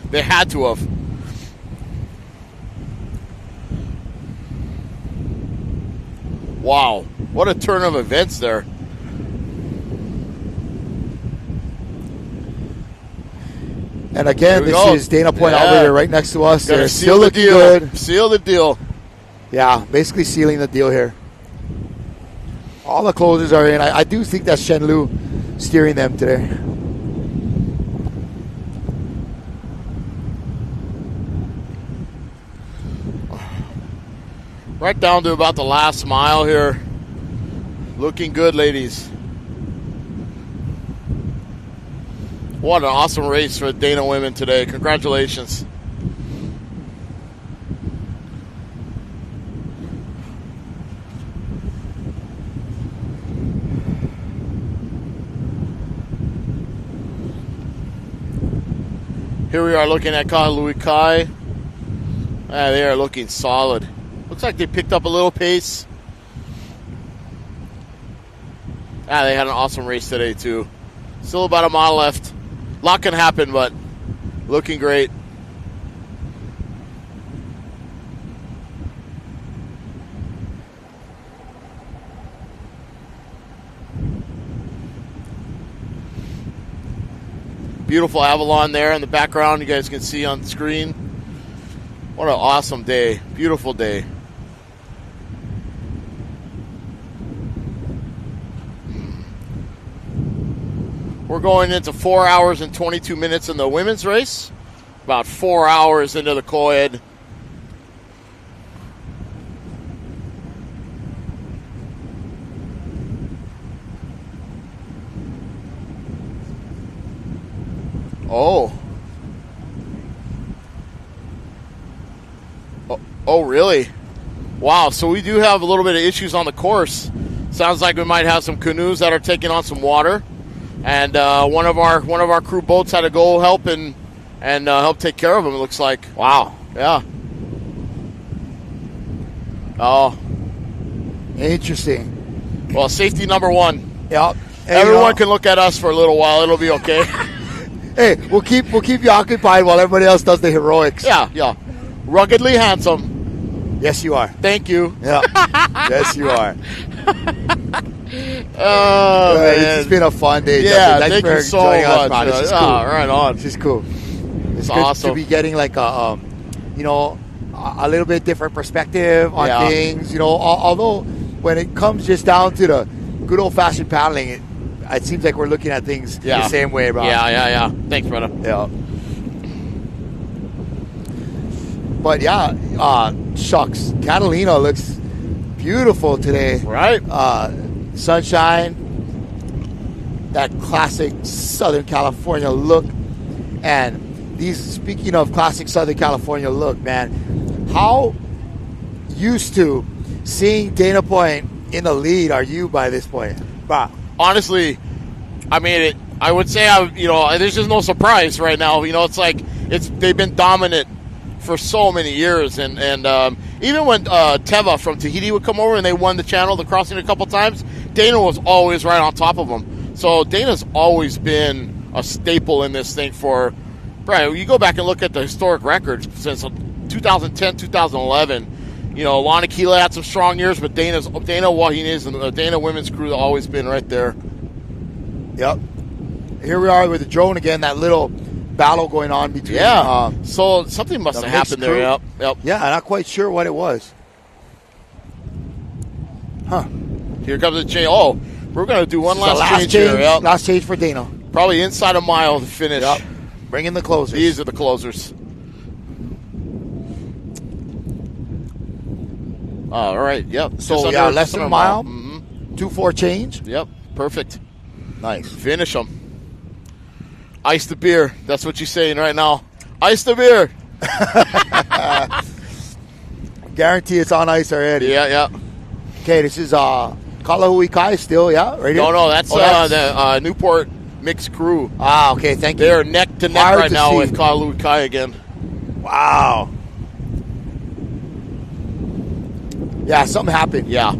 They had to have. Wow. What a turn of events there. And again, this is Dana Point Elevator right next to us. They're still looking good. Seal the deal. Yeah, basically sealing the deal here. All the closers are in. I do think that's Shen Lu steering them today. Right down to about the last mile here. Looking good, ladies. What an awesome race for the Dana women today. Congratulations. Here we are looking at Louis Kai. They are looking solid. Looks like they picked up a little pace. They had an awesome race today, too. Still about a mile left. A lot can happen, but looking great. Beautiful Avalon there in the background. You guys can see on the screen. What an awesome day. Beautiful day. We're going into 4 hours and 22 minutes in the women's race. About 4 hours into the co-ed. Oh, really? Wow, so we do have a little bit of issues on the course. Sounds like we might have some canoes that are taking on some water. And one of our crew boats had to go help and help take care of them, it looks like. Wow. Yeah. Oh. Interesting. Well, safety number one. Yep. Hey, everyone can look at us for a little while. It'll be okay. Hey, we'll keep you occupied while everybody else does the heroics. Yeah. Ruggedly handsome. Yes, you are. Thank you. Yeah. Yes, you are. Oh, man. It's been a fun day. Yeah, Thanks thank for you so joining us, much. man. This is cool. Right on. This is cool. It's good awesome to be getting like a little bit different perspective on things. Although when it comes just down to the good old fashioned paddling, it seems like we're looking at things the same way, bro. Yeah. Thanks, brother. Yeah. But shucks, Catalina looks beautiful today. Right. Sunshine, that classic Southern California look. And speaking of classic Southern California look, man, how used to seeing Dana Point in the lead are you by this point? Wow. Honestly, I mean, I would say, there's just no surprise right now. It's like they've been dominant for so many years, and even when Teva from Tahiti would come over and they won the channel, the crossing a couple times, Dana was always right on top of them. So Dana's always been a staple in this thing for, right, you go back and look at the historic record since 2010, 2011, Lana Keela had some strong years, but Dana Wahines and the Dana women's crew have always been right there. Yep. Here we are with the drone again, that little battle going on between. Yeah. So something must have happened there. Yep. Yeah, I'm not quite sure what it was. Huh. Here comes the change. Oh, we're going to do one last change here. Yep. Last change for Dana. Probably inside a mile to finish. Yep. Bring in the closers. These are the closers. All right. Yep. So less than a mile. Mm-hmm. 2-4 change. Yep. Perfect. Nice. Finish them. Ice the beer. That's what you're saying right now. Ice the beer. Guarantee it's on ice already. Yeah. Okay, this is Kalahui Kai still, right here? No, that's the Newport mixed crew. Okay, thank you. They're neck to neck right now with Kalahui Kai again. Wow. Yeah, something happened. Yeah.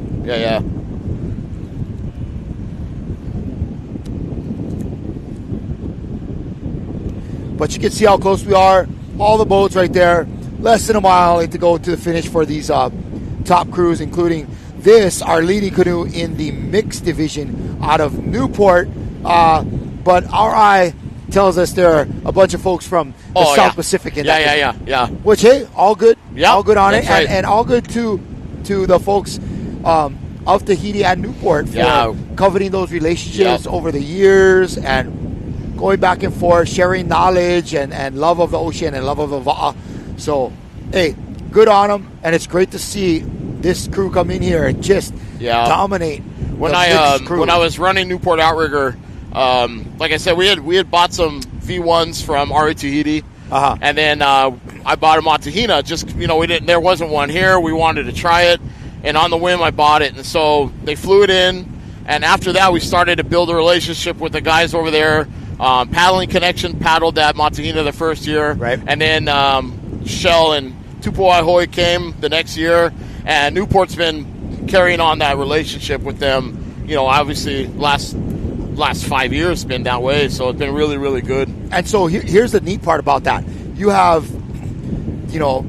But you can see how close we are. All the boats right there. Less than a mile to go to the finish for these top crews, including this, our leading canoe in the mixed division out of Newport. But our eye tells us there are a bunch of folks from the South Pacific in that. Yeah. Which, hey, all good. Yeah, all good on it. Right. And all good to the folks of Tahiti and Newport for coveting those relationships over the years and going back and forth, sharing knowledge and love of the ocean and love of the Va'a. So, hey, good on them. And it's great to see this crew come in here and just dominate. When I was running Newport Outrigger, like I said, we had bought some V1s from RA Tahiti, and then I bought them on Tahina. Just there wasn't one here. We wanted to try it, and on the whim I bought it. And so they flew it in, and after that we started to build a relationship with the guys over there. Paddling Connection paddled that Montahina the first year, right? And then Shell and Tupo Ahoy came the next year, and Newport's been carrying on that relationship with them. Obviously last 5 years has been that way, so it's been really, really good. And so here's the neat part about that. You have,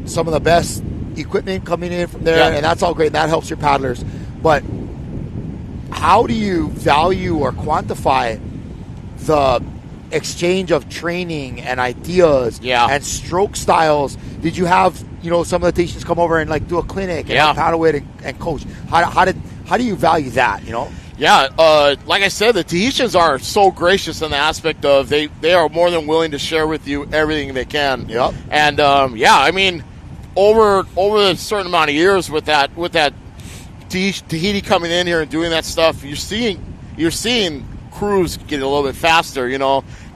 some of the best equipment coming in from there, and that's all great, and that helps your paddlers. But how do you value or quantify the exchange of training and ideas and stroke styles? Did you have, some of the Tahitians come over and like do a clinic and paddle with and coach? How do you value that, Yeah, like I said, the Tahitians are so gracious in the aspect of they are more than willing to share with you everything they can. Yep. And I mean, over a certain amount of years with that Tahiti coming in here and doing that stuff, you're seeing crews get a little bit faster.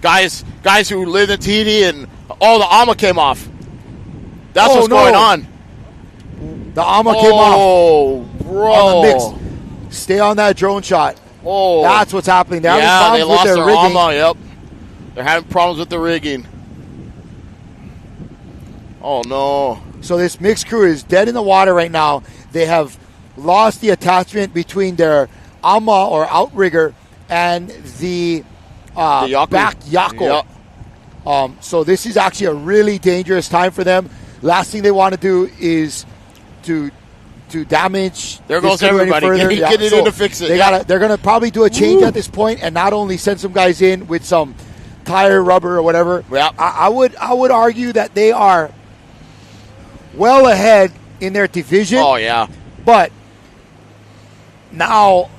Guys who lived in Tahiti and the AMA came off. That's what's going on. The AMA came off. Oh, bro. On the mix. Stay on that drone shot. Oh, that's what's happening. They're they lost their rigging. AMA. Yep, they're having problems with the rigging. Oh no! So this mixed crew is dead in the water right now. They have lost the attachment between their AMA or outrigger and the back Yako. Yep. So this is actually a really dangerous time for them. Last thing they want to do is to damage. There goes everybody. Get it in to fix it. They're gonna probably do a change at this point, and not only send some guys in with some tire rubber or whatever. Yep. I would argue that they are well ahead in their division. Oh yeah. But now,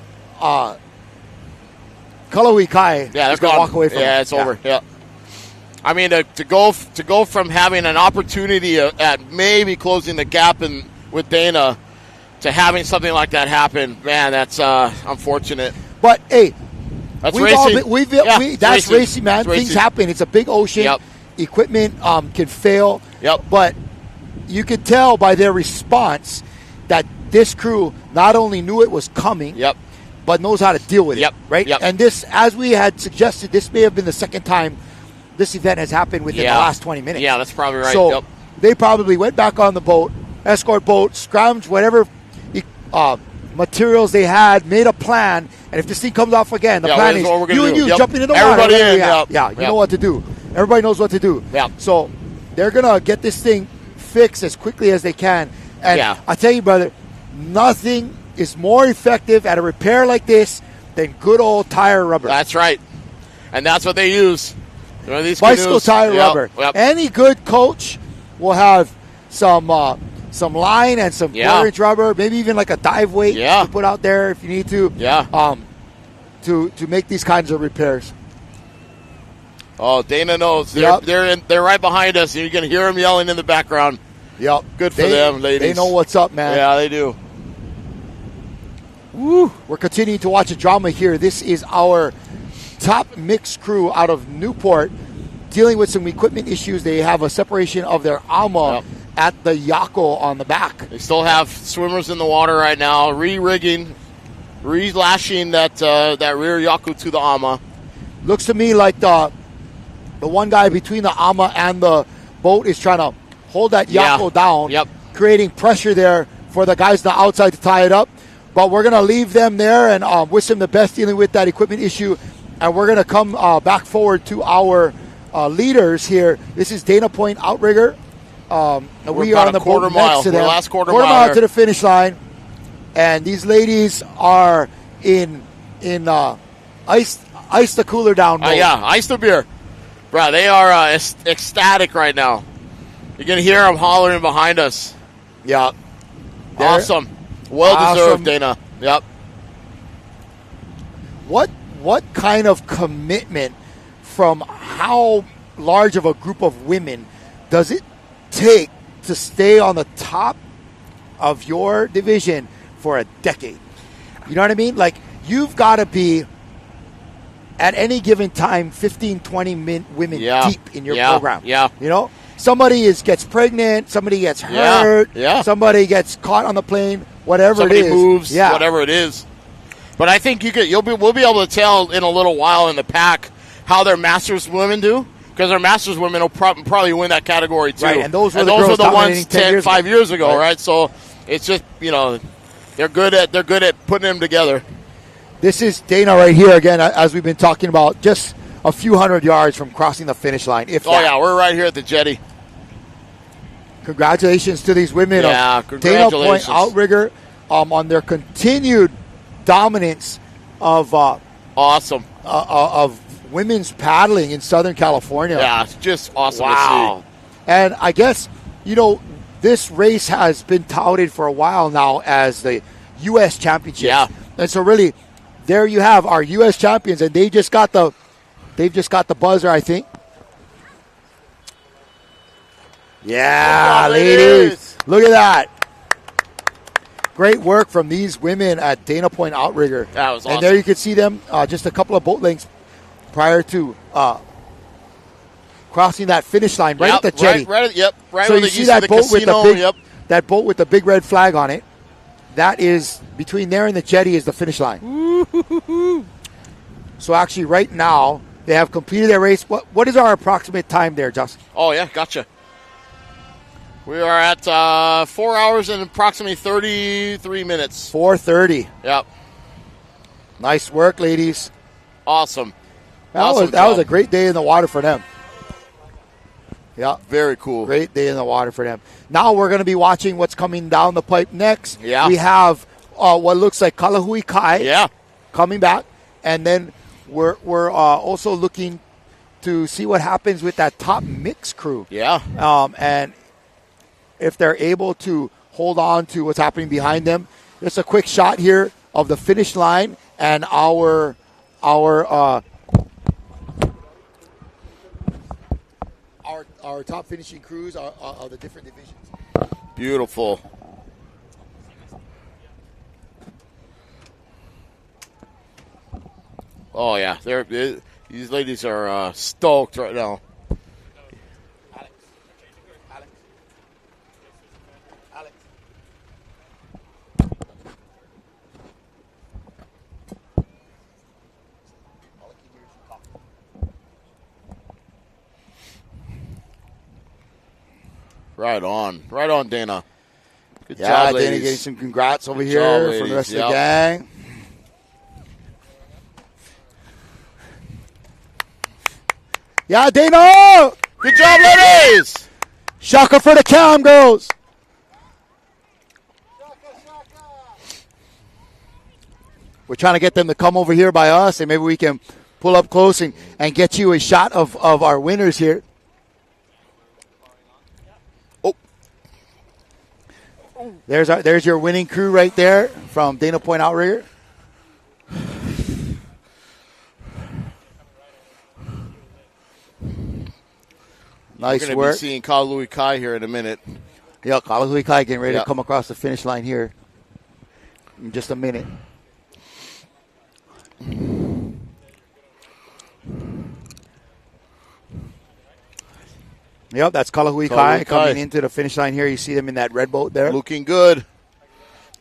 Kalaui Kai is going to walk away from it. Yeah, it's over. Yeah. I mean, to go from having an opportunity at maybe closing the gap with Dana to having something like that happen, man, that's unfortunate. But hey, that's racing. That's racing, man. Things happen. It's a big ocean. Yep. Equipment can fail. Yep. But you could tell by their response that this crew not only knew it was coming. Yep. But knows how to deal with it, right? Yep. And this, as we had suggested, this may have been the second time this event has happened within the last 20 minutes. Yeah, that's probably right. So they probably went back on the boat, escort boat, scrounged whatever materials they had, made a plan, and if this thing comes off again, the plan is you and you jumping in the water. Everybody in. You know what to do. Everybody knows what to do. Yeah. So they're going to get this thing fixed as quickly as they can. And I tell you, brother, nothing is more effective at a repair like this than good old tire rubber. That's right. And that's what they use. Bicycle tire rubber. Yep. Any good coach will have some line and some 4-inch rubber, maybe even like a dive weight to put out there if you need to. Yeah. To make these kinds of repairs. Oh, Dana knows. They're right behind us, and you can hear them yelling in the background. Yep. Good for them, ladies. They know what's up, man. Yeah, they do. Woo. We're continuing to watch a drama here. This is our top mixed crew out of Newport dealing with some equipment issues. They have a separation of their AMA at the Yako on the back. They still have swimmers in the water right now, re-rigging, re-lashing that rear Yako to the AMA. Looks to me like the one guy between the AMA and the boat is trying to hold that Yako down, creating pressure there for the guys on the outside to tie it up. But we're going to leave them there and wish them the best dealing with that equipment issue. And we're going to come back forward to our leaders here. This is Dana Point Outrigger. And we are on the boat next to them. Last quarter mile to the finish line. And these ladies are in ice the cooler down mode. Ice the beer. Bro, they are ecstatic right now. You can hear them hollering behind us. Yeah. Awesome. Well deserved, Dana. Yep. What kind of commitment from how large of a group of women does it take to stay on the top of your division for a decade? You know what I mean? Like, you've got to be, at any given time, 15, 20 women deep in your program. Yeah. You know? Somebody gets pregnant, somebody gets hurt, somebody gets caught on the plane, whatever somebody it is. Moves, whatever it is. But I think we'll be able to tell in a little while in the pack how their Masters women do, because their Masters women will probably win that category too. Right, and those were the ones 5 years ago, right? So it's just, they're good at putting them together. This is Dana right here again, as we've been talking about, just a few hundred yards from crossing the finish line. We're right here at the jetty. Congratulations to these women of congratulations. Dana Point Outrigger on their continued dominance of awesome of women's paddling in Southern California. Yeah, it's just awesome to see. And I guess, this race has been touted for a while now as the U.S. Championship. Yeah. And so really, there you have our U.S. champions, and they've just got the buzzer, I think. Yeah, ladies. Look at that. Great work from these women at Dana Point Outrigger. That was awesome. And there you can see them just a couple of boat lengths prior to crossing that finish line right at the jetty. Right so you see that boat with the big, that boat with the big red flag on it. That is between there and the jetty is the finish line. So actually, right now they have completed their race. What is our approximate time there, Justin? Oh yeah, gotcha. We are at 4 hours and approximately 33 minutes. 4:30. Yep. Nice work, ladies. Awesome. That was a great day in the water for them. Yeah. Very cool. Great day in the water for them. Now we're going to be watching what's coming down the pipe next. Yeah. We have what looks like Kalahui Kai coming back. And then we're also looking to see what happens with that top mix crew. Yeah. And if they're able to hold on to what's happening behind them. Just a quick shot here of the finish line and our top finishing crews of the different divisions. Beautiful. Oh yeah, these ladies are stoked right now. Right on, Dana. Good job, ladies. Dana getting some congrats over here from the rest of the gang. Yeah, Dana! Good job, ladies! Shaka for the cam, girls. We're trying to get them to come over here by us, and maybe we can pull up close and get you a shot of our winners here. There's your winning crew right there from Dana Point Outrigger. Nice work. We're going to be seeing Kalahui Kai here in a minute. Yeah, Kalahui Kai getting ready to come across the finish line here in just a minute. Yep, that's Kalahui Kai coming into the finish line here. You see them in that red boat there. Looking good.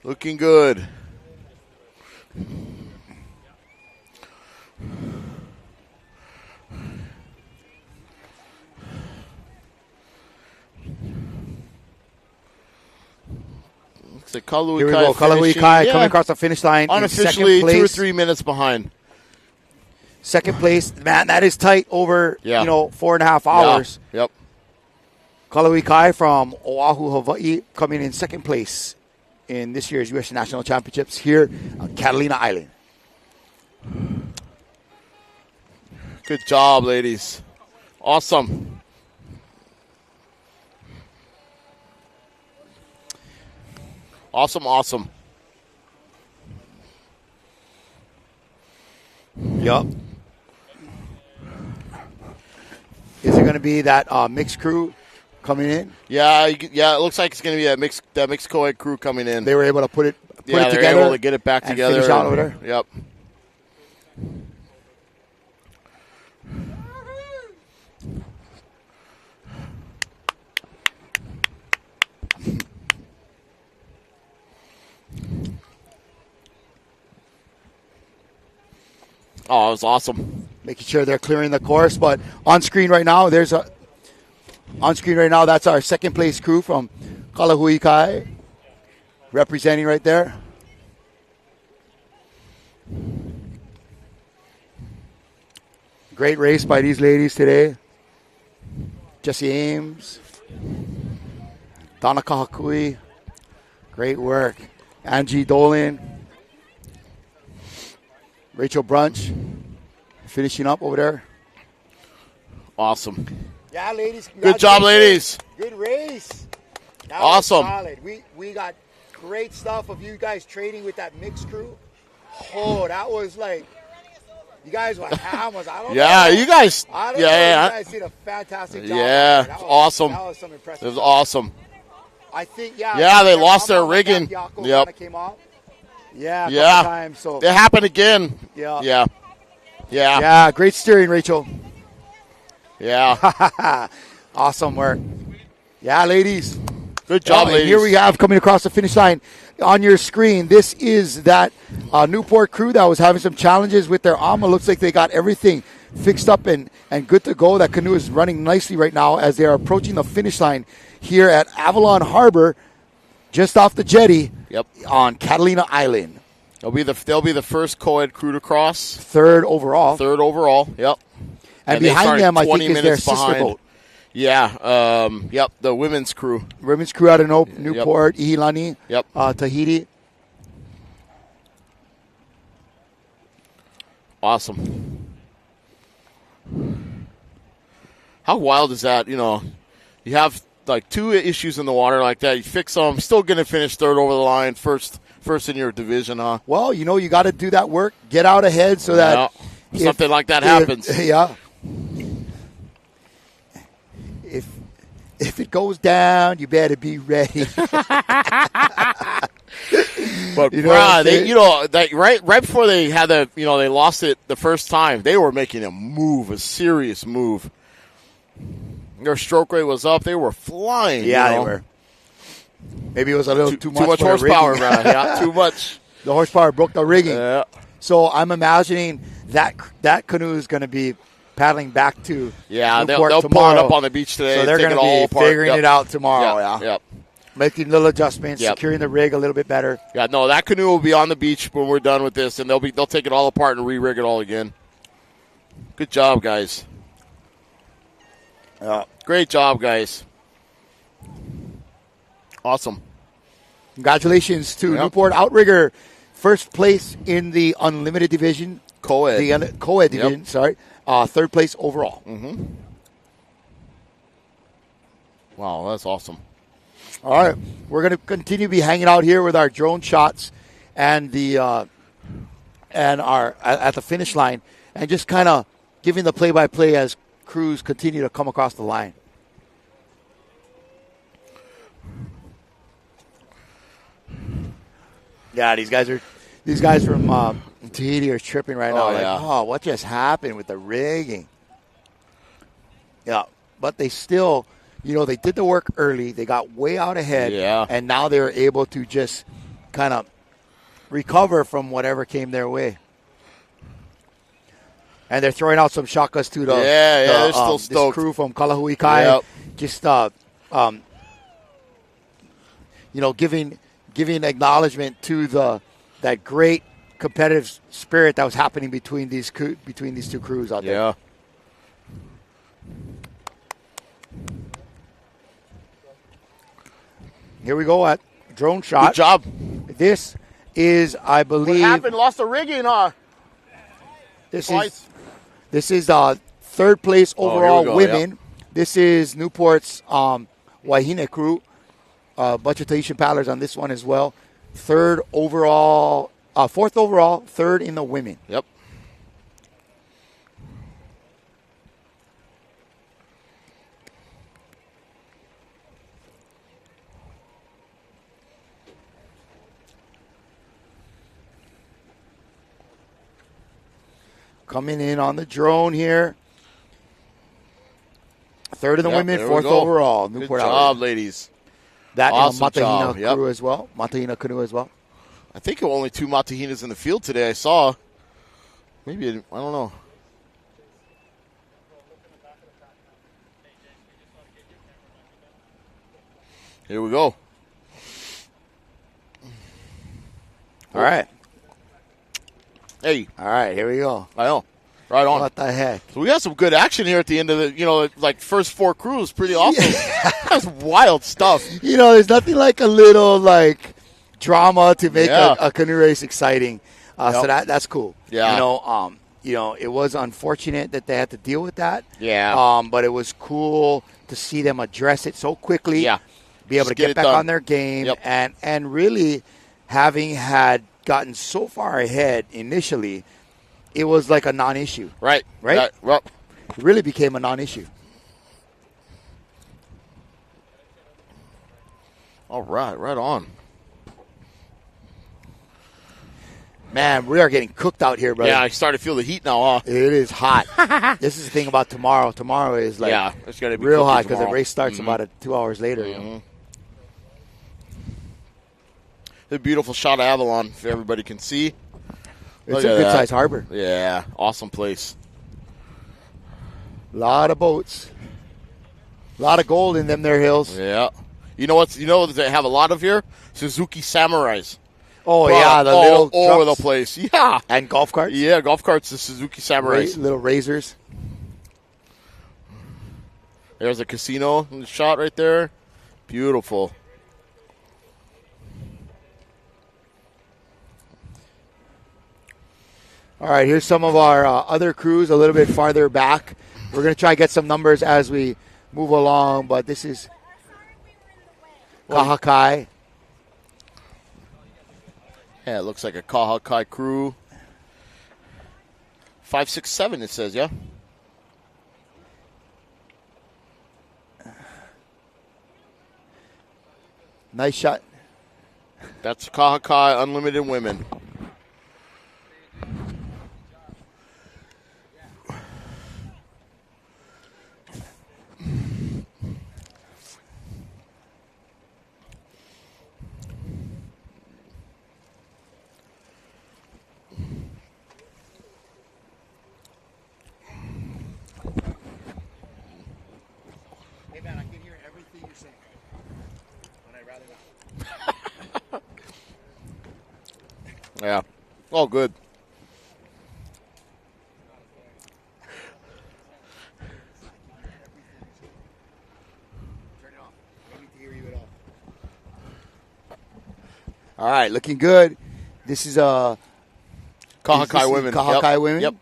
Looking good. Looks like Here we go. Kalahui Kai coming across the finish line. Unofficially 2 or 3 minutes behind. Second place. Man, that is tight over 4.5 hours. Yeah. Yep. Kalahui Kai from Oahu, Hawaii, coming in second place in this year's U.S. National Championships here on Catalina Island. Good job, ladies. Awesome. Awesome. Yup. Is it going to be that mixed crew coming in? Yeah. It looks like it's going to be that mixed co-ed crew coming in. They were able to put it they're together. able to get it back and together. Finish out over there. Yep. Oh, it was awesome. Making sure they're clearing the course. But on screen right now, that's our second place crew from Kalahuikai, representing right there. Great race by these ladies today. Jessie Ames, Donna Kahakui, great work. Angie Dolan, Rachel Brunch, finishing up over there. Awesome. Yeah, ladies. Good job, ladies. Good race. That Awesome. was solid. We got great stuff of you guys trading with that mixed crew. Oh, that was like, you guys were hammers. I don't know. Yeah, you guys. I don't know. You guys did a fantastic job. Yeah, That was awesome. That was some impressive. It was awesome. I think, Yeah, they lost their rigging. Yep. Came off. Yeah. A Yeah. couple times, so. It happened again. Yeah. Yeah. Great steering, Rachel. Yeah. Awesome work. Yeah, ladies. Good job, And ladies. here we have coming across the finish line on your screen. This is that Newport crew that was having some challenges with their AMA. Looks like they got everything fixed up and good to go. That canoe is running nicely right now as they are approaching the finish line here at Avalon Harbor, just off the jetty. Yep. On Catalina Island. They'll be the first co-ed crew to cross. Third overall. Yep. And they behind started them, I 20 think, is their minutes sister behind. boat. Yeah. Yep. The women's crew. Women's crew out of Newport, Ihilani, Yep. Tahiti. Awesome. How wild is that? You have like two issues in the water like that. You fix them, still going to finish third over the line, first in your division, huh? Well, you got to do that work, get out ahead so that something like that happens. Yeah. If it goes down, you better be ready. But right before they had they lost it the first time, they were making a serious move. Their stroke rate was up. They were flying. Yeah, they were. Maybe it was a little too much horsepower. Yeah, too much. The horsepower broke the rigging. Yeah. So I'm imagining that canoe is going to be paddling back to Newport they'll tomorrow. pull it up on the beach today. So they're going to be figuring it out tomorrow. Yep. Making little adjustments, securing the rig a little bit better. Yeah, no, that canoe will be on the beach when we're done with this, and they'll take it all apart and re-rig it all again. Good job, guys. Great job, guys. Awesome. Congratulations to Newport Outrigger, first place in the unlimited division. Co-ed. The co-ed division, sorry. Third place overall. Mm-hmm. Wow, that's awesome. All right. We're going to continue to be hanging out here with our drone shots and our at the finish line and just kind of giving the play-by-play as crews continue to come across the line. Yeah, these guys from Tahiti are tripping right now. What just happened with the rigging? Yeah, but they still, they did the work early. They got way out ahead, and now they're able to just kind of recover from whatever came their way. And they're throwing out some shakas to they're still stoked. This crew from Kalahuikai. Just giving acknowledgement to that great competitive spirit that was happening between these two crews out there. Yeah. Here we go at drone shot. Good job. This is, I believe, what happened? Lost the rigging, huh? This is third place overall go, women. yep. This is Newport's Wahine crew. A bunch of Tahitian paddlers on this one as well. Fourth overall, third in the women. Yep. Coming in on the drone here. Third in the women, there we fourth go. overall. Good Newport job, Outlet. ladies. That Awesome and job. Matahina Yep. crew as well. Matahina Canoe as well. I think there were only 2 Matahinas in the field today. I saw. Maybe, I don't know. Here we go. All right. Hey, All right, here we go. I know. Right on. What the heck? So we got some good action here at the end of the, like first 4 crews. Pretty awesome. That's wild stuff. You know, there's nothing like a little, drama to make a canoe race exciting. So that's cool. Yeah. It was unfortunate that they had to deal with that. Yeah. But it was cool to see them address it so quickly. Yeah. Be able Just to get get it back done. on their game. Yep. And really having had gotten so far ahead initially, it was like a non-issue. Right. Right? Well, It really became a non-issue. all right. Right on. Man, we are getting cooked out here, brother. Yeah, I started to feel the heat now, huh? It is hot. This is the thing about tomorrow. Tomorrow is It's going to be real cooking hot because the tomorrow. race starts about 2 hours later. You know? A beautiful shot of Avalon, if everybody can see. It's Look a at good that. sized harbor. Yeah, awesome place. A lot of boats. A lot of gold in them there hills. Yeah. You know what they have a lot of here? Suzuki Samurais. Oh, Bro, yeah, the all little over the trucks. place. Yeah. And golf carts. Yeah, golf carts, the Suzuki Samurais. Little razors. There's a casino in the shot right there. Beautiful. All right, here's some of our other crews a little bit farther back. We're going to try to get some numbers as we move along, but this is Kahakai. Yeah, it looks like a Kahakai crew. 567, it says, yeah? Nice shot. That's Kahakai Unlimited Women. Hey, man, I can hear everything you're saying. But I'd rather not. Yeah. All good. Turn it off. I need to hear you at all. All right, looking good. This is Kahakai Women. Kahakai Yep. Women. Yep.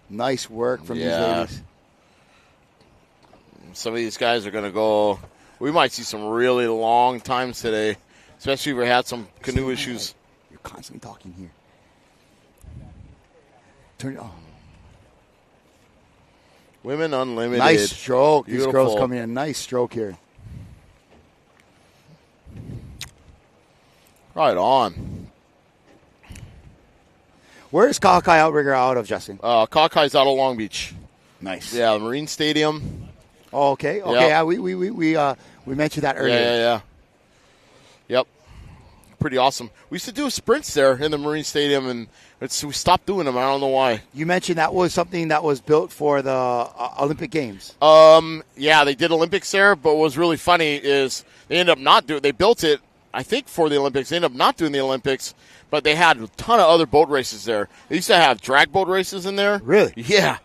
Nice work from these Yeah. ladies. Some of these guys are going to go. We might see some really long times today, especially if we had some canoe issues. You're constantly talking here. Turn it on. Women Unlimited. Nice stroke. These girls Beautiful. coming in. Nice stroke here. Right on. Where is Kahakai Outrigger out of, Justin? Kaakai's out of Long Beach. Nice. Yeah, the Marine Stadium. Oh, okay. Okay. Yeah. Yeah, we mentioned that earlier. Yeah. Yep. Pretty awesome. We used to do sprints there in the Marine Stadium, and we stopped doing them. I don't know why. You mentioned that was something that was built for the Olympic Games. Yeah, they did Olympics there, but what was really funny is they ended up not doing. They built it, I think, for the Olympics. They ended up not doing the Olympics, but they had a ton of other boat races there. They used to have drag boat races in there. Really? Yeah.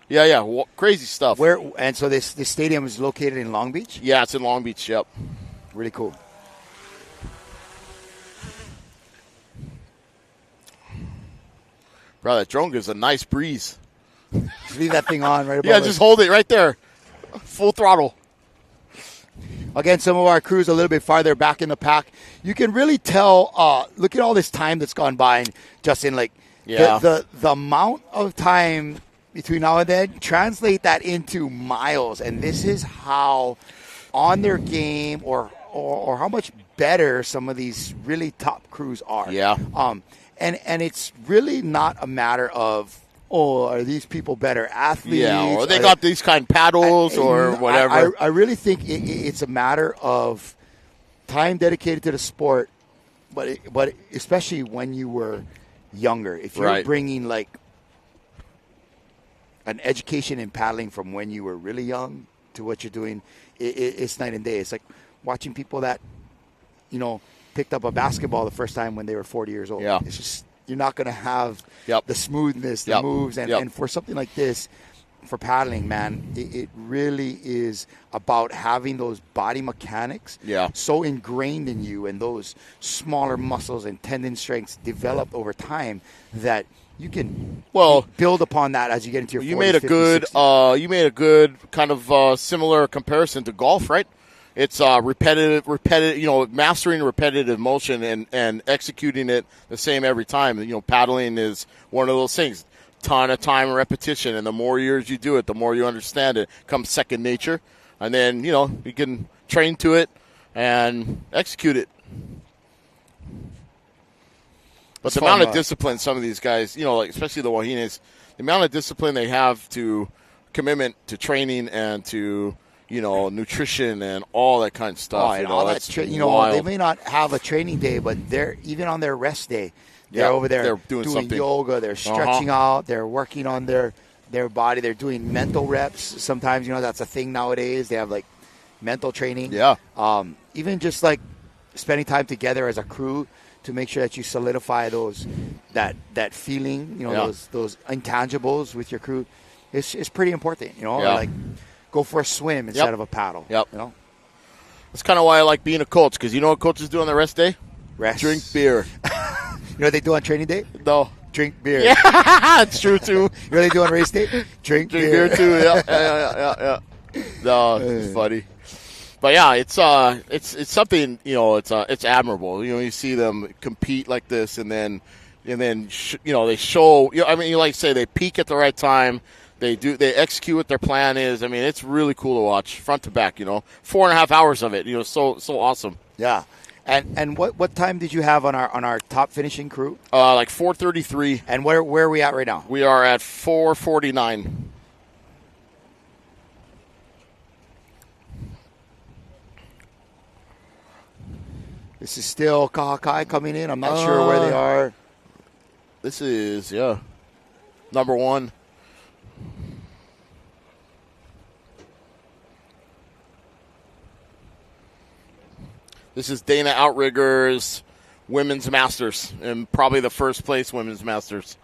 Crazy stuff. Where and so this stadium is located in Long Beach. Yeah, it's in Long Beach. Yep. Really cool. Bro, that drone gives a nice breeze. Just leave that thing on right above Yeah, us. just hold it right there. Full throttle. Again, some of our crews a little bit farther back in the pack. You can really tell, look at all this time that's gone by. And Justin, like, Yeah. the amount of time between now and then, translate that into miles. And this is how on their game or how much better some of these really top crews are. Yeah. And it's really not a matter of, are these people better athletes? Yeah, or they got these kind of paddles or whatever. I really think it's a matter of time dedicated to the sport, but especially when you were younger. If you're bringing like an education in paddling from when you were really young to what you're doing, it's night and day. It's like watching people that, picked up a basketball the first time when they were 40 years old. Yeah. It's just, you're not going to have the smoothness, the moves. And for something like this, for paddling, man, it really is about having those body mechanics so ingrained in you and those smaller muscles and tendon strengths developed over time that you can build upon that as you get into your 40s, you made a 50s, good 60s. You made a good kind of similar comparison to golf, right? It's repetitive, mastering repetitive motion and executing it the same every time. Paddling is one of those things. Ton of time and repetition, and the more years you do it, the more you understand it. Comes second nature, and then you can train to it and execute it. But the amount of discipline some of these guys, like especially the Wahines, the amount of discipline they have to commitment to training and to nutrition and all that kind of stuff. And all that they may not have a training day, but they're even on their rest day. They're over there they're doing something. Yoga. They're stretching out. They're working on their body. They're doing mental reps. Sometimes, that's a thing nowadays. They have, like, mental training. Yeah. Even just, like, spending time together as a crew to make sure that you solidify that feeling, those intangibles with your crew. It's pretty important, Like, go for a swim instead of a paddle. Yep. That's kind of why I like being a coach, because you know what coaches do on their rest day? Rest. Drink beer. You know what they do on training day? No. Drink beer. Yeah, it's true, too. You know what they do on race day? Drink beer. Too, yeah. No, it's funny. But, yeah, it's something, it's admirable. You see them compete like this, and then they show, like you say, they peak at the right time. They execute what their plan is. I mean, it's really cool to watch front to back, 4.5 hours of it, so awesome. Yeah. And what time did you have on our top finishing crew? Like 4:33. And where are we at right now? We are at 4:49. This is still Kahakai coming in. I'm not sure where they are. This is, number one. This is Dana Outrigger's Women's Masters, and probably the first place Women's Masters.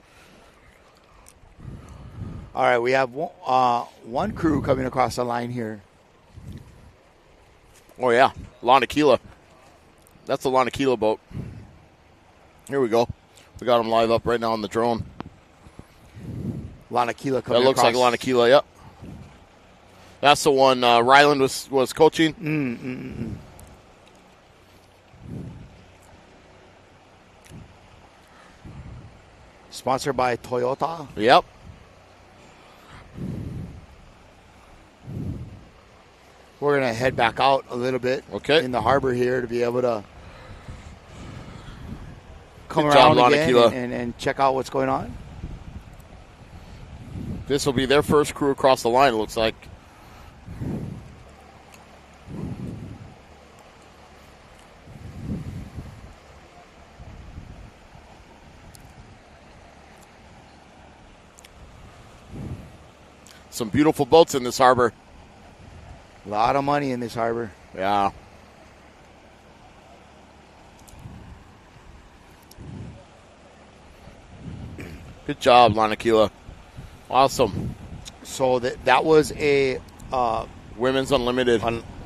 All right, we have one crew coming across the line here. Oh, yeah, Lanakila. That's the Lanakila boat. Here we go. We got them live up right now on the drone. Lanakila coming across. That looks like Lanakila, yep. That's the one Ryland was coaching. Sponsored by Toyota. Yep. We're going to head back out a little bit in the harbor here to be able to come around again and check out what's going on. This will be their first crew across the line, it looks like. Some beautiful boats in this harbor. A lot of money in this harbor. Yeah. Good job, Lanakila. Awesome. So that was a Women's Unlimited.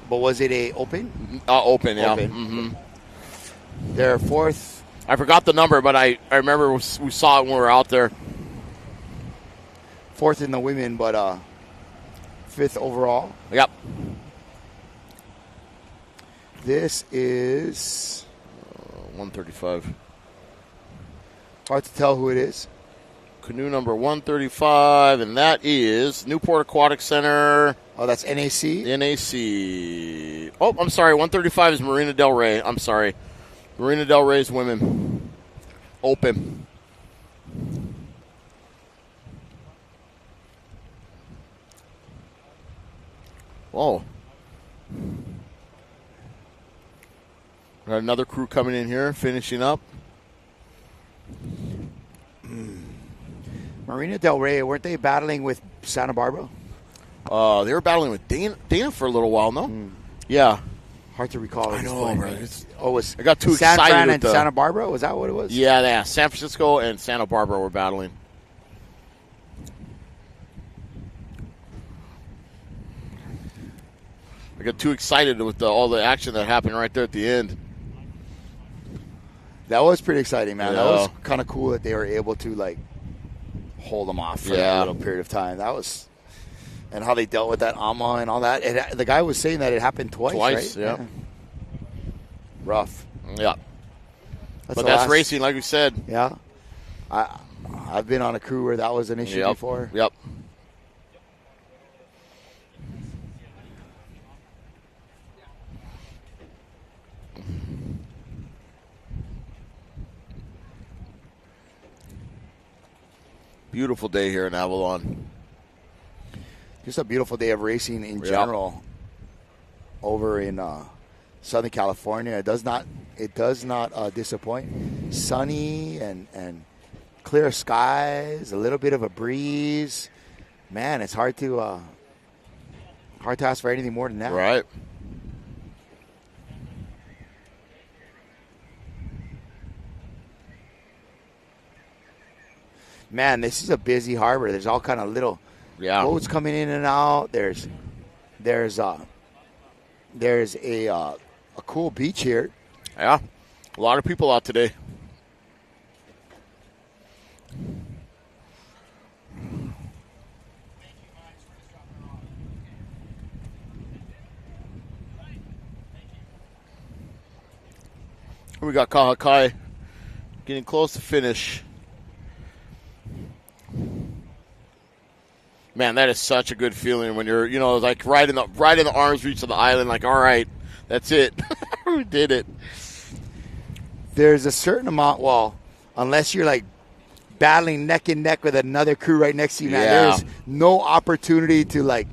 But was it a open? Open, yeah. Open. Mm-hmm. Their fourth. I forgot the number, but I remember we saw it when we were out there. 4th in the women, but 5th overall. Yep. This is 135. Hard to tell who it is. Canoe number 135, and that is Newport Aquatic Center. Oh, that's NAC? NAC. Oh, I'm sorry. 135 is Marina Del Rey. I'm sorry. Marina Del Rey's women. Open. Whoa. Got another crew coming in here, finishing up. Marina Del Rey, weren't they battling with Santa Barbara? They were battling with Dana for a little while, no? Yeah. Hard to recall. I know, bro. I got too San excited Fran with and Santa Barbara? Was that what it was? Yeah. San Francisco and Santa Barbara were battling. I got too excited with all the action that happened right there at the end. That was pretty exciting, man. Yeah. That was kind of cool that they were able to, like, hold them off for a little period of time. That was... And how they dealt with that AMA and all that. The guy was saying that it happened twice, right? Yeah. Rough. Yeah. But that's racing, like we said. Yeah. I've been on a crew where that was an issue before. Yep. Beautiful day here in Avalon. Just a beautiful day of racing in general over in Southern California. It does not disappoint. Sunny and clear skies, a little bit of a breeze. Man, it's hard to ask for anything more than that. Right. Man, this is a busy harbor. There's all kind of little boats coming in and out. There's a cool beach here. Yeah, a lot of people out today. We got Kahakai getting close to finish. Man, that is such a good feeling when you're, like right in the arms reach of the island. Like, all right, that's it, we did it. There's a certain amount. Well, unless you're like battling neck and neck with another crew right next to you, man, there's no opportunity to like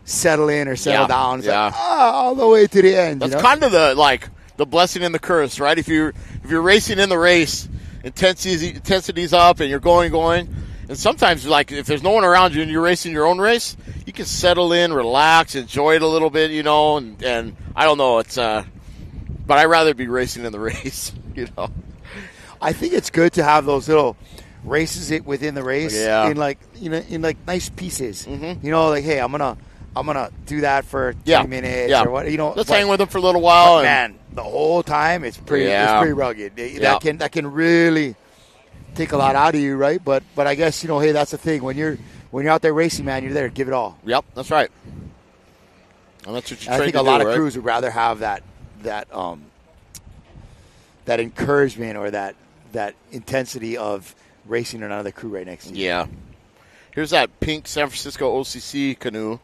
settle in or settle down. It's like, all the way to the end. That's kind of the blessing and the curse, right? If you're racing in the race, intensity's up, and you're going. And sometimes, like, if there's no one around you and you're racing your own race, you can settle in, relax, enjoy it a little bit, and I don't know, it's, but I'd rather be racing in the race, I think it's good to have those little races within the race in like nice pieces. Mm-hmm. Like, hey, I'm gonna do that for 10 minutes or what, Let's hang with them for a little while. Man, the whole time it's pretty rugged. That can really take a lot out of you, right? But I guess hey, that's the thing. When you're out there racing, man, you're there to give it all. Yep, that's right. And that's what I think a lot of crews would rather have that encouragement or that intensity of racing another crew right next to you. Yeah. Here's that pink San Francisco OCC canoe.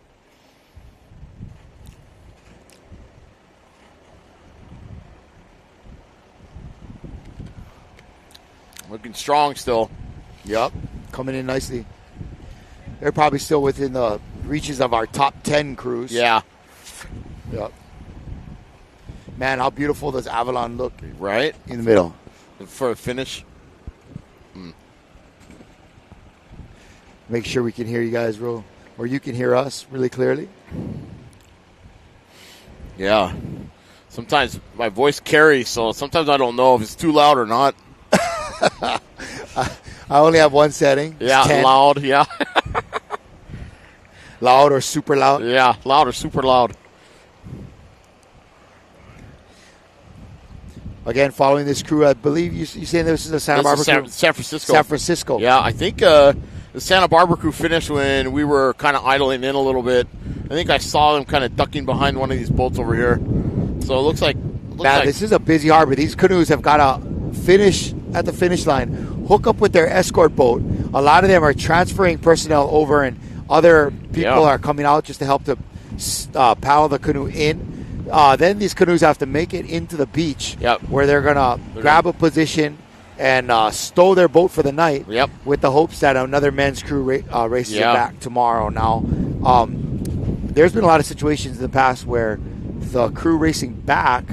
Looking strong still. Yep. Coming in nicely. They're probably still within the reaches of our top 10 crews. Yeah. Yep. Man, how beautiful does Avalon look? Right? In the middle. For a finish. Make sure we can hear you guys or you can hear us really clearly. Yeah. Sometimes my voice carries, so sometimes I don't know if it's too loud or not. I only have one setting. Yeah, 10. Loud, yeah. Loud or super loud? Yeah, loud or super loud. Again, following this crew, I believe you saying this is a Santa Barbara crew? San Francisco. San Francisco. Yeah, I think the Santa Barbara crew finished when we were kind of idling in a little bit. I think I saw them kind of ducking behind one of these boats over here. So it looks like. This is a busy harbor. These canoes have got to finish at the finish line, hook up with their escort boat. A lot of them are transferring personnel over, and other people are coming out just to help to paddle the canoe in. Then these canoes have to make it into the beach, where they're going to grab a position and stow their boat for the night, with the hopes that another men's crew races it back tomorrow. Now, there's been a lot of situations in the past where the crew racing back,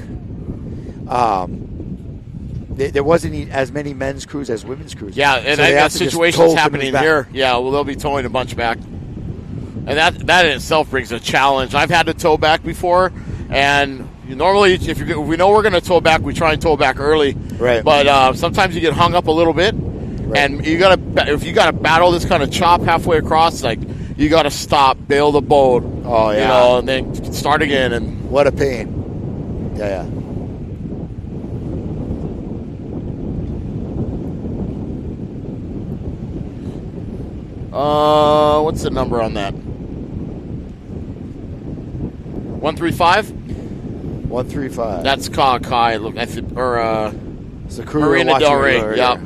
there wasn't as many men's crews as women's crews. Yeah, and so that situation's happening here. Yeah, well, they'll be towing a bunch back. And that in itself brings a challenge. I've had to tow back before, and normally if we know we're going to tow back, we try and tow back early. Right. But sometimes you get hung up a little bit, and if you got to battle this kind of chop halfway across, like you got to stop, bail the boat. Oh yeah. And then start again. And what a pain. Yeah. What's the number on that? 135? 135. That's Kai. Look, that's it's the crew Marina Del Rey. Yep.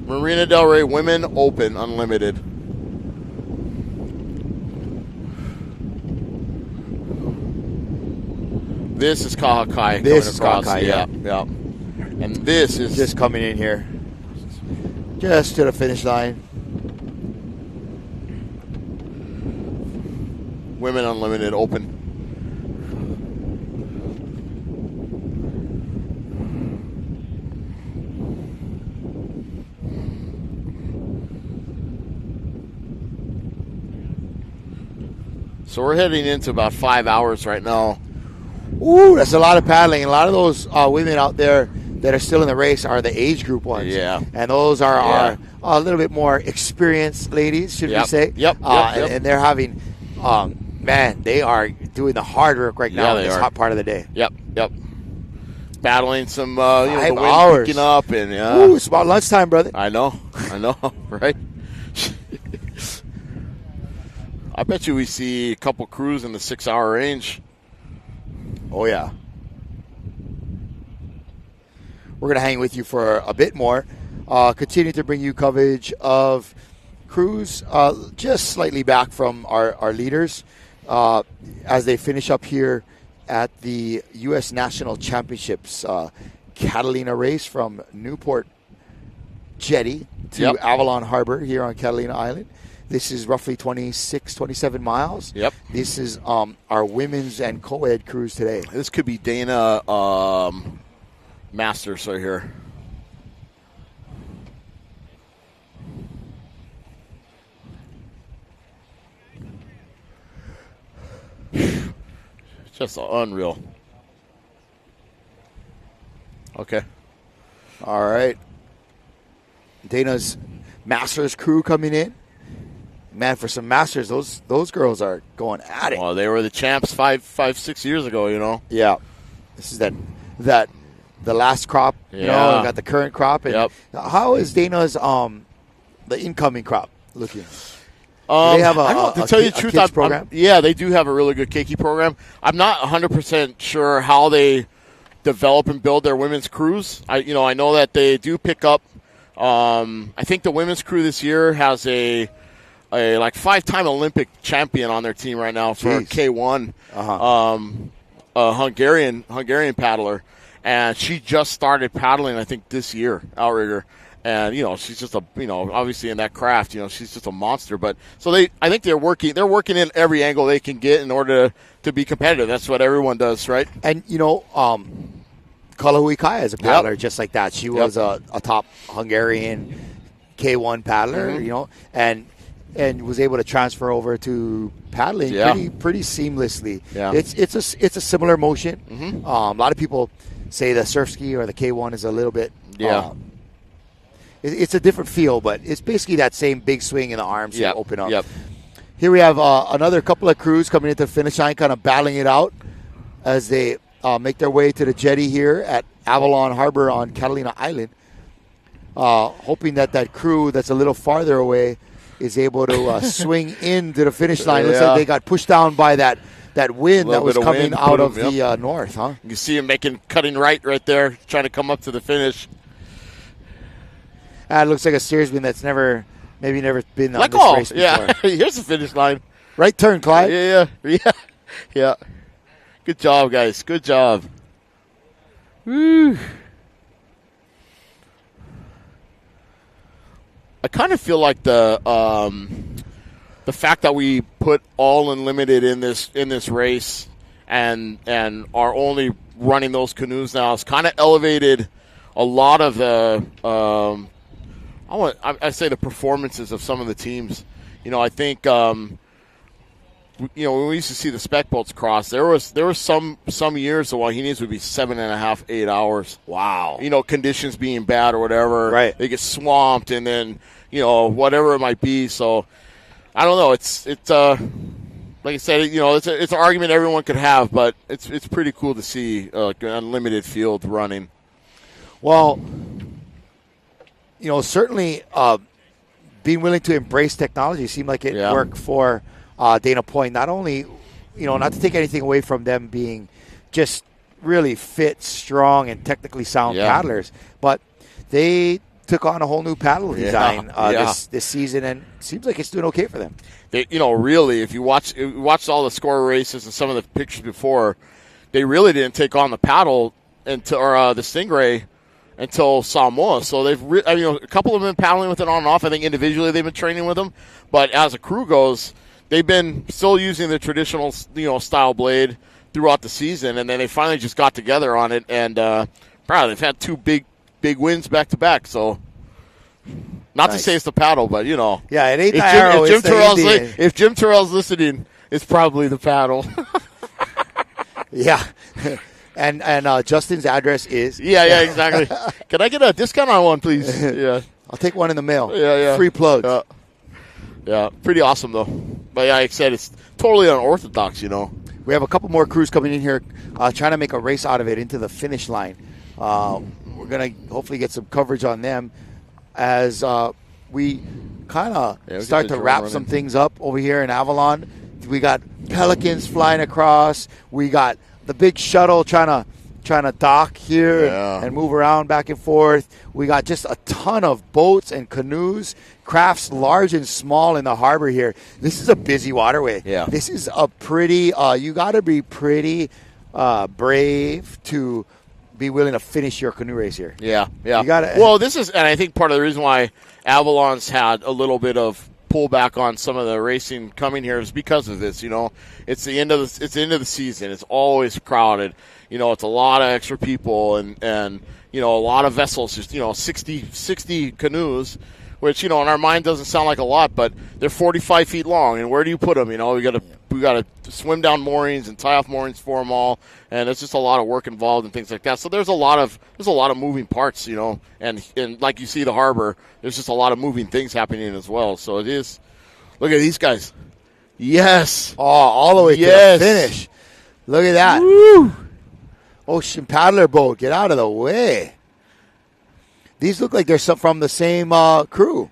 Marina Del Rey Women Open Unlimited. This is Kai. This is Kai. Yeah. And this is just coming in here, just to the finish line. Women Unlimited Open. So we're heading into about 5 hours right now. Ooh, that's a lot of paddling. A lot of those women out there that are still in the race are the age group ones. Yeah. And those are a little bit more experienced ladies, should we say. Yep. And they're having, they are doing the hard work right now in this hot part of the day. Yep. Battling some, the 5 wind hours. picking up. And, Ooh, it's about lunchtime, brother. I know, right? I bet you we see a couple crews in the 6 hour range. Oh, yeah. We're going to hang with you for a bit more. Continue to bring you coverage of crews just slightly back from our leaders as they finish up here at the U.S. National Championships Catalina race from Newport Jetty to Avalon Harbor here on Catalina Island. This is roughly 27 miles. Yep. This is our women's and co-ed cruise today. This could be Dana Masters right here. Just unreal. Okay. All right. Dana's Masters crew coming in. Man, for some Masters, those girls are going at it. Well, they were the champs 6 years ago, you know. Yeah. This is the last crop, you know, we got the current crop. And how is Dana's the incoming crop looking? Do they have to tell you the truth, program? They do have a really good keiki program. I'm not 100% sure how they develop and build their women's crews. I know that they do pick up. I think the women's crew this year has a 5-time Olympic champion on their team right now for K1, a Hungarian paddler, and she just started paddling I think this year, outrigger. And she's just obviously in that craft, she's just a monster. But so I think they're working in every angle they can get in order to be competitive. That's what everyone does, right? And Kalahui Kaya is a paddler just like that. She was a top Hungarian K1 paddler, and was able to transfer over to paddling pretty seamlessly. Yeah. It's a similar motion. Mm-hmm. A lot of people say the surf ski or the K1 is a little bit it's a different feel, but it's basically that same big swing in the arms to open up. Yep. Here we have another couple of crews coming into the finish line, kind of battling it out as they make their way to the jetty here at Avalon Harbor on Catalina Island. hoping that crew that's a little farther away is able to swing into the finish line. Looks like they got pushed down by that wind that was coming out of the north, huh? You see him cutting right there, trying to come up to the finish. It looks like a steersman that's never been on this race before. Yeah, here's the finish line. Right turn, Clyde. Yeah. Good job, guys. Good job. Woo. I kind of feel like the fact that we put all unlimited in this race and are only running those canoes now has kind of elevated a lot of the I say the performances of some of the teams. I think when we used to see the spec boats cross, there was some years the Wahinis would be 7.5, 8 hours. Wow. Conditions being bad or whatever. Right. They get swamped and then whatever it might be. So I don't know. It's like I said, it's an argument everyone could have, but it's pretty cool to see an unlimited field running. Well, certainly being willing to embrace technology seemed like it worked for Dana Point. Not only, not to take anything away from them being just really fit, strong, and technically sound paddlers, but they took on a whole new paddle design this season, and it seems like it's doing okay for them. Really, if you watched all the score races and some of the pictures before, they really didn't take on the paddle the Stingray until Samoa. So they've, a couple of them have been paddling with it on and off. I think individually they've been training with them, but as a crew goes, they've been still using the traditional, style blade throughout the season, and then they finally just got together on it, and they've had two big wins back to back. So, not to say it's the paddle, but yeah, it ain't the arrow. If Jim Terrell's listening, it's probably the paddle. Yeah. And Justin's address is? Yeah, exactly. Can I get a discount on one, please? Yeah. I'll take one in the mail. Yeah. Free plugs. Yeah, pretty awesome, though. But like I said, it's totally unorthodox, We have a couple more crews coming in here trying to make a race out of it into the finish line. We're going to hopefully get some coverage on them as we kind of start to wrap some things up over here in Avalon. We got Pelicans flying across. We got the big shuttle trying to dock here and move around back and forth. We got just a ton of boats and canoes, crafts large and small in the harbor here. This is a busy waterway. Yeah. This is a pretty, you got to be pretty brave to be willing to finish your canoe race here. Yeah. You gotta, well, this is, and I think part of the reason why Avalon's had a little bit of pullback on some of the racing coming here is because of this. It's the end of the season. It's always crowded. It's a lot of extra people and a lot of vessels. Just 60 canoes, which in our mind doesn't sound like a lot, but they're 45 feet long. And where do you put them? We got to swim down moorings and tie off moorings for them all, and it's just a lot of work involved and things like that. So there's a lot of moving parts, and like you see the harbor, there's just a lot of moving things happening as well. So it is. Look at these guys. Yes. Oh, all the way to the finish. Look at that. Woo. Ocean paddler boat. Get out of the way. These look like they're from the same crew,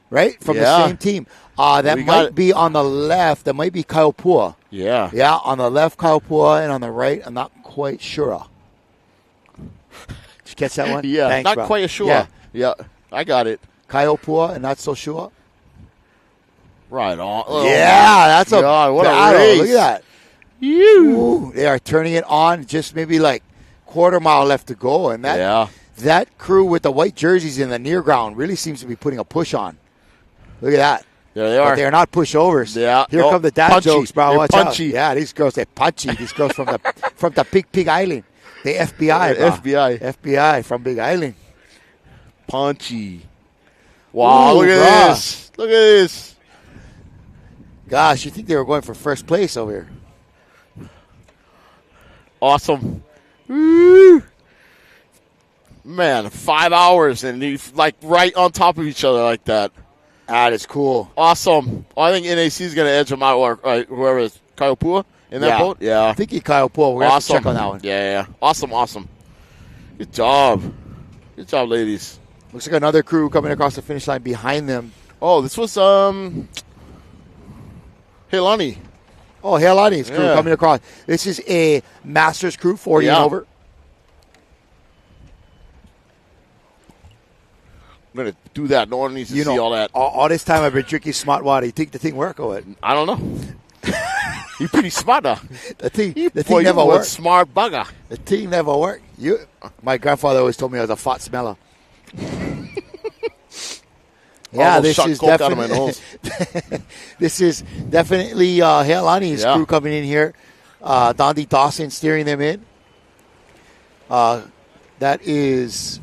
right? From the same team. That might be on the left. That might be Kaupua. Yeah. Yeah, on the left, Kaupua, and on the right, I'm not quite sure. Did you catch that one? Yeah, Thanks, not bro. quite sure. Yeah, I got it. Kaupua and not so sure. Right on. Oh, yeah, that's a what battle. a race. Look at that. Ooh, they are turning it on. Just maybe like quarter mile left to go, and that crew with the white jerseys in the near ground really seems to be putting a push on. Look at that. There they are. But they're not pushovers. Yeah. Here come the dad punchy. jokes, bro. They're Watch punchy. out. Yeah, these girls, they're punchy. These girls from the Big Island. The FBI, bro. FBI from Big Island. Punchy. Wow, Ooh, look at this. Look at this. Gosh, you think they were going for first place over here. Awesome. Woo. Man, 5 hours and you right on top of each other like that. That is cool. Awesome. I think NAC is going to edge them out, or whoever is Kaupua in that boat. Yeah. I think he Kaupua. We're going to check on that one. Yeah. Awesome. Good job. Good job, ladies. Looks like another crew coming across the finish line behind them. Oh, this was Helani. Oh, Helani's crew coming across. This is a Masters crew, 40 and over. I'm going to do that. No one needs to see all that. All this time I've been drinking smart water. You think the thing work or what? I don't know. You're pretty smart, though. The thing never worked. Smart bugger. The thing never worked. My grandfather always told me I was a fat smeller. Yeah, this is definitely this is definitely Helani's crew coming in here. Dondi Dawson steering them in. That is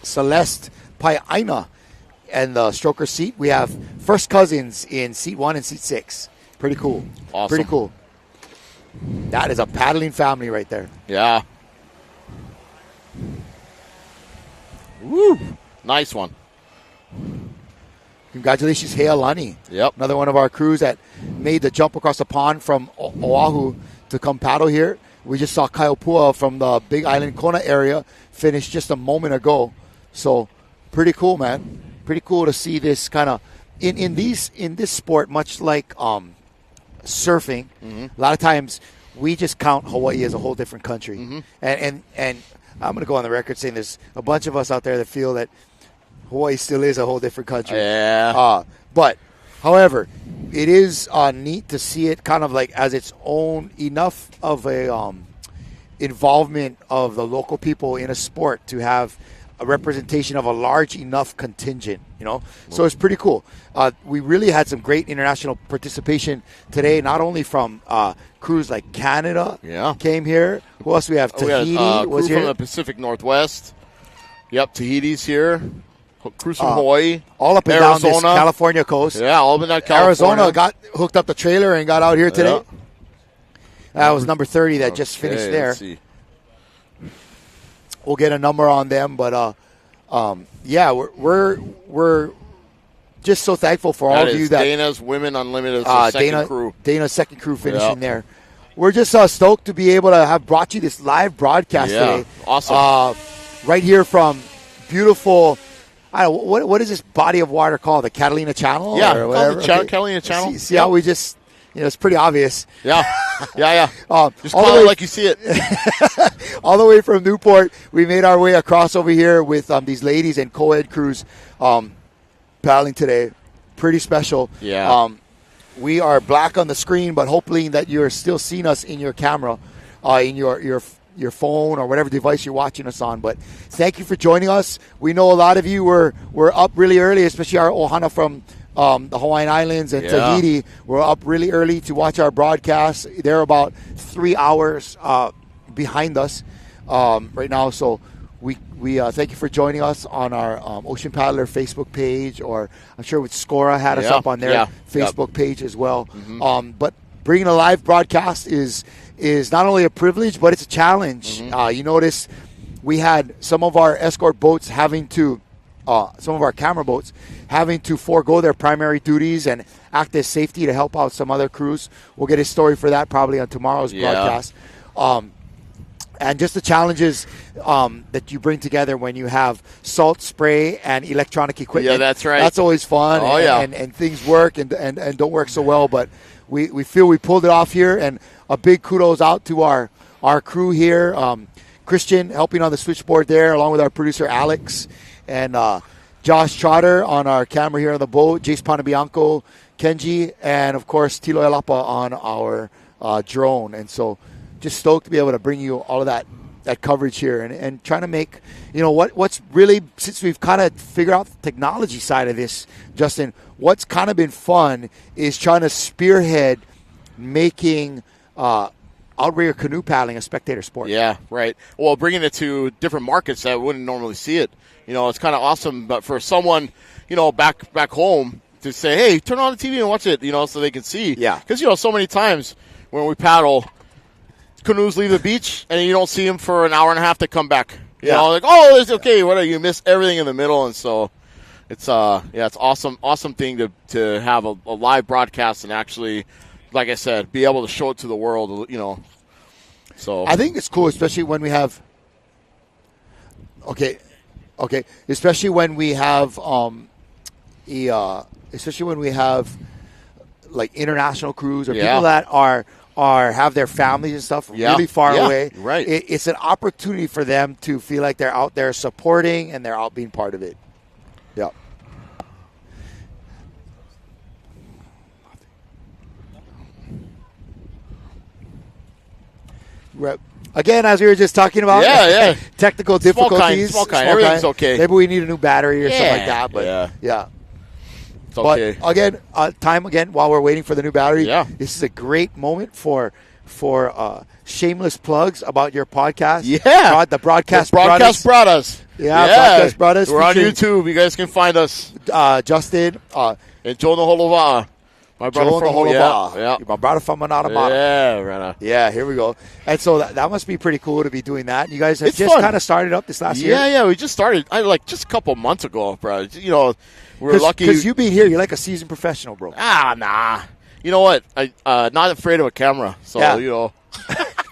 Celeste Paiaina and the stroker seat. We have first cousins in seat 1 and seat 6. Pretty cool. Awesome. Pretty cool. That is a paddling family right there. Yeah. Woo. Nice one. Congratulations, Healani. Yep. Another one of our crews that made the jump across the pond from Oahu to come paddle here. We just saw Kaiopua from the Big Island Kona area finish just a moment ago. So pretty cool, man. Pretty cool to see this kind of in this sport, much like surfing. Mm-hmm. A lot of times we just count Hawaii as a whole different country. Mm-hmm. And I'm going to go on the record saying there's a bunch of us out there that feel that Hawaii still is a whole different country. Yeah. But, however, it is neat to see it kind of like as its own enough of a involvement of the local people in a sport to have a representation of a large enough contingent, So it's pretty cool. We really had some great international participation today, not only from crews like Canada came here. Who else do we have? Tahiti was here. From the Pacific Northwest. Yep, Tahiti's here. Crews from Hawaii. All up and down this California coast. Yeah, all up and down California. Arizona got hooked up the trailer and got out here today. Yeah. That was number 30 that just finished there. Let's see. We'll get a number on them, but we're just so thankful for all of you that Dana's Women Unlimited second crew. Dana's second crew finishing there. We're just stoked to be able to have brought you this live broadcast today. Awesome. Right here from beautiful. I don't know, what is this body of water called? The Catalina Channel? Yeah, or whatever? Catalina Channel. See how we just, it's pretty obvious. Yeah. Just call it like you see it. All the way from Newport, we made our way across over here with these ladies and co-ed crews paddling today. Pretty special. Yeah. We are black on the screen, but hopefully that you're still seeing us in your camera, in your phone or whatever device you're watching us on. But thank you for joining us. We know a lot of you were up really early, especially our ohana from the Hawaiian Islands and Tahiti. We're up really early to watch our broadcast. They're about 3 hours behind us right now. So we thank you for joining us on our Ocean Paddler Facebook page, or I'm sure with Scora had us up on their Facebook page as well. Mm-hmm. But bringing a live broadcast is not only a privilege, but it's a challenge. Mm-hmm. You notice we had some of our escort boats having to, some of our camera boats having to forego their primary duties and act as safety to help out some other crews. We'll get a story for that probably on tomorrow's broadcast. And just the challenges that you bring together when you have salt spray and electronic equipment. Yeah, that's right. That's always fun. Oh, and things work and don't work so well, but we feel we pulled it off here, and a big kudos out to our crew here. Christian helping on the switchboard there, along with our producer Alex, and Josh Trotter on our camera here on the boat, Jace Panabianco, Kenji, and of course Tilo Elapa on our drone. And so just stoked to be able to bring you all of that coverage here and trying to make, what's really, since we've kind of figured out the technology side of this, Justin, what's kind of been fun is trying to spearhead making outrigger canoe paddling a spectator sport. Yeah, right. Well, bringing it to different markets that wouldn't normally see it. It's kind of awesome, but for someone, back home to say, hey, turn on the TV and watch it, so they can see. Yeah. Because, so many times when we paddle, canoes leave the beach and you don't see them for an hour and a half to come back. You know, like, oh, it's okay. Whatever. You miss everything in the middle. And so it's, it's awesome thing to have a live broadcast and actually, like I said, be able to show it to the world, So I think it's cool, especially when we have Okay. Especially when we have like international crews or people that are have their families and stuff really far away. Right. It's an opportunity for them to feel like they're out there supporting and they're out being part of it. Yeah. Again, as we were just talking about, technical difficulties. Small kind. Everything's okay. Maybe we need a new battery or something like that. But yeah. It's okay. But again, while we're waiting for the new battery, this is a great moment for shameless plugs about your podcast. Yeah. The Broadcast brought us. Yeah, Broadcast brought us. We're on YouTube. You guys can find us. Justin. And Joe Naholova. My brother from Naholova. My brother from Manatama. Yeah, right. Yeah, here we go. And so that must be pretty cool to be doing that. You guys have just kind of started up this last year. Yeah, we just started. Just a couple months ago, bro. You know, we're lucky because you being here. You're like a seasoned professional, bro. Nah. You know what? I not afraid of a camera. So you know.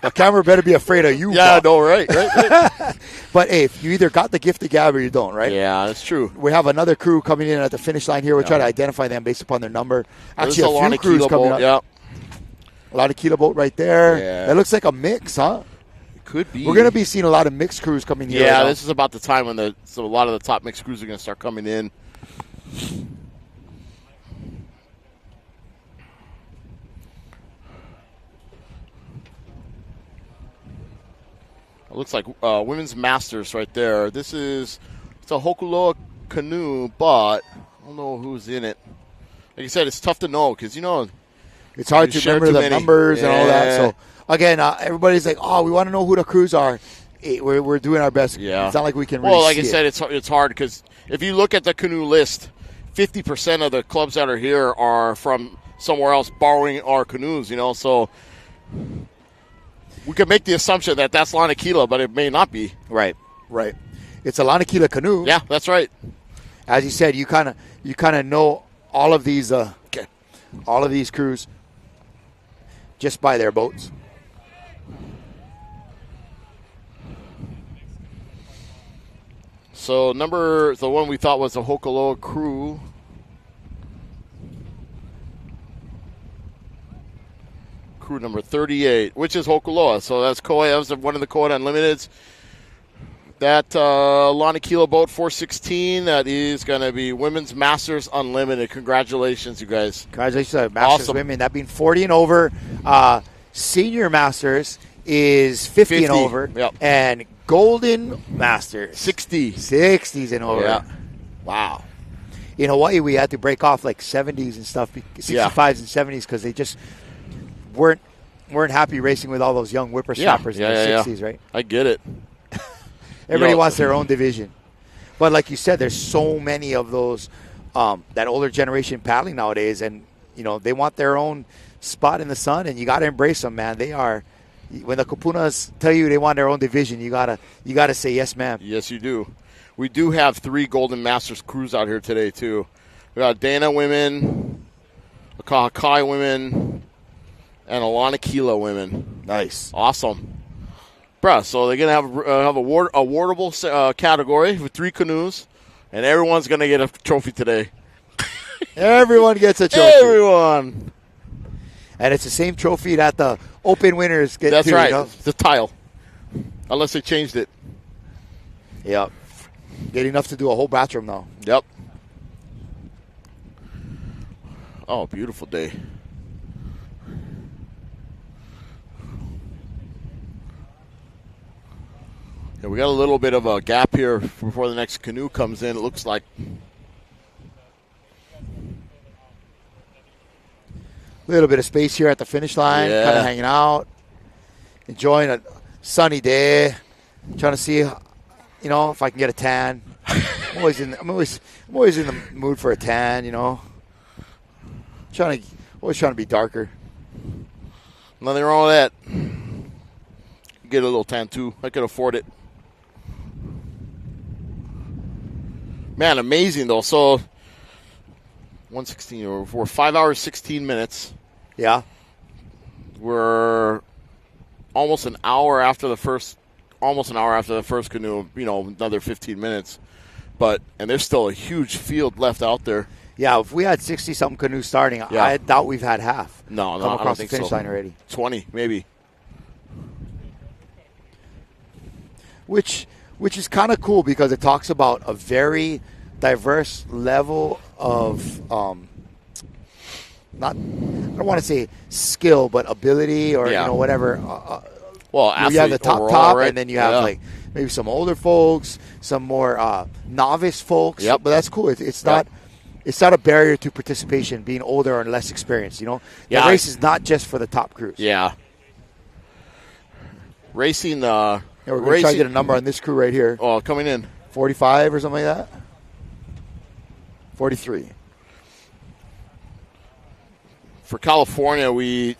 The camera better be afraid of you. Yeah, no, right. But hey, if you either got the gift of gab or you don't, right? Yeah, that's true. We have another crew coming in at the finish line here. We'll try to identify them based upon their number. Actually, a few crews coming up. Yeah. A lot of kilo boat right there. Yeah. That looks like a mix, huh? It could be. We're going to be seeing a lot of mixed crews coming here. Yeah, this is about the time when a lot of the top mixed crews are going to start coming in. It looks like Women's Masters right there. It's a Hokuloa canoe, but I don't know who's in it. Like I said, it's tough to know because, it's hard to remember the numbers and all that. So, again, everybody's like, we want to know who the crews are. We're doing our best. Yeah. It's not like we can really I said, it's hard because if you look at the canoe list, 50% of the clubs that are here are from somewhere else borrowing our canoes, so we could make the assumption that that's Lanakila, but it may not be. Right. It's a Lanakila canoe. Yeah, that's right. As you said, you kind of know all of these crews just by their boats. So the one we thought was a Hokuloa crew. Crew number 38, which is Hokuloa. So that's Koei. That was one of the Koei Unlimiteds. That Lanakila boat 416, that is going to be Women's Masters Unlimited. Congratulations, you guys. Congratulations, Masters Women. That being 40 and over. Senior Masters is 50 and over. Yep. And Golden Masters. 60s and over. Yeah. Wow. In Hawaii, we had to break off like 70s and stuff, 65s and 70s, because they just weren't happy racing with all those young whippersnappers in their 60s, right? I get it. Everybody wants their own division. But like you said, there's so many of those, that older generation paddling nowadays, and, they want their own spot in the sun, and you got to embrace them, man. They are, when the Kupunas tell you they want their own division, you gotta say yes, ma'am. Yes, you do. We do have 3 Golden Masters crews out here today, too. We got Dana women, a Kahakai women, and a Lanakila women. Nice. Awesome. Bruh, so they're going to have a awardable category with 3 canoes, and everyone's going to get a trophy today. Everyone gets a trophy. Everyone. And it's the same trophy that the Open winners get. That's right. It's the tile. Unless they changed it. Yep. Get enough to do a whole bathroom now. Yep. Oh, beautiful day. Yeah, we got a little bit of a gap here before the next canoe comes in, it looks like. A little bit of space here at the finish line, kind of hanging out, enjoying a sunny day, trying to see, if I can get a tan. I'm always in the mood for a tan, always trying to be darker. Nothing wrong with that. Get a little tan too. I could afford it. Man, amazing though. So 116 we're 5 hours 16 minutes. Yeah. We're almost an hour after the first almost an hour after the first canoe, another 15 minutes. And there's still a huge field left out there. Yeah, if we had 60-something canoes starting, Yeah. I doubt we've had half. No, come I don't across think the finish so. line already. 20, maybe. Which is kind of cool because it talks about a very diverse level of I don't want to say skill, but ability or whatever. Well, you have the top, right? and then you have like maybe some older folks, some more novice folks. Yep. But that's cool. It's not a barrier to participation being older or less experienced. The race is not just for the top crews. Yeah. Racing. We're going to try to get a number on this crew right here. Oh, coming in. 45 or something like that? 43. For California,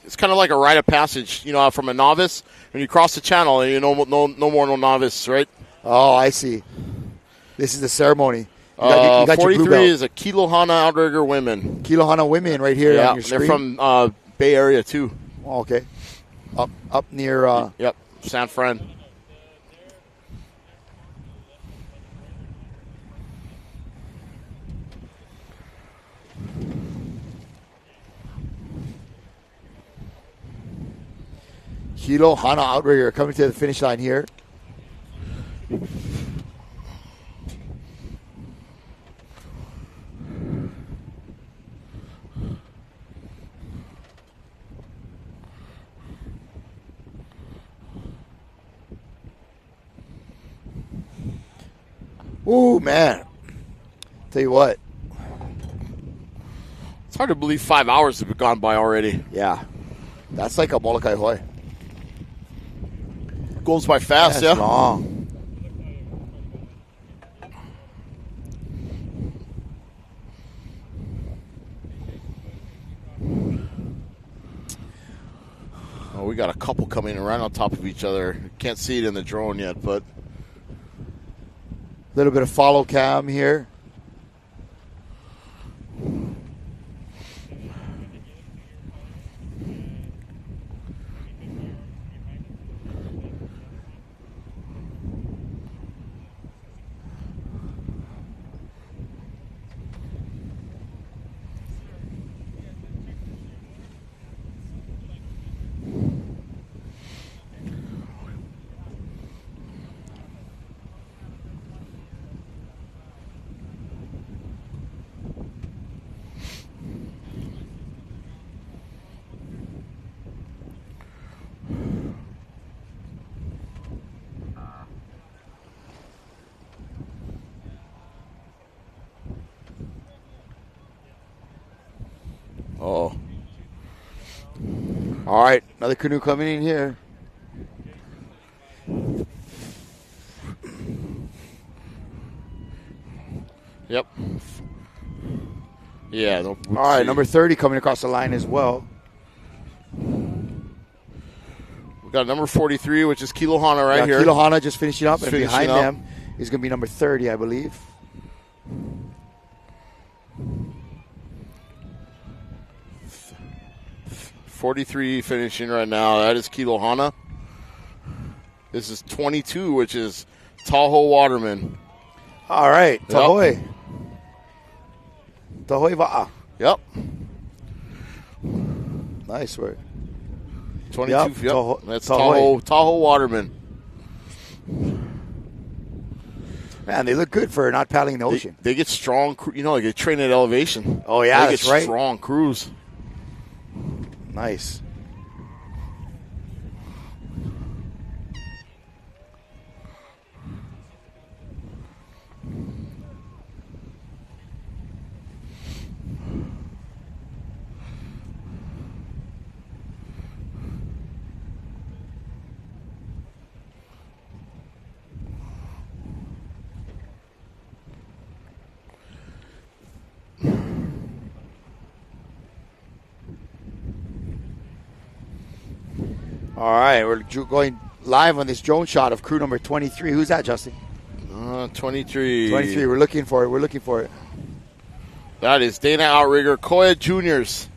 it's kind of like a rite of passage, from a novice. When you cross the channel, no novice, right? Oh, I see. This is the ceremony. You got 43 is a Kilohana outrigger women. Kilohana women right here on your screen. They're from Bay Area, too. Oh, okay. Up near... Yep, San Fran. Kilohana outrigger coming to the finish line here. Ooh, man. Tell you what. It's hard to believe 5 hours have gone by already. Yeah. That's like a Molokai Hoi. Goes by fast, That's long. Oh, we got a couple coming right on top of each other. Can't see it in the drone yet, but... A little bit of follow cam here. Oh. All right, another canoe coming in here. Yep. Yeah. All right, number 30 coming across the line as well. We got number 43, which is Kilohana right here. Kilohana just finishing up, and Finishing behind up. them is going to be number 30, I believe. .43 finishing right now. That is Kilohana. This is 22, which is Tahoe Waterman. All right, Yep. Tahoe. Tahoe Va'a. Yep. Nice work. 22. Yep, Yep. Tahoe- That's Tahoe. Tahoe Waterman. Man, they look good for not paddling the ocean. They get strong, they train at elevation. Oh, yeah, they that's get right. strong crews. Nice. All right, we're going live on this drone shot of crew number 23. Who's that, Justin? 23. 23. We're looking for it. We're looking for it. That is Dana Outrigger, Koya Juniors.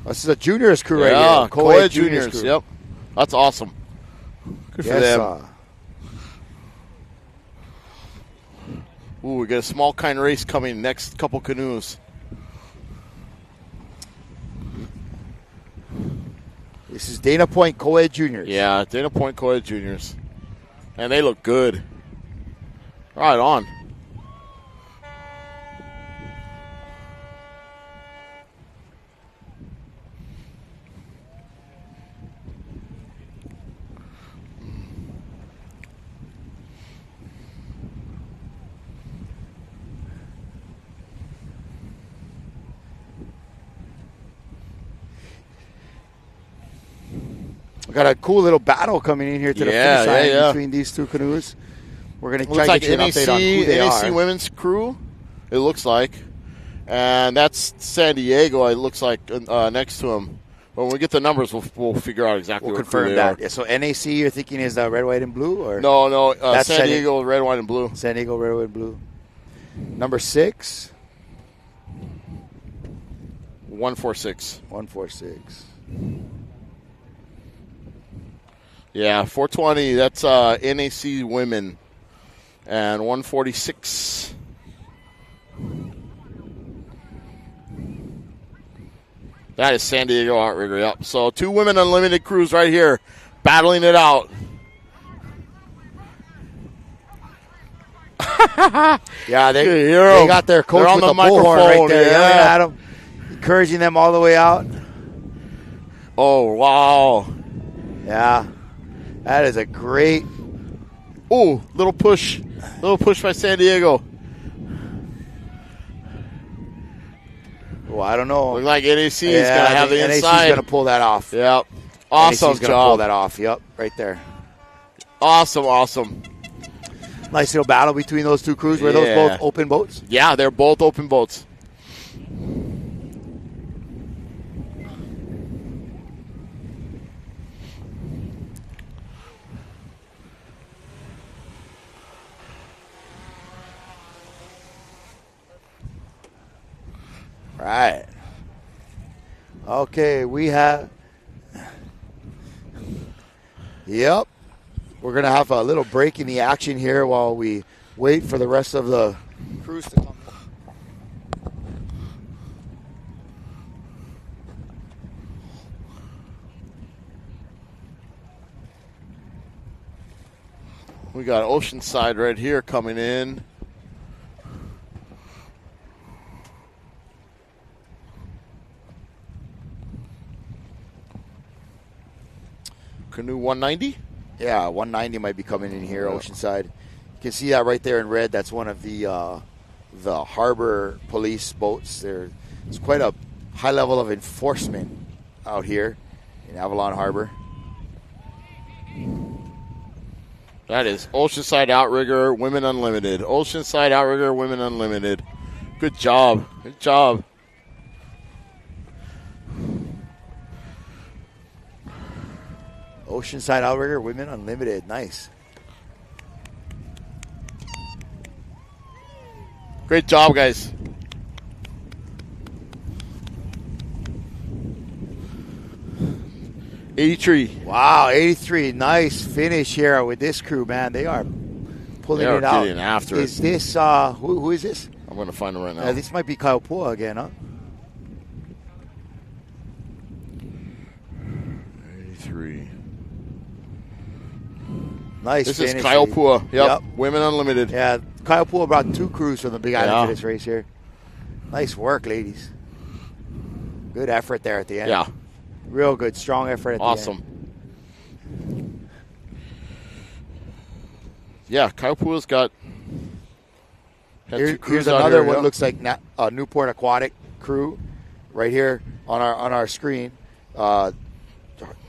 This is a juniors crew right Yeah, here. co-ed juniors. Crew. Yep. That's awesome. Good for them. Ooh, we got a small kind race coming next couple canoes. This is Dana Point co-ed juniors. Yeah, Dana Point co-ed juniors. And they look good. Right on. We got a cool little battle coming in here to the finish line between these two canoes. We're going to try to get you an update on who they are. NAC women's crew, it looks like. And that's San Diego, it looks like, next to him. But when we get the numbers, we'll figure out exactly what confirm they that. are. Yeah, so NAC, you're thinking is red, white, and blue? Or No, that's San Diego, red, white, and blue. San Diego, red, white, and blue. Number 6. 146. 146. Yeah, 420, that's NAC women. And 146. That is San Diego Outrigger, yep. So 2 women unlimited crews right here, battling it out. Yeah, they got their coach with the bullhorn right there. Yelling at them, encouraging them all the way out. Oh, wow. Yeah. That is a great... Oh, little push by San Diego. Well, I don't know. Looks like NAC is going to have the inside. NAC is going to pull that off. Yep. Awesome NAC is going to pull that off. Yep, right there. Awesome. Nice little battle between those two crews. Were those both open boats? Yeah, they're both open boats. Right. Okay, we have... Yep. We're going to have a little break in the action here while we wait for the rest of the crews to come. We got Oceanside right here coming in. Canoe 190? Yeah, 190 might be coming in here, Oceanside. You can see that right there in red. That's one of the harbor police boats. There's quite a high level of enforcement out here in Avalon Harbor. That is Oceanside Outrigger, Women Unlimited. Oceanside Outrigger, Women Unlimited. Good job. Oceanside Outrigger, Women Unlimited. Nice. Great job, guys. '83. Wow, 83. Nice finish here with this crew, man. They are pulling it out. Getting after is it. This, who is this? I'm going to find him right now. This might be Kyle Pua again, huh? 83. Nice This finish. is Kyle Pua. Yep. Women Unlimited. Yeah, Kyle Pua brought 2 crews from the Big Island for this race here. Nice work, ladies. Good effort there at the end. Yeah. Real good, strong effort at the end. Awesome. Yeah, Kyle Pua's got... Here's another one. Looks like Newport Aquatic crew right here on our screen. Trying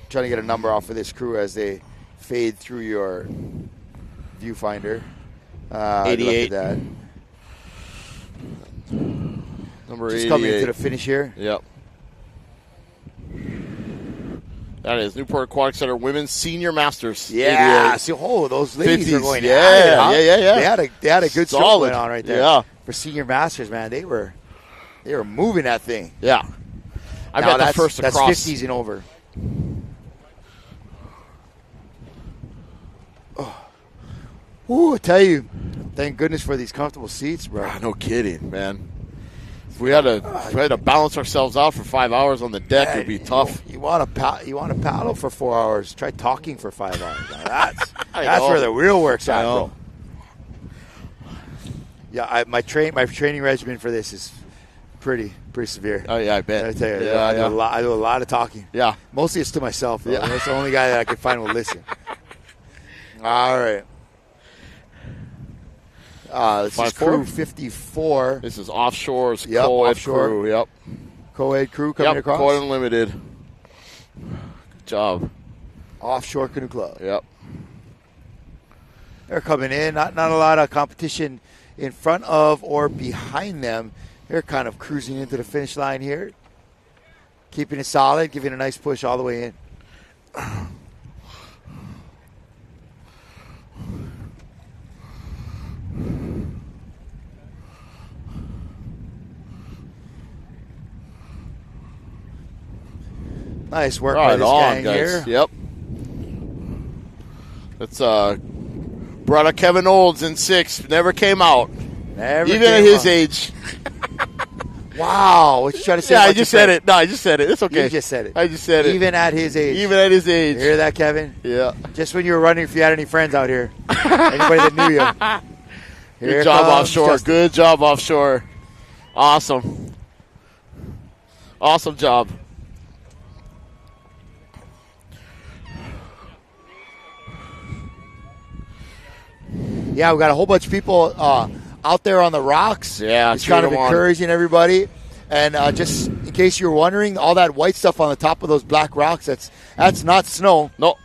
to get a number off of this crew as they fade through your viewfinder. 88. That. Number Just 88. coming into the finish here. Yep. That is Newport Aquatic Center Women's Senior Masters. Yeah. See, those ladies 50s. are going Yeah, at it, huh? yeah. They had a good stroke going on right there. Yeah. For Senior Masters, man, they were moving that thing. Yeah. I bet the first that's across. 50s and over. Oh. Ooh, I tell you, thank goodness for these comfortable seats, bro. No kidding, man. If we had to balance ourselves out for 5 hours on the deck, it'd be tough. You want to paddle for 4 hours? Try talking for 5 hours. Now that's where the real work's at, bro. Yeah, my training regimen for this is pretty severe. Oh yeah, I bet. I tell you, Yeah, I do a lot of talking. Yeah, mostly it's to myself. Though. Yeah. That's the only guy that I can find will listen. All right. This is crew 54. This is offshore's yep, co-ed offshore. crew. Yep. Co-ed crew coming across. Co-ed Unlimited. Good job. Offshore Canoe Club. Yep. They're coming in. Not a lot of competition in front of or behind them. They're kind of cruising into the finish line here. Keeping it solid, giving a nice push all the way in. Nice work by this gang here. Yep. That's brother Kevin Olds in 6. Never came out. Even at his age. Wow. What you trying to say? Yeah, I just said it. No, I just said it. It's okay. You just said it. I just said it. Even at his age. Even at his age. You hear that, Kevin? Yeah. Just when you were running, if you had any friends out here. Anybody that knew you. Good job offshore. Justin. Good job offshore. Awesome. Awesome job. Yeah, we got a whole bunch of people out there on the rocks. Yeah, it's kind of encouraging everybody. And just in case you were wondering, all that white stuff on the top of those black rocks, that's not snow. No.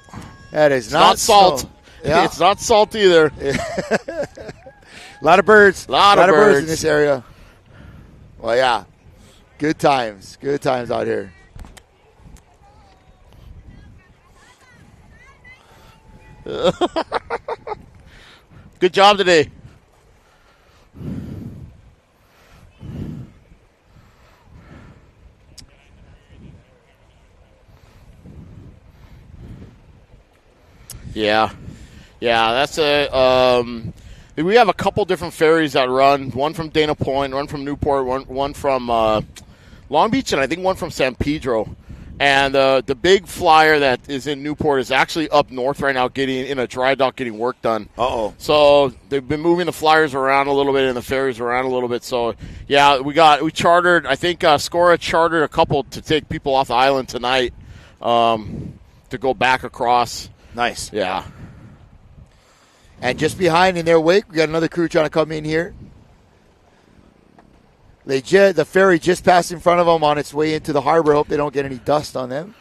That is not salt. Yeah. It's not salt either. A lot of birds. A lot of birds in this area. Well, yeah. Good times. Good times out here. Good job today. Yeah, that's we have a couple different ferries that run. One from Dana Point, one from Newport, one from Long Beach, and I think one from San Pedro. And the big flyer that is in Newport is actually up north right now, getting in a dry dock, getting work done. Uh-oh. So they've been moving the flyers around a little bit and the ferries around a little bit. So yeah, we chartered. I think Scora chartered a couple to take people off the island tonight to go back across. Nice. Yeah. And just behind in their wake, we got another crew trying to come in here. The ferry just passed in front of them on its way into the harbor. Hope they don't get any dust on them.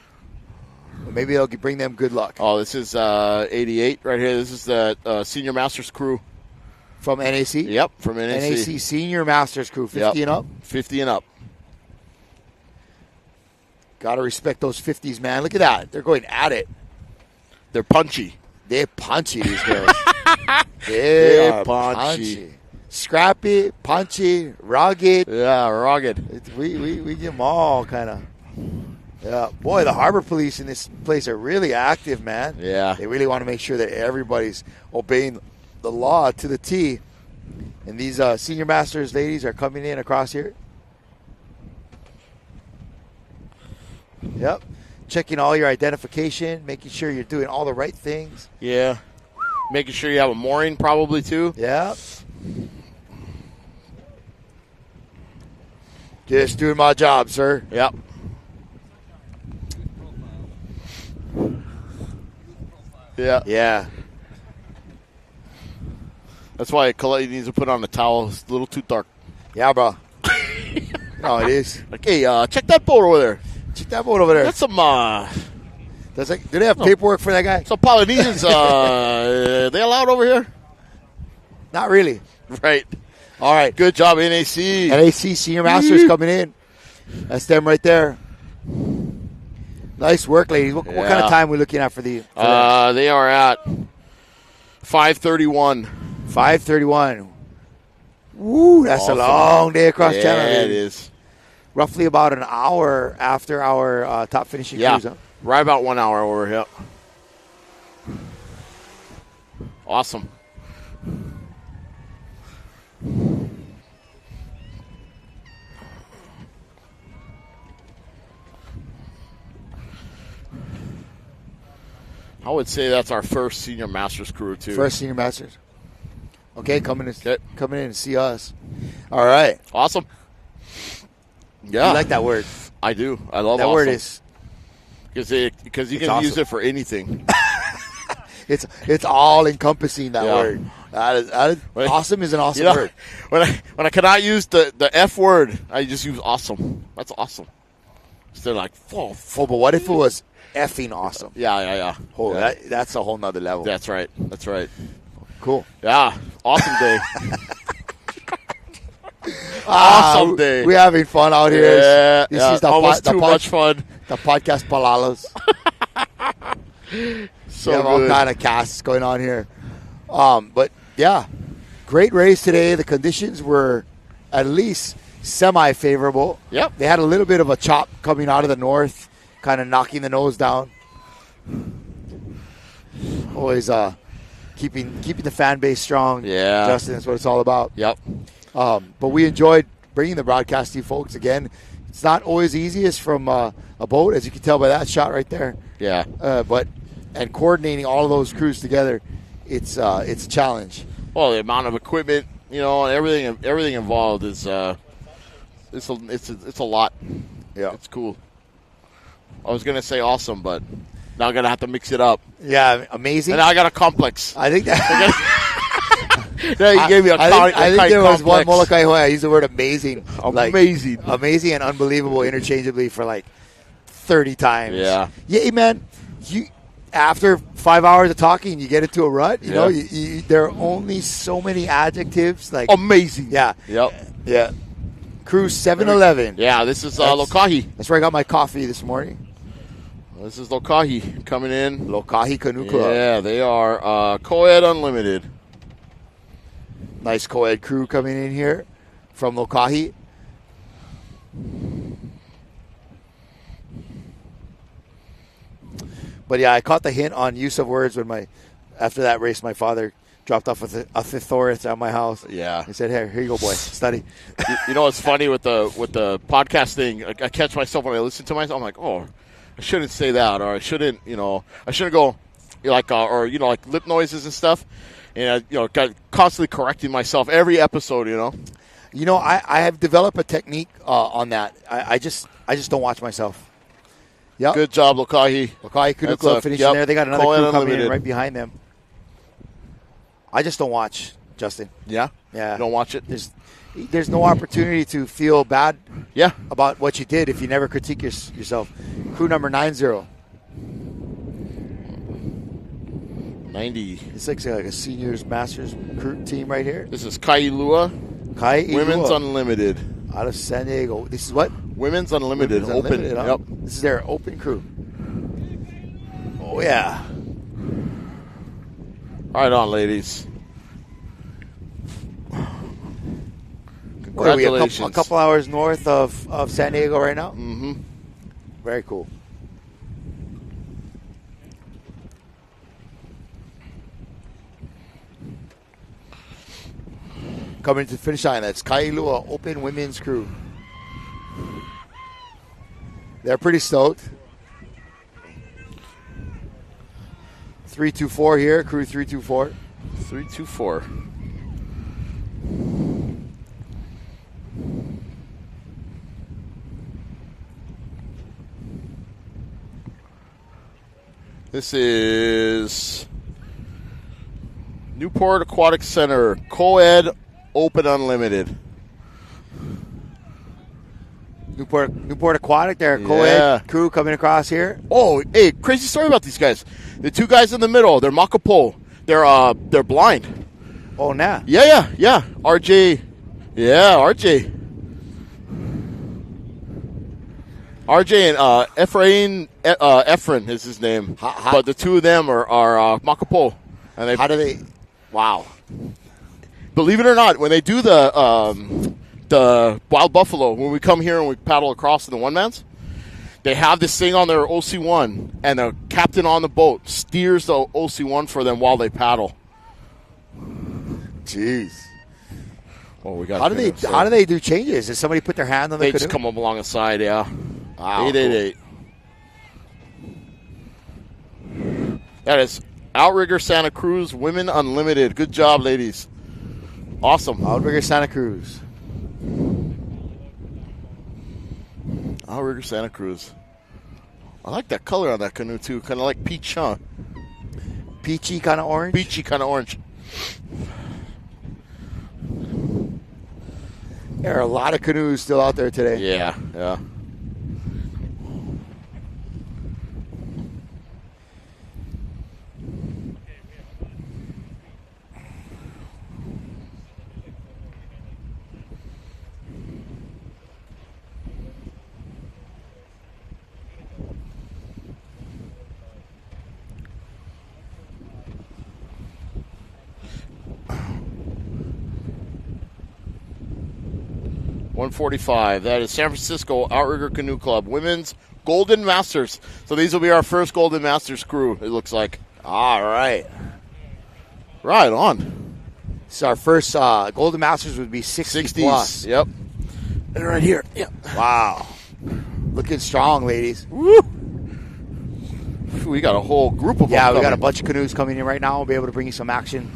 But maybe they'll bring them good luck. Oh, this is 88 right here. This is the Senior Masters crew. From NAC? Yep, from NAC. NAC Senior Masters crew, 50 and up? 50 and up. Got to respect those 50s, man. Look at that. They're going at it. They're punchy. They're punchy, these guys. They're punchy. Scrappy, punchy, rugged. Yeah, rugged. We give them all kind of. Yeah, boy, the harbor police in this place are really active, man. Yeah. They really want to make sure that everybody's obeying the law to the T. And these Senior Masters ladies are coming in across here. Yep. Checking all your identification, making sure you're doing all the right things. Yeah. Making sure you have a mooring probably too. Yeah. Just doing my job, sir. Yep. Yeah. Yeah. That's why Catalina needs to put on the towel. It's a little too dark. Yeah, bro. No, it is. Like, hey, check that boat over there. Check that boat over there. That's some. Do they have paperwork for that guy? Some Polynesians. They allowed over here? Not really. Right. All right. Good job, NAC. NAC Senior Masters coming in. That's them right there. Nice work, ladies. What kind of time are we looking at for the? They are at 5:31. 5:31. Woo, that's awesome. A long day across Canada. Yeah, it is. roughly about an hour after our top finishing cruise. Huh? Right about 1 hour over. Yep. Awesome. I would say that's our first senior masters crew too. First senior masters. Okay, coming in and see us. All right. Awesome. Yeah. You like that word? I do. I love that awesome. word is because you can awesome. Use it for anything. It's all encompassing, that word. That is awesome is an awesome word. When I cannot use the F word, I just use awesome. That's awesome. So they're like, oh, but what if it was effing awesome? Yeah. Oh, that's a whole nother level. That's right. Cool. Yeah. Awesome day. Awesome day. We're having fun out here. Yeah. This is too much fun. The podcast Palalos. So we have all kind of casts going on here. But yeah, great race today. The conditions were at least semi-favorable. Yep. They had a little bit of a chop coming out of the north, kind of knocking the nose down. Always keeping the fan base strong. Yeah. Justin, that's what it's all about. Yep. But we enjoyed bringing the broadcast to you folks again. It's not always easiest from a boat, as you can tell by that shot right there. Yeah. And coordinating all of those crews together, it's a challenge. Well, the amount of equipment, and everything involved is it's a lot. Yeah, it's cool. I was gonna say awesome, but now I'm gonna have to mix it up. Yeah, amazing. And now I got a complex. I think that. Yeah, you gave me a I think there was one complex. Molokai Hoi. I used the word amazing. Amazing. Amazing and unbelievable interchangeably for like 30 times. Yeah. Yeah, man. After 5 hours of talking, you get into a rut. You know, there are only so many adjectives. Like amazing. Yeah. Yep. Yeah. Cruise 7-Eleven. Yeah, this is Lokahi. That's where I got my coffee this morning. This is Lokahi coming in. Lokahi Canoe Club. Yeah, they are Co-Ed Unlimited. Nice co-ed crew coming in here from Lokahi. But yeah, I caught the hint on use of words when after that race, my father dropped off a thesaurus at my house. Yeah, he said, "Here you go, boy, study." You know what's funny with the podcast thing? I catch myself when I listen to myself. I'm like, oh, I shouldn't say that, or I shouldn't go like like lip noises and stuff. And got constantly correcting myself every episode. I have developed a technique on that. I just don't watch myself. Yep. Good job, Lokahi. Lokahi Canoe Club finishing there. They got another crew coming in right behind them. I just don't watch, Justin. Yeah? Yeah. You don't watch it? There's no opportunity to feel bad about what you did if you never critique yourself. Crew number 90. 90. It's like a seniors masters crew team right here. This is Kailua. Women's Unlimited. Out of San Diego. This is what? Women's Unlimited. Open. Huh? Yep. This is their open crew. Oh, yeah. Right on, ladies. What are we, a couple hours north of San Diego right now? Mm-hmm. Very cool. Coming to the finish line, that's Kailua Open Women's Crew. They're pretty stoked. 324 here, crew 324. 324. This is Newport Aquatic Center, Co-Ed Open Unlimited. Newport Aquatic, their co-ed crew coming across here. Oh, hey, crazy story about these guys. The two guys in the middle, they're Makapo. They're blind. Oh, nah. Yeah. RJ. Yeah, RJ. RJ and Efren is his name. But the two of them are Makapo. And how do they? Wow. Believe it or not, when they do the the Wild Buffalo, when we come here and we paddle across in the one-mans, they have this thing on their OC1, and the captain on the boat steers the OC1 for them while they paddle. Jeez. Oh, we got. How do they do changes? Does somebody put their hand on the They canoe? just come up along the side, yeah. Wow, 888. That is Outrigger Santa Cruz Women Unlimited. Good job, ladies. Awesome. Outrigger Santa Cruz. Outrigger Santa Cruz. I like that color on that canoe, too. Kind of like peach, huh? Peachy kind of orange? Peachy kind of orange. There are a lot of canoes still out there today. Yeah, yeah. $145. That is San Francisco Outrigger Canoe Club Women's Golden Masters. So these will be our first Golden Masters crew, it looks like. All right. Right on. So our first Golden Masters would be 60 plus. Yep. And right here. Yep. Wow. Looking strong, ladies. Woo. We got a whole group of them. Yeah, we got coming. a bunch of canoes coming in right now. We'll be able to bring you some action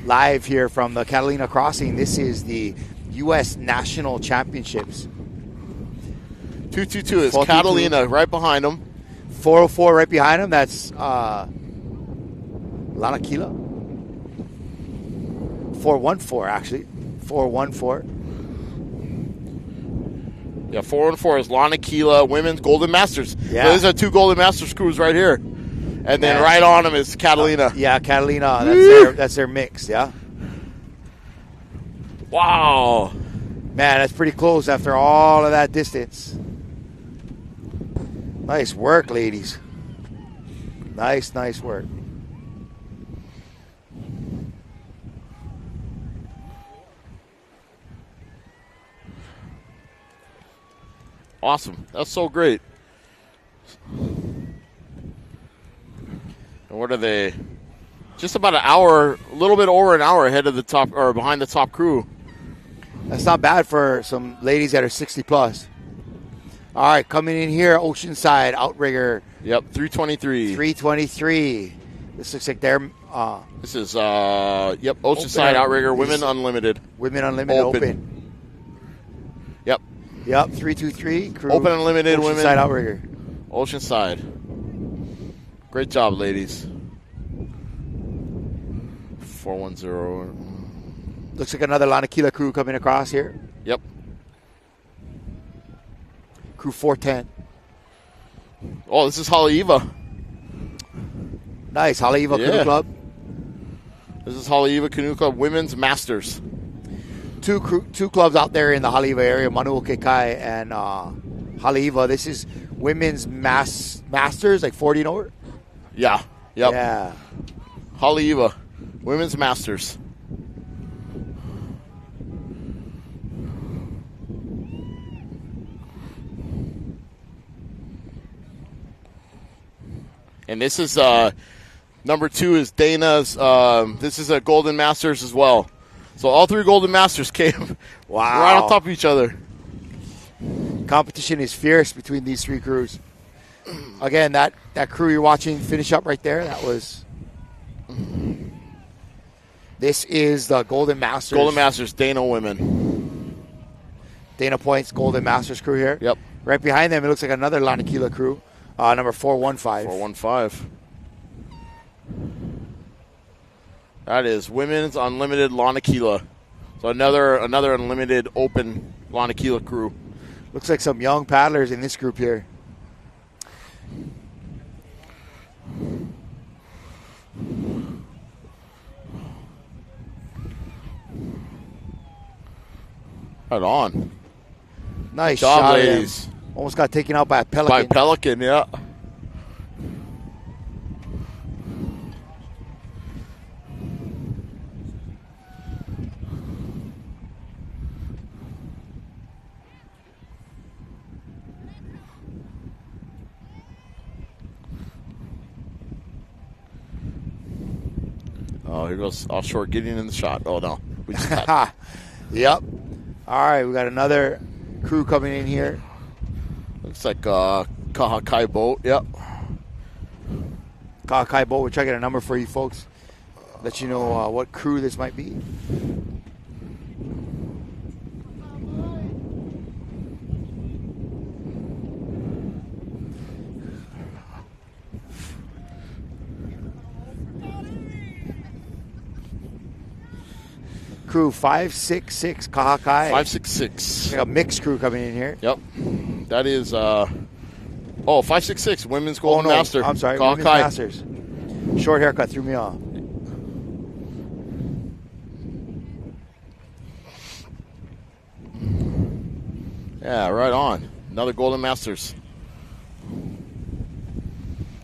live here from the Catalina crossing. This is the U.S. National Championships. 222 is 422. Catalina right behind them. 404 right behind him. That's Lanakila. 414, actually. 414. Yeah, 414 is Lanakila Women's Golden Masters. Yeah. So these are two Golden Masters crews right here. And then right on them is Catalina. Yeah, Catalina. That's their mix, yeah? Wow. Man, that's pretty close after all of that distance. Nice work, ladies. Nice work. Awesome. That's so great. And what are they? Just about an hour, a little bit over an hour ahead of the top, or behind the top crew. That's not bad for some ladies that are 60 plus. All right, coming in here, Oceanside Outrigger. Yep, 323. 323. This looks like they're This is Oceanside Outrigger Women Unlimited. Women Unlimited Open. Yep. Yep, 323. Crew, Open Unlimited Women. Oceanside Outrigger. Oceanside. Great job, ladies. 410. Looks like another Lanakila crew coming across here. Yep. Crew 410. Oh, this is Haleiwa. Nice, Haleiwa Canoe Club. This is Haleiwa Canoe Club Women's Masters. Two clubs out there in the Haleiwa area, Manuokekai and Haleiwa. This is women's masters, like 40 and over. Yeah. Yep. Yeah. Haleiwa Women's Masters. And this is number 2 is Dana's. This is a Golden Masters as well. So all 3 Golden Masters came right on top of each other. Competition is fierce between these 3 crews. Again, that crew you're watching finish up right there. That was. This is the Golden Masters. Golden Masters, Dana Women. Dana Point's Golden Masters crew here. Yep. Right behind them, it looks like another Lanakila crew. Number 415. 415. That is Women's Unlimited Lanakila. So another unlimited open Lanakila crew. Looks like some young paddlers in this group here. Right on. Nice job, shot, ladies. Almost got taken out by a pelican. By Pelican, yeah. Oh, here goes offshore getting in the shot. Oh, no. We just got Yep. All right, we got another crew coming in here. looks like Kahakai boat. Yep. Kakai boat. We'll try to get a number for you folks. Let you know what crew this might be. Crew 566 Kahakai. 566. We got a mixed crew coming in here. Yep. That is 566 women's golden master. I'm sorry, Kahakai. women's masters. Short haircut threw me off. Yeah, right on. Another golden masters.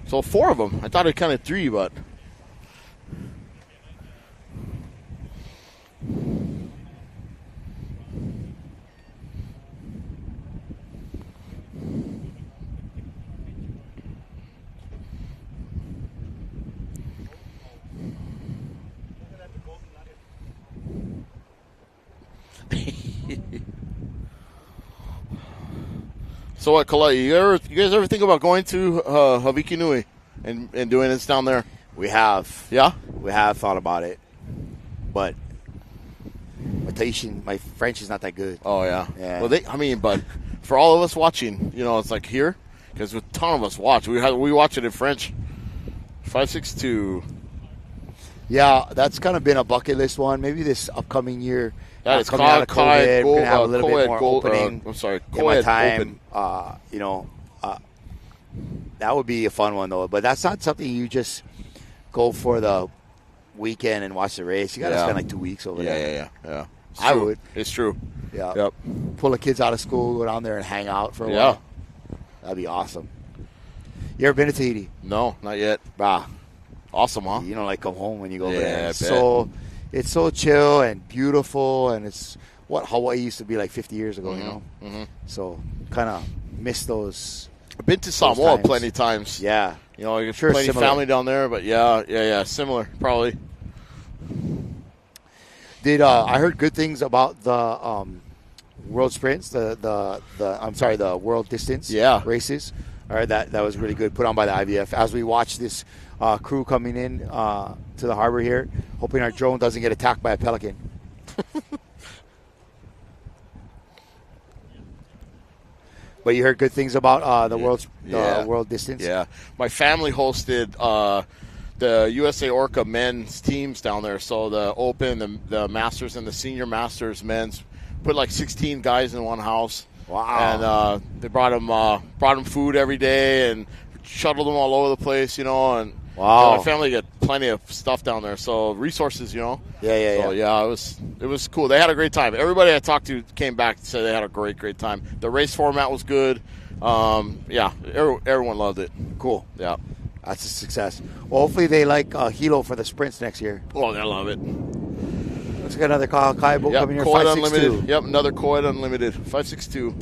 So 4 of them. I thought it kind of 3, but so what, Kalai, you guys ever think about going to Haviki Nui and doing this down there? We have. Yeah? We have thought about it. But my Tahitian, my French is not that good. Oh, yeah. Yeah. Well, but for all of us watching, it's like here, because a ton of us watch. We watch it in French. 562. Yeah, that's kind of been a bucket list one. Maybe this upcoming year. That is coming out of COVID, we're going to have a little bit more co-ed opening. I'm sorry, in my co-ed time. open. That would be a fun one, though. But that's not something you just go for the weekend and watch the race. You got to spend like 2 weeks over there. Yeah. I would. It's true. Yeah. Yep. Pull the kids out of school, go down there and hang out for a while. That'd be awesome. You ever been to Tahiti? No, not yet. Bah. Awesome, huh? You don't like come home when you go over Yeah, there. I bet. It's so chill and beautiful, and it's what Hawaii used to be like 50 years ago, you know? Mm-hmm. So kind of miss those. I've been to Samoa times. plenty of times. Yeah. You know, I got Sure, plenty of similar. family down there, but yeah, similar, probably. I heard good things about the world sprints, the world distance races. All right, that was really good, put on by the IVF. As we watch this crew coming in to the harbor here, hoping our drone doesn't get attacked by a pelican. But you heard good things about the world distance? Yeah. My family hosted the USA Orca men's teams down there. So the Open, the Masters, and the Senior Masters men's put like 16 guys in one house. Wow. And they brought them food every day and shuttled them all over the place, and wow. My family got plenty of stuff down there. So resources, Yeah. it was cool. They had a great time. Everybody I talked to came back and said they had a great time. The race format was good. Everyone loved it. Cool. Yeah. That's a success. Well, hopefully they like Hilo for the sprints next year. Oh, I love it. Let's get another Kahakai boat coming here. Co-ed 562. Unlimited. Yep, another Co-ed Unlimited. 562.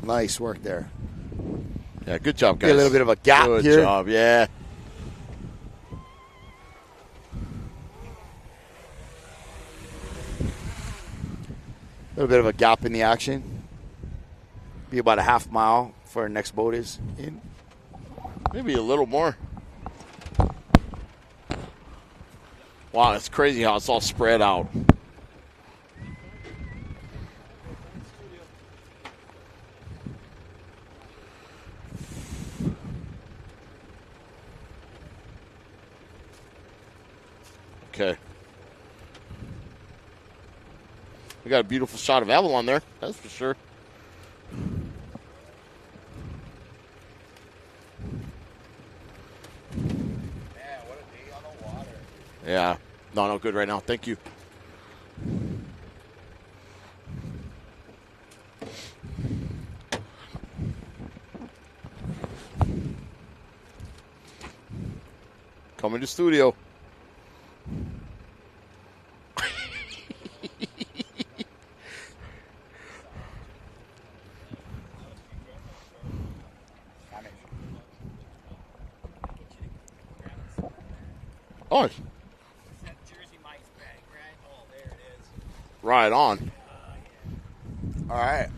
Nice work there. Yeah, good job, guys. Be a little bit of a gap good here. Good job, yeah. A little bit of a gap in the action. Be about a half mile for our next boat is in. Maybe a little more. Wow, it's crazy how it's all spread out. Okay. We got a beautiful shot of Avalon there, that's for sure. Man, what a day on the water. Yeah. No, good right now. Thank you. Coming to studio. Oh, Is that Jersey Mike's bag, right? Oh, there it is. right on. All right.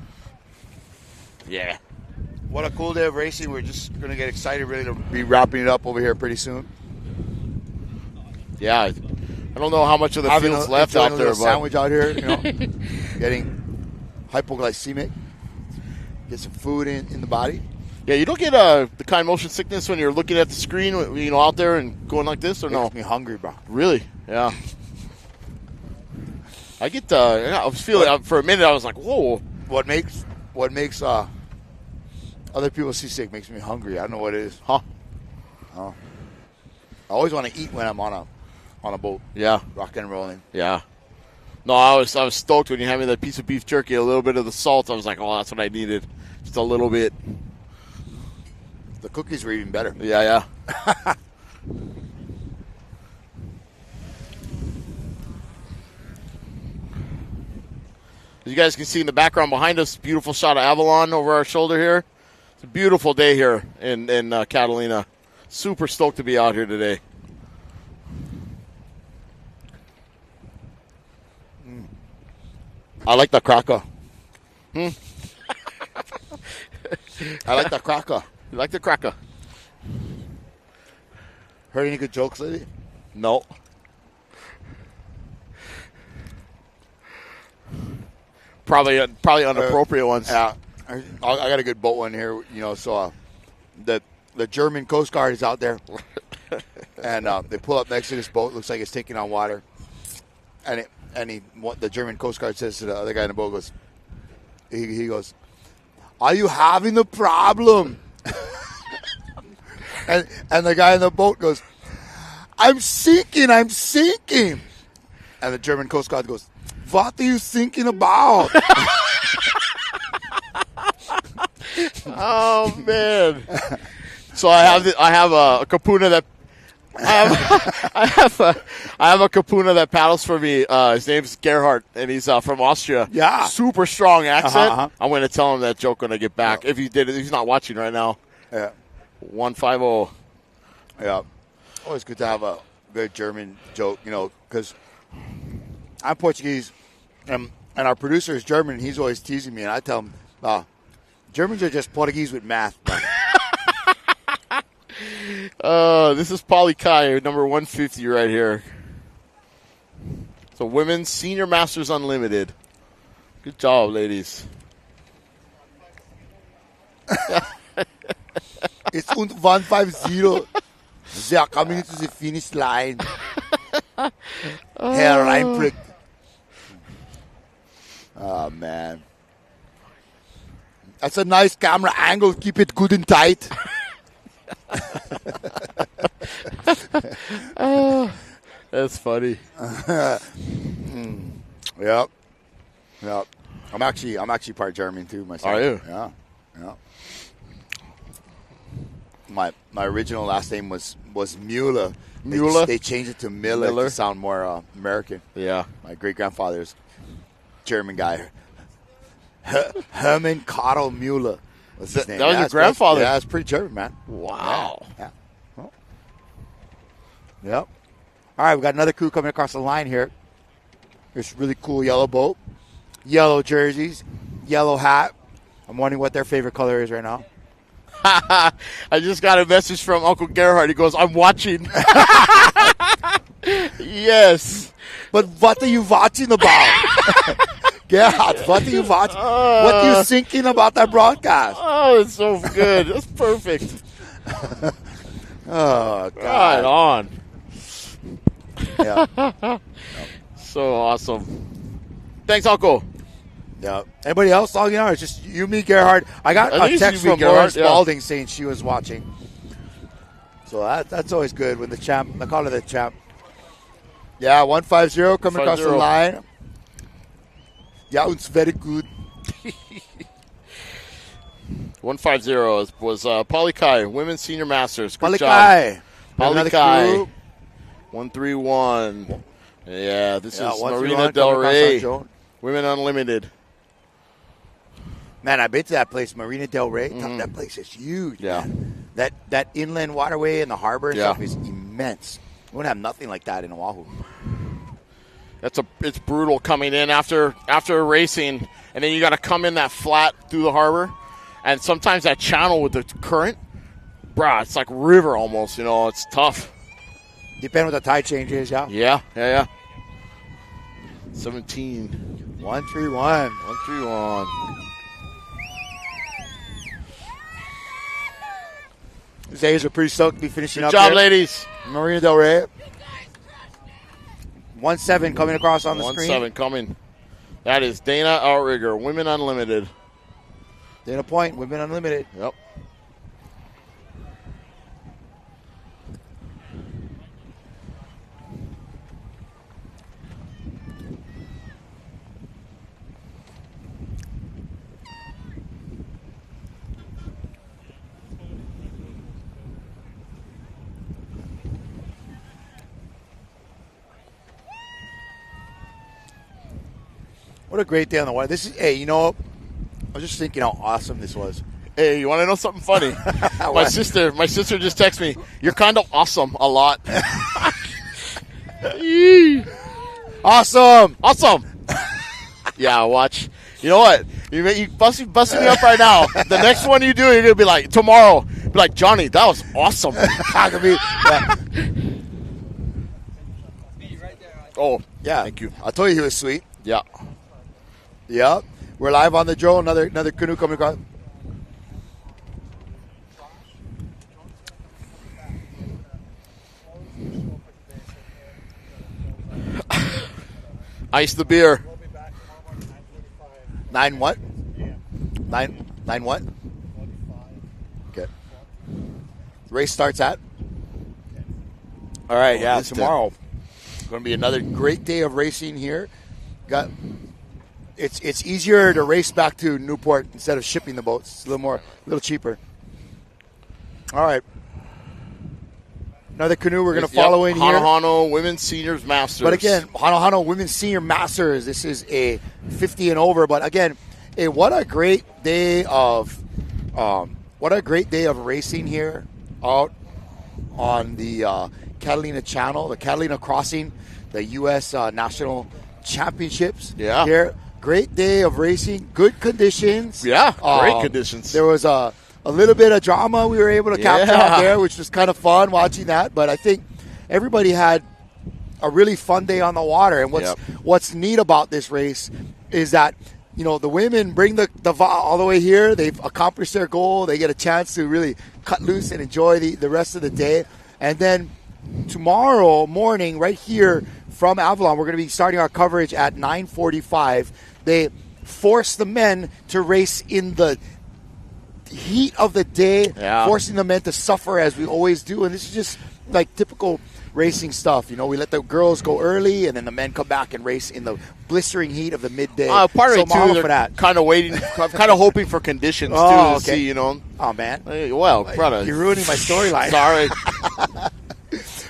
Yeah. What a cool day of racing. We're just going to get excited, ready to be wrapping it up over here pretty soon. Yeah. I don't know how much of the field's left out there, but sandwich out here, getting hypoglycemic. Get some food in the body. yeah, you don't get the kind of motion sickness when you're looking at the screen, out there and going like this, or no? Makes me hungry, bro. Really? Yeah. I get I was feeling for a minute. I was like, whoa. What makes other people seasick makes me hungry. I don't know what it is. Huh? I always want to eat when I'm on a boat. Yeah. Rock and rolling. Yeah. No, I was stoked when you had me that piece of beef jerky, a little bit of the salt. I was like, oh, that's what I needed. Just a little bit. The cookies were even better. Yeah. As you guys can see in the background behind us, beautiful shot of Avalon over our shoulder here. It's a beautiful day here in Catalina. Super stoked to be out here today. I like the cracker. I like the cracker. You like the cracker? Heard any good jokes lately? No. Probably inappropriate ones. Yeah. I got a good boat one here, so the German Coast Guard is out there. And they pull up next to this boat. Looks like it's taking on water. And the German Coast Guard says to the other guy in the boat, he goes, "Are you having a problem?" and the guy in the boat goes, I'm sinking. And the German Coast Guard goes, "What are you thinking about?" Oh man! So I have a kapuna that I have a kapuna that paddles for me. His name's Gerhard, and he's from Austria. Yeah, super strong accent. Uh-huh. I'm going to tell him that joke when I get back. Yeah. If he's not watching right now. Yeah, 150. Yeah, always good to have a good German joke, because I'm Portuguese, and our producer is German, and he's always teasing me, and I tell him, Germans are just Portuguese with math. This is Polly Kai, number 150 right here. So Women's Senior Masters Unlimited. Good job, ladies. It's 150. They are coming to the finish line. Herr Reinprick. Oh, man. That's a nice camera angle. Keep it good and tight. That's funny. Yep. I'm actually part German too myself. Are you? Yeah. My original last name was Müller. Müller? They changed it to Miller to sound more American. Yeah. My great grandfather's German guy. Hermann Karl Müller was his name. That was your grandfather? Yeah, it's pretty German, man. Wow. Yeah. Well, yep. All right, we got another crew coming across the line here. This really cool yellow boat, yellow jerseys, yellow hat. I'm wondering what their favorite color is right now. I just got a message from Uncle Gerhard. He goes, "I'm watching." Yes. But what are you watching about? Gerhard, what are you watching? What are you thinking about that broadcast? Oh, it's so good. That's perfect. Oh, God. Right on. Yeah. So awesome. Thanks, Uncle. Yeah. Anybody else logging on? Or it's just you, me, Gerhard. I got I a think text it's you, me, from Lauren Gerhard, yeah. Spalding saying she was watching. So that's always good when the champ, I call her the champ. Yeah, 150 coming across the line. Yeah, it's very good. 150 was Polly Kai, Women's Senior Masters. Good Polly job. Kai. Polly Kai. 131. Yeah, this is Marina Del Rey. Women Unlimited. Man, I've been to that place, Marina Del Rey. Mm-hmm. That place is huge. Yeah. Man. That inland waterway and the harbor and stuff is immense. We wouldn't have nothing like that in Oahu. It's brutal coming in after racing, and then you got to come in that flat through the harbor, and sometimes that channel with the current, bruh, it's like river almost. It's tough. Depending on the tide changes, yeah. Yeah. 17. 131. 131. These days are pretty stoked to be finishing up. Good job, here. ladies. Marina Del Rey. 1-7 coming across on the screen. 1-7 coming. That is Dana Outrigger, Women Unlimited. Dana Point, Women Unlimited. Yep. What a great day on the water. I was just thinking how awesome this was. Hey, you want to know something funny? my sister just texted me, "You're kind of awesome a lot." Awesome. Yeah, watch. You know what? You busting me up right now. The next one you do, you're gonna be like tomorrow. Be like, Johnny, that was awesome. Oh, Yeah. thank you. I told you he was sweet. Yeah. Yep. We're live on the Joe. Another canoe coming across. Ice the beer. 9 what? 9 what? Okay. Race starts at? All right, yeah, tomorrow. Going to be another great day of racing here. It's easier to race back to Newport instead of shipping the boats. It's a little cheaper. All right. Another canoe we're going to follow in here. Hano Women's Seniors Masters. But again, Hano Women's Senior Masters. This is a 50 and over. But again, what a great day of racing here out on the Catalina Channel, the Catalina Crossing, the U.S. National Championships. Yeah. Here, great day of racing, good conditions. Yeah, great conditions. There was a little bit of drama we were able to capture out there, which was kind of fun watching that. But I think everybody had a really fun day on the water. And what's neat about this race is that, the women bring the all the way here. They've accomplished their goal. They get a chance to really cut loose and enjoy the rest of the day. And then tomorrow morning, right here from Avalon, we're going to be starting our coverage at 9:45. They force the men to race in the heat of the day, forcing the men to suffer as we always do. And this is just like typical racing stuff. We let the girls go early, and then the men come back and race in the blistering heat of the midday. Part of it, too, for that. kind of waiting, kind of hoping for conditions, to see, Oh, man. Hey, well, brother. You're ruining my storyline. Sorry.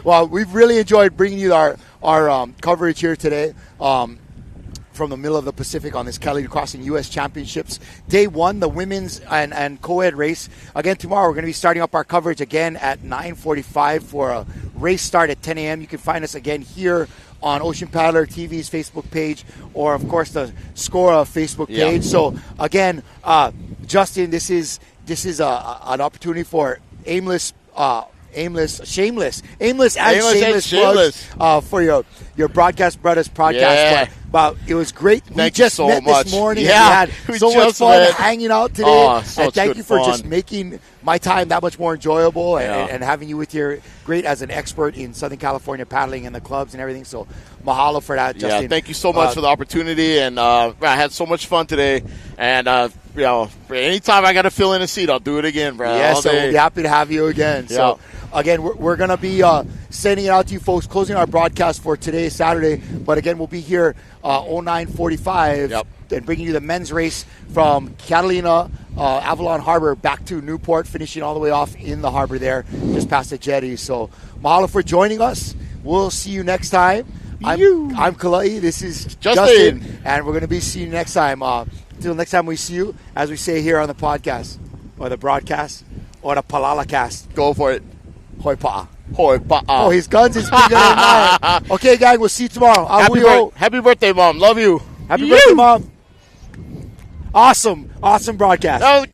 Well, we've really enjoyed bringing you our coverage here today from the middle of the Pacific on this Catalina Crossing U.S. Championships. Day 1, the women's and co-ed race. Again, tomorrow we're going to be starting up our coverage again at 9:45 for a race start at 10 a.m. You can find us again here on Ocean Paddler TV's Facebook page, or, of course, the Scora Facebook page. So, again, Justin, this is an opportunity for shameless plugs for your Broadcast Brothers podcast. Yeah. But it was great. Thank we just you so met much. this morning. Yeah, and we had so much fun hanging out today. Oh, so and thank good you for fun. just making my time that much more enjoyable and having you with your great as an expert in Southern California paddling and the clubs and everything. So mahalo for that, Justin. Yeah, thank you so much for the opportunity. And I had so much fun today. And, anytime I got to fill in a seat, I'll do it again, bro. Yes, so we'll be happy to have you again. Yeah. So, again, we're going to be sending it out to you folks, closing our broadcast for today, Saturday. But, again, we'll be here 09:45 and bringing you the men's race from Catalina, Avalon Harbor, back to Newport, finishing all the way off in the harbor there, just past the jetty. So, mahalo for joining us. We'll see you next time. I'm Kalai. This is Justin. And we're going to be seeing you next time. Until next time we see you, as we say here on the podcast, or the broadcast, or the Palala cast. Go for it. Hoi pa'a. Hoy pa. Oh, his guns is bigger than mine. Okay, gang, we'll see you tomorrow. Happy birthday, Mom. Love you. Happy birthday, Mom. Awesome broadcast. Oh.